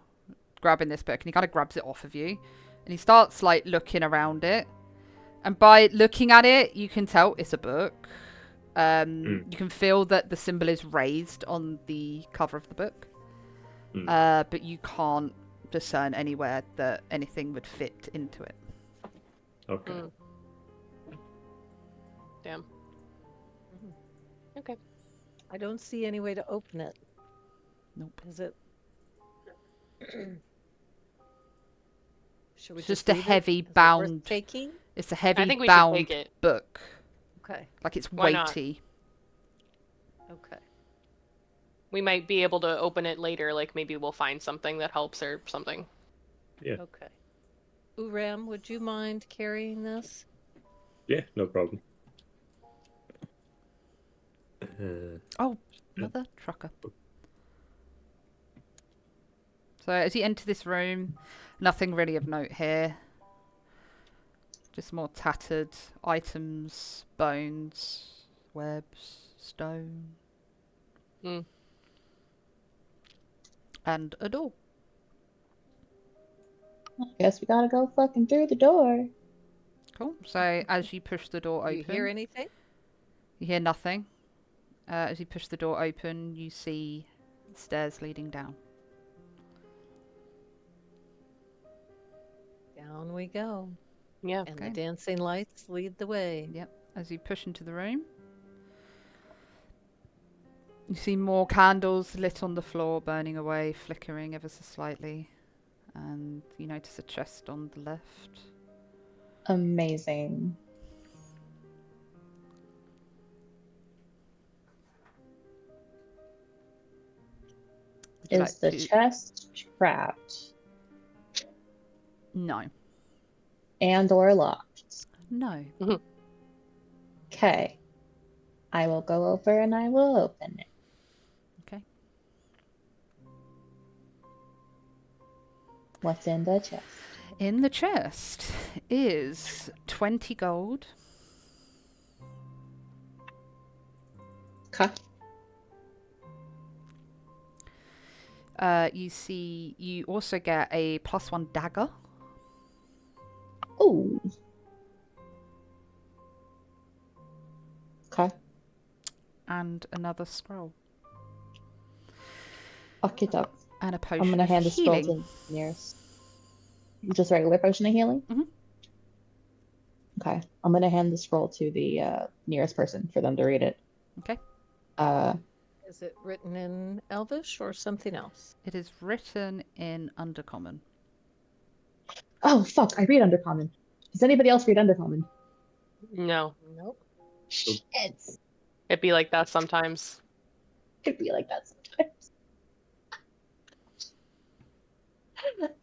grabbing this book, and he kind of grabs it off of you, and he starts like looking around it. And by looking at it, you can tell it's a book. You can feel that the symbol is raised on the cover of the book, but you can't discern anywhere that anything would fit into it. Okay. Damn. Okay. I don't see any way to open it. Nope. Is it? Should we It's just a leave it? heavy Is it worth bound. taking? It's a heavy I think we should bound take it. book. Okay. Like it's Why not? weighty. Okay. We might be able to open it later, like maybe we'll find something that helps or something. Yeah. Okay. Uram, would you mind carrying this? Yeah, no problem. Oh, mother trucker. So as you enter this room, nothing really of note here. Just more tattered items, bones, webs, stone. And a door. I guess we gotta go fucking through the door. Cool. So as you push the door Do open, you hear anything? you hear nothing. As you push the door open, you see stairs leading down. Down we go. Yeah. And Okay. the dancing lights lead the way. Yep. As you push into the room, you see more candles lit on the floor, burning away, flickering ever so slightly. And you notice a chest on the left. Amazing. Would you Is like the to- chest trapped No. and or locked? No. Okay. I will go over and I will open it. Okay. What's in the chest? In the chest is 20 gold, Okay. you also get a +1 dagger. Ooh. Okay. And another scroll. Okay, doc. And a potion I'm gonna of hand the scroll healing. to the nearest. Just regular potion of healing? Mhm. Okay. I'm gonna hand the scroll to the nearest person for them to read it. Okay. Is it written in Elvish or something else? It is written in Undercommon. Oh, fuck. I read Undercommon. Does anybody else read Undercommon? No. Nope. Shit. It'd be like that sometimes. It'd be like that sometimes.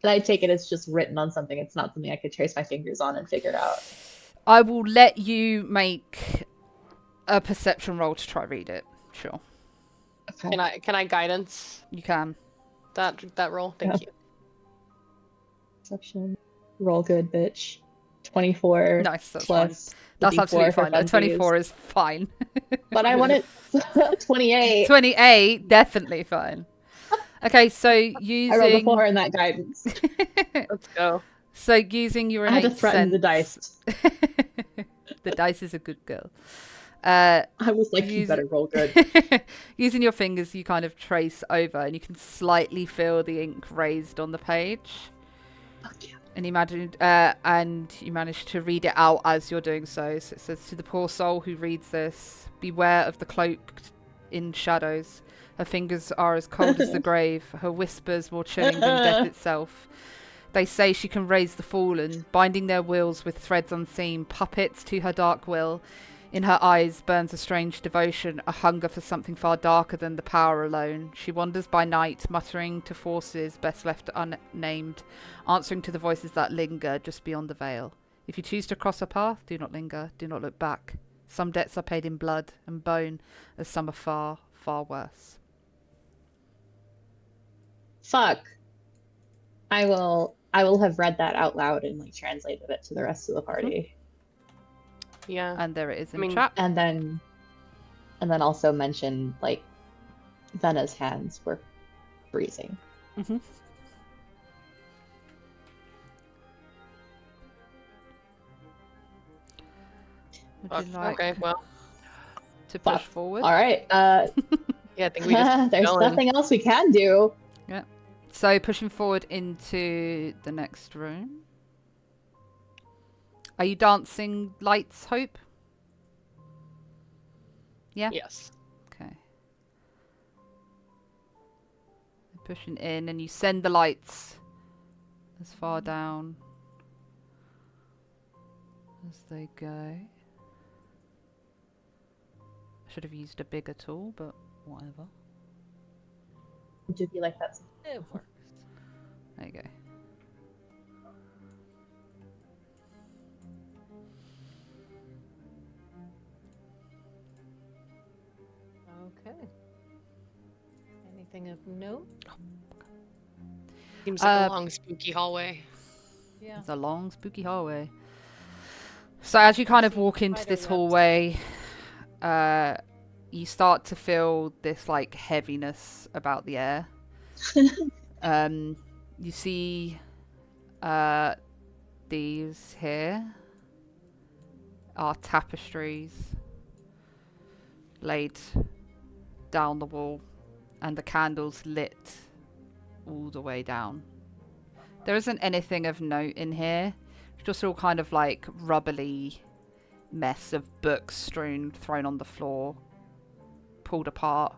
And I take it it's just written on something. It's not something I could trace my fingers on and figure out. I will let you make a perception roll to try read it. Sure. Okay. Can I guidance You can. that roll? Thank you. Perception. Roll good, bitch. 24 Nice, that's fine. plus. That's D4 absolutely for fine. A funsies. 24 is fine. But I want it 28. 28, definitely fine. Okay, so I rolled a using 4 in that guidance. Let's go. so using your I had to innate threaten the sense. dice. The dice is a good girl. I was like, you Use- better roll good. Using your fingers, you kind of trace over, and you can slightly feel the ink raised on the page. Fuck yeah. And you manage to read it out as you're doing so. So it says, "To the poor soul who reads this, beware of the cloaked in shadows. Her fingers are as cold as the grave. Her whispers more chilling than death itself. They say she can raise the fallen, binding their wills with threads unseen, puppets to her dark will. In her eyes burns a strange devotion, a hunger for something far darker than the power alone. She wanders by night, muttering to forces best left unnamed, answering to the voices that linger just beyond the veil. If you choose to cross her path, do not linger, do not look back. Some debts are paid in blood and bone, as some are far, far worse. Fuck. I will have read that out loud and like translated it to the rest of the party. Yeah. And there it is in chat. And then also mention like Vena's hands were freezing. Mm-hmm. Would you like okay, well, to push forward? All right. yeah, I think we just there's nothing else we can do. Yeah. So pushing forward into the next room. Are you dancing lights, Hope? Yeah? Yes. Okay. Pushing in and you send the lights as far down as they go. I should have used a bigger tool, but whatever. Do you like that? It works. There you go. Okay. Anything of note? Seems like a long, spooky hallway. Yeah. It's a long, spooky hallway. So as you kind of walk into this hallway, you start to feel this like heaviness about the air. You see these here are tapestries laid down the wall and the candles lit all the way down. There isn't anything of note in here. It's just all kind of like rubbly mess of books strewn, thrown on the floor, pulled apart.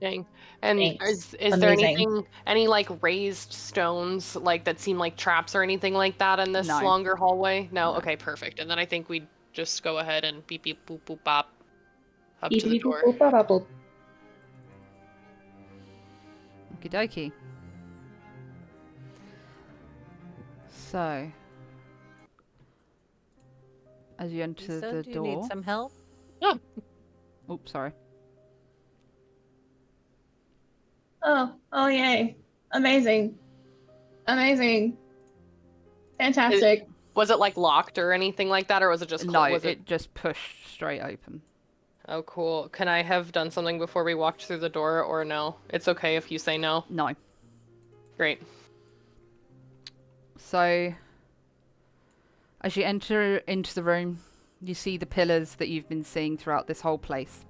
Dang. And Thanks. is there anything, any like raised stones like that seem like traps or anything like that in this longer hallway? No? Okay, perfect. And then I think we just go ahead and beep beep boop boop bop up to the door. Okie dokie. So, as you enter Lisa, the do door. you need some help? Oh. Oops, sorry. Oh yay. Amazing. Fantastic. Was it like locked or anything like that, or was it just No, it just pushed straight open. Oh, cool. Can I have done something before we walked through the door, or no? It's okay if you say no. No. Great. So, as you enter into the room, you see the pillars that you've been seeing throughout this whole place.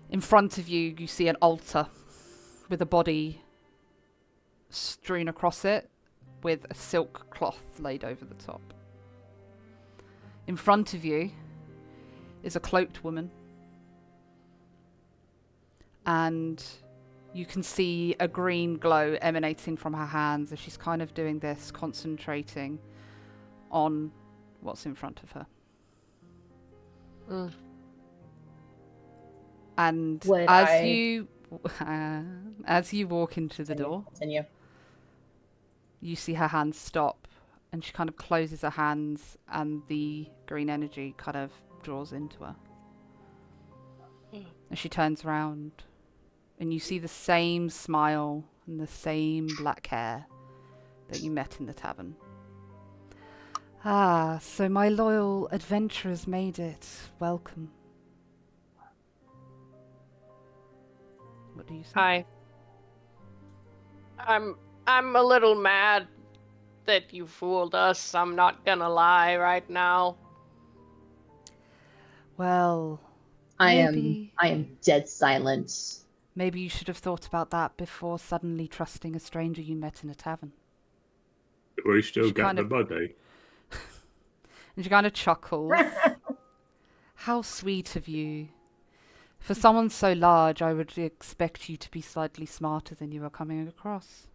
In front of you, you see an altar with a body strewn across it with a silk cloth laid over the top. In front of you is a cloaked woman, and you can see a green glow emanating from her hands as she's kind of doing this, concentrating on what's in front of her. And as you walk into the door, you see her hands stop, and she kind of closes her hands, and the green energy kind of draws into her. And she turns around, and you see the same smile and the same black hair that you met in the tavern. Ah, so my loyal adventurers made it. Welcome. What do you say? Hi. I'm a little mad that you fooled us. I'm not gonna lie right now. Well, I am dead silent. Maybe you should have thought about that before suddenly trusting a stranger you met in a tavern. We still got the body. And she kind of chuckles. How sweet of you. For someone so large, I would expect you to be slightly smarter than you are coming across.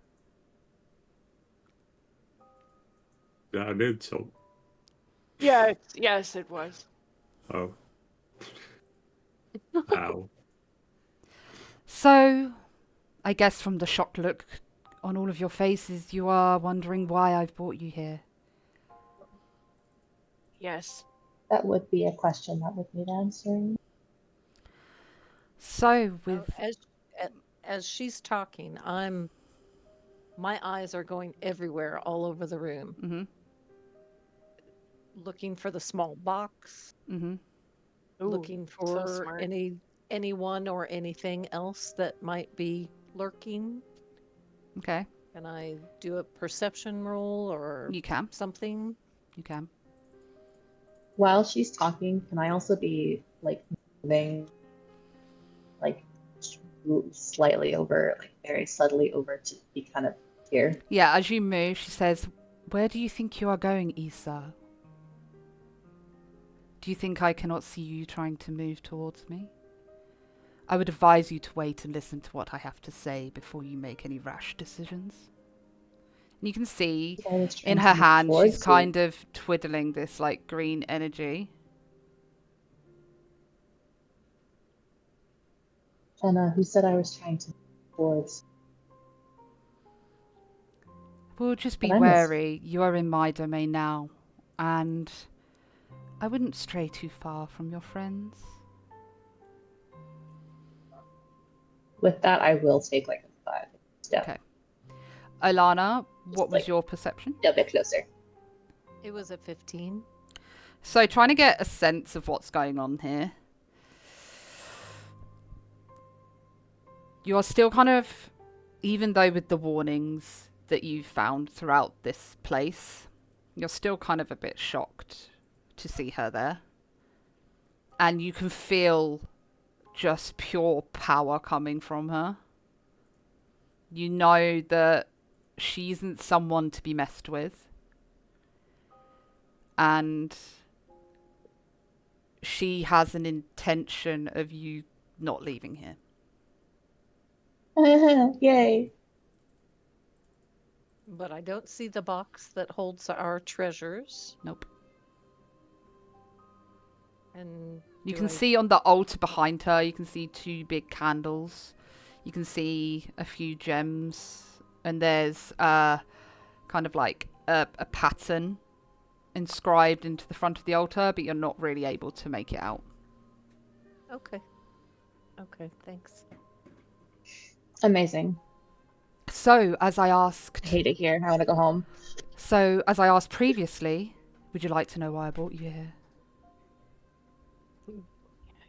that an insult? Yes, it was. Oh. Ow. So, I guess from the shocked look on all of your faces, you are wondering why I've brought you here. Yes. That would be a question that would need answering. So, with... As she's talking, my eyes are going everywhere all over the room. Mm-hmm. Looking for the small box. Mm-hmm. Ooh, looking so for smart. anyone or anything else that might be lurking. Okay. Can I do a perception roll or You can. something? You can. While she's talking, can I also be like moving, like slightly over, like very subtly over to be kind of here? Yeah, as you move, she says, "Where do you think you are going, Issa? Do you think I cannot see you trying to move towards me? I would advise you to wait and listen to what I have to say before you make any rash decisions." And you can see in her hand she's kind of twiddling this like green energy. Jenna, who said I was trying to move towards? Well, just be wary. You are in my domain now, and I wouldn't stray too far from your friends. With that, I will take like a 5 step. Okay. Alana, what was your perception? A bit closer. It was a 15. So trying to get a sense of what's going on here. You are still kind of, even though with the warnings that you've found throughout this place, you're still kind of a bit shocked to see her there. And you can feel just pure power coming from her. You know that she isn't someone to be messed with. And she has an intention of you not leaving here. Yay. But I don't see the box that holds our treasures. Nope. And you can see on the altar behind her, you can see 2 big candles. You can see a few gems. And there's kind of like a pattern inscribed into the front of the altar, but you're not really able to make it out. Okay. Okay, thanks. Amazing. So, as I asked... I hate it here. I want to go home. So, as I asked previously, would you like to know why I brought you here?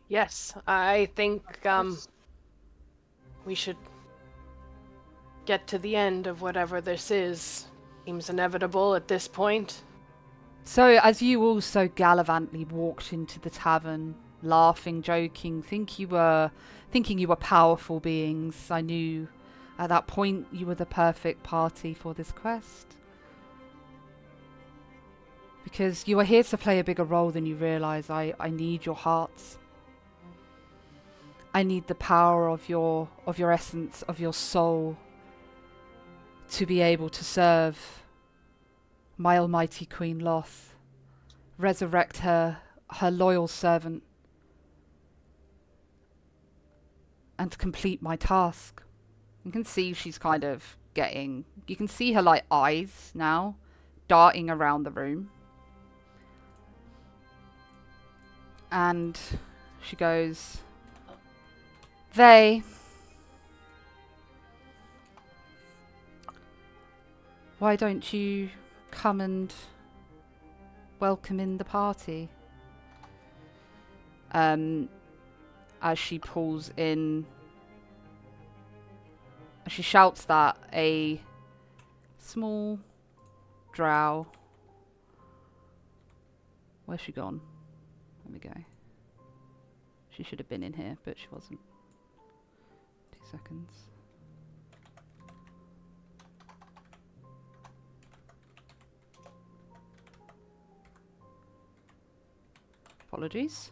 Yes, I think we should get to the end of whatever this is. Seems inevitable at this point. So, as you also gallantly walked into the tavern, laughing, joking, thinking you were powerful beings, I knew at that point you were the perfect party for this quest. Because you are here to play a bigger role than you realise. I need your hearts. I need the power of your essence, of your soul, to be able to serve my almighty Queen Loth, resurrect her loyal servant, and to complete my task. You can see she's kind of getting... You can see her like eyes now darting around the room. And she goes, "Vey, why don't you come and welcome in the party?" As she pulls in, as she shouts that, a small drow... Where's she gone? There we go. She should have been in here, but she wasn't. 2 seconds. Apologies.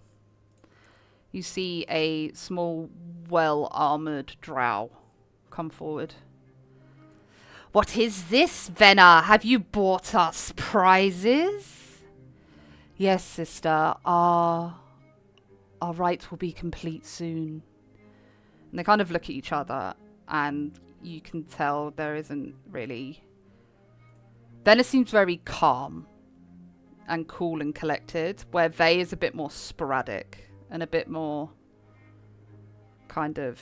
You see a small, well-armoured drow come forward. What is this, Venna? Have you brought us prizes? Yes, sister. Our rite will be complete soon. And they kind of look at each other, and you can tell there isn't really... Venna seems very calm and cool and collected, where Vey is a bit more sporadic and a bit more kind of...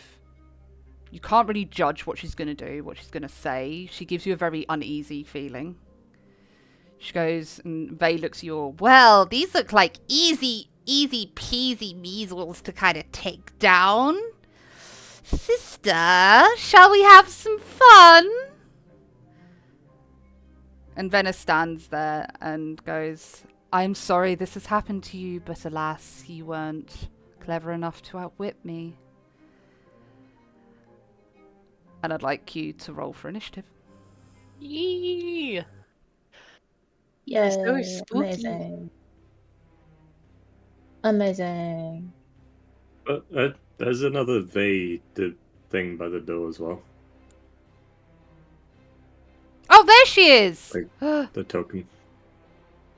You can't really judge what she's going to do, what she's going to say. She gives you a very uneasy feeling. She goes, and Vey looks at you all, well, these look like easy peasy measles to kind of take down. Sister, shall we have some fun? And Venna stands there and goes, I'm sorry this has happened to you, but alas, you weren't clever enough to outwit me. And I'd like you to roll for initiative. Yee! Yeah, So spooky. Amazing. There's another thing by the door as well. Oh, there she is! Like, the token.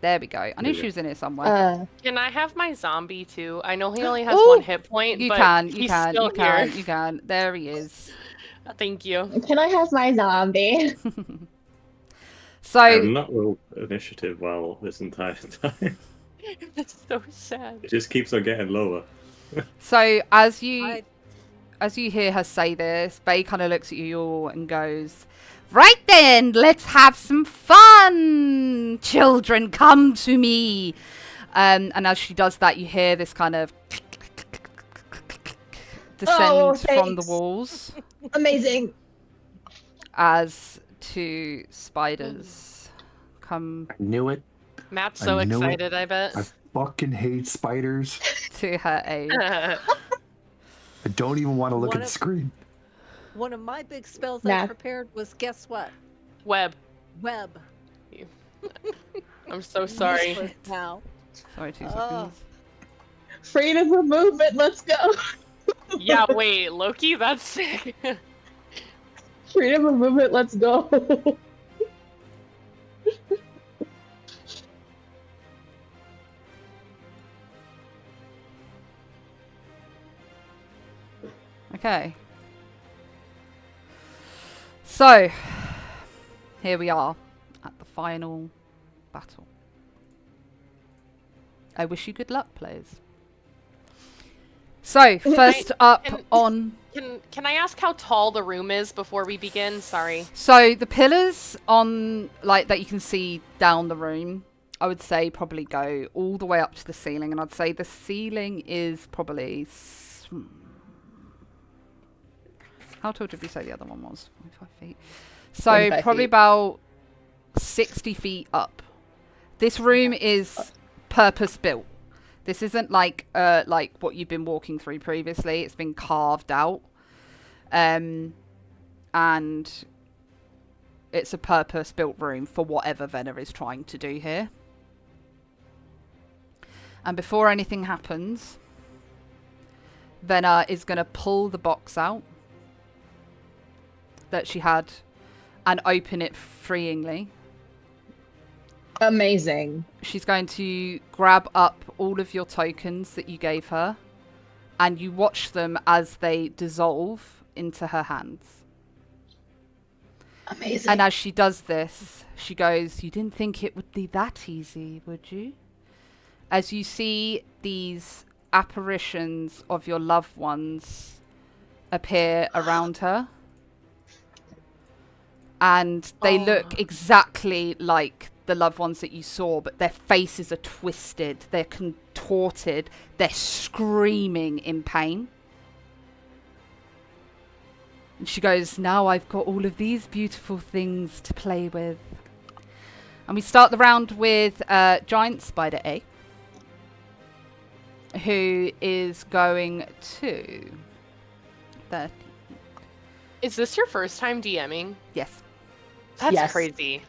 There we go. I knew she was in here somewhere. Can I have my zombie too? I know he only has Ooh, one hit point, you but can. he's still here. There he is. Thank you. Can I have my zombie? So I've not rolled initiative well this entire time. That's so sad. It just keeps on getting lower. So as you hear her say this, Vey kind of looks at you all and goes, right then, let's have some fun. Children, come to me. And as she does that, you hear this kind of descend from the walls. Amazing. As two spiders come. I knew it. Matt's so excited, I bet. I fucking hate spiders. To her aid. I don't even want to look at the screen. One of my big spells I prepared was, guess what? Web. Web. I'm so sorry. Now. Sorry, 2 seconds. Freedom of movement, let's go. Yeah, wait, Loki, that's sick. Freedom of movement, let's go. Okay. So, here we are at the final battle. I wish you good luck, players. So, first Can I ask how tall the room is before we begin? Sorry. So, the pillars on, like, that you can see down the room, I would say probably go all the way up to the ceiling. And I'd say the ceiling is probably... How tall did we say the other one was? 25 feet. So, probably about 60 feet up. This room is purpose-built. This isn't like what you've been walking through previously. It's been carved out. And it's a purpose-built room for whatever Venna is trying to do here. And before anything happens, Venna is going to pull the box out that she had and open it freeingly. Amazing. She's going to grab up all of your tokens that you gave her, and you watch them as they dissolve into her hands. Amazing. And as she does this, she goes, you didn't think it would be that easy, would you? As you see these apparitions of your loved ones appear around her. And they look exactly like the loved ones that you saw, but their faces are twisted, they're contorted, they're screaming in pain. And she goes, now I've got all of these beautiful things to play with. And we start the round with Giant Spider A, who is going to 30. Is this your first time DMing? Yes. That's crazy.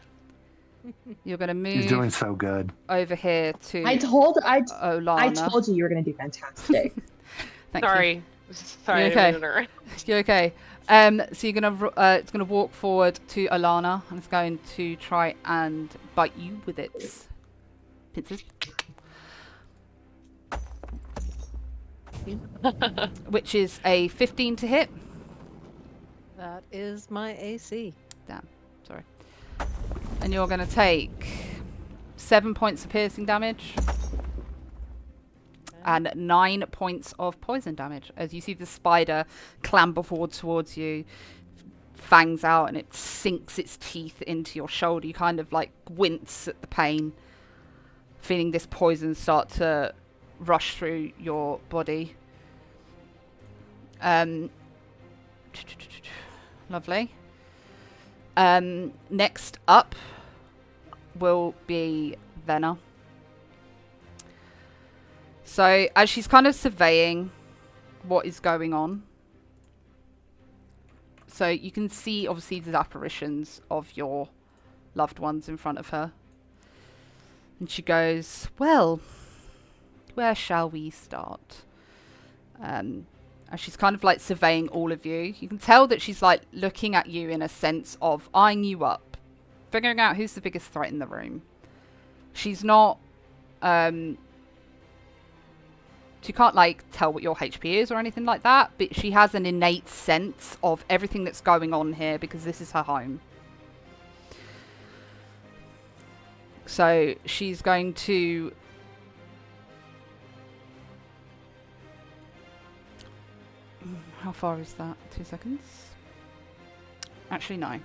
You're going to move. He's doing so good. Over here to I told Olana. you you were going to do fantastic. Sorry. Sorry, You I okay? didn't mean to interrupt. You're okay. So you're gonna it's gonna walk forward to Alana and it's going to try and bite you with its pincers, which is a 15 to hit. That is my AC. Damn, sorry. And you're gonna take 7 points of piercing damage. And 9 points of poison damage as you see the spider clamber forward towards you, fangs out, and it sinks its teeth into your shoulder. You kind of like wince at the pain, feeling this poison start to rush through your body. Lovely. Next up will be Venna. So, as she's kind of surveying what is going on, so you can see, obviously, the apparitions of your loved ones in front of her. And she goes, well, where shall we start? As she's kind of like surveying all of you. You can tell that she's like looking at you in a sense of eyeing you up, figuring out who's the biggest threat in the room. She's not... She can't like tell what your HP is or anything like that, but she has an innate sense of everything that's going on here because this is her home. So she's going to how far is that? 2 seconds. Actually, no.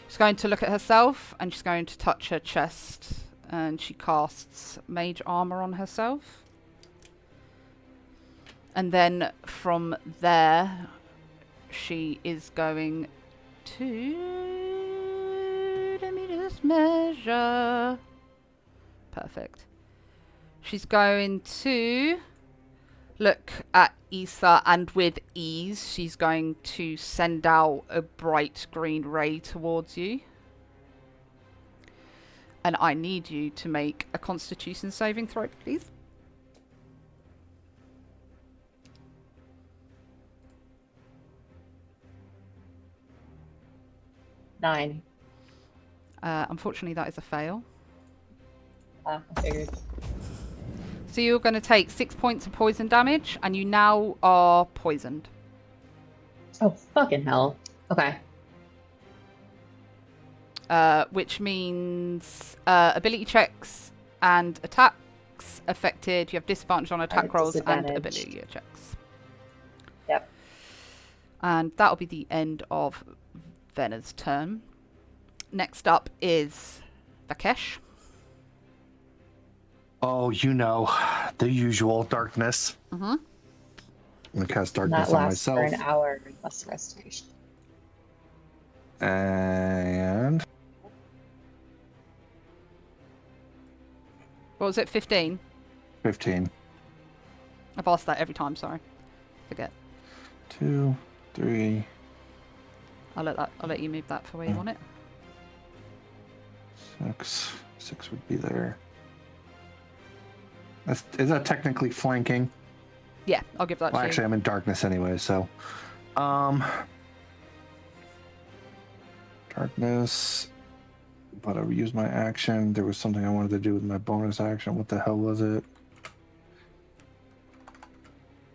She's going to look at herself and she's going to touch her chest and she casts mage armor on herself. And then from there, she is going to... Let me just measure. Perfect. She's going to look at Issa and with ease, she's going to send out a bright green ray towards you. And I need you to make a Constitution saving throw, please. Nine. Unfortunately, that is a fail. I figured. So you're going to take 6 points of poison damage, and you now are poisoned. Oh, fucking hell. Okay. Which means ability checks and attacks affected. You have disadvantage on attack rolls and ability checks. Yep. And that'll be the end of Venna's turn. Next up is Vakesh. Oh, you know, the usual darkness. Mm-hmm. I'm gonna cast And darkness that on lasts myself. for an hour plus restoration. And What was it? 15? 15. I've asked that every time, sorry. Forget. 2, 3. I'll let you move that for where you want it. 6 would be there. Is that technically flanking? Yeah, I'll give that Well, to actually, you. I'm in darkness anyway, so. Darkness. But I used my action. There was something I wanted to do with my bonus action. What the hell was it?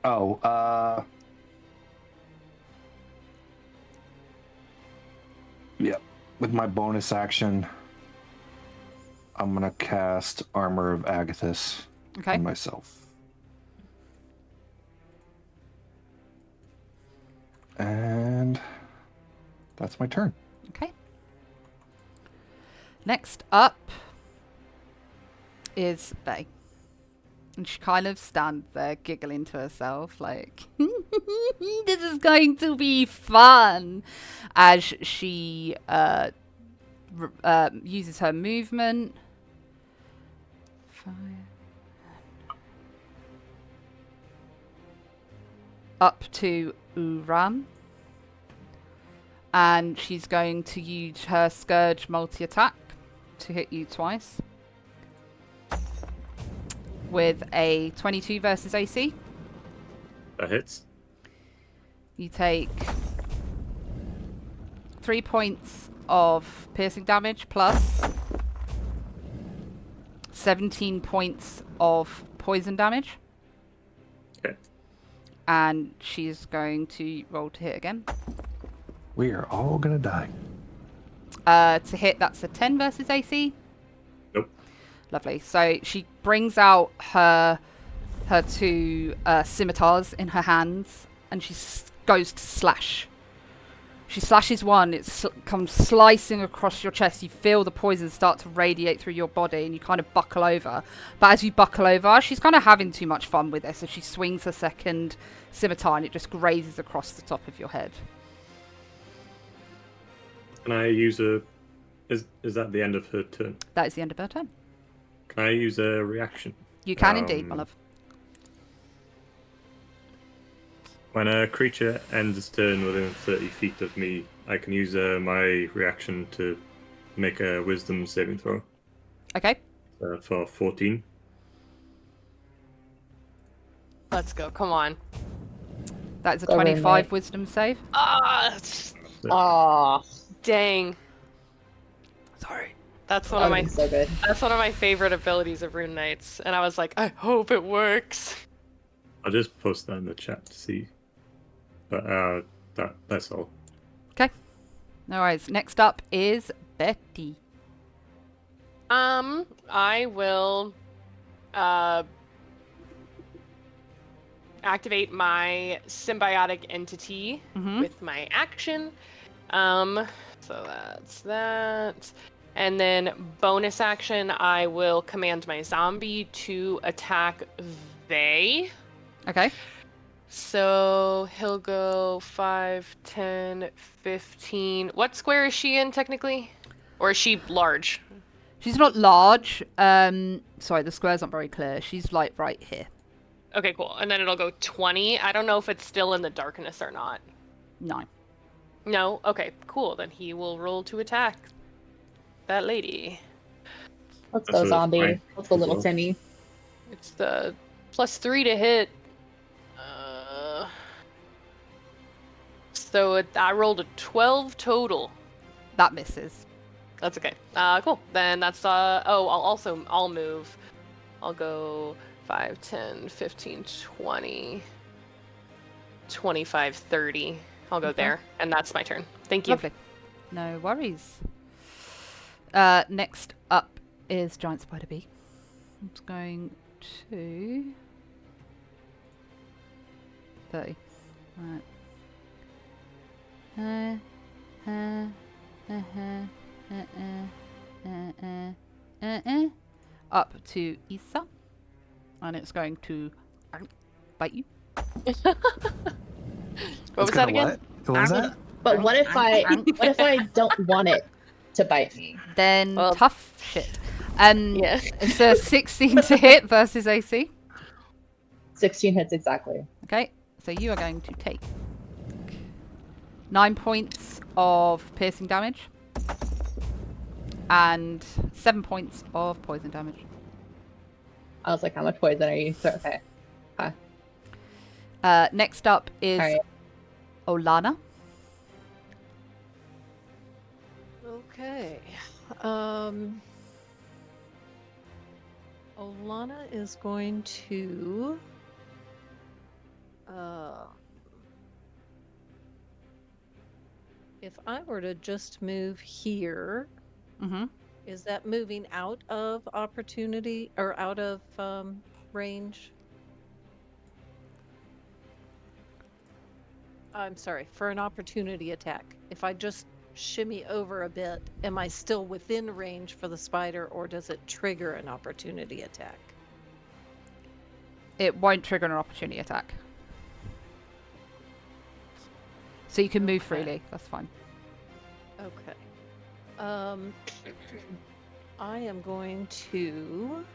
Oh, yeah. With my bonus action, I'm gonna cast Armor of Agathis on myself. And that's my turn. Okay. Next up is Faye. And she kind of stands there giggling to herself like, this is going to be fun. As she uses her movement. 5. Up to Uram. And she's going to use her Scourge multi-attack to hit you twice. With a 22 versus AC. That hits. you take 3 points of piercing damage plus 17 points of poison damage. Okay. And she's going to roll to hit again. We are all gonna die. To hit, that's a 10 versus AC. Nope. Lovely. So she brings out her two scimitars in her hands, and she goes to slash. She slashes one, it comes slicing across your chest. You feel the poison start to radiate through your body, and you kind of buckle over. But as you buckle over, she's kind of having too much fun with this, so she swings her second scimitar, and it just grazes across the top of your head. Can I use a... Is that the end of her turn? That is the end of her turn. Can I use a reaction? You can indeed, my love. When a creature ends its turn within 30 feet of me, I can use my reaction to make a wisdom saving throw. Okay. For 14. Let's go. Come on. That is a Go, 25 roommate. wisdom save. Aw. Dang. Sorry. That's one of my So good. That's one of my favorite abilities of Rune Knights, and I was like, I hope it works. I'll just post that in the chat to see. But that's all. Okay. No worries. Next up is Betty. I will activate my symbiotic entity with my action. So that's that. And then bonus action, I will command my zombie to attack they. Okay. So he'll go 5, 10, 15. What square is she in technically? Or is she large? She's not large. Sorry, the square's not very clear. She's like right here. Okay, cool. And then it'll go 20. I don't know if it's still in the darkness or not. 9. No? Okay, cool. Then he will roll to attack that lady. Let's That's go, a zombie. fine. Let's go, little Well. Timmy. It's the +3 to hit. So I rolled a 12 total. That misses. That's okay. Cool. Then that's I'll move. I'll go 5, 10, 15, 20, 25, 30. I'll go there. And that's my turn. Thank you. Lovely. No worries. Next up is Giant Spider Bee. It's going to 30. Right. Up to Issa, and it's going to bite you. What was that again? What was that? But what if I don't want it to bite me? Then Well- tough shit. Yeah. It's a 16 to hit versus AC. 16 hits exactly. Okay, so you are going to take 9 points of piercing damage and 7 points of poison damage. I was like, how much poison are you? So, okay. Next up is All right. Olana. Okay. Olana is going to if I were to just move here, Mm-hmm. is that moving out of opportunity or out of range? I'm sorry, for an opportunity attack. If I just shimmy over a bit, am I still within range for the spider, or does it trigger an opportunity attack? It won't trigger an opportunity attack. So you can move Okay. freely. That's fine. Okay. I am going to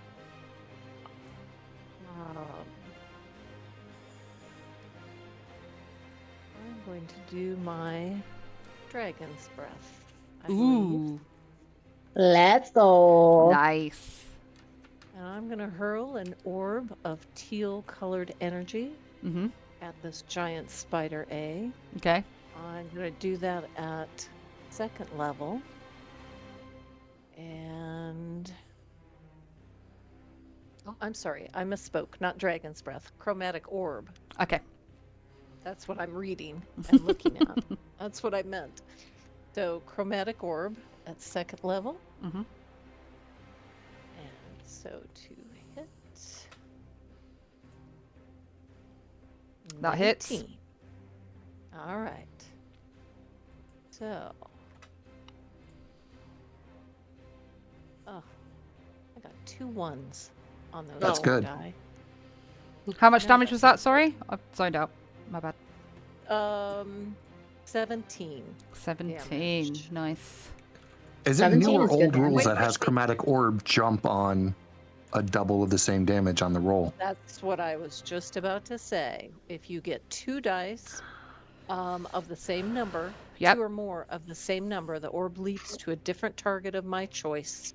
I'm going to do my dragon's breath. I believe. Ooh, Let's go. nice. And I'm going to hurl an orb of teal colored energy Mm-hmm. at this giant spider A. Okay. I'm going to do that at 2nd level. And... Oh, I'm sorry. I misspoke. Not Dragon's Breath. Chromatic Orb. Okay. That's what I'm reading and looking at. That's what I meant. So, Chromatic Orb at 2nd level. Mm-hmm. And so to hit. That hits. 19. All right. So. Oh, I got 2 1s on those. That's good. Die. How much damage was that? Sorry, I zoned out. My bad. 17. 17. damage. Nice. Is it 17 new or is good old damage. rules that Wait, has wait. chromatic orb jump on a double of the same damage on the roll? That's what I was just about to say. If you get 2 dice of the same number, Yep. 2 or more of the same number, the orb leaps to a different target of my choice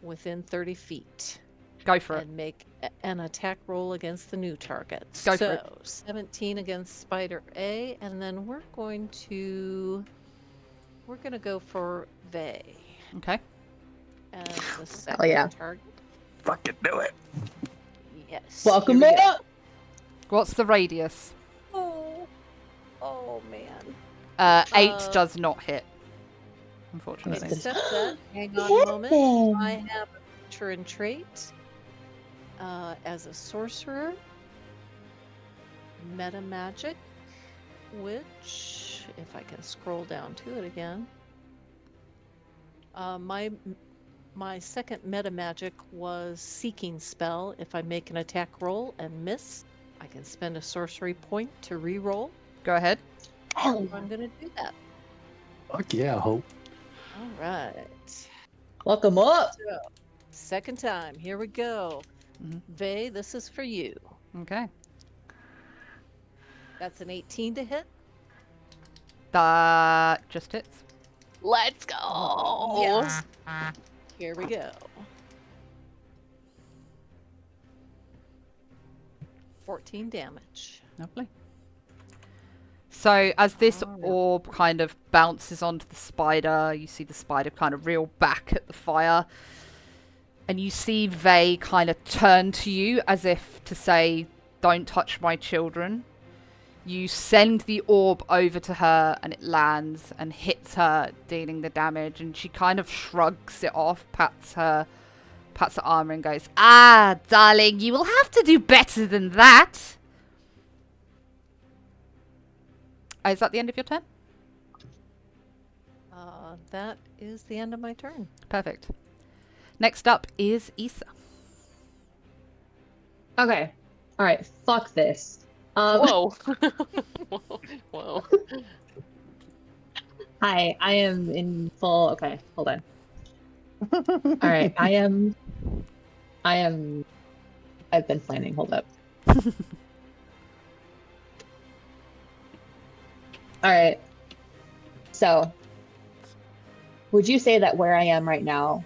within 30 feet. Go for it. And make an attack roll against the new target. Go for so, it. 17 against Spider A, and then we're going to go for Vey Okay. as the second yeah. target. Fucking do it. Yes. Welcome here we go. up. What's the radius? Oh man. 8 does not hit. Unfortunately. Except that, hang on a moment. I have a feature and trait as a sorcerer, meta magic, which, if I can scroll down to it again, my second meta magic was seeking spell. If I make an attack roll and miss, I can spend a sorcery point to re-roll. Go ahead. So I'm gonna do that. Fuck yeah, Hope. All right. Welcome up. So, second time. Here we go. Mhm. Vey, this is for you. Okay. That's an 18 to hit. That just hits. Let's go. Yes. Here we go. 14 damage. Lovely. So as this Alright. orb kind of bounces onto the spider, you see the spider kind of reel back at the fire. And you see Vey kind of turn to you as if to say, "Don't touch my children." You send the orb over to her and it lands and hits her, dealing the damage. And she kind of shrugs it off, pats her arm and goes, "Ah, darling, you will have to do better than that." Is that the end of your turn? That is the end of my turn. Perfect. Next up is Issa. Okay. All right. Fuck this. Whoa. Whoa. Hi. I am in full. Okay. Hold on. All right. I've been planning. Hold up. All right. So, would you say that where I am right now,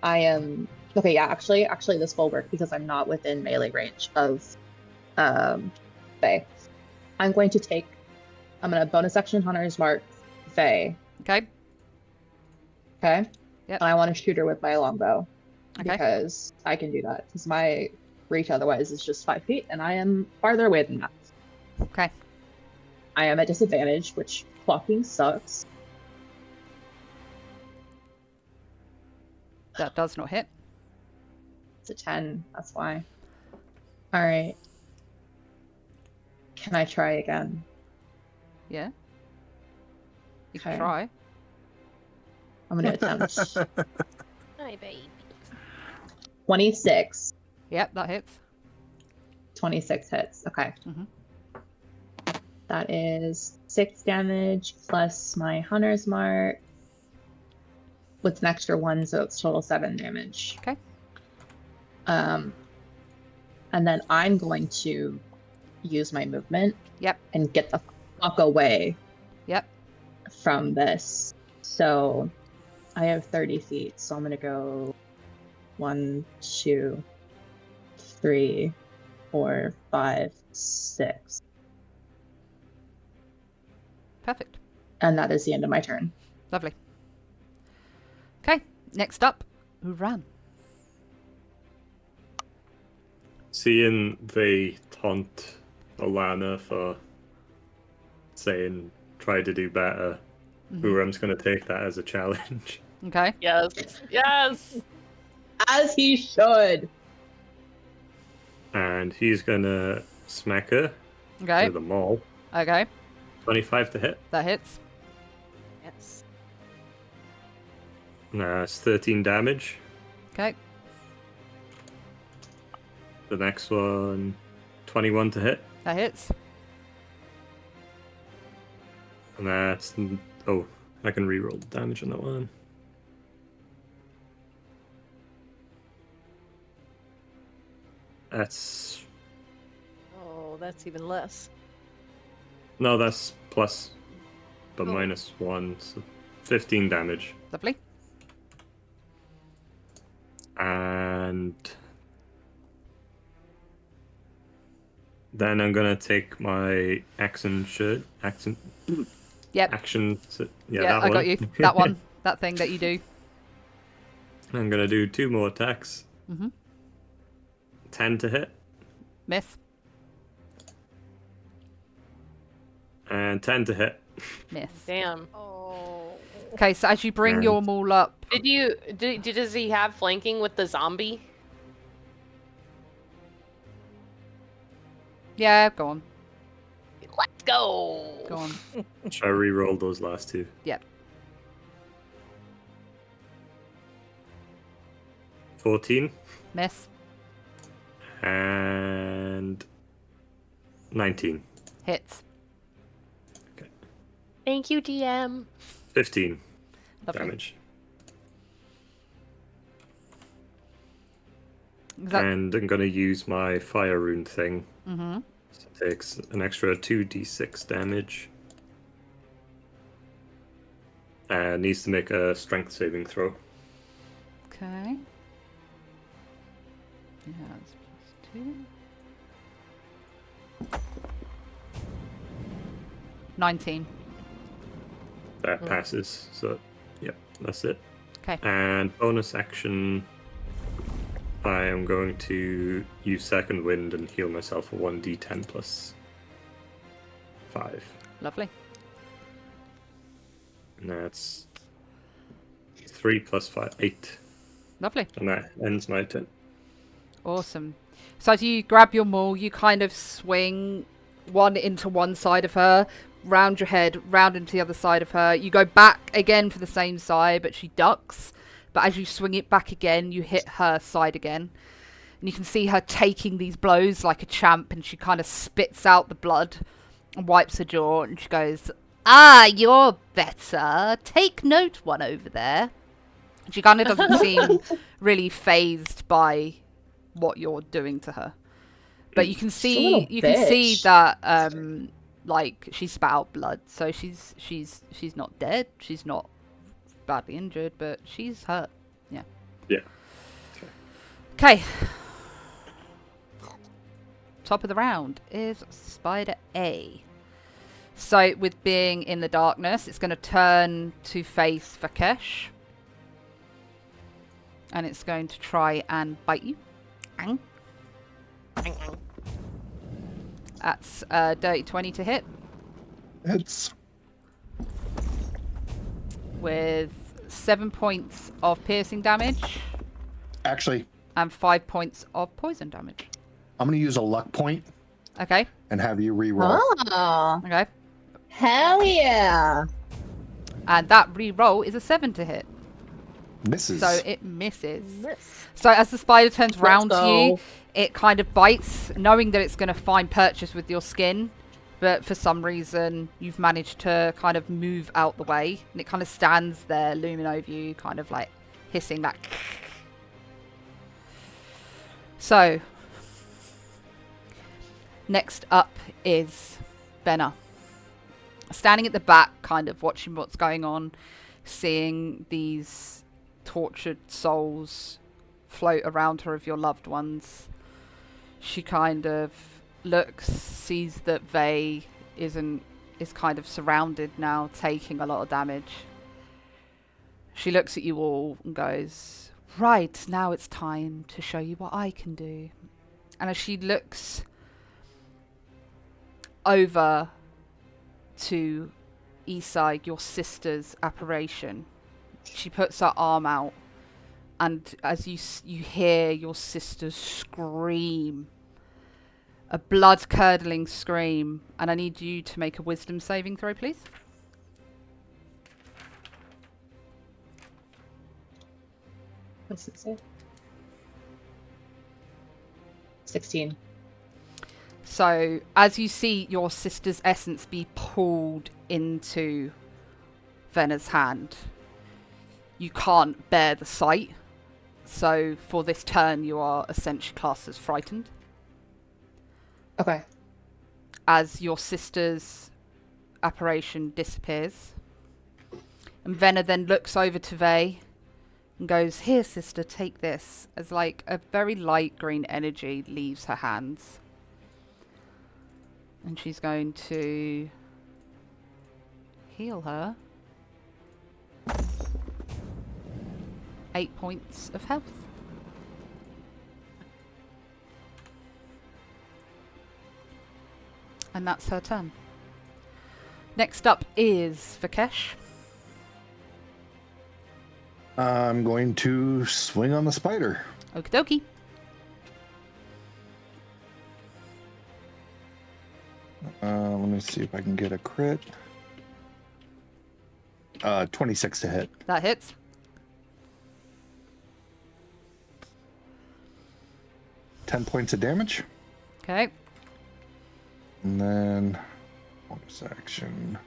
I am okay? Yeah, actually, this will work because I'm not within melee range of Vey. I'm going to bonus action Hunter's Mark Vey. Okay. Okay. Yep. And I want to shoot her with my longbow Okay. because I can do that. Because my reach otherwise is just 5 feet, and I am farther away than that. Okay. I am at disadvantage, which fucking sucks. That does not hit. It's a 10. That's why. All right. Can I try again? Yeah. You can Okay. try. I'm gonna attempt. Hi, baby. Yep, 26. that hits. 26 hits. Okay. Mhm. That is 6 damage plus my Hunter's Mark with an extra 1, so it's total 7 damage. Okay. And then I'm going to use my movement. Yep. And get the fuck away. Yep. From this. So I have 30 feet, so I'm gonna go 1, 2, 3, 4, 5, 6. Perfect. And that is the end of my turn. Lovely. Okay, next up, Uran. Seeing they taunt Alana for saying try to do better, Uram's going to take that as a challenge. Okay. Yes. Yes. As he should. And he's going to smack her Okay. with a maul. Okay. 25 to hit. That hits. Yes. That's 13 damage. Okay. The next one, 21 to hit. That hits. And that's... Oh, I can reroll the damage on that one. That's... Oh, that's even less. No, that's plus, but Oh. minus 1, so 15 damage. Lovely. And then I'm gonna take my action shirt. Yep. Action. Yeah, Yeah, that I one. got you. That one. That thing that you do. I'm gonna do 2 more attacks. 10 to hit. Miss. And 10 to hit. Miss. Damn. Oh. Okay, so as you bring And- your maul up... Does he have flanking with the zombie? Yeah, go on. Let's go. Go on. Should I re-roll those last 2? Yep. 14 Miss. and 19. Hits. Thank you, DM. 15 Lovely. damage. Is that... And I'm gonna use my fire rune thing. Mm-hmm. So it takes an extra 2d6 damage. And needs to make a strength saving throw. Okay. Yeah, that's plus 2. 19. That passes. So, yep, that's it. Okay. And bonus action, I am going to use Second Wind and heal myself a 1d10 plus 5. Lovely. And that's 3 plus 5, 8. Lovely. And that ends my turn. Awesome. So as you grab your maul, you kind of swing one into one side of her, round your head, round into the other side of her. You go back again for the same side, but she ducks. But as you swing it back again, you hit her side again. And you can see her taking these blows like a champ, and she kind of spits out the blood and wipes her jaw, and she goes, "Ah, you're better. Take note, one over there." And she kind of doesn't seem really phased by what you're doing to her. But you can see that like she spat out blood, so she's not dead, she's not badly injured, but she's hurt. Yeah. Yeah. Okay. Top of the round is Spider A. So with being in the darkness, it's going to turn to face Vakesh. And it's going to try and bite you. Ang. That's dirty 20 to hit. It's With 7 points of piercing damage. actually, And 5 points of poison damage. I'm going to use a luck point Okay. and have you reroll. Oh, Okay. hell yeah. And that re-roll is a 7 to hit. Misses. So it misses. So as the spider turns round to you, it kind of bites, knowing that it's going to find purchase with your skin. But for some reason, you've managed to kind of move out the way. And it kind of stands there, looming over you, kind of like hissing that. So, next up is Benna. Standing at the back, kind of watching what's going on, seeing these tortured souls float around her of your loved ones. She kind of looks, sees that Vey isn't is kind of surrounded now, taking a lot of damage. She looks at you all and goes, right, now it's time to show you what I can do. And as she looks over to Isai, your sister's apparition, she puts her arm out, and as you hear your sister scream, a blood-curdling scream, and I need you to make a wisdom saving throw, please. What's it say? 16. So, as you see your sister's essence be pulled into Vena's hand, you can't bear the sight. So, for this turn, you are essentially classed as frightened. Okay. As your sister's apparition disappears. And Vena then looks over to Vey and goes, here, sister, take this. As like a very light green energy leaves her hands. And she's going to heal her 8 points of health. And that's her turn. Next up is Vikesh. I'm going to swing on the spider. Okie dokie. Let me see if I can get a crit. 26 to hit. That hits. Ten points of damage. Okay. And then bonus action.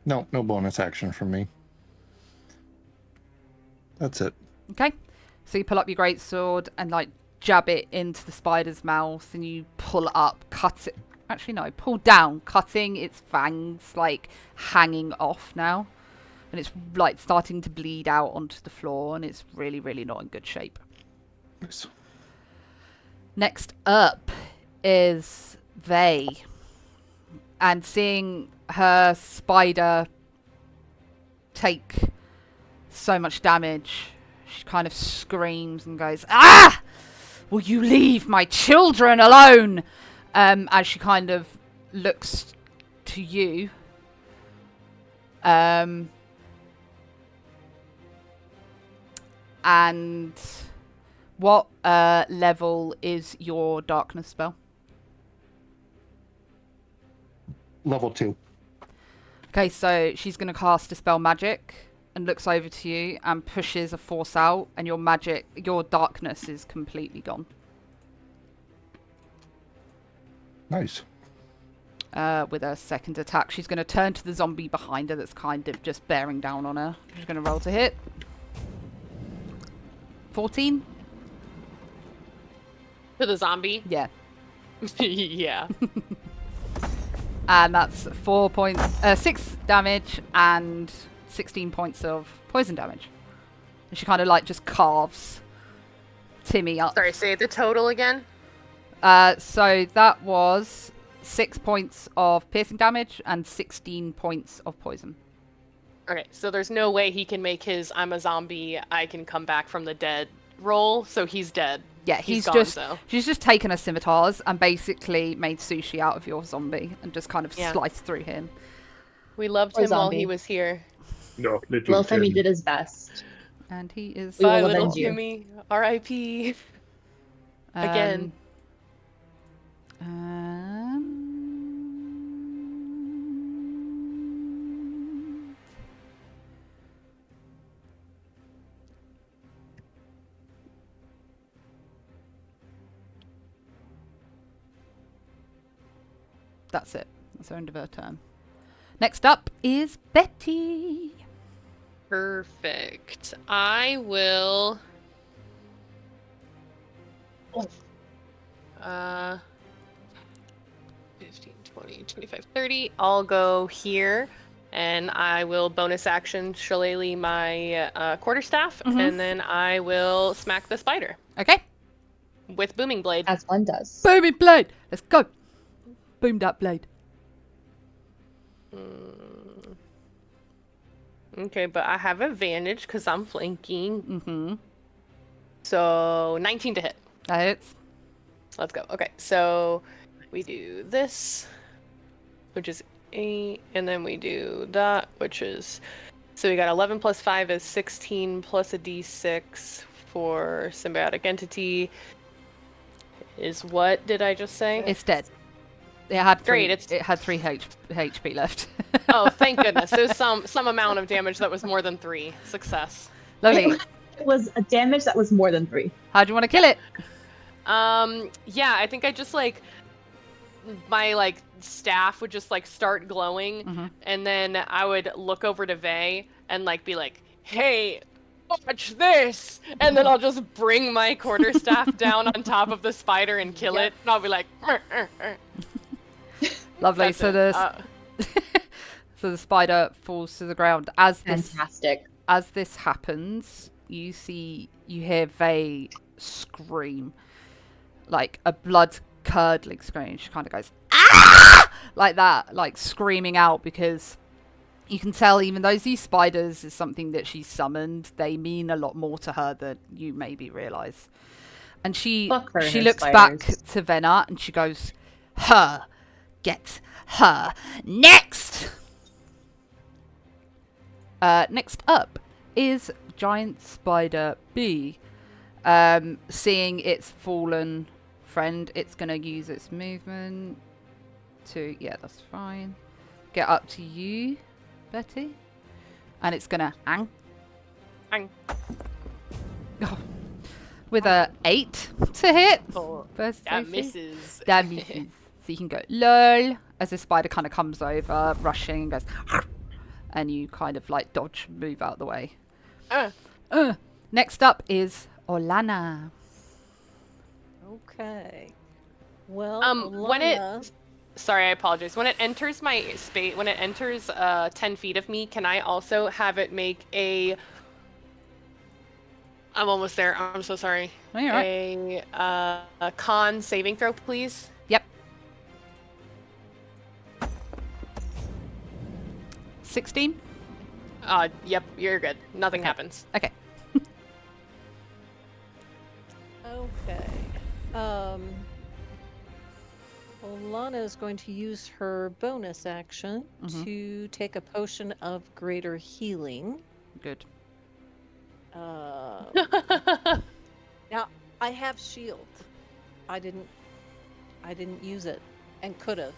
No bonus action from me. That's it. Okay. So you pull up your greatsword and like jab it into the spider's mouth, and you pull it up, cut it. Actually, no, pull down, cutting its fangs, like hanging off now. And it's like starting to bleed out onto the floor, and it's really, really not in good shape. Nice. Next up is Vey. And seeing her spider take so much damage, she kind of screams and goes, ah! Will you leave my children alone? As she kind of looks to you. And what level is your darkness spell? Level 2. Okay, so she's going to cast Dispel Magic and looks over to you and pushes a force out, and your darkness is completely gone. Nice. With her second attack, she's going to turn to the zombie behind her that's kind of just bearing down on her. She's going to roll to hit. 14? To the zombie? Yeah. Yeah. And that's 6 damage and 16 points of poison damage. And she kind of like just carves Timmy up. Sorry, say the total again. So that was 6 points of piercing damage and 16 points of poison. Okay, so there's no way he can make his I'm a zombie, I can come back from the dead roll, so he's dead. Yeah, he's gone, she's just taken her scimitars and basically made sushi out of your zombie and just kind of sliced through him. We loved him while he was here. No, little Little Timmy Tim. did his best. And he is... We will Bye, little avenge you. Timmy. R.I.P. Again. That's it. That's her end of her turn. Next up is Betty. Perfect. I will... 15, 20, 25, 30. I'll go here, and I will bonus action shillelagh my quarterstaff, and then I will smack the spider. Okay. With Booming Blade. As one does. Booming Blade! Let's go! Boom that blade. Okay, but I have advantage because I'm flanking. Mm-hmm. So 19 to hit. That hits. Let's go. Okay, so we do this, which is 8, and then we do that, which is... So we got 11 plus 5 is 16 plus a d6 for symbiotic entity. Is what did I just say? It's dead. It had three. Great, It had 3 HP left. Oh, thank goodness. There's some amount of damage that was more than 3. Success. Lovely. It was a damage that was more than 3. How do you want to kill it? Yeah, I think I just like my staff would just start glowing, and then I would look over to Vey and be like, "Hey, watch this!" And then I'll just bring my quarterstaff down on top of the spider and kill it, and I'll be like, Lovely. That's So the spider falls to the ground. Fantastic. As this happens, you hear Vey scream, like a blood-curdling scream. She kind of goes, "Ah!" like that, like screaming out, because you can tell, even though these spiders is something that she summoned, they mean a lot more to her than you maybe realise. And she looks back to Venna and she goes, "Her. Get her. Next!" Next up is Giant Spider B. Seeing its fallen friend, it's going to use its movement to... Yeah, that's fine. Get up to you, Betty. And it's going to... Ang. Oh. With a 8 to hit. Oh, that misses. That misses. So you can go, lol, as the spider kind of comes over, rushing, and goes... And you kind of dodge, move out of the way. Next up is Olana. Okay. Well, when it... Sorry, I apologize. When it enters my space, when it enters 10 feet of me, can I also have it make a... I'm almost there. I'm so sorry. Oh, you're right. A con saving throw, please? Yep. 16? Yep, you're good. Nothing happens. Okay. Okay. Olana is going to use her bonus action to take a potion of greater healing. Good. Now, I have shield. I didn't use it, and could have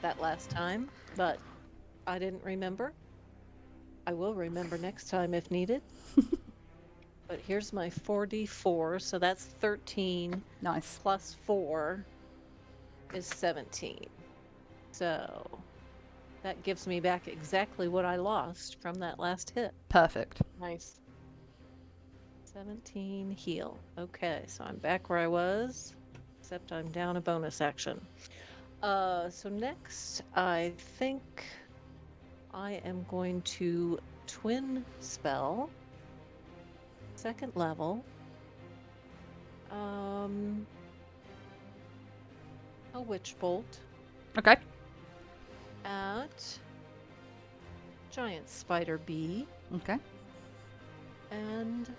that last time, but I didn't remember. I will remember next time if needed. But here's my 4d4, so that's 13. Nice. Plus 4 is 17. So that gives me back exactly what I lost from that last hit. Perfect. Nice. 17 heal. Okay, so I'm back where I was, except I'm down a bonus action. So next, I think I am going to twin spell, 2nd level. A witch bolt. Okay. At Giant Spider B. Okay. And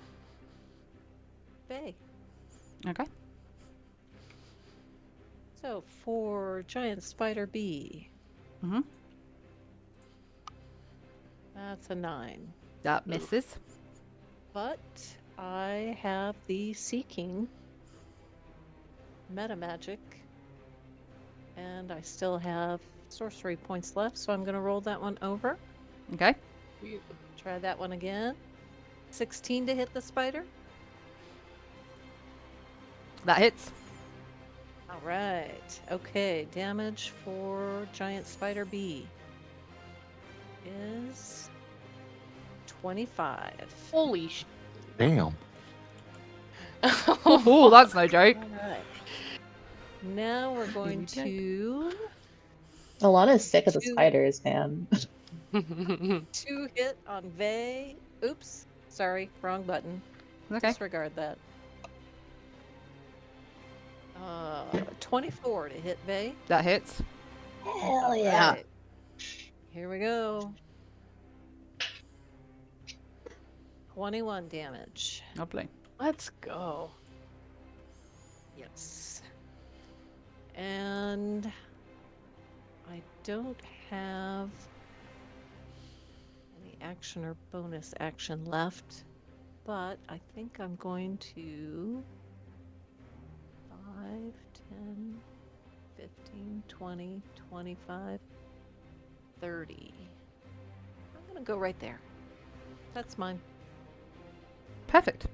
Bay. Okay. So for Giant Spider B. That's a 9. That misses. But I have the Seeking meta magic, and I still have sorcery points left, so I'm going to roll that one over. Okay. Try that one again. 16 to hit the spider. That hits. All right. Okay, damage for Giant Spider B is 25. Holy sh... Damn. Oh, that's no joke. All right. Now we're going to... Alana is sick of the spiders, man. 2 hit on Vey. Oops. Sorry, wrong button. Okay. Disregard that. 24 to hit Bay. That hits. Hell yeah. Right. Here we go. 21 damage. Lovely. Let's go. Yes. And I don't have any action or bonus action left, but I think I'm going to 5, 10, 15, 20, 25, 30. I'm going to go right there. That's mine. Perfect.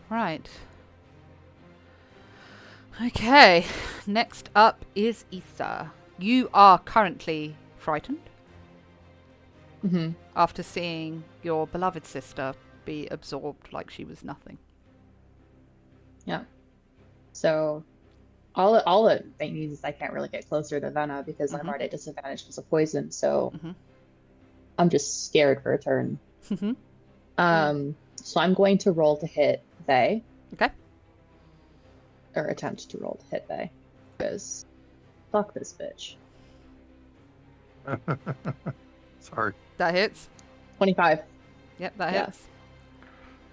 Right. Okay. Next up is Issa. You are currently frightened. Mm-hmm. After seeing your beloved sister be absorbed like she was nothing. Yeah. So all it means is I can't really get closer to Venna because I'm already at disadvantage because of poison. So I'm just scared for a turn. So I'm going to roll to hit Vey. Okay. Or attempt to roll to hit Vey. Because fuck this bitch. Sorry. That hits. 25. Yep, that Yeah. hits.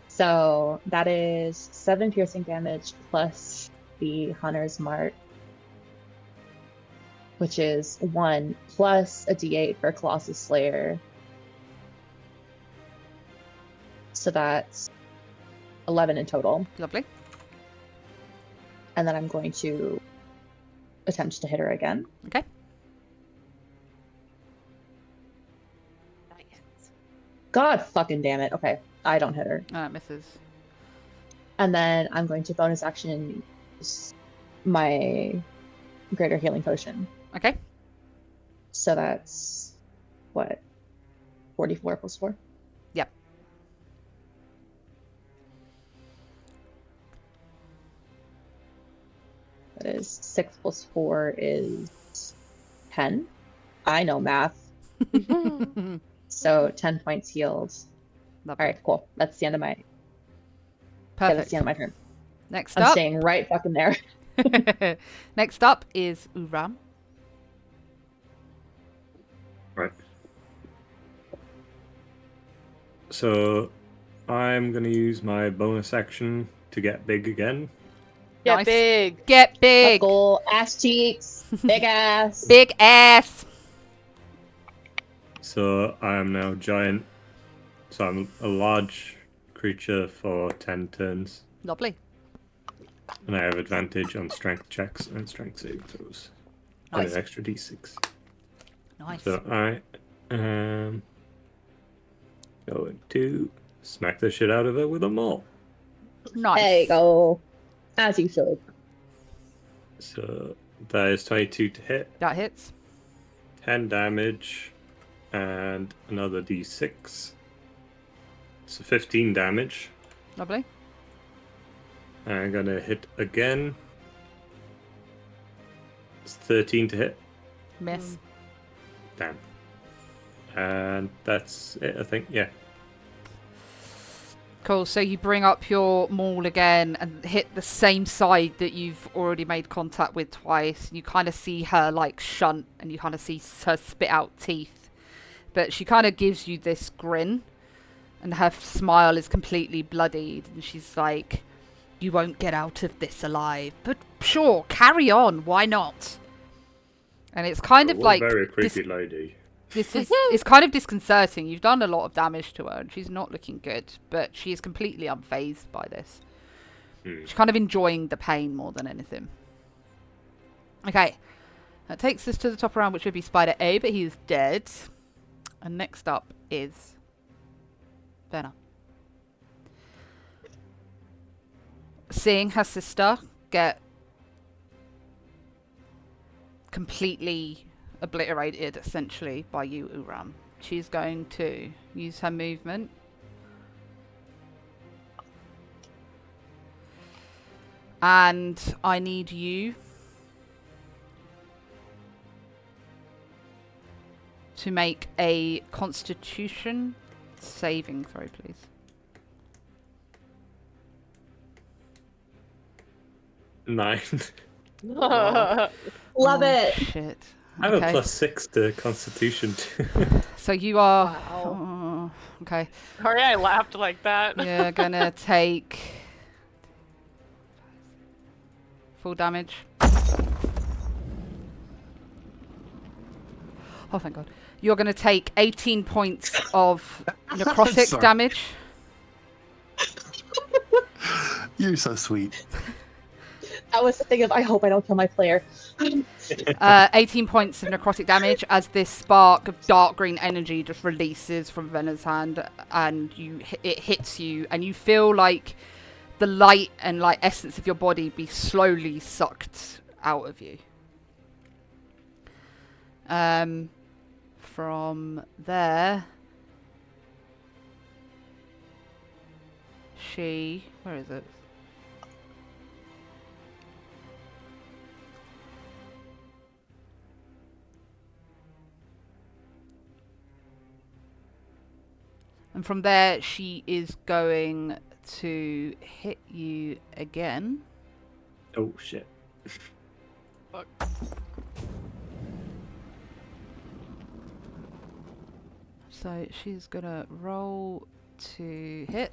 So that is 7 piercing damage plus the Hunter's Mark, which is 1 plus a d8 for Colossus Slayer. So that's 11 in total. Lovely. And then I'm going to attempt to hit her again. Okay. God fucking damn it. Okay, I don't hit her. Misses. And then I'm going to bonus action use my greater healing potion. Okay. So that's what? 44 plus 4? Yep. That is 6 plus 4 is 10. I know math. So 10 points healed. Lovely. All right, cool. That's the end of my. Yeah, Perfect. that's the end of my turn. Next I'm up. staying right fucking there. Next up is Uram. Right. So I'm going to use my bonus action to get big again. Get Nice. big. Get Let's big. go. Ass cheeks. Big ass. Big ass. So I am now giant. So I'm a large creature for 10 turns. Lovely. And I have advantage on strength checks and strength saving throws. And Nice. an extra d6. Nice. So I am going to smack the shit out of her with a maul. Nice. There you go. As you should. So that is 22 to hit, That hits. 10 damage, and another d6. So 15 damage. Lovely. I'm gonna hit again. It's 13 to hit. Miss. Damn. And that's it, I think. Yeah. Cool. So you bring up your maul again and hit the same side that you've already made contact with twice. You kind of see her like shunt and you kind of see her spit out teeth. But she kind of gives you this grin and her smile is completely bloodied. And she's like, you won't get out of this alive. But sure, carry on. Why not? And it's kind of What a like very this, creepy lady. this is it's kind of disconcerting. You've done a lot of damage to her and she's not looking good, but she is completely unfazed by this. She's kind of enjoying the pain more than anything. Okay. That takes us to the top round, which would be Spider A, but he is dead. And next up is Venna. Seeing her sister get completely obliterated, essentially, by you, Uram, she's going to use her movement. And I need you to make a Constitution saving throw, please. 9. Love it. Shit. I have a +6 to Constitution too. So you are. Wow. Okay. Sorry, I laughed like that. You're gonna take full damage. Oh, thank God. You're gonna take 18 points of necrotic Sorry. damage. You're so sweet. That was the thing of, I hope I don't kill my player. 18 points of necrotic damage as this spark of dark green energy just releases from Vena's hand, and it hits you, and you feel like the light and like essence of your body be slowly sucked out of you. From there, where is it? And from there, she is going to hit you again. Oh shit. Fuck. So she's going to roll to hit.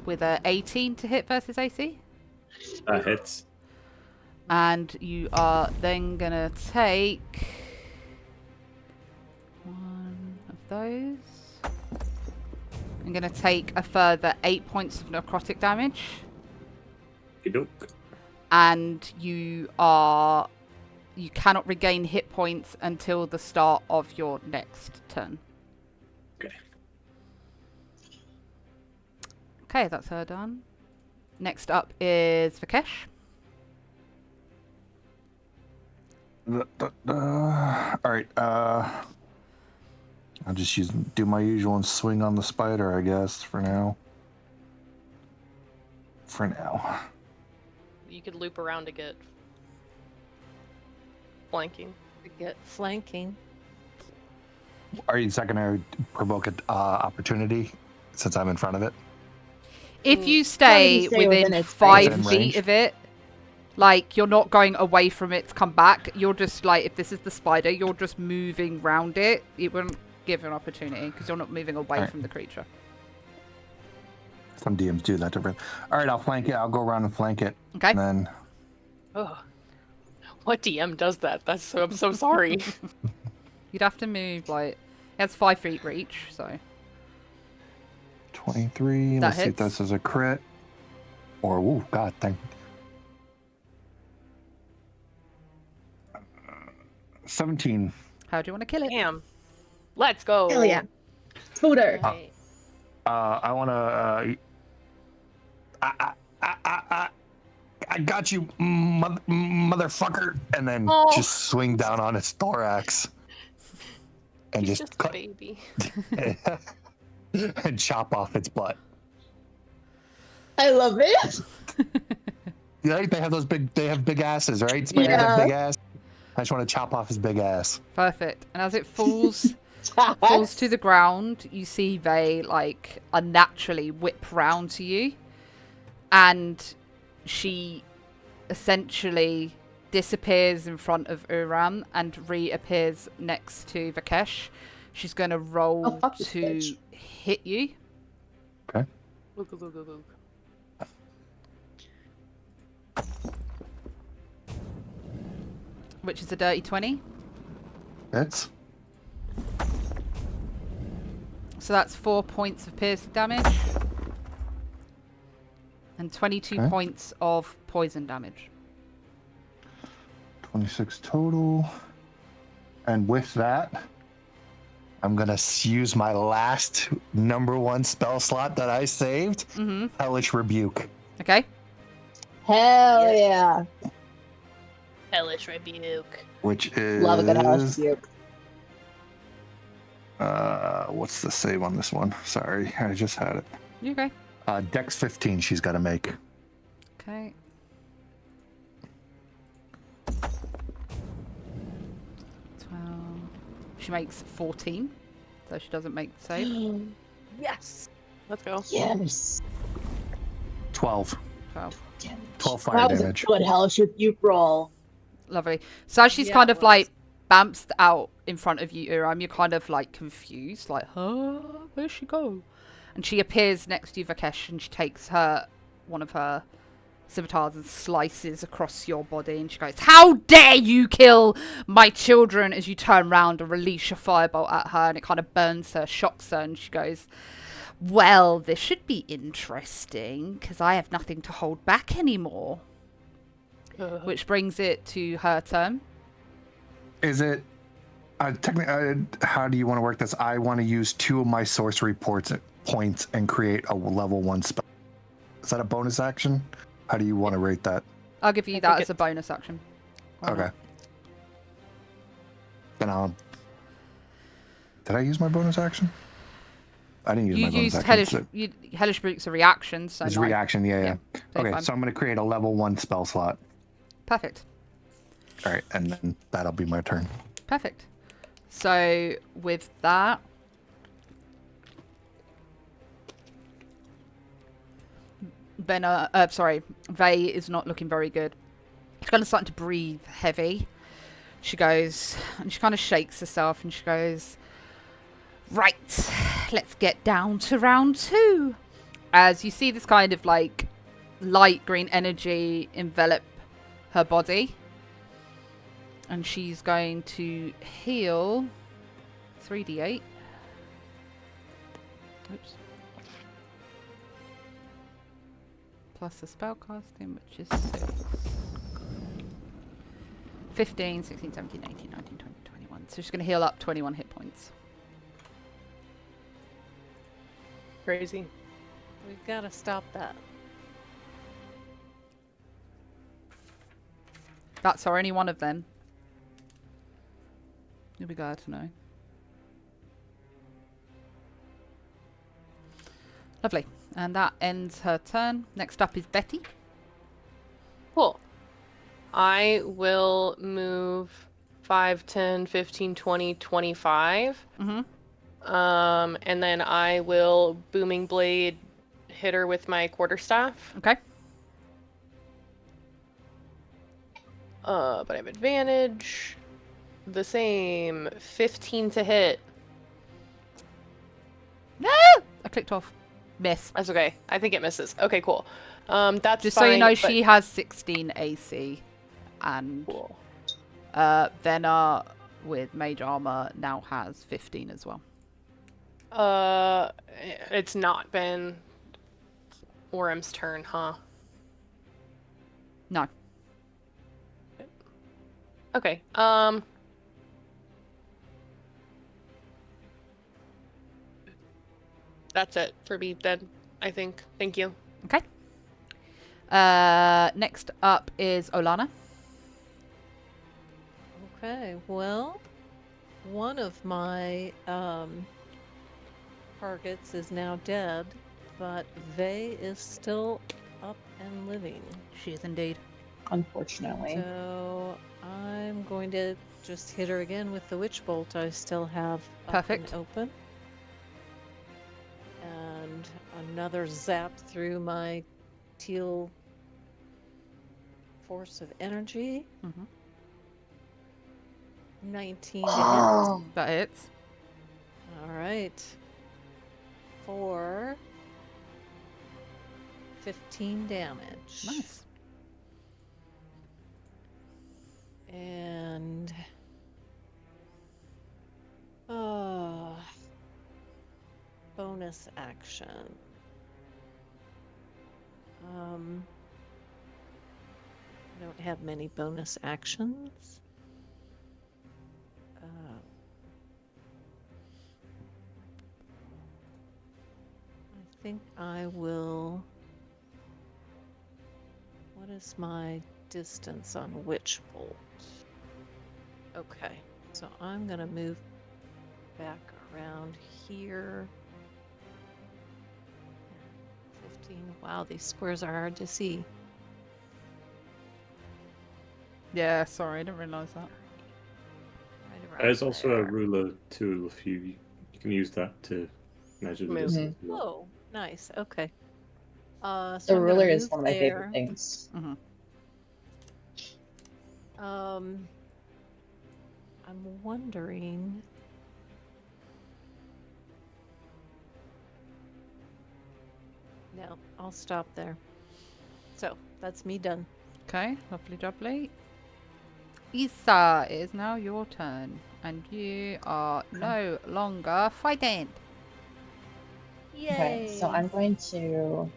With a 18 to hit versus AC. Hits. And you are then going to take one of those. I'm going to take a further 8 points of necrotic damage. Okey-doke. And you cannot regain hit points until the start of your next turn. Okay. Okay, that's her done. Next up is Vikesh. Alright, I'll just do my usual and swing on the spider, I guess, for now. You could loop around to get flanking. To get flanking. Is that going to provoke an opportunity since I'm in front of it? If you stay within its 5 range. feet of it, like, you're not going away from it to come back. You're just, like, if this is the spider, you're just moving round it. It wouldn't give an opportunity because you're not moving away from the creature. Some DMs do that different. Alright, I'll flank it. I'll go around and flank it. Okay. And then... Oh, what DM does that? I'm so sorry. You'd have to move, like, it's 5 feet reach, so. 23. Let's see if this is a crit. Or, ooh, god, thank 17. How do you want to kill it? Damn. Let's go. Hell yeah. Scooter. I want to... I got you, motherfucker. And then just swing down on its thorax. And He's just a cut... baby. and chop off its butt. I love it. Right? They have big asses, right? Spiders have big ass. I just want to chop off his big ass. Perfect. And as it falls to the ground, you see they, like, unnaturally whip round to you. And she essentially disappears in front of Uram and reappears next to Vikesh. She's going to roll to hit you. Okay. Which is a dirty 20. Hits. So that's 4 points of piercing damage. And 22 points of poison damage. 26 total. And with that, I'm going to use my last #1 spell slot that I saved. Hellish Rebuke. Okay. Hell yeah. Hellish Rebuke. Which is... Love a good Hellish Rebuke. What's the save on this one? Sorry, I just had it. You okay? Dex 15 she's got to make. Okay. 12. She makes 14, so she doesn't make the save. Yes. Let's go. Yes. 12. 12. 12 fire That was damage. a good hellish rebuke roll. Lovely. So as she's Yeah, kind it of like was. bounced out in front of you, Uram, you're kind of like confused, like, huh? Where'd she go? And she appears next to you, Vakesh, and she takes one of her scimitars and slices across your body, and she goes, "How dare you kill my children!" As you turn round and release your firebolt at her, and it kind of burns her, shocks her, and she goes, "Well, this should be interesting, because I have nothing to hold back anymore." Which brings it to her turn. Is it technically? How do you want to work this? I want to use 2 of my sorcery points and create a level 1 spell. Is that a bonus action? How do you want to rate that? I'll give you that as a bonus action. Why Okay. not? Then I'll. Did I use my bonus action? I didn't use You my bonus used action. Hellish Brute's a reaction, so It's no. reaction, yeah. so Okay, fine. so I'm going to create a level 1 spell slot. Perfect. All right, and then that'll be my turn. Perfect. So with that, Vey is not looking very good. She's kind of starting to breathe heavy. She goes, and she kind of shakes herself, and she goes, "Right, let's get down to round 2." As you see this kind of like light green energy envelop her body. And she's going to heal 3d8. Oops. Plus the spell casting, which is 6. 15, 16, 17, 18, 19, 20, 21. So she's going to heal up 21 hit points. Crazy. We've got to stop that. That's our only one of them. You'll be glad to know. Lovely. And that ends her turn. Next up is Betty. Cool. I will move 5, 10, 15, 20, 25. And then I will Booming Blade hit her with my quarterstaff. Okay. But I have advantage. The same. 15 to hit. No! I clicked off. Miss. That's okay. I think it misses. Okay, cool. That's Just fine, so you know, but... she has 16 AC. And Cool. Venna with Mage Armor now has 15 as well. It's not been Orem's turn, huh? No. Okay. That's it for me then, I think. Thank you. Okay. Next up is Olana. Okay, well, one of my targets is now dead, but Vey is still up and living. She is indeed. Unfortunately. So I'm going to just hit her again with the Witch Bolt I still have up Perfect. and open. And another zap through my teal force of energy. 19 to hit. That hits. All right. For 15 damage. Nice. And bonus action. I don't have many bonus actions. I think I will. What is my distance on Witch Bolt? Okay, so I'm gonna move back around here. 15. Wow, these squares are hard to see. Yeah, sorry, I didn't realise that. Right around There's also there. a ruler tool if you can use that to measure the Move. distance. Oh, nice. Okay. So The I'm ruler gonna is move one of my favorite there. things. Mm-hmm. I'm wondering. No, I'll stop there. So that's me done. Okay, lovely jubbly. Issa, it is now your turn, and you are no longer frightened. Yay! Okay, so I'm going to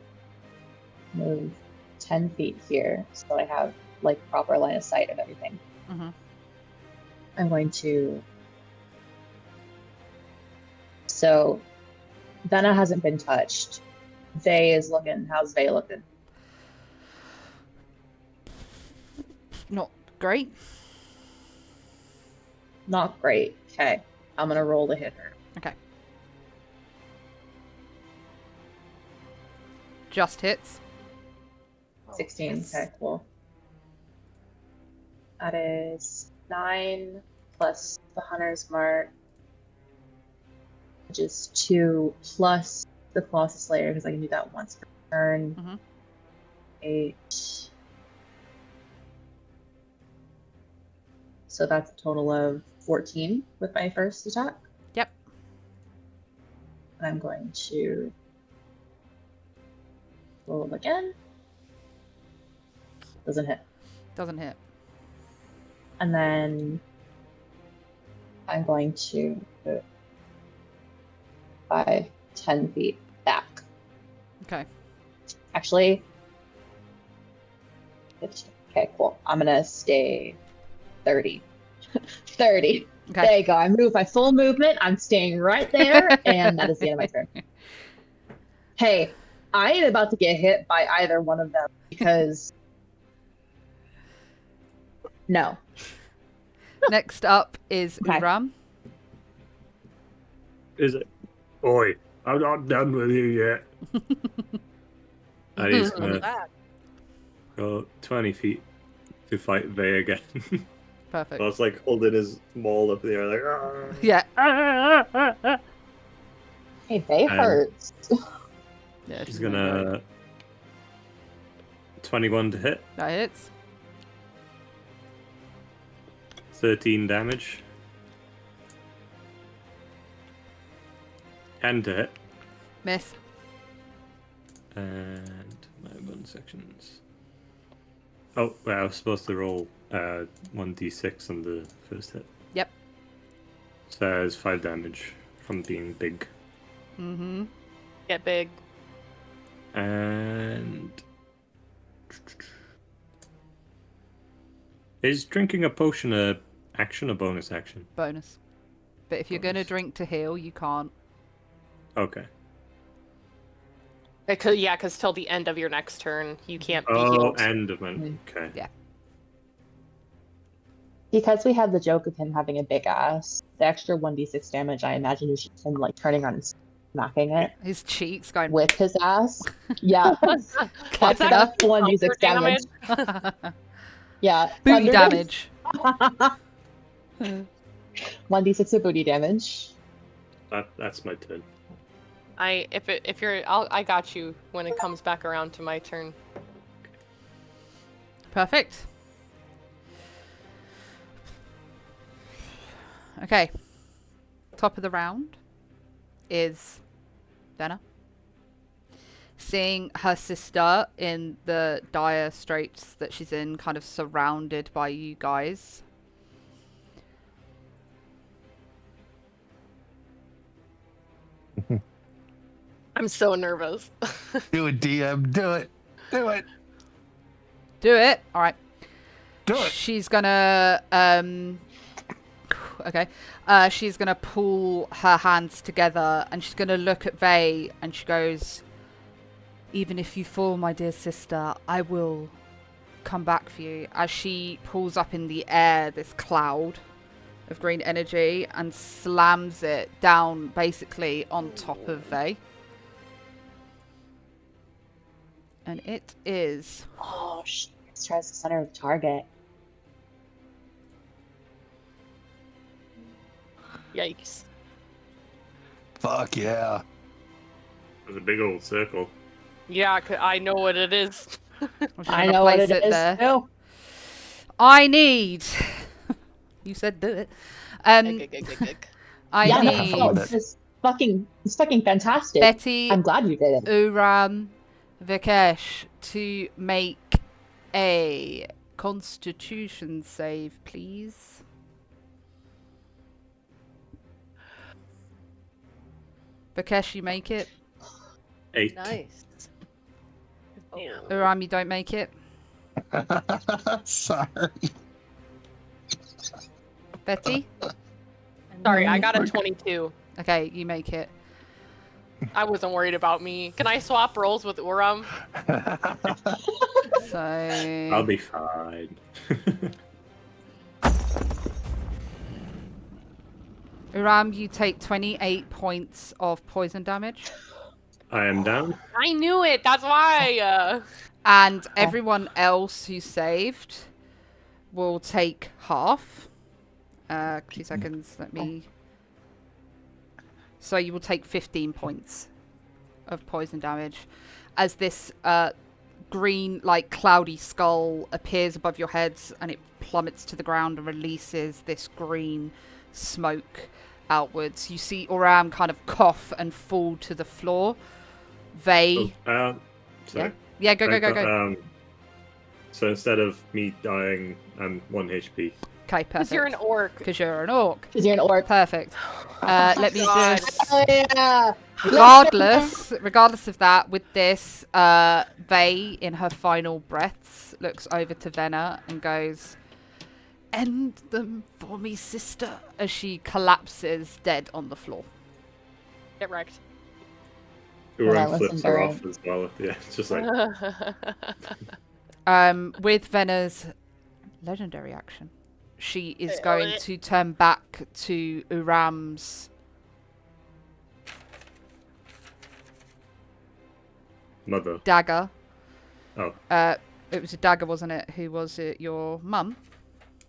move 10 feet here so I have like proper line of sight of everything. Mm-hmm. I'm going to. So Venna hasn't been touched. Vey is looking. How's Vey looking? Not great. Not great. Okay, I'm gonna roll to hit her. Okay. Just hits. 16. Yes. Okay, cool. That is 9 plus the hunter's mark, which is 2 plus the Colossus Slayer, because I can do that once per turn. Mm-hmm. 8. So that's a total of 14 with my first attack. Yep. And I'm going to roll again. Doesn't hit. Doesn't hit. And then I'm going to move 5, 10 feet back. Okay. Actually, okay, cool. I'm gonna stay 30. 30. Okay. There you go. I move my full movement. I'm staying right there, and that is the end of my turn. Hey, I ain't about to get hit by either one of them because no. Next up is Okay. Uram. Is it? Oi, I'm not done with you yet. And he's gonna go 20 feet to fight Vey again. Perfect. So it's like holding his maul up in the air, like. "Arr." Yeah. Hey, Vey hurts. Yeah, He's gonna 21 to hit, That hits. 13 damage, 10 to hit, Miss. and my bonus sections. Oh, well, I was supposed to roll 1d6 on the first hit. Yep. So there's 5 damage from being big. Mm-hmm. Get big. And is drinking a potion a action or bonus action? Bonus. But if you're going to Bonus. drink to heal, you can't. Okay. Because till the end of your next turn, you can't be Oh, healed. end of my. Mhm. Okay. Yeah. Because we have the joke of him having a big ass, the extra 1d6 damage, I imagine, is just him like turning on and smacking it His cheeks going... with his ass. Yeah. It's That's enough 1d6 damage. Yeah. Booty Thunder damage. 1d6 of booty damage. That's my turn. I got you when it comes back around to my turn. Perfect. Okay. Top of the round is Dana. Seeing her sister in the dire straits that she's in, kind of surrounded by you guys. I'm so nervous. Do it, DM. Do it. Do it. Do it. All right. Do it. She's gonna okay. She's gonna pull her hands together and she's gonna look at Vey and she goes, "Even if you fall, my dear sister, I will come back for you." As she pulls up in the air this cloud of green energy and slams it down basically on top of Vey. And it is... Oh, shit. Let's try the center of the target. Yikes. Fuck yeah. There's a big old circle. Yeah, I know what it is. I know what it is too. I need. You said do it. I need it's fucking fantastic. Betty, I'm glad you did it. Uram, Vikesh to make a Constitution save, please. Vikesh, you make it. 8. Nice. Oh. Uram, you don't make it. Sorry. Betty? Sorry, I got a 22. Okay, you make it. I wasn't worried about me. Can I swap roles with Uram? So I'll be fine. Uram, you take 28 points of poison damage. I am down. I knew it. That's why. And everyone else who saved will take half. 2 seconds. Let me. So you will take 15 points of poison damage as this green, like cloudy skull appears above your heads, and it plummets to the ground and releases this green smoke outwards. You see Uram kind of cough and fall to the floor. Sorry. Yeah, go. So instead of me dying, I'm 1 HP. Okay, perfect. Because you're an orc. Because you're an orc. Because you're an orc. Perfect. Let me just... Oh, yeah. Regardless of that, with this, Vey, in her final breaths, looks over to Venna and goes, "End them for me, sister," as she collapses dead on the floor. Get wrecked. Uram flips her off as well. Yeah, it's just like... With Venna's legendary action, she is going to turn back to Uram's mother. Dagger. Oh. It was a dagger, wasn't it? Who was it? Your mum?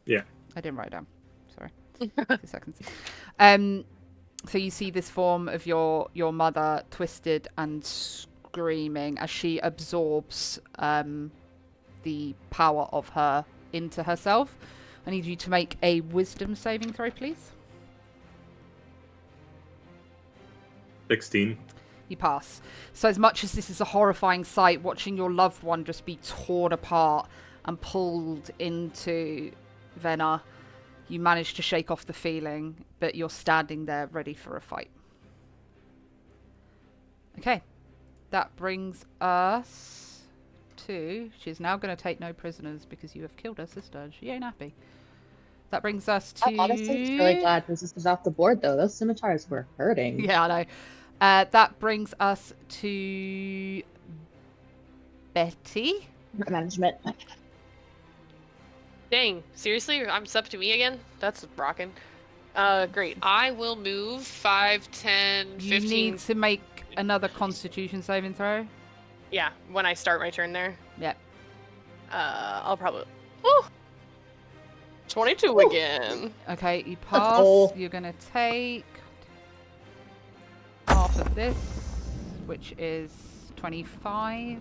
Yeah. I didn't write it down. Sorry. 2 seconds. So you see this form of your mother twisted and screaming as she absorbs the power of her into herself. I need you to make a wisdom saving throw, please. 16. You pass. So as much as this is a horrifying sight, watching your loved one just be torn apart and pulled into Venna, you manage to shake off the feeling, but you're standing there ready for a fight. Okay. That brings us to... She's now going to take no prisoners because you have killed her sister and she ain't happy. That brings us to... I'm honestly really glad this is off the board, though. Those scimitars were hurting. Yeah, I know. That brings us to Betty. Management. Dang, seriously? It's up to me again? That's rocking. Great. I will move 5, 10, 15... You need to make another Constitution saving throw. Yeah, when I start my turn there. Yep. I'll probably... Ooh! 22 again. Okay, you pass. You're going to take half of this, which is 25.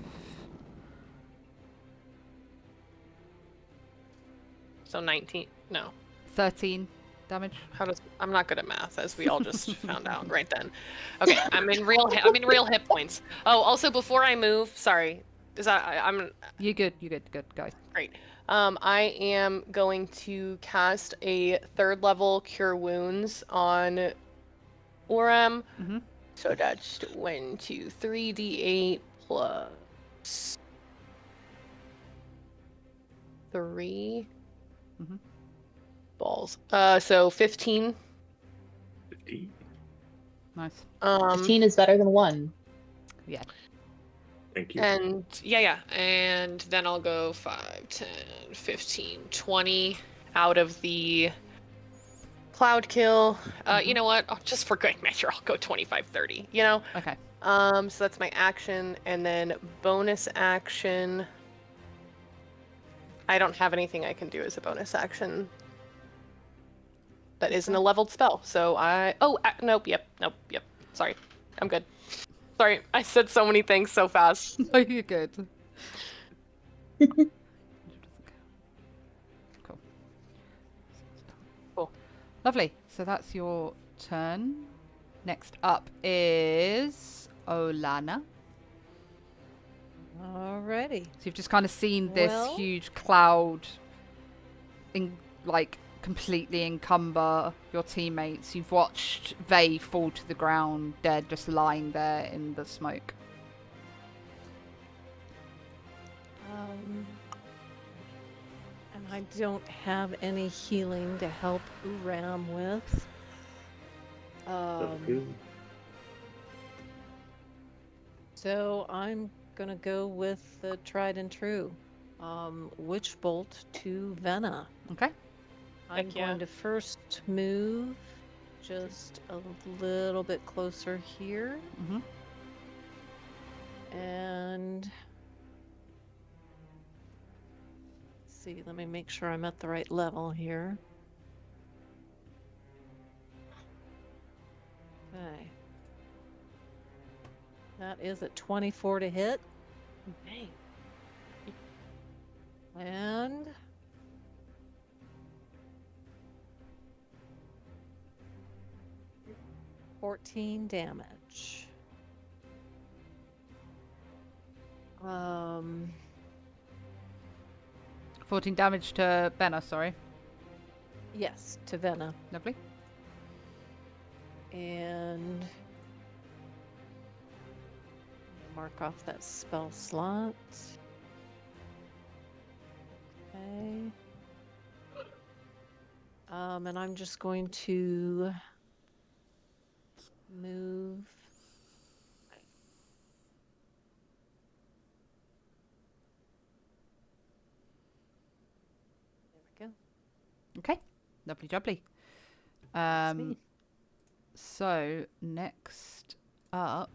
So 19. No. 13 damage. I'm not good at math, as we all just found out right then. Okay, I'm in real hit points. Oh, also before I move, sorry. You're good, guys. Great. I am going to cast a 3rd level Cure Wounds on Uram. Mm-hmm. So that's 1, 2, 3 d8 plus 3 balls. So 15. 15. Nice. 15 is better than 1. Yeah. Thank you. And yeah. And then I'll go 5, 10, 15, 20 out of the Cloud Kill. You know what? Just for good measure, I'll go 25, 30, you know? Okay. So that's my action. And then bonus action. I don't have anything I can do as a bonus action that isn't a leveled spell. So nope. Sorry. I'm good. Sorry, I said so many things so fast. No, you're good. Cool. Cool. Lovely. So that's your turn. Next up is Olana. Alrighty. So you've just kind of seen this Well- huge cloud, completely encumber your teammates. You've watched Vey fall to the ground, dead, just lying there in the smoke. And I don't have any healing to help Uram with. So I'm gonna go with the tried and true. Witch Bolt to Venna. Okay. I'm Heck yeah. going to first move just a little bit closer here. Mm-hmm. And let's see, let me make sure I'm at the right level here. Okay. That is at 24 to hit. Dang. And 14 damage. 14 damage to Benna, sorry. Yes, to Venna. Lovely. And mark off that spell slot. Okay. And I'm just going to move. There we go. Okay. Lovely jubbly. That's me. So next up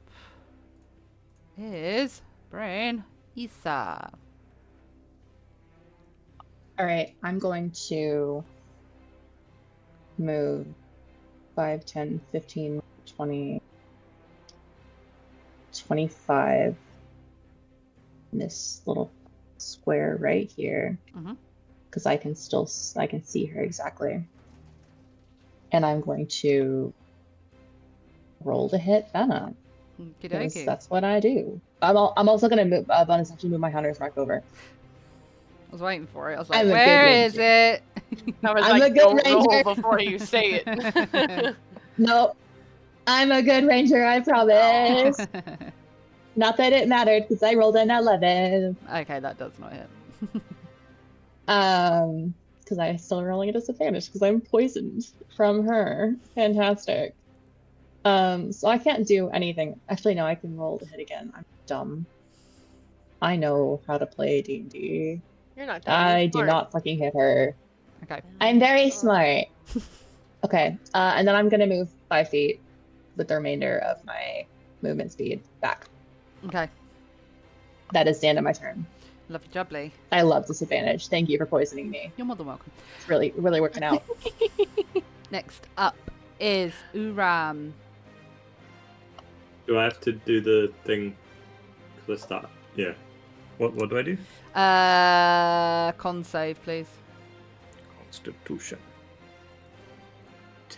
is Brain Isa. All right, I'm going to move 5, 10, 15, 20, 25 in this little square right here, because I can see her exactly. And I'm going to roll to hit Venna, because that's what I do. I'm also going to move bonus action, move my hunter's mark over. I was waiting for it. I was like, where is it? I was I'm like, a good don't ranger. roll before you say it. No, I'm a good ranger, I promise. Not that it mattered, because I rolled an 11. Okay, that does not hit. Because I'm still rolling a disadvantage because I'm poisoned from her. Fantastic. So I can't do anything. Actually, no, I can roll to hit again. I'm dumb. I know how to play D&D. You're not dumb. I do not fucking hit her. Okay. I'm very smart. Okay, and then I'm gonna move 5 feet with the remainder of my movement speed back. Okay. That is the end of my turn. Lovely jubbly. I love disadvantage. Thank you for poisoning me. You're more than welcome. It's really working out. Next up is Uram. Do I have to do the thing? Because I start. Yeah. What do I do? Con save, please. Constitution.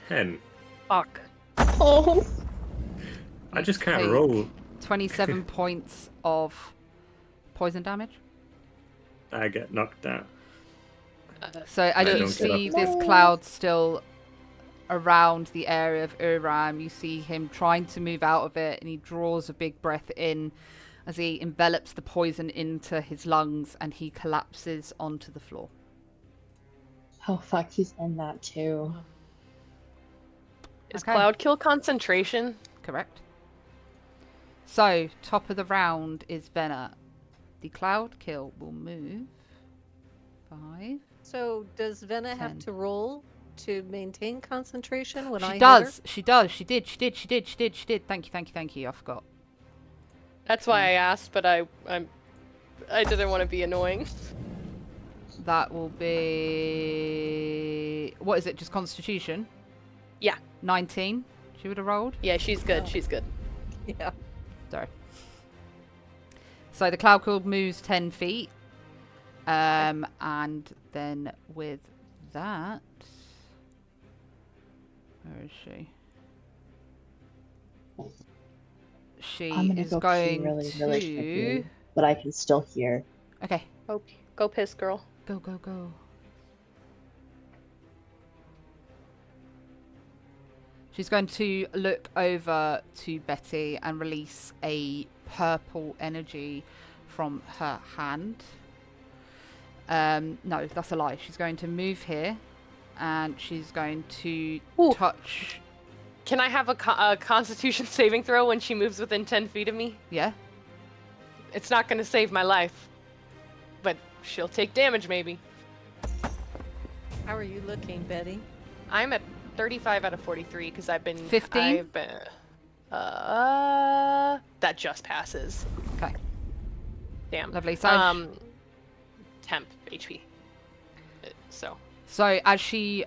10. Fuck. Oh. I just can't Take roll. 27 points of poison damage. I get knocked out. So as I you don't see get this cloud still around the area of Uram, you see him trying to move out of it, and he draws a big breath in as he envelops the poison into his lungs, and he collapses onto the floor. Oh fuck, he's in that too. Is Okay. Cloud Kill concentration? Correct. So, top of the round is Venna. The Cloud Kill will move 5. So does Venna have 10. to roll to maintain concentration when I She hit does. her? She does. She did. Thank you. I forgot. That's why I asked, but I didn't want to be annoying. That will be... What is it? Just Constitution? Yeah. 19. She would have rolled. Yeah, she's good. She's good. Yeah. Sorry. So the cloud quill moves 10 feet. And then with that... Where is she? She is going really, to... really quickly, but I can still hear. Okay. Go piss, girl. Go, go, go. She's going to look over to Betty and release a purple energy from her hand. No, that's a lie. She's going to move here and she's going to touch... Can I have a Constitution saving throw when she moves within 10 feet of me? Yeah. It's not going to save my life, but she'll take damage maybe. How are you looking, Betty? I'm at 35 out of 43 because I've been... 15? That just passes. Okay. Damn. Lovely. So, temp HP. So as she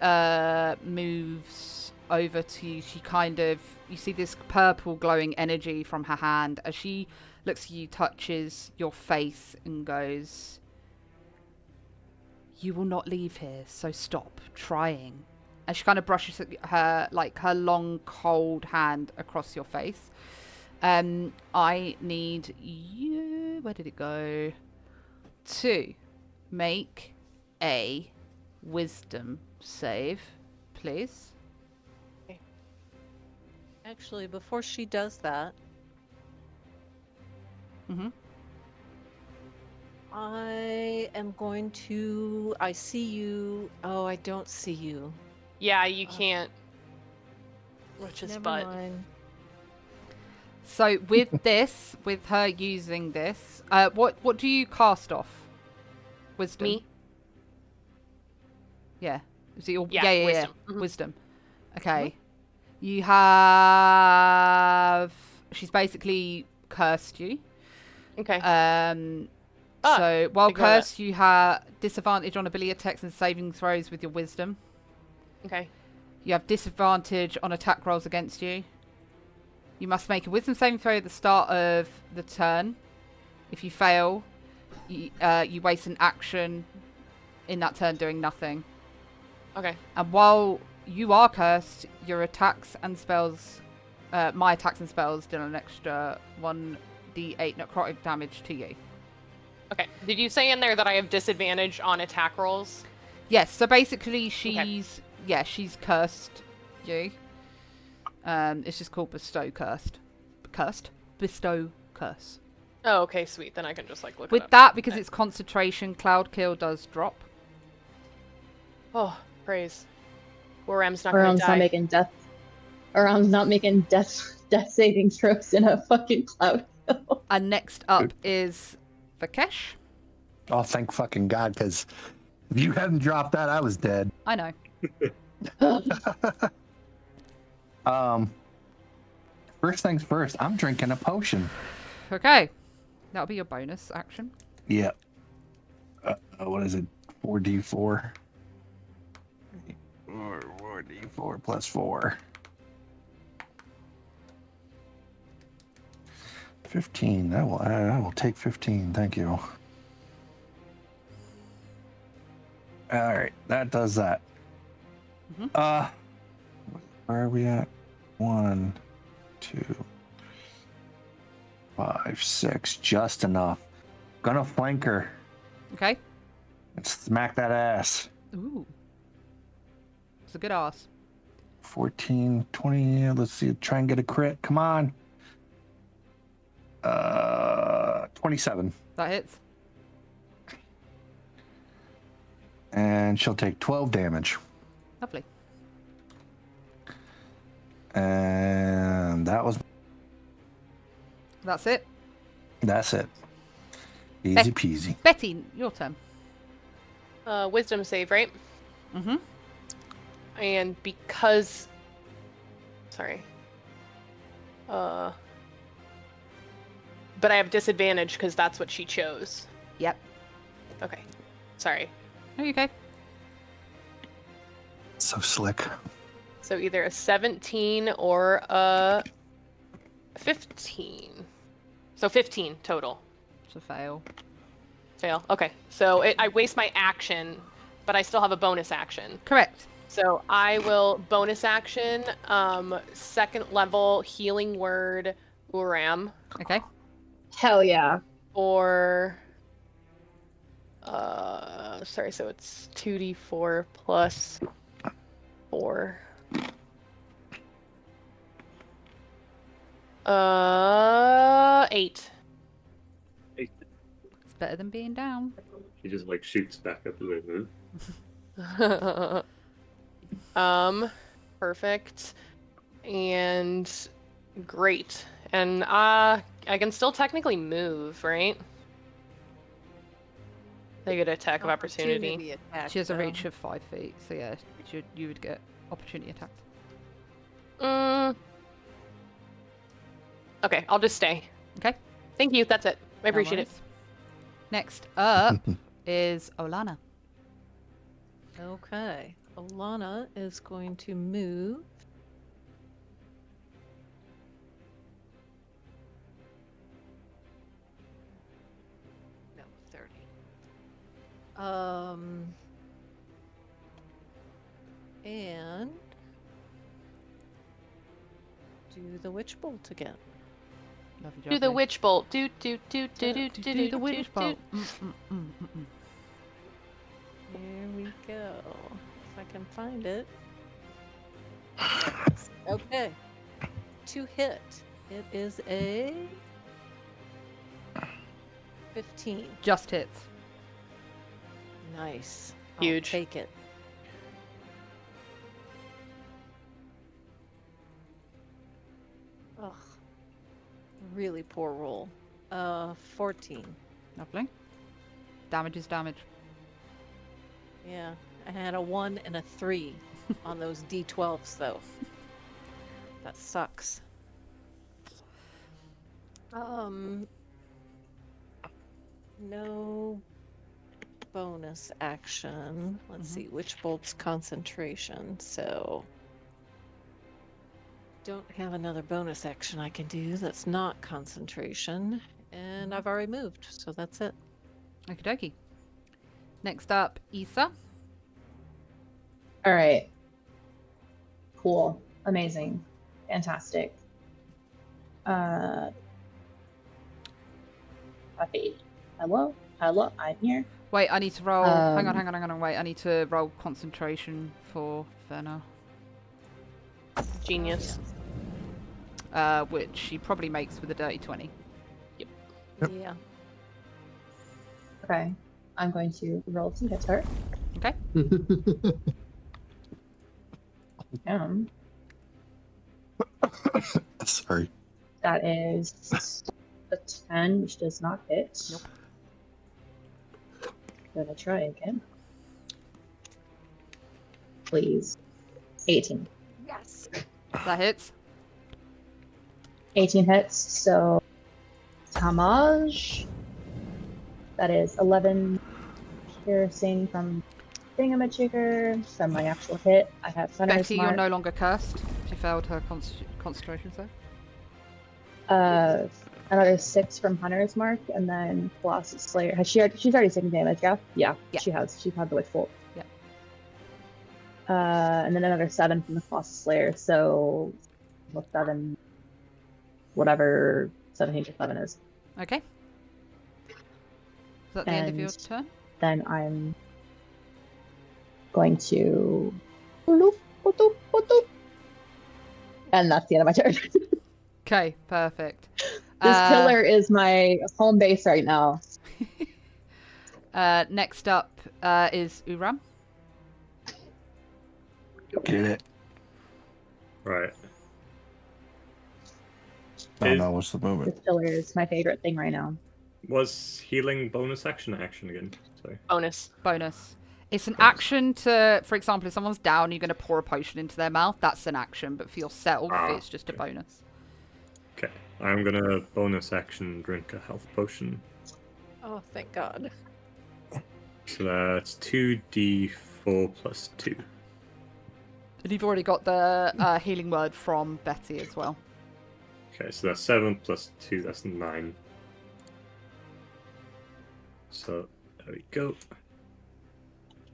moves over to you, she kind of... You see this purple glowing energy from her hand. As she looks at you, touches your face and goes... You will not leave here, so stop trying. And she kind of brushes her long, cold hand across your face. I need you... Where did it go? To make a wisdom save, please. Actually, before she does that... I am going to... I see you... Oh, I don't see you. yeah, you can't. Which is Never but. mind. So with this, with her using this, what do you cast off? Wisdom. Me? Yeah. Is it your... Yeah, wisdom. Yeah. Wisdom. Okay. You have... She's basically cursed you. Okay. So while ignore that. cursed, you have disadvantage on ability attacks and saving throws with your wisdom. Okay. You have disadvantage on attack rolls against you. You must make a wisdom saving throw at the start of the turn. If you fail, you waste an action in that turn doing nothing. Okay. And while you are cursed, your attacks and spells, my attacks and spells deal an extra 1d8 necrotic damage to you. Okay. Did you say in there that I have disadvantage on attack rolls? Yes, so basically she's cursed you. It's just called bestow cursed. Bestow curse. Oh, okay, sweet. Then I can just like look With it up. that, because it's concentration, cloud kill does drop. Oh, praise. Goram's not gonna die. Not making death saving throws in a fucking cloud kill. And next up is Vakesh. Oh, thank fucking God, because if you hadn't dropped that, I was dead. I know. First things first, I'm drinking a potion. Okay. That'll be your bonus action. Yeah. What is it? 4d4? 4d4 plus 4. 15. I will take 15. Thank you. All right, that does that. Where are we at? 1, 2, 5, 6. Just enough. Gonna flank her Okay. and smack that ass. Ooh. It's a good ass. 14, 20. Let's see. Try and get a crit. Come on. 27. That hits. And she'll take 12 damage. Lovely. And that's it. That's it. Easy peasy. Betty, your turn. Wisdom save, right? Mm-hmm. And because... Sorry. But I have disadvantage because that's what she chose. Yep. Okay. Sorry. Are you okay? So slick. So either a 17 or a 15. So 15 total. It's a fail. Fail. Okay. So I waste my action, but I still have a bonus action. Correct. So I will bonus action, second level healing word Uram. Okay. Hell yeah. Or sorry, so it's 2d4 plus 4. 8. It's better than being down. He just like shoots back up the Perfect. And great. And I can still technically move, right? They get attack of opportunity. She has a reach of 5 feet, so yeah, you would get opportunity attacked. Okay, I'll just stay. Okay. Thank you. That's it. I appreciate it. Next up is Olana. Okay. Olana is going to move. No, 30. And do the witch bolt again. Lovely job, Do the Lee. witch bolt. Do Do the witch bolt. Here we go. If I can find it. Okay. To hit. It is a 15. Just hits. Nice. Huge. I'll take it. Ugh. Really poor roll. 14. Lovely. Damage is damage. Yeah. I had a 1 and a 3 on those D12s though. That sucks. No bonus action. Let's see, Witch Bolt's concentration. So don't have another bonus action I can do that's not concentration. And I've already moved, so that's it. Okie dokie. Next up, Issa. All right. Cool. Amazing. Fantastic. Puppy. Hello? Hello? I'm here. Wait, I need to roll. Hang on. Wait, I need to roll concentration for Verna. Genius. Which she probably makes with a dirty 20. Yep. Yeah. Okay. I'm going to roll to hit her. Okay. Sorry. That is a 10, which does not hit. Nope. Gonna try again. Please. 18. Yes. That hits. 18 hits, so damage. That is 11 piercing from thingamajigger. From my actual hit, I have Hunter's Betty, Mark. you're no longer cursed. She failed her concentration save. Another 6 from Hunter's Mark, and then Colossus Slayer. She's already taken damage, yeah? Yeah, she has. She's had the Witch Bolt. Yeah. And then another 7 from the Colossus Slayer, so 7, whatever 17 to 7 is. Okay. Is that the end of your turn? Then I'm going to... And that's the end of my turn. Okay, perfect. This pillar is my home base right now. Next up is Uram. Get it. Right. Oh no, what's the This movement? pillar is my favorite thing right now. Was healing bonus action again? Sorry. Bonus. Bonus. It's an action to, for example, if someone's down, you're going to pour a potion into their mouth. That's an action, but for yourself, it's just a bonus. Okay. I'm gonna bonus action drink a health potion. Oh, thank God. So that's 2d4 plus 2. And you've already got the healing word from Betty as well. Okay, so that's 7 plus 2, that's 9. So there we go.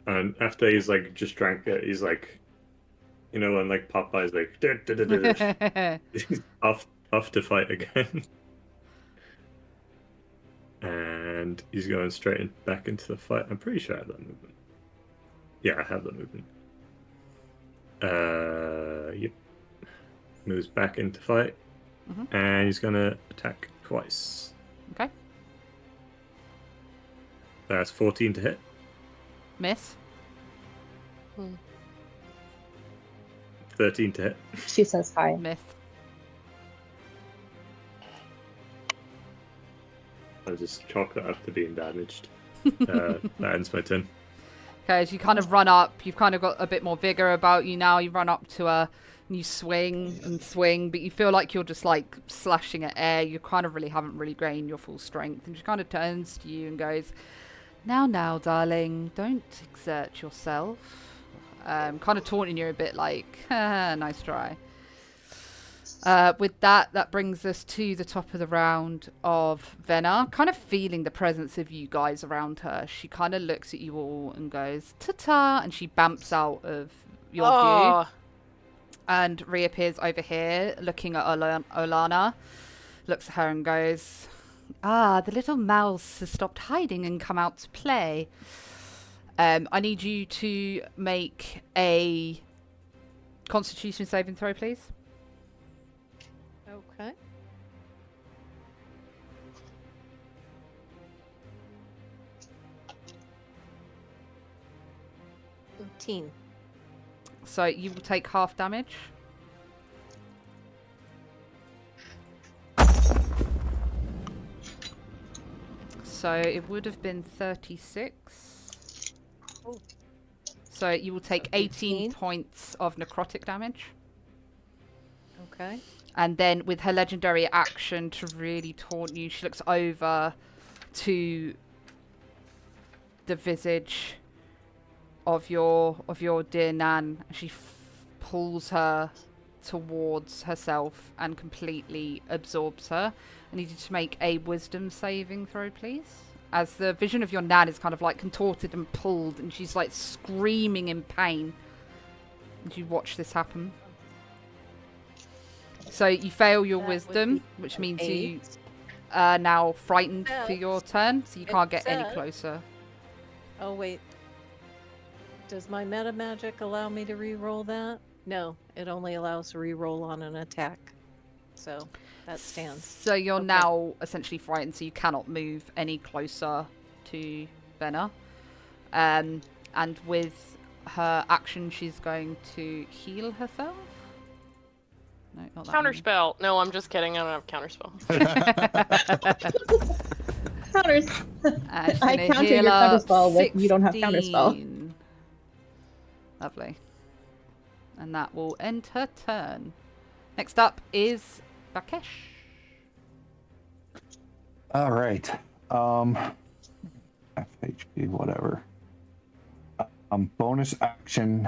And after he's like just drank it, he's like, you know, when like Popeye's like, he's off to fight again. And he's going straight back into the fight. I'm pretty sure I have that movement. Yeah, I have that movement. Yep. Moves back into fight. And he's gonna attack twice. Okay. That's 14 to hit. Miss. 13 to hit. She says hi. Miss. I'll just chalk that up to being damaged. That ends my turn. Okay, as you kind of run up, you've kind of got a bit more vigor about you now. You run up to her and you swing and swing, but you feel like you're just like slashing at air. You kind of really haven't really gained your full strength. And she kind of turns to you and goes, now, darling, don't exert yourself. Kind of taunting you a bit like, nice try. With that brings us to the top of the round of Venna. Kind of feeling the presence of you guys around her. She kind of looks at you all and goes, ta-ta, and she bamps out of your view. And reappears over here, looking at Olana. Looks at her and goes, the little mouse has stopped hiding and come out to play. I need you to make a Constitution saving throw, please. Okay. Teen. So you will take half damage. So it would have been 36. Oh. So you will take 18 points of necrotic damage. Okay. And then with her legendary action to really taunt you, she looks over to the visage of your dear Nan. She pulls her towards herself and completely absorbs her. I need you to make a wisdom saving throw, please. As the vision of your Nan is kind of like contorted and pulled, and she's like screaming in pain. And you watch this happen. So you fail your wisdom, which means you are now frightened for your turn, so you can't get any closer. Oh, wait. Does my meta magic allow me to re-roll that? No, it only allows to re-roll on an attack. So that stands. So you're now essentially frightened, so you cannot move any closer to Venna. And with her action, she's going to heal herself. No, not that Counterspell. No, I'm just kidding. I don't have counterspell. Counters. I counter your counterspell when you don't have counterspell. Lovely. And that will end her turn. Next up is Bakesh. All right. FHP, whatever. Bonus action,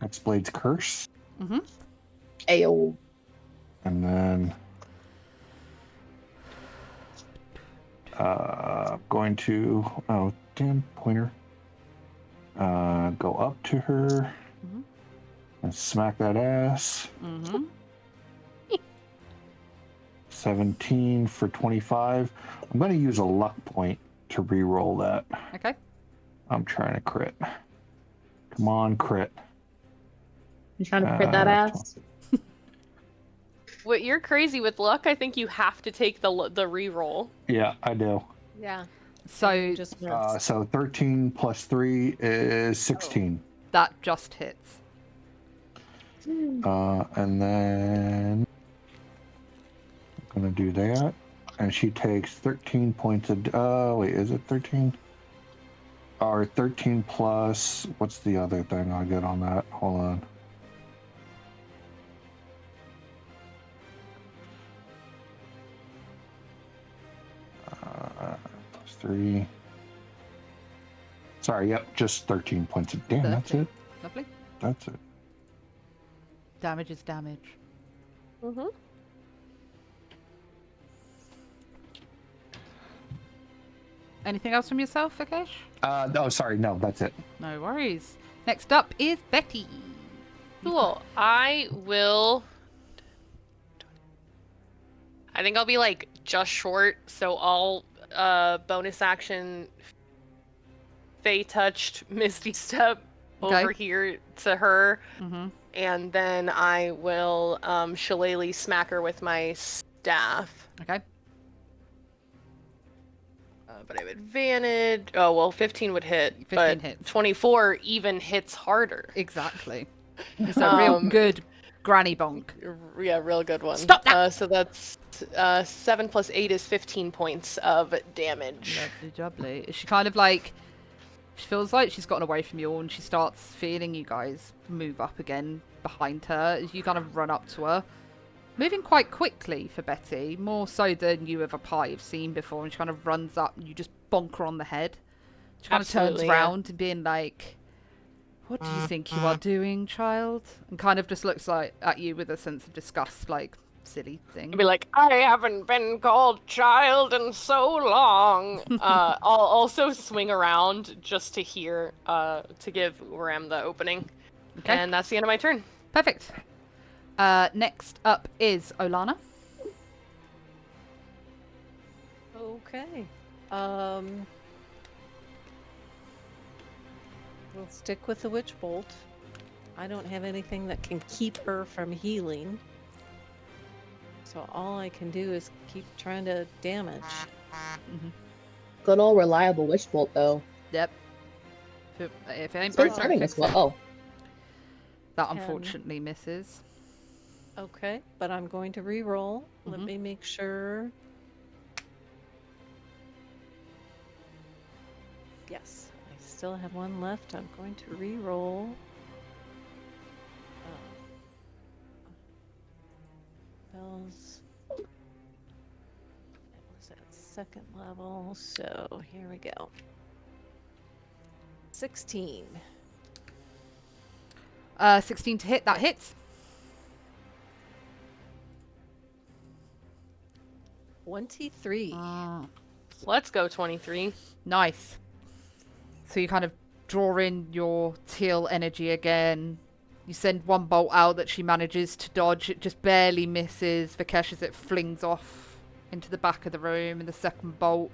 Hexblade's Curse. Mm-hmm. Ayo. And then going to, pointer. Go up to her and smack that ass. 17 for 25. I'm going to use a luck point to re-roll that. Okay. I'm trying to crit. Come on, crit. You trying to crit that ass? What, you're crazy with luck? I think you have to take the re-roll. Yeah, I do. Yeah. So just so 13 plus 3 is 16. That just hits. And then I'm gonna do that, and she takes 13 points of. Wait, is it 13? Or 13 plus? What's the other thing I get on that? Hold on. Plus 3. Sorry, yep, just 13 points of. Damn, 13. that's it. Lovely. That's it. Damage is damage. Mm-hmm. Anything else from yourself, Vikesh? No, sorry, no, that's it. No worries. Next up is Betty. Cool. I think I'll be like just short, so I'll bonus action Fey touched Misty Step over here to her. And then I will shillelagh smack her with my staff. Okay. But I have advantage. Oh, well, 15 would hit. 15 but hits. 24 even hits harder. Exactly. It's a real good granny bonk. Yeah, real good one. Stop that! So that's 7 plus 8 is 15 points of damage. Lovely jubbly. She kind of like... She feels like she's gotten away from you all and she starts feeling you guys move up again behind her as you kind of run up to her. Moving quite quickly for Betty, more so than you ever probably have seen before, and she kind of runs up and you just bonk her on the head. She kind of turns round and being like, "What do you think you are doing, child?" And kind of just looks like at you with a sense of disgust, like, silly thing. I'd be like, I haven't been called child in so long. I'll also swing around just to hear, to give Uram the opening. Okay. And that's the end of my turn. Perfect. Next up is Olana. Okay. We'll stick with the Witch Bolt. I don't have anything that can keep her from healing. So all I can do is keep trying to damage. Good old reliable Witch Bolt, though. Yep. If it ain't It's been broken, serving fix as well. That unfortunately misses. Okay, but I'm going to re-roll. Let me make sure. Yes, I still have one left. I'm going to re-roll. Spells. It was at second level, so here we go. 16. 16 to hit. That hits. 23. Let's go 23. Nice. So you kind of draw in your teal energy again. You send one bolt out that she manages to dodge. It just barely misses Vikesh as it flings off into the back of the room. And the second bolt,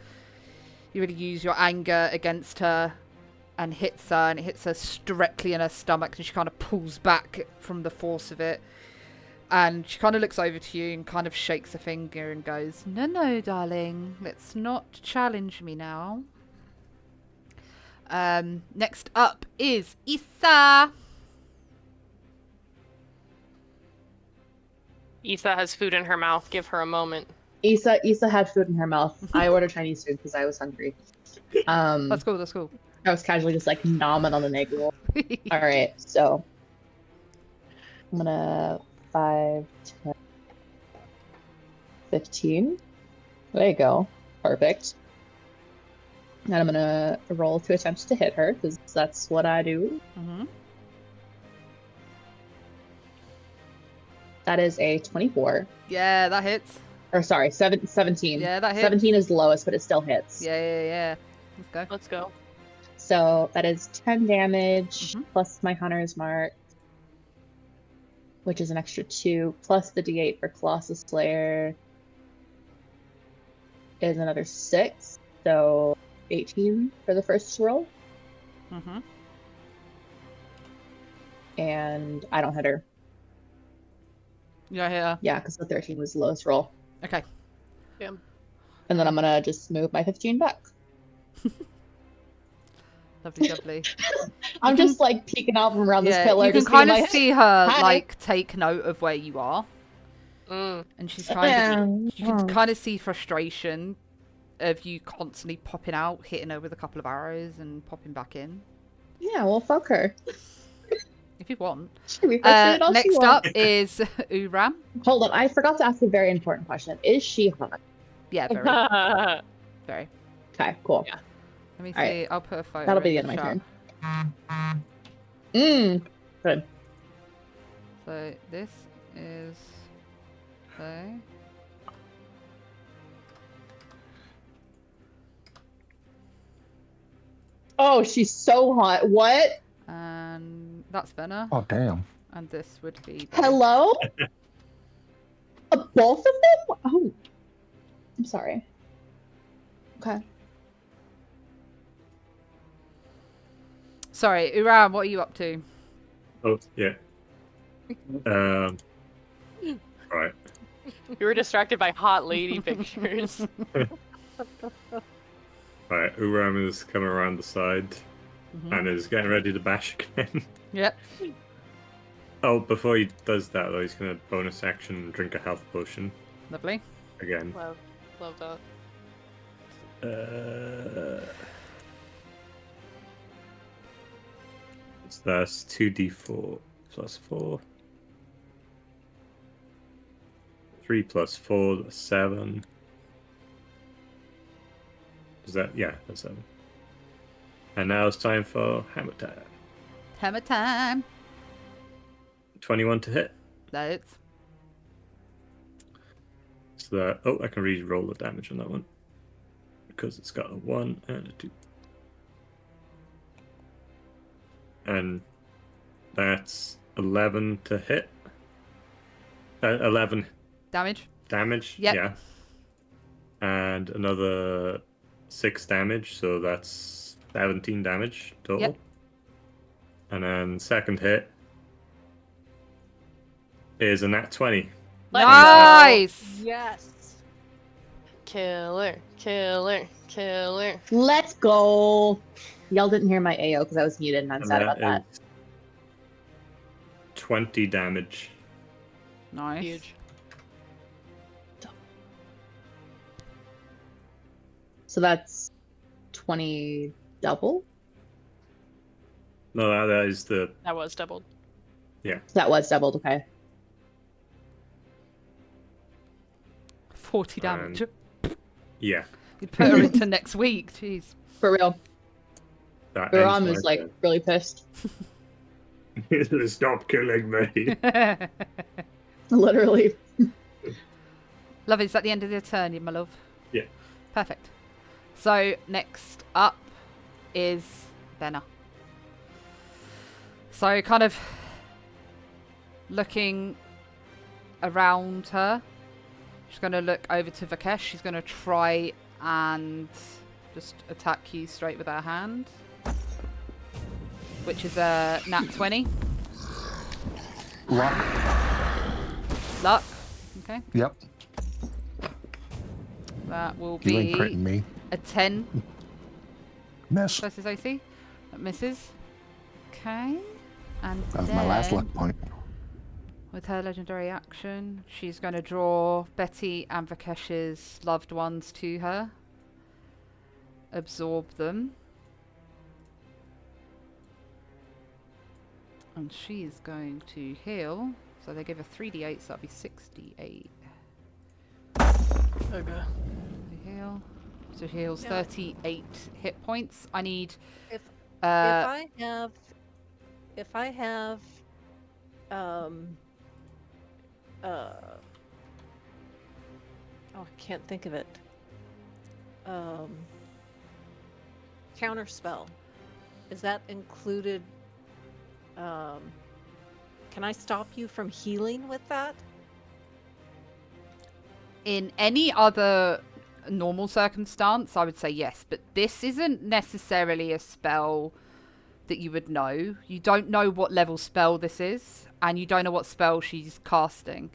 you really use your anger against her and hits her. And it hits her directly in her stomach. And she kind of pulls back from the force of it. And she kind of looks over to you and kind of shakes a finger and goes, "No, no, darling. Let's not challenge me now." Next up is Issa. Issa has food in her mouth. Give her a moment. Issa had food in her mouth. I ordered Chinese food because I was hungry. That's cool, that's cool. I was casually just like nomming on the egg roll. Alright, so I'm gonna 5, 10, 15. There you go. Perfect. And I'm gonna roll 2 attempts to hit her, because that's what I do. That is a 24. Yeah, that hits. Or sorry, 17. Yeah, that hits. 17 is the lowest, but it still hits. Yeah. Let's go. Let's go. So that is 10 damage, plus my Hunter's Mark, which is an extra 2, plus the D8 for Colossus Slayer is another 6, so 18 for the first roll. And I don't hit her. You don't hit her? Yeah, because the 13 was the lowest roll. Okay. Yeah. And then I'm gonna just move my 15 back. Lovely. I'm just like peeking out from around this pillar. You can just kind being of like, see her "Hi." like take note of where you are, and she's kind of. You can kind of see frustration of you constantly popping out, hitting her with a couple of arrows, and popping back in. Yeah, well, fuck her. If you want. Next up is Uram. Hold on, I forgot to ask a very important question. Is she hot? Yeah, very. Very. Okay, cool. Yeah. Let me see. Right. I'll put a photo. That'll be the end of my turn. Good. So this is. Oh, she's so hot. What? And that's Venna. Oh, damn. And this would be... Hello? Both of them? Oh. I'm sorry. Okay. Sorry, Uram, what are you up to? Oh, yeah. Right. You were distracted by hot lady pictures. Right, Uram is coming around the side and is getting ready to bash again. Yep. Oh, before he does that, though, he's going to bonus action drink a health potion. Lovely. Again. Love that. So that's 2d4 plus 4. 3 plus 4, that's 7. Is that? Yeah, that's 7. And now it's time for hammer time. Hammer time. 21 to hit. That's... So that, oh, I can re-roll the damage on that one. Because it's got a 1 and a 2. And that's 11 to hit. 11 Damage. damage. Yep. Yeah. And another 6 damage, so that's 17 damage total. Yep. And then second hit is a nat 20. Nice! Yes. Killer. Let's go. Y'all didn't hear my AO because I was muted and I'm And sad about that. is 20 damage. Nice. Huge. So that's 20 double? No, that is the... That was doubled. That was doubled, okay. 40 damage. Yeah. You'd put her into next week. Jeez. For real. That Baram ends is my like really pissed. turn. Stop killing me. Literally. Love, is that the end of your turn, my love? Yeah. Perfect. So, next up is Venna. So, kind of looking around her. She's going to look over to Vakesh. She's going to try and just attack you straight with her hand. Which is a nat 20. Luck. Luck. Okay. Yep. That will You ain't critting be me. a 10 Miss. versus AC. That misses. Okay. And That was my last luck point. with her legendary action, she's going to draw Betty and Vakesh's loved ones to her. Absorb them. And she's going to heal. So they give her 3d8, so that'll be 6d8. Okay. They heal. So she heals Yeah. 38 hit points. I need... If Uh, if I have oh, I can't think of it. Counter spell. Is that included? Can I stop you from healing with that? in any other normal circumstance, I would say yes. But this isn't necessarily a spell that you would know. You don't know what level spell this is, and you don't know what spell she's casting.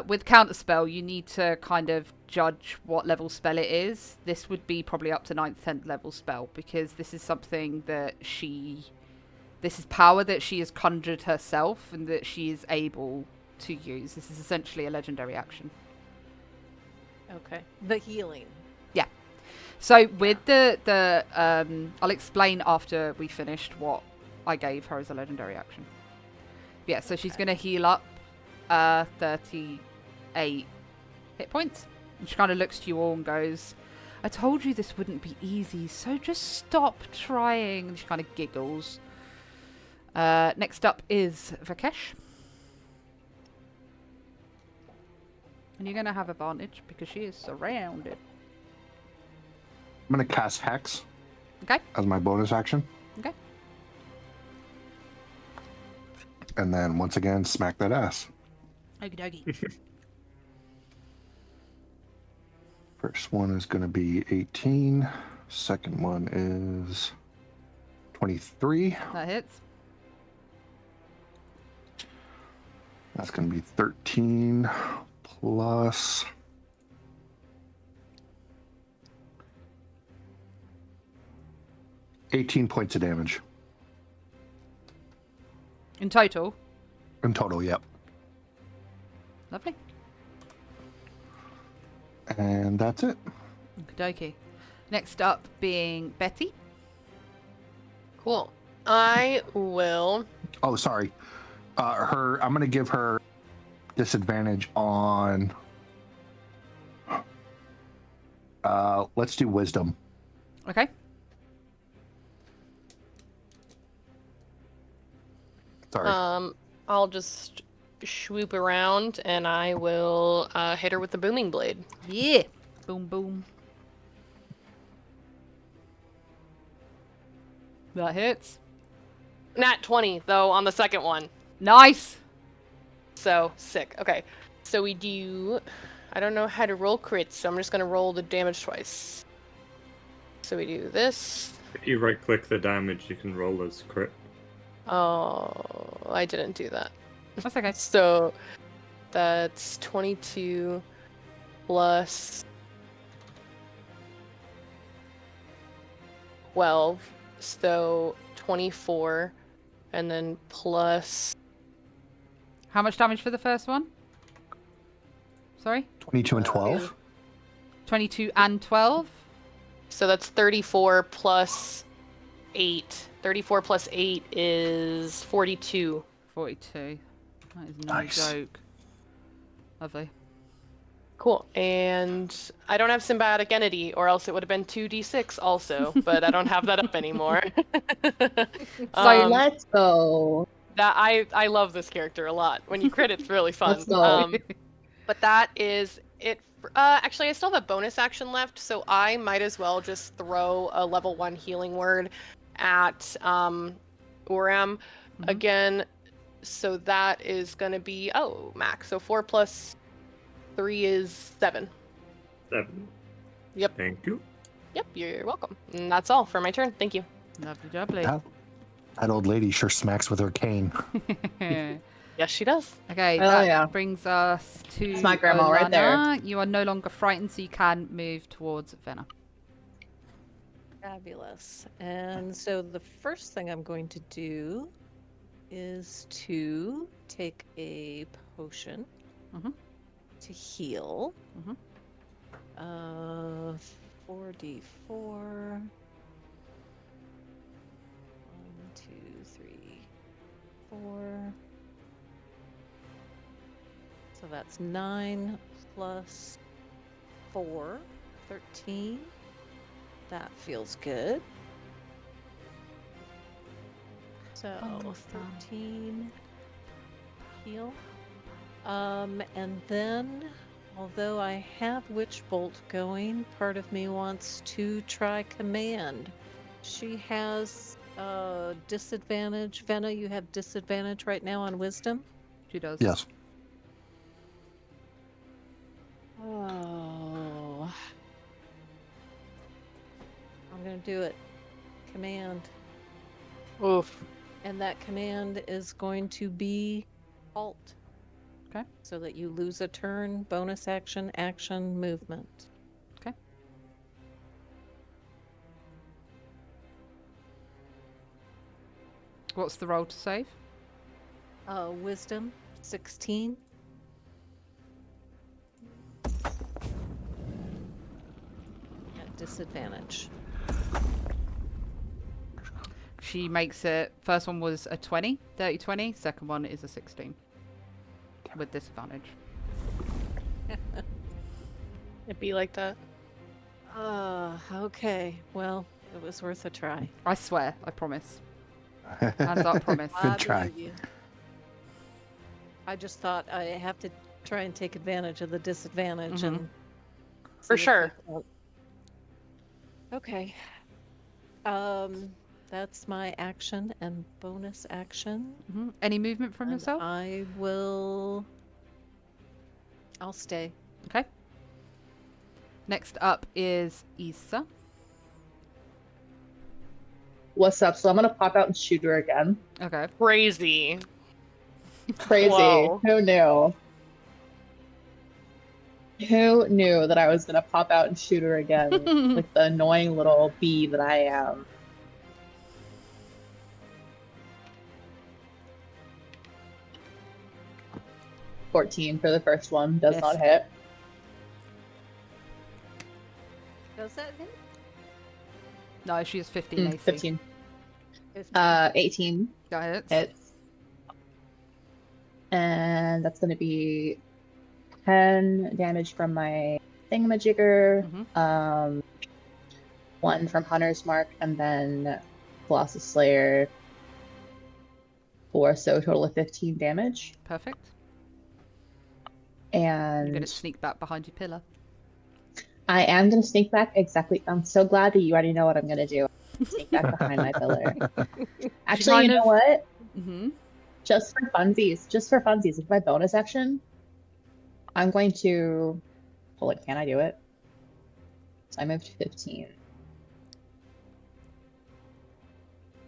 With counterspell, you need to kind of judge what level spell it is. This would be probably up to 9th, 10th level spell, because this is something that this is power that she has conjured herself and that she is able to use. This is essentially a legendary action. Okay. The healing. So with the I'll explain after we finished what I gave her as a legendary action. Yeah, so she's going to heal up 38 hit points. And she kind of looks to you all and goes, I told you this wouldn't be easy, so just stop trying. And she kind of giggles. Next up is Vakesh. And you're going to have advantage because she is surrounded. I'm gonna cast Hex. Okay. As my bonus action. Okay. And then once again, smack that ass. Okie dokie. First one is going to be 18. Second one is 23. That hits. That's going to be 13 plus 18 points of damage. In total? In total, yep. Lovely. And that's it. Okie dokie. Next up being Betty. Cool. I will. Oh, sorry. I'm going to give her disadvantage on... let's do wisdom. Okay. Sorry. I'll just swoop around and I will hit her with the booming blade. Yeah. Boom, boom. That hits. Nat 20 though on the second one. Nice. So sick. Okay. So we do. I don't know how to roll crits, so I'm just gonna roll the damage twice. So we do this. If you right click the damage, you can roll as crit. Oh, I didn't do that. That's okay. So that's 22 plus 12, so 24, and then plus... How much damage for the first one? Sorry? 22 and 12? 22 and 12? So that's 34 plus 8. 34 plus 8 is 42. 42. That is no Nice. joke. Lovely. Cool. And I don't have symbiotic entity, or else it would have been 2d6 also, but I don't have that up anymore. So let's go. That I love this character a lot. When you crit, it's really fun. Let's go. But that is it. Actually, I still have a bonus action left, so I might as well just throw a level 1 healing word at Uram again. So that is going to be, max. So 4 plus 3 is 7. 7. Yep. Thank you. Yep, you're welcome. And that's all for my turn. Thank you. Lovely, lovely. That old lady sure smacks with her cane. Yes, she does. Okay, Oh, that yeah. brings us to It's my grandma right there. Olana. You are no longer frightened, so you can move towards Venna. Fabulous. And so the first thing I'm going to do is to take a potion to heal. 4d4. 1, 2, 3, 4. So that's 9 plus 4, 13. That feels good. So 13 heal. And then, although I have Witch Bolt going, part of me wants to try Command. She has disadvantage. Venna, you have disadvantage right now on Wisdom? She does. Yes. Oh. I'm going to do it. Command. Oof. And that command is going to be halt. Okay. So that you lose a turn, bonus action, action, movement. Okay. What's the roll to save? Wisdom, 16. At disadvantage. She makes it. First one was a 20, dirty 20. Second one is a 16 with disadvantage. It'd be like that. Okay. Well, it was worth a try. I swear. I promise. Hands up, promise. Good try. believe you. I just thought I have to try and take advantage of the disadvantage and For see if sure. we can- Okay. That's my action and bonus action. Any movement from yourself? I'll stay. Okay. Next up is Issa. What's up? So I'm gonna pop out and shoot her again. Okay. Crazy. Crazy. Whoa. Who knew? Who knew that I was gonna pop out and shoot her again? Like the annoying little bee that I am. $14 for the first one. Does not hit. Does that hit? No, she has 15 AC. 15. 18. That hits. And that's gonna be 10 damage from my thingamajigger, 1 from Hunter's Mark, and then Colossus Slayer 4, so a total of 15 damage. Perfect. And I'm gonna sneak back behind your pillar. I am gonna sneak back, exactly. I'm so glad that you already know what I'm gonna do. Sneak back behind my pillar. Actually, you know what? Just for funsies, with my bonus action, I'm going to... Hold it, can I do it? So I moved 15.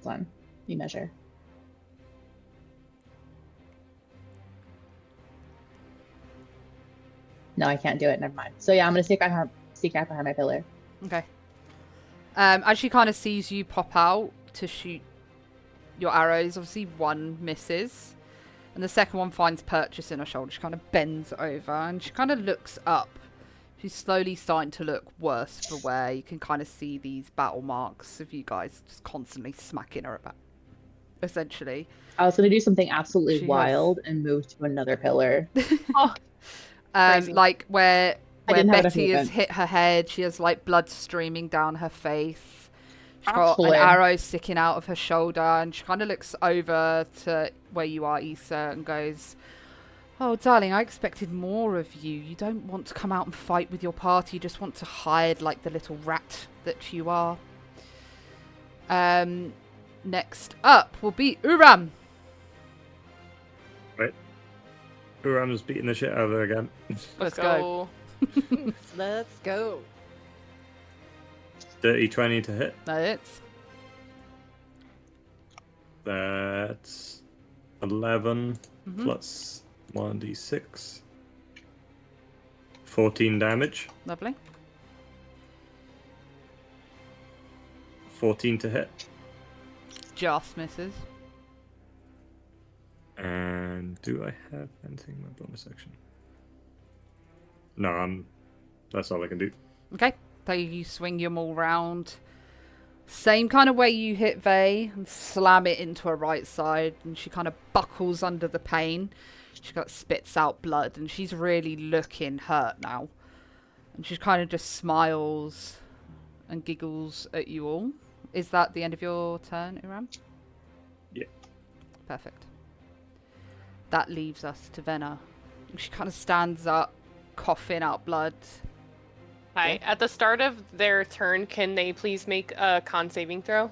Hold on, you measure. No, I can't do it, never mind. So yeah, I'm gonna sneak back behind my pillar. Okay. As she kind of sees you pop out to shoot your arrows, obviously one misses. And the second one finds purchase in her shoulder. She kind of bends over and she kind of looks up. She's slowly starting to look worse for wear. You can kind of see these battle marks of you guys just constantly smacking her about, essentially. I was going to do something absolutely wild and move to another pillar. Like where Betty has hit her head. She has like blood streaming down her face. She's got an arrow sticking out of her shoulder, and she kind of looks over to where you are, Issa, and goes, "Oh, darling, I expected more of you. You don't want to come out and fight with your party. You just want to hide like the little rat that you are." Next up will be Uram. Right. Uram's beating the shit out of her again. Let's go. Let's go. Dirty 20 to hit. That hits. That's 11 plus 1d6. 14 damage. Lovely. 14 to hit. Just misses. And do I have anything in my bonus action? No, that's all I can do. Okay. So you swing your maul round. Same kind of way you hit Vey and slam it into her right side, and she kind of buckles under the pain. She spits out blood, and she's really looking hurt now. And she kind of just smiles and giggles at you all. Is that the end of your turn, Uram? Yeah. Perfect. That leaves us to Venna. She kind of stands up, coughing out blood. Hi. At the start of their turn, can they please make a con saving throw?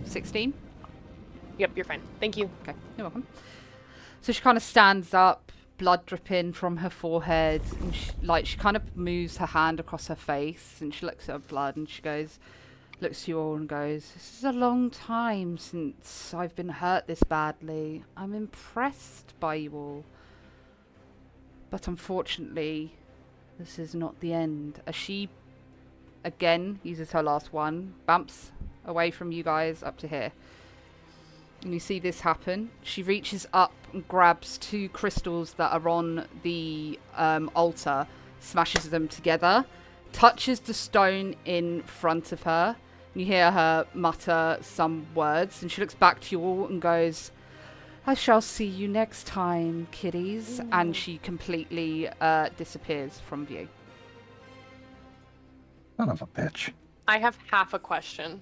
16? Yep, you're fine. Thank you. Okay, you're welcome. So she kind of stands up, blood dripping from her forehead, and she kind of moves her hand across her face, and she looks at her blood, and she looks to you all and goes, "This is a long time since I've been hurt this badly. I'm impressed by you all. But unfortunately, this is not the end." As she, again, uses her last one, bumps away from you guys up to here. And you see this happen. She reaches up and grabs 2 crystals that are on the altar, smashes them together, touches the stone in front of her. And you hear her mutter some words, and she looks back to you all and goes, "I shall see you next time, kiddies." Ooh. And she completely disappears from view. Son of a bitch. I have half a question.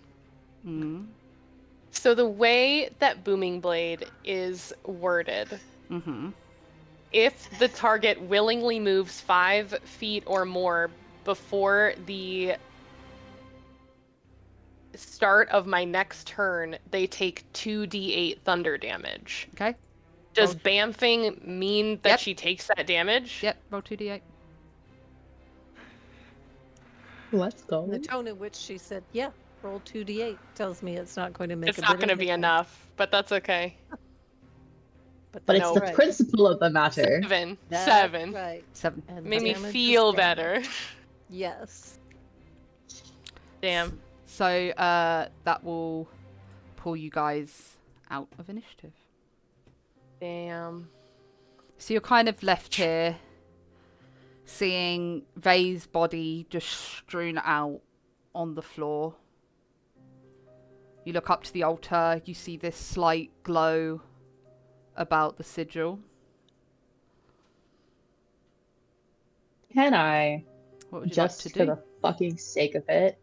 So the way that Booming Blade is worded, if the target willingly moves 5 feet or more before the start of my next turn, they take 2d8 thunder damage. Okay. Does bamfing mean that she takes that damage? Yep, roll 2d8. Let's go. The tone in which she said, yeah, roll 2d8 tells me it's not going to make It's not going to be enough, but that's okay. But it's the principle of the matter. 7. That's 7. Right. 7. And Made me damage is feel damage. better. Yes. Damn. So that will pull you guys out of initiative. Damn. So you're kind of left here, seeing Vay's body just strewn out on the floor. You look up to the altar, you see this slight glow about the sigil. Can I, What would you just like to for do? the fucking sake of it,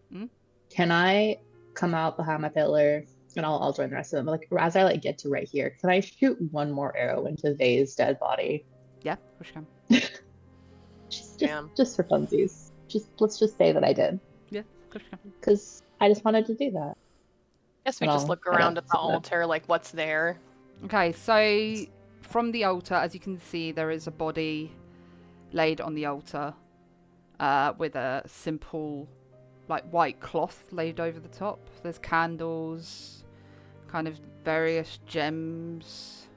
can I come out behind my pillar, and I'll join the rest of them. Like as I get to right here, can I shoot one more arrow into Vay's dead body? Yeah, push can. just for funsies. Let's just say that I did. Yeah, push can. Because I just wanted to do that. Guess we just look around at the altar, like what's there. Okay, so from the altar, as you can see, there is a body laid on the altar with a simple, white cloth laid over the top. There's candles, kind of various gems.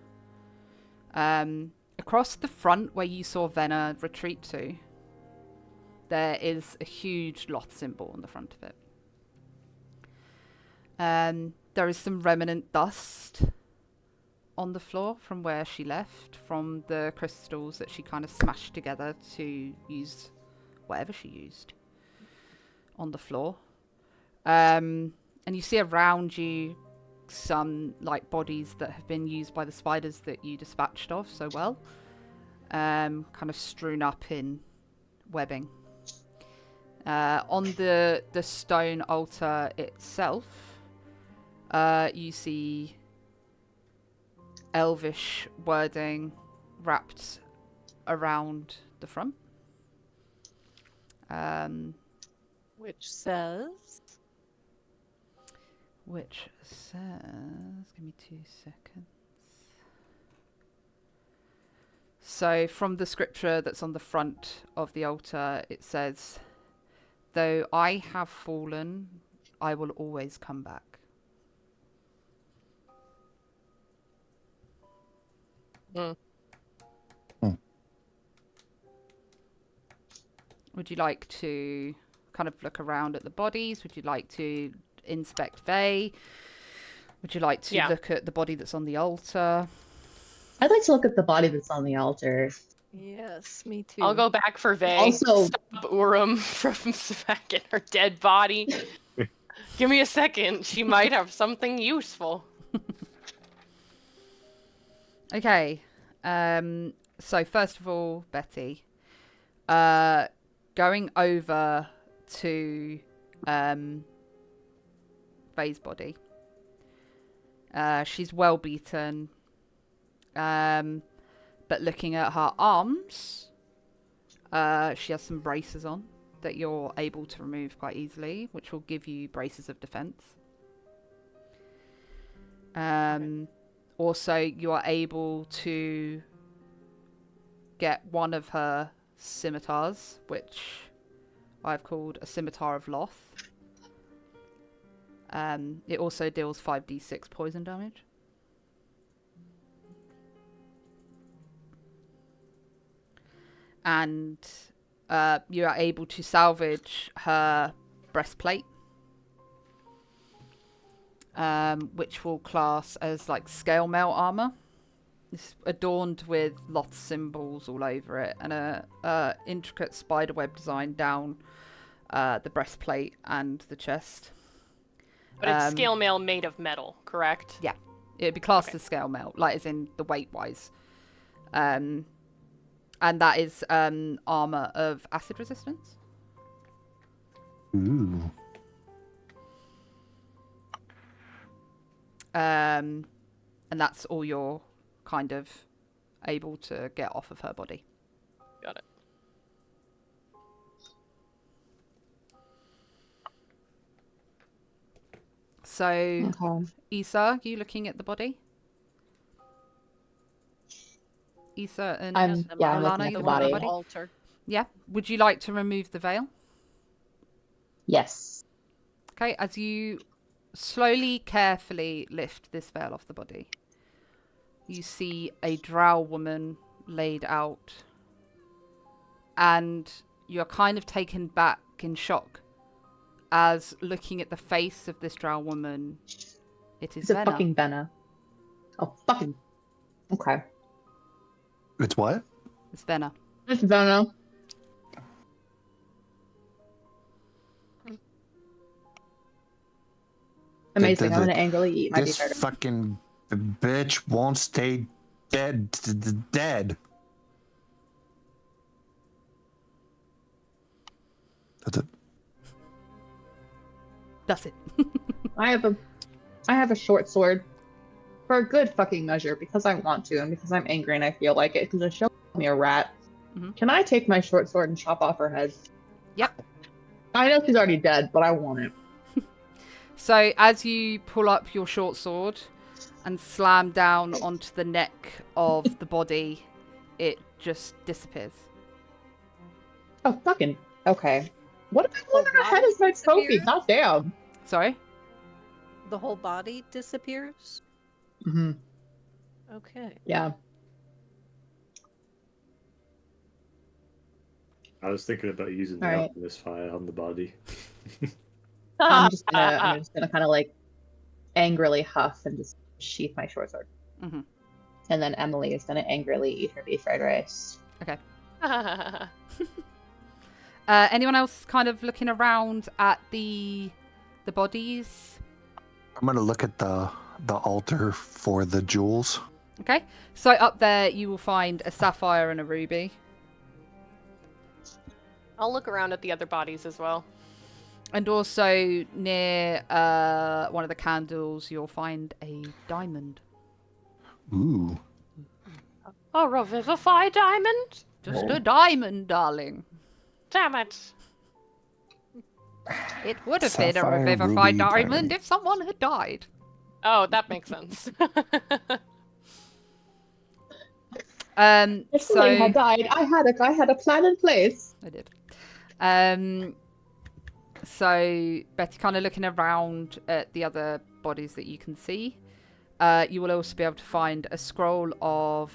Across the front, where you saw Venna retreat to, there is a huge Loth symbol on the front of it. There is some remnant dust on the floor from where she left, from the crystals that she kind of smashed together to use whatever she used on the floor. And you see around you some bodies that have been used by the spiders that you dispatched of so well, kind of strewn up in webbing. On the stone altar itself, you see elvish wording wrapped around the front. Which says... Give me 2 seconds. So from the scripture that's on the front of the altar, it says, "Though I have fallen, I will always come back." Would you like to kind of look around at the bodies? Would you like to inspect Vay? Would you like to look at the body that's on the altar? I'd like to look at the body that's on the altar. Yes, me too. I'll go back for Vay. Also, stop Urim from smacking her dead body. Give me a second. She might have something useful. Okay. So first of all, Betty, going over to Vay's body. She's well beaten. But looking at her arms, she has some braces on that you're able to remove quite easily, which will give you braces of defense. Also, you are able to get one of her scimitars, which I've called a scimitar of Loth. It also deals 5d6 poison damage. And you are able to salvage her breastplate, which will class as scale mail armor. It's adorned with Loth symbols all over it, and a intricate spiderweb design down the breastplate and the chest. But it's scale mail made of metal, correct? Yeah, it'd be classed as scale mail, as in the weight wise. And that is armor of acid resistance. Ooh. And that's all you're kind of able to get off of her body. Got it. So, Okay. Issa, you looking at the body? Issa and I'm looking Alana, at you the looking at the body. body? Altar. Yeah. Would you like to remove the veil? Yes. Okay, as you slowly, carefully lift this veil off the body, you see a drow woman laid out, and you're kind of taken back in shock as looking at the face of this drow woman. It is It's a Venna. fucking Benna. Oh, fucking. Okay. It's what? It's Venna. It's Benna. Amazing. I'm gonna angrily eat my This beef burger. fucking bitch won't stay dead. Dead. That's it. That's it. I have a short sword for a good fucking measure because I want to and because I'm angry and I feel like it because she showed me a rat. Can I take my short sword and chop off her head? Yep. I know she's already dead, but I want it. So as you pull up your short sword and slam down onto the neck of the body, it just disappears. Oh, fucking. Okay. What if I want her head as my trophy? God damn. Sorry? The whole body disappears? Mm-hmm. Okay. Yeah. I was thinking about using the Alright. alchemist fire on the body. I'm just gonna kind of like angrily huff and just sheath my short sword. Mm-hmm. And then Emily is gonna angrily eat her beef fried rice. Okay. Anyone else kind of looking around at the bodies? I'm gonna look at the altar for the jewels. Okay. So up there you will find a sapphire and a ruby. I'll look around at the other bodies as well. And also near one of the candles you'll find a diamond. Ooh. A revivify diamond? Just a diamond, darling. Damn it. It would have been a Sapphire, revivified ruby, diamond diamond. if someone had died. Oh, that makes sense. If somebody had died, I had a plan in place. I did. So Betty, kind of looking around at the other bodies that you can see, you will also be able to find a scroll of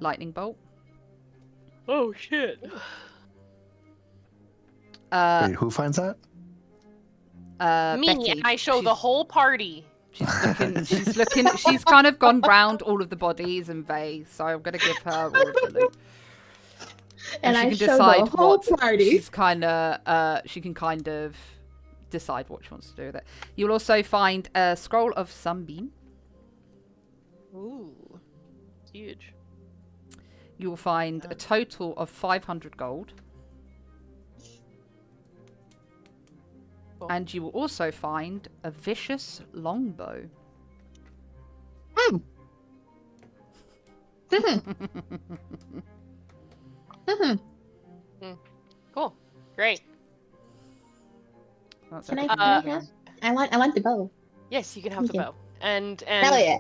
lightning bolt. Oh shit. Wait, who finds that? Me, Betty. I show the whole party. She's looking. She's kind of gone round all of the bodies and vase, so I'm gonna give her all of the loot. And she I can show decide the whole what party. she's kind of. She can kind of decide what she wants to do with it. You'll also find a scroll of sunbeam. Ooh. Huge. You will find a total of 500 gold. Cool. And you will also find a vicious longbow. Cool. Great. That's Can everything. I have? I want the bow. Yes, you can have the Okay. bow. And Hell yeah.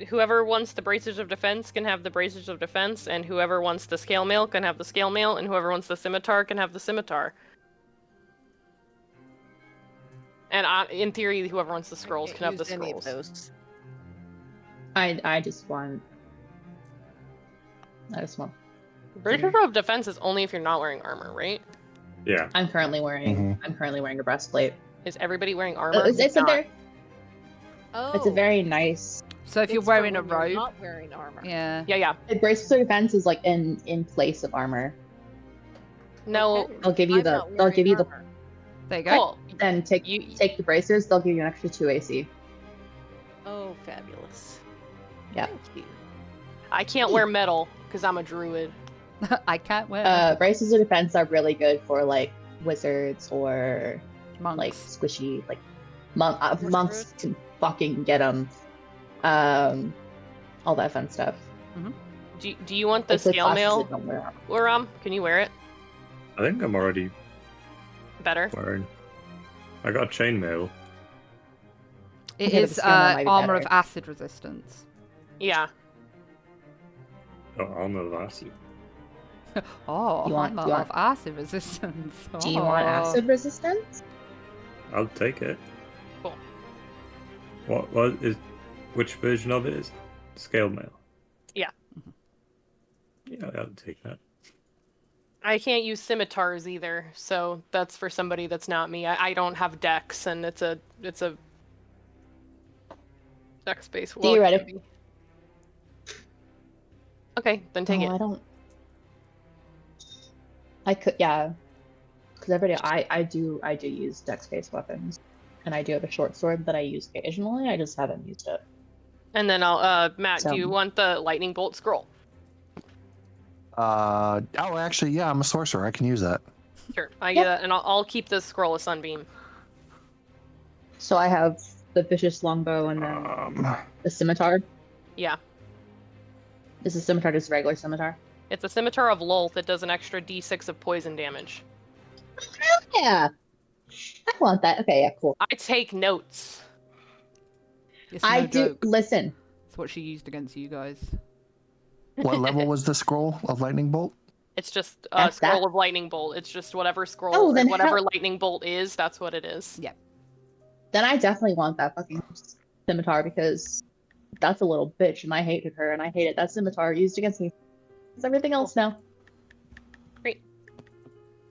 whoever wants the bracers of defense can have the bracers of defense, and whoever wants the scale mail can have the scale mail, and whoever wants the scimitar can have the scimitar. And in theory, whoever wants the scrolls can have the Any of scrolls. those. I just want. Bracer of defense is only if you're not wearing armor, right? Yeah. I'm currently wearing a breastplate. Is everybody wearing armor? It's Not. a very nice. So if you're It's for wearing a when you're robe, not wearing armor. yeah. Yeah. The bracelet of defense is like in place of armor. No. Okay. They'll give you I'm not they'll wearing give you armor. There you go. Cool. then take the bracers. They'll give you an extra 2 AC. Oh, fabulous. Yeah. Thank you. I can't wear metal because I'm a druid. I can't wear Braces of defense are really good for like wizards or monks. like squishy like monks can fucking get them. All that fun stuff. Do you want the It's the scale classes mail, that don't wear armor. Uram? Can you wear it? I think I'm already Better. wearing. I got chainmail. It Okay, but is the skill might be armor of better. acid resistance. Yeah. Oh, armor of acid. Oh, You want- armor do you want- of acid resistance. Do you want Oh. acid resistance? I'll take it. Cool. What is? Which version of it is? Scale mail. Yeah. Yeah, I'll take that. I can't use scimitars either, so that's for somebody that's not me. I don't have dex, and it's a dex based. Well, Theoretically. okay, then take it. I don't. I could, yeah. Because every day I do use dex-based weapons, and I do have a short sword that I use occasionally. I just haven't used it. And then I'll Matt, So- do you want the lightning bolt scroll? Oh, actually, yeah, I'm a sorcerer. I can use that. Sure, I Yep. and I'll keep this scroll of sunbeam. So I have the vicious longbow and then the scimitar. Yeah, Is the scimitar just regular scimitar? it's a scimitar of Lolth that does an extra d6 of poison damage. Yeah. I want that. Okay, yeah, cool. I take notes. It's I no do joke. listen. It's what she used against you guys. What level was the scroll of lightning bolt? It's just a That's scroll that. of lightning bolt. It's just whatever scroll, Oh, or then whatever hell- lightning bolt is. That's what it is. Yeah. Then I definitely want that fucking scimitar because that's a little bitch and I hated her and I hated that scimitar used against me. It's everything else now. Great.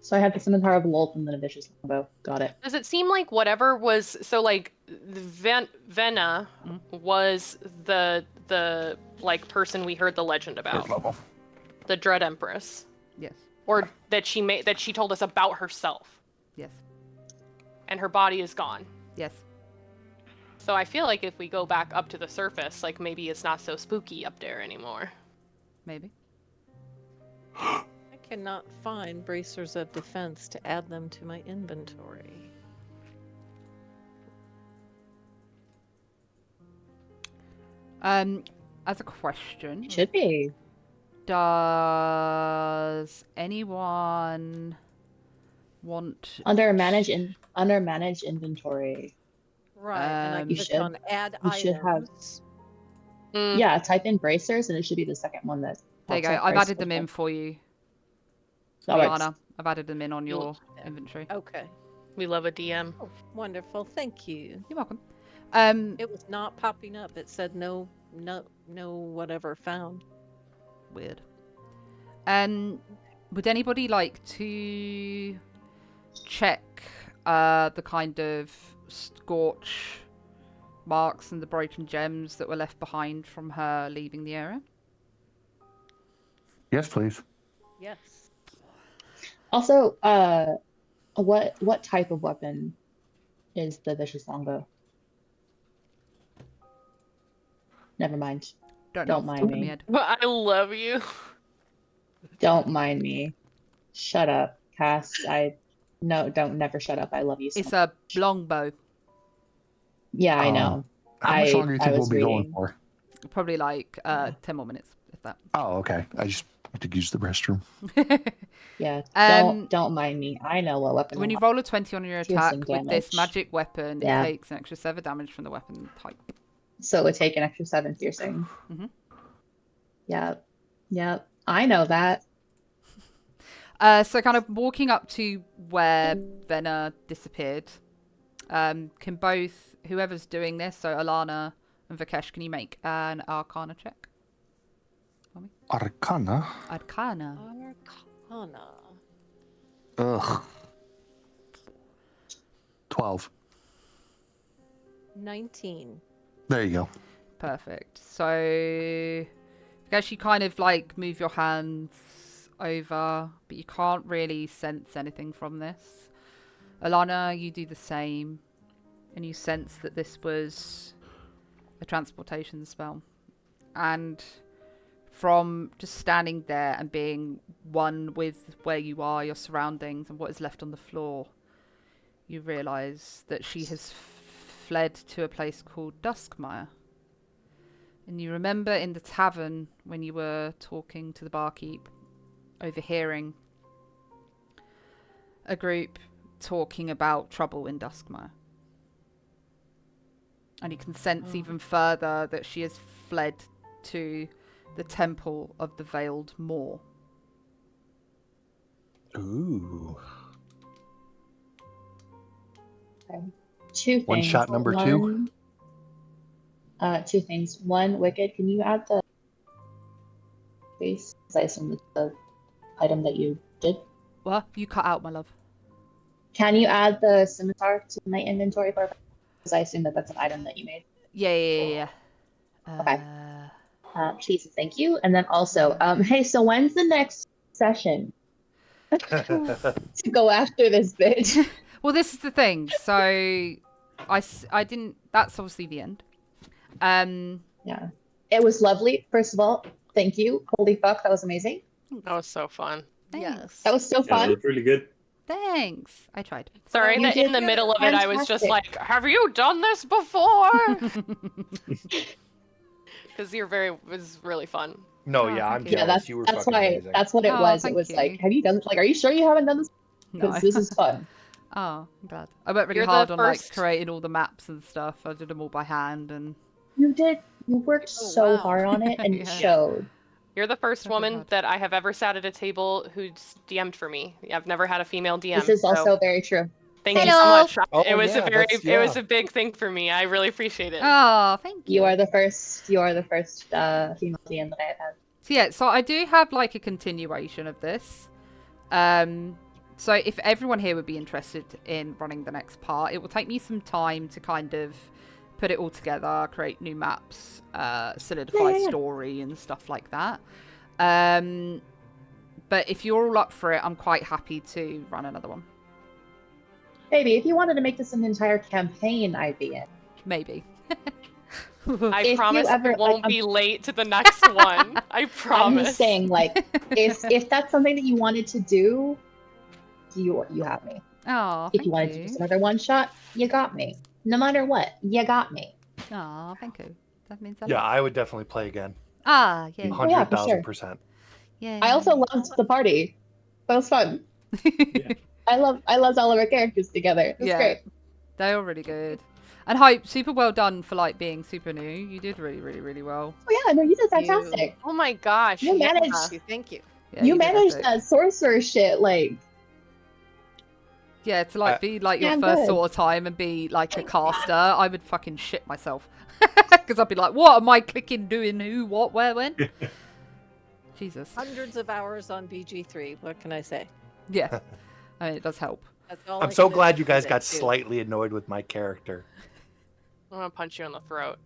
So I have the scimitar of Lolth and then a vicious longbow. Got it. Does it seem like whatever was so like Venna was the like person we heard the legend about, Level. the Dread Empress, Yes. or that she told us about herself, Yes. and her body is gone. Yes. So I feel like if we go back up to the surface, like maybe it's not so spooky up there anymore. Maybe. I cannot find bracers of defense to add them to my inventory. As a question, It should be. does anyone want Under manage inventory. Right, and I You click should- on add you should have- items. Yeah, type in bracers and it should be the second one that There you pops go. up, I've bracers. added them in for you. Alright. Alana, I've added them in on your You'll- inventory. Okay. We love a DM. Oh, wonderful. Thank you. You're welcome. It was not popping up. It said no whatever found. Weird. Would anybody like to check the kind of scorch marks and the broken gems that were left behind from her leaving the area? Yes, please. Yes. Also, what type of weapon is the vicious longbow? Never mind. Don't Don't know off mind the top of me. my head. But I love you. Don't mind me. Shut up, Cass. Don't never shut up. I love you so It's much. a longbow. Yeah, I know. How much longer do you think we'll was be going reading. for? Probably like 10 more minutes, if that. Oh, okay. I just have to use the restroom. Yeah. Um, Don't mind me. I know what weapon. When I you want. roll a 20 on your attack Piercing with this damage. magic weapon, Yeah. it takes an extra 7 damage from the weapon type. So it would take an extra 7 piercing. Mhm. Yep. Yep. I know that. So kind of walking up to where Venna disappeared, can both, whoever's doing this, so Alana and Vikesh, can you make an Arcana check? Arcana? Arcana. Arcana. Ugh. 12. 19. There you go. Perfect. So, Vikesh, you kind of like move your hands over, but you can't really sense anything from this. Alana, you do the same, and you sense that this was a transportation spell. And from just standing there and being one with where you are, your surroundings, and what is left on the floor, you realise that she has fled to a place called Duskmire. And you remember in the tavern when you were talking to the barkeep, overhearing a group talking about trouble in Duskmire. And you can sense even further that she has fled to the Temple of the Veiled Moor. Ooh. Okay. Two things. One shot number two. Two things. One, Wicked, can you add the space? Because I assume that's the item that you did. What? You cut out, my love. Can you add the scimitar to my inventory? Because I assume that that's an item that you made. Yeah. Okay. Please and thank you. And then also, hey, so when's the next session to go after this bitch? Well, this is the thing. So, I didn't. That's obviously the end. Yeah, it was lovely. First of all, thank you. Holy fuck, that was amazing. That was so fun. Yes. That was so Yeah, fun. that was really good. Thanks. I tried. Sorry You that in did the middle of it I was just fantastic. like, have you done this before? Because it was really fun. No, Oh, yeah, I'm thank you. Yeah, jealous. You were that's fucking why amazing. that's what it Oh, was. It thank was you. like, have you done? Like, are you sure you haven't done this? No. Because this is fun. Oh, I'm glad. I worked really You're the hard on like first- creating all the maps and stuff. I did them all by hand and. You did. You worked Oh, so wow. hard on it, and it Yeah. showed. You're the first Very woman hard. that I have ever sat at a table who's DM'd for me. I've never had a female DM. This is so also very true. thank you so Hello. much. Oh, it was yeah, it was a big thing for me. I really appreciate it. Oh, thank you. You are the first. You are the first female DM that I have had. So yeah, so I do have like a continuation of this. So if everyone here would be interested in running the next part, it will take me some time to kind of put it all together, create new maps, solidify story and stuff like that. But if you're all up for it, I'm quite happy to run another one. Baby, if you wanted to make this an entire campaign, I'd be in. Maybe. I If promise you ever, I won't like, be late to the next one. I promise. I'm just saying, like, if that's something that you wanted to do, you have me. Oh, If you wanted to just another one shot, you got me. No matter what, you got me. Oh, thank you. That means a Yeah, lot. I would definitely play again. Ah, yeah. Oh, yeah, for sure. 100,000%. Yeah. I also loved the party. That was fun. I loved all of our characters together. It was great. They're all really good. And Hope, super well done for like being super new. You did really, really, really well. Oh yeah, no, you did fantastic. Oh my gosh. You yeah. managed. Thank you. Yeah, You did managed epic. that sorcerer shit, like. Yeah, to like be like your Yeah, first good. sort of time and be like a caster, I would fucking shit myself. Because I'd be like, what am I clicking, doing, who, what, where, when? Jesus. Hundreds of hours on BG3. What can I say? Yeah. I mean, it does help. That's all I'm I so can glad do you guys with got it, too. slightly annoyed with my character. I'm gonna punch you in the throat.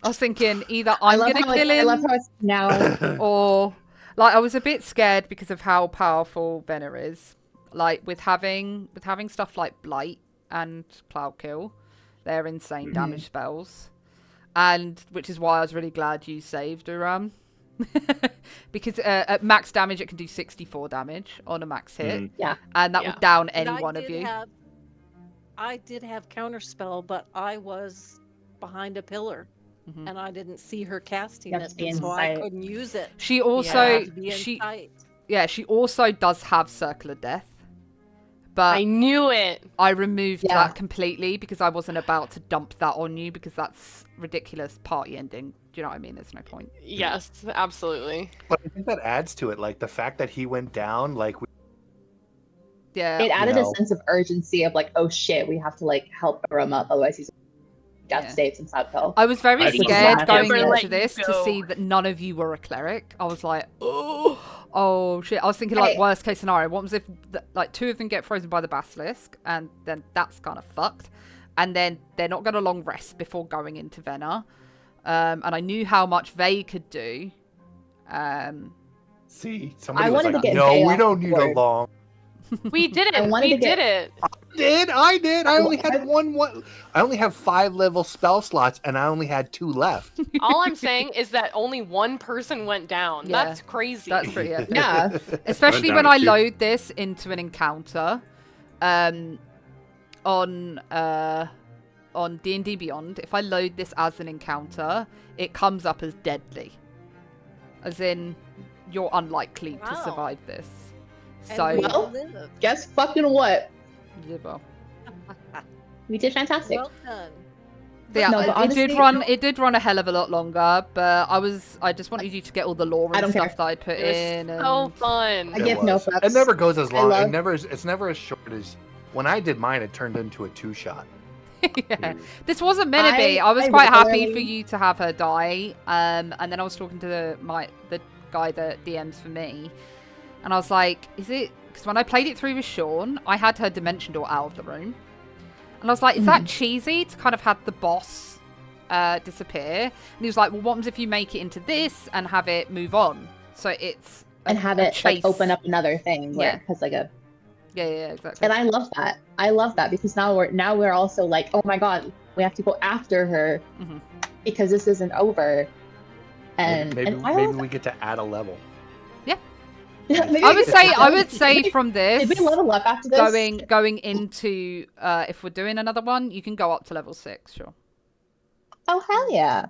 I was thinking either I'm love gonna how kill I love him how it's now. or like I was a bit scared because of how powerful Venner is. Like with having stuff like Blight and Cloud Kill, they're insane damage spells. And which is why I was really glad you saved Uram. Because at max damage it can do 64 damage on a max hit. Yeah. And that Yeah. would down And any I one of did you. I did have counterspell, but I was behind a pillar, Mhm. and I didn't see her casting You have it, to be so I inside. couldn't use it. She I also had to be in she sight. she also does have Circle of Death. But I knew it. I removed Yeah. that completely because I wasn't about to dump that on you because that's ridiculous party ending. Do you know what I mean? There's no point. Yes, absolutely. But I think that adds to it, like the fact that he went down, like Yeah. It added know. a sense of urgency of like, oh shit, we have to like help Uram up, otherwise he's death Yeah. states and Southpell. I was very I love scared that. going Never into let you this to go. see that none of you were a cleric. I was like, oh shit. I was thinking like Hey. worst case scenario. What was if like two of them get frozen by the basilisk and then that's kind of fucked. And then they're not going to long rest before going into Venner. And I knew how much they could do. see, somebody I was wanted to like, get no, Vay we off don't the need a board. long. We did I it. wanted We to get- did it. I did. I only had one. I only have 5 level spell slots, and I only had 2 left. All I'm saying is that only one person went down. Yeah. That's crazy. That's pretty epic. Yeah. Especially Went when down I to- load this into an encounter on D&D Beyond. If I load this as an encounter, it comes up as deadly. As in, you're unlikely to Wow. survive this. And So, we Well- live. Guess fucking what? yeah, well, We did fantastic. Well done. Yeah, No, but honestly, it did run a hell of a lot longer, but I just wanted you to get all the lore I and don't stuff care. that I put It was in. so fun. I give no fucks. It never goes as I long. love- It's never as short as when I did mine. It turned into a 2-shot. Yeah. This wasn't meant to be. I was I quite happy regularly- for you to have her die. And then I was talking to the guy that DMs for me, and I was like, "Is it?" Because when I played it through with Sean, I had her dimension door out of the room, and I was like, "Is that cheesy to kind of have the boss disappear?" And he was like, "Well, what happens if you make it into this and have it move on? So it's and have it chase. like open up another thing where Yeah. it has like a Yeah, exactly. and I love that. I love that because now we're also like, oh my god, we have to go after her Mhm. because this isn't over. And maybe and I love we get to add a level. Maybe I we would could- say maybe- from this, Did we level up after this? going into if we're doing another one, you can go up to level 6, sure. Oh hell yeah!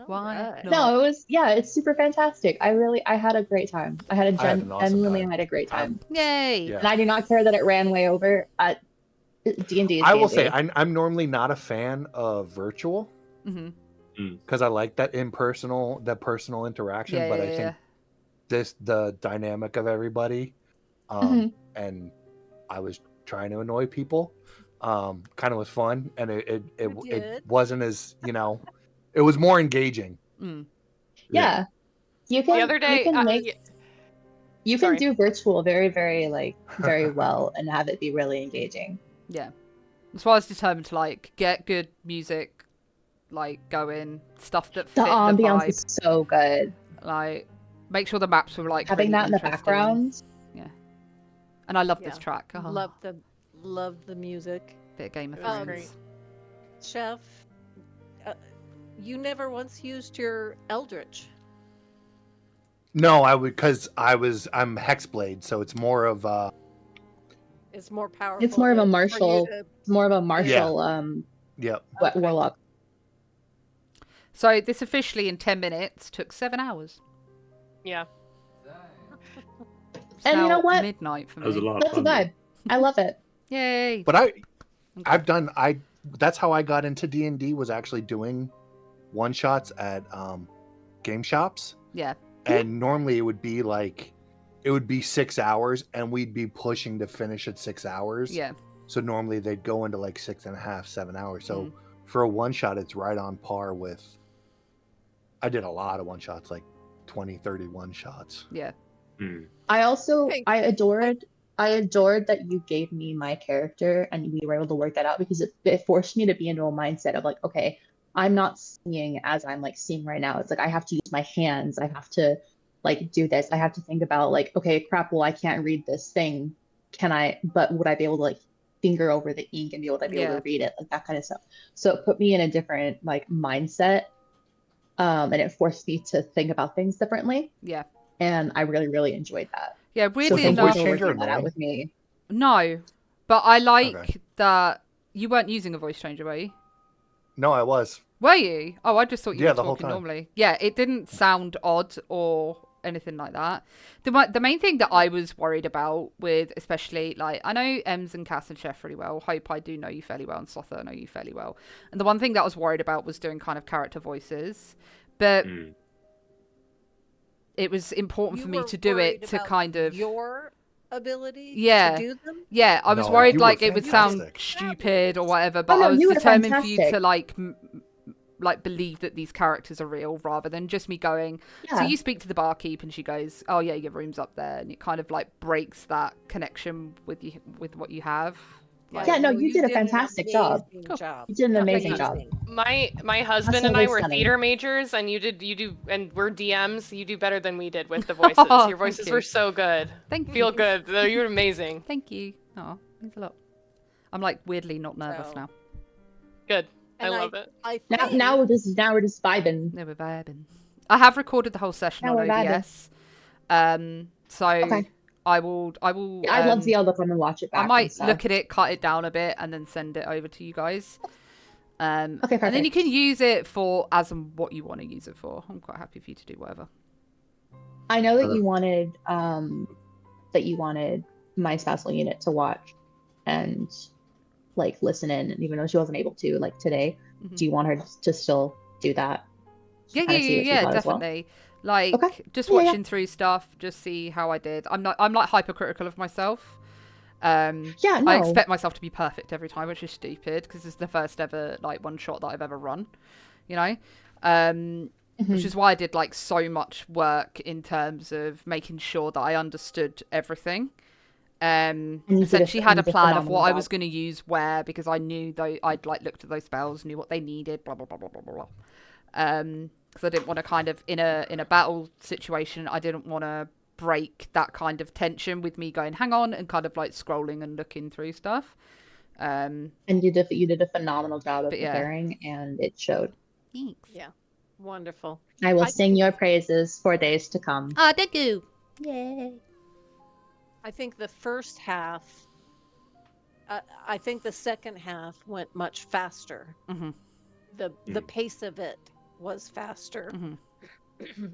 Why Alright. not? No, it's super fantastic. I had a great time. I had I had an awesome genuinely time. had a great time. Yay! Yeah. And I do not care that it ran way over. D&D. I will say I'm normally not a fan of virtual hmm because I like that personal interaction. Yeah, but yeah, I think yeah. the dynamic of everybody, Mhm. and I was trying to annoy people, kind of was fun, and it did. wasn't as it was more engaging. Mm. Yeah. You can The other day, you can make you can Sorry. do virtual very, very very well and have it be really engaging. Yeah. That's why I was determined to like get good music, like going stuff that fit The the ambiance vibe. is so good. Like make sure the maps were like Having really that in the interesting. background. And I love this Yeah. track. Oh, Love the music. bit of Game of It was Thrones. great. Chef, you never once used your Eldritch. No, I would because I'm Hexblade, so it's more of It's more powerful. It's more of a for you martial. to- It's more of a martial yep. warlock. So this officially in 10 minutes took 7 hours. Yeah. It's And you now know what? midnight for That was a me. lot of That's a fun. though. vibe. I love it. Yay! But that's how I got into D&D was actually doing one shots at game shops. Yeah. And normally it would be 6 hours and we'd be pushing to finish at 6 hours. Yeah. So normally they'd go into like 6.5, 7 hours. So Mm. for a one shot, it's right on par with, I did a lot of one shots, like 20, 30 one shots. Yeah. Mm. I also Okay. I adored that you gave me my character and we were able to work that out because it forced me to be into a mindset of like, okay, I'm not seeing as I'm like seeing right now. It's like I have to use my hands. I have to like do this. I have to think about like, okay, crap, well I can't read this thing. But would I be able to like finger over the ink and be able to read it? Like that kind of stuff. So it put me in a different like mindset. And it forced me to think about things differently. Yeah. And I really, really enjoyed that. Yeah, So weirdly thank you enough, for changer working that out annoying? with me. no. But I like Okay. that you weren't using a voice changer, were you? No, I was. Were you? Oh, I just thought you Yeah, were the whole talking time. normally. Yeah, it didn't sound odd or anything like that. The main thing that I was worried about with, especially, like, I know Ems and Cass and Chef really well. Hope I do know you fairly well, and Slother I know you fairly well. And the one thing that I was worried about was doing kind of character voices. But Mm. it was important You for me were to do it worried to about kind of... your ability Yeah. to do them. Yeah, I was No, worried you were like it would sound fantastic. stupid or whatever, but no, I was you were determined for you to fantastic. like believe that these characters are real rather than just me going. So Yeah. you speak to the barkeep and she goes, "Oh yeah, your room's up there," and it kind of like breaks that connection with you with what you have. Like, Yeah, no, well, you did a an fantastic job. amazing Cool. job. You did an amazing Amazing. job. My husband and really I were stunning. theater majors, and you do, and we're DMs. You do better than we did with the voices. Your voices you. were so good. Thank you. Feel good. Though you were amazing. Thank you. Oh, means a lot. I'm like weirdly not nervous So- now. Good. And I love it. I Now, think now we're just vibing. No, we're vibing. I have recorded the whole session Now on we're vibing. OBS. So Okay. I will. I'd love to be able to come and watch it back. I and might stuff. look at it, cut it down a bit, and then send it over to you guys. Okay, And then you perfect. can use it for as and what you want to use it for. I'm quite happy for you to do whatever. I know that you wanted my spousal unit to watch, and like listen in, and even though she wasn't able to like today, do you want her to still do that? Yeah, definitely. Like just watching through stuff, just see how I did. I'm like hypercritical of myself. I expect myself to be perfect every time, which is stupid because it's the first ever like one shot that I've ever run, you know. Which is why I did like so much work in terms of making sure that I understood everything. Essentially had a plan of what I was going to use where, because I knew I'd like looked at those spells, knew what they needed, blah blah blah blah blah blah. Because I didn't want to kind of in a battle situation, I didn't want to break that kind of tension with me going hang on and kind of like scrolling and looking through stuff. And you did a phenomenal job of preparing, and it showed. Thanks. Yeah, wonderful. I will sing your praises for days to come. Ah, thank you. Yay. I think the first half. I think the second half went much faster. The pace of it was faster.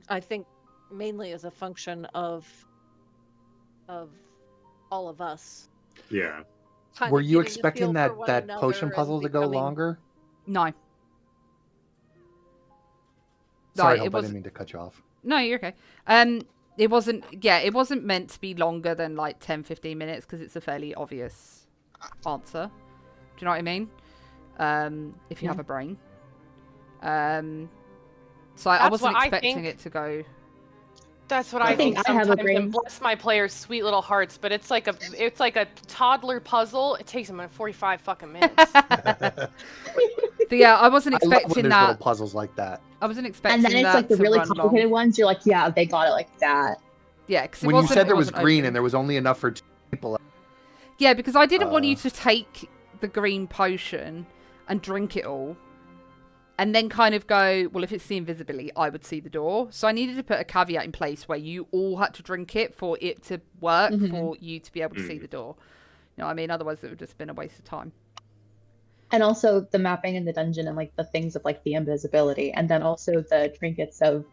I think mainly as a function of all of us. Yeah. Were you expecting that potion puzzle to go longer? No. Sorry, I didn't mean to cut you off. No, you're okay. It wasn't meant to be longer than like 10-15 minutes because it's a fairly obvious answer. Do you know what I mean? If you have a brain. So I wasn't expecting it to go. That's what I think I have a sometimes, brain. and bless my players' sweet little hearts, but it's like a toddler puzzle. It takes them 45 fucking minutes. But yeah, I wasn't expecting that. that. Little puzzles like that. I wasn't expecting that. And then it's like the really complicated ones. You're like, yeah, they got it like that. Yeah, because when you said there was green and there was only enough for 2 people. Yeah, because I didn't want you to take the green potion and drink it all. And then kind of go, well, if it's the invisibility, I would see the door. So I needed to put a caveat in place where you all had to drink it for it to work, for you to be able to see the door. You know what I mean? Otherwise, it would have just been a waste of time. And also the mapping in the dungeon and like the things of like the invisibility. And then also the trinkets of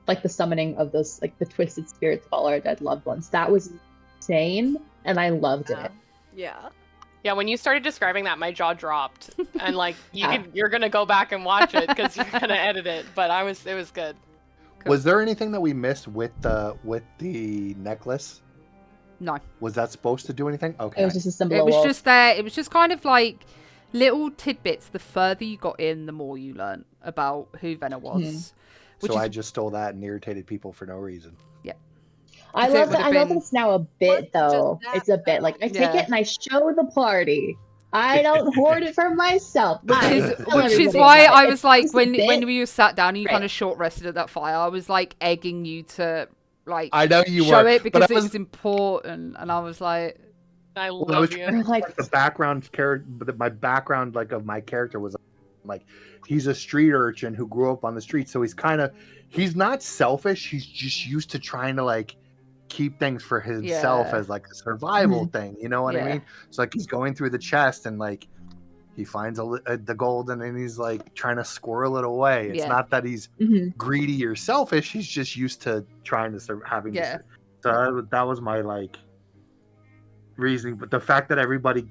like the summoning of those, like the twisted spirits of all our dead loved ones. That was insane. And I loved it. Yeah. Yeah, when you started describing that, my jaw dropped, and like you're gonna go back and watch it because you're gonna edit it. But it was good. Cool. Was there anything that we missed with the necklace? No. Was that supposed to do anything? Okay. It was just a symbol. It was just there. It was just kind of like little tidbits. The further you got in, the more you learned about who Venna was. So I just stole that and irritated people for no reason. Yeah. I love that. I love that it's now a bit though. It's a bit like I take it and I show the party. I don't hoard it for myself. Which is why I was like, when we were sat down and you kind of short rested at that fire, I was like egging you to like I know you show were, it because it was important, and I was like, I love you. Like the background character, my background like of my character was like he's a street urchin who grew up on the street, so he's not selfish. He's just used to trying to like keep things for himself as like a survival thing, you know what I mean? So like he's going through the chest and like he finds the gold and then he's like trying to squirrel it away. It's not that he's greedy or selfish. He's just used to trying to having to. So that was my like reasoning. But the fact that everybody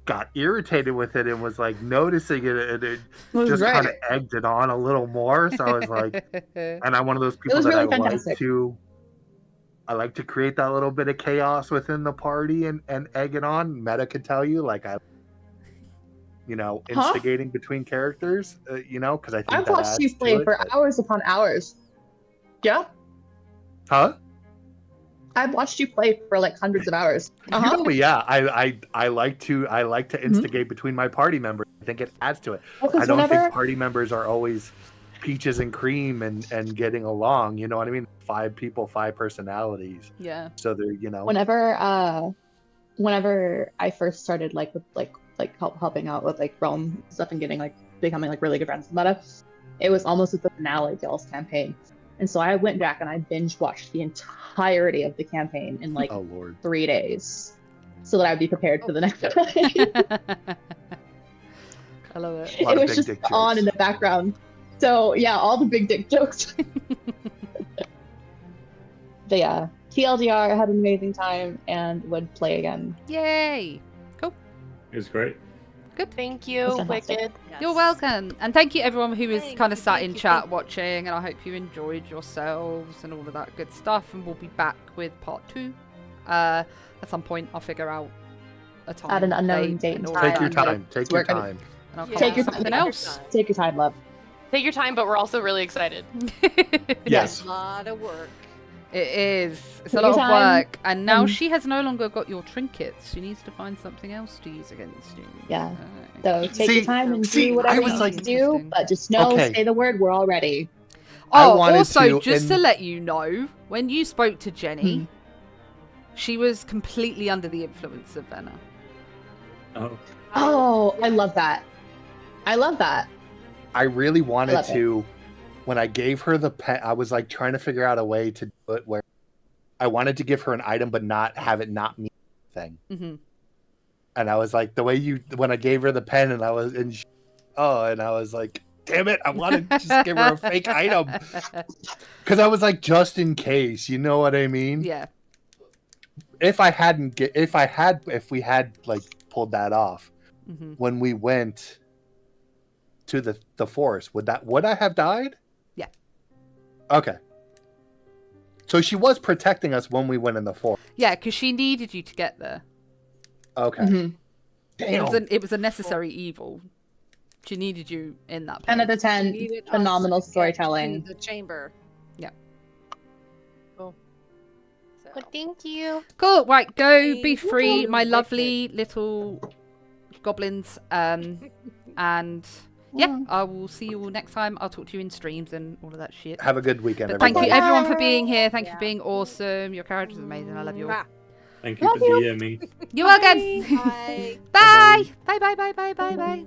got irritated with it and was like noticing it and it just kind of egged it on a little more. So I was like, and I'm one of those people that really I like to create that little bit of chaos within the party and egg it on. Meta could tell you, like instigating between characters, because I think I've watched you play for hours upon hours. Yeah. Huh? I've watched you play for like hundreds of hours. You know me, yeah. I like to instigate between my party members. I think it adds to it. I don't think party members are always peaches and cream and getting along, you know what I mean? 5 people, 5 personalities. Yeah. So they're, whenever I first started like with like helping out with like realm stuff and getting like becoming like really good friends with Meta, it was almost at the finale of Y'all's campaign. And so I went back and I binge watched the entirety of the campaign in like 3 days so that I would be prepared for the next time. I love it. It was just on in the background. So yeah, all the big dick jokes. But yeah, TLDR, had an amazing time and would play again. Yay! Cool. It was great. Good. Thank you, Wicked. You're welcome. And thank you everyone who was kind of sat thank in you, chat thank watching, and I hope you enjoyed yourselves and all of that good stuff. And we'll be back with part 2. At some point I'll figure out a time. At an unknown date and all time. of Take your that. time. Take your time. And I'll come Take up your with something time. else. Take your time, love. Take your time, but we're also really excited. Yes. A lot of work. It is. It's Take a lot your of time. work. And now she has no longer got your trinkets. She needs to find something else to use against you. Yeah. So take See- your time and see, do whatever I was you like- need to do, but just know, Okay. say the word, we're all ready. I Oh, wanted also, to, just to and- let you know, when you spoke to Jenny, she was completely under the influence of Venna. Oh, I love that. I love that. I really I wanted love it. to, when I gave her the pen, I was like trying to figure out a way to do it where I wanted to give her an item, but not have it not mean anything. Mm-hmm. And I was like, the way when I gave her the pen and I was, and I was like, damn it, I want to just give her a fake item. Because I was like, just in case, you know what I mean? Yeah. If we had like pulled that off Mm-hmm. when we went to the forest, would I have died? Yeah. Okay. So she was protecting us when we went in the forest. Yeah, because she needed you to get there. Okay. Mhm. Damn. It was a necessary evil. She needed you in that place. 10 out of 10. Needed us Phenomenal to get storytelling. to the chamber. Yeah. Cool. So, But thank you. Cool. Right, go be Thank free, you. my Wicked. lovely little goblins. And yeah, I will see you all next time. I'll talk to you in streams and all of that shit. Have a good weekend, But thank you everybody. everyone for being here. Thank you Yeah. for being awesome. Your character's amazing. I love you all. Mwah. Thank you for DMing. You're welcome. Bye. Bye. Bye. Bye. Bye. Bye. Bye. Bye.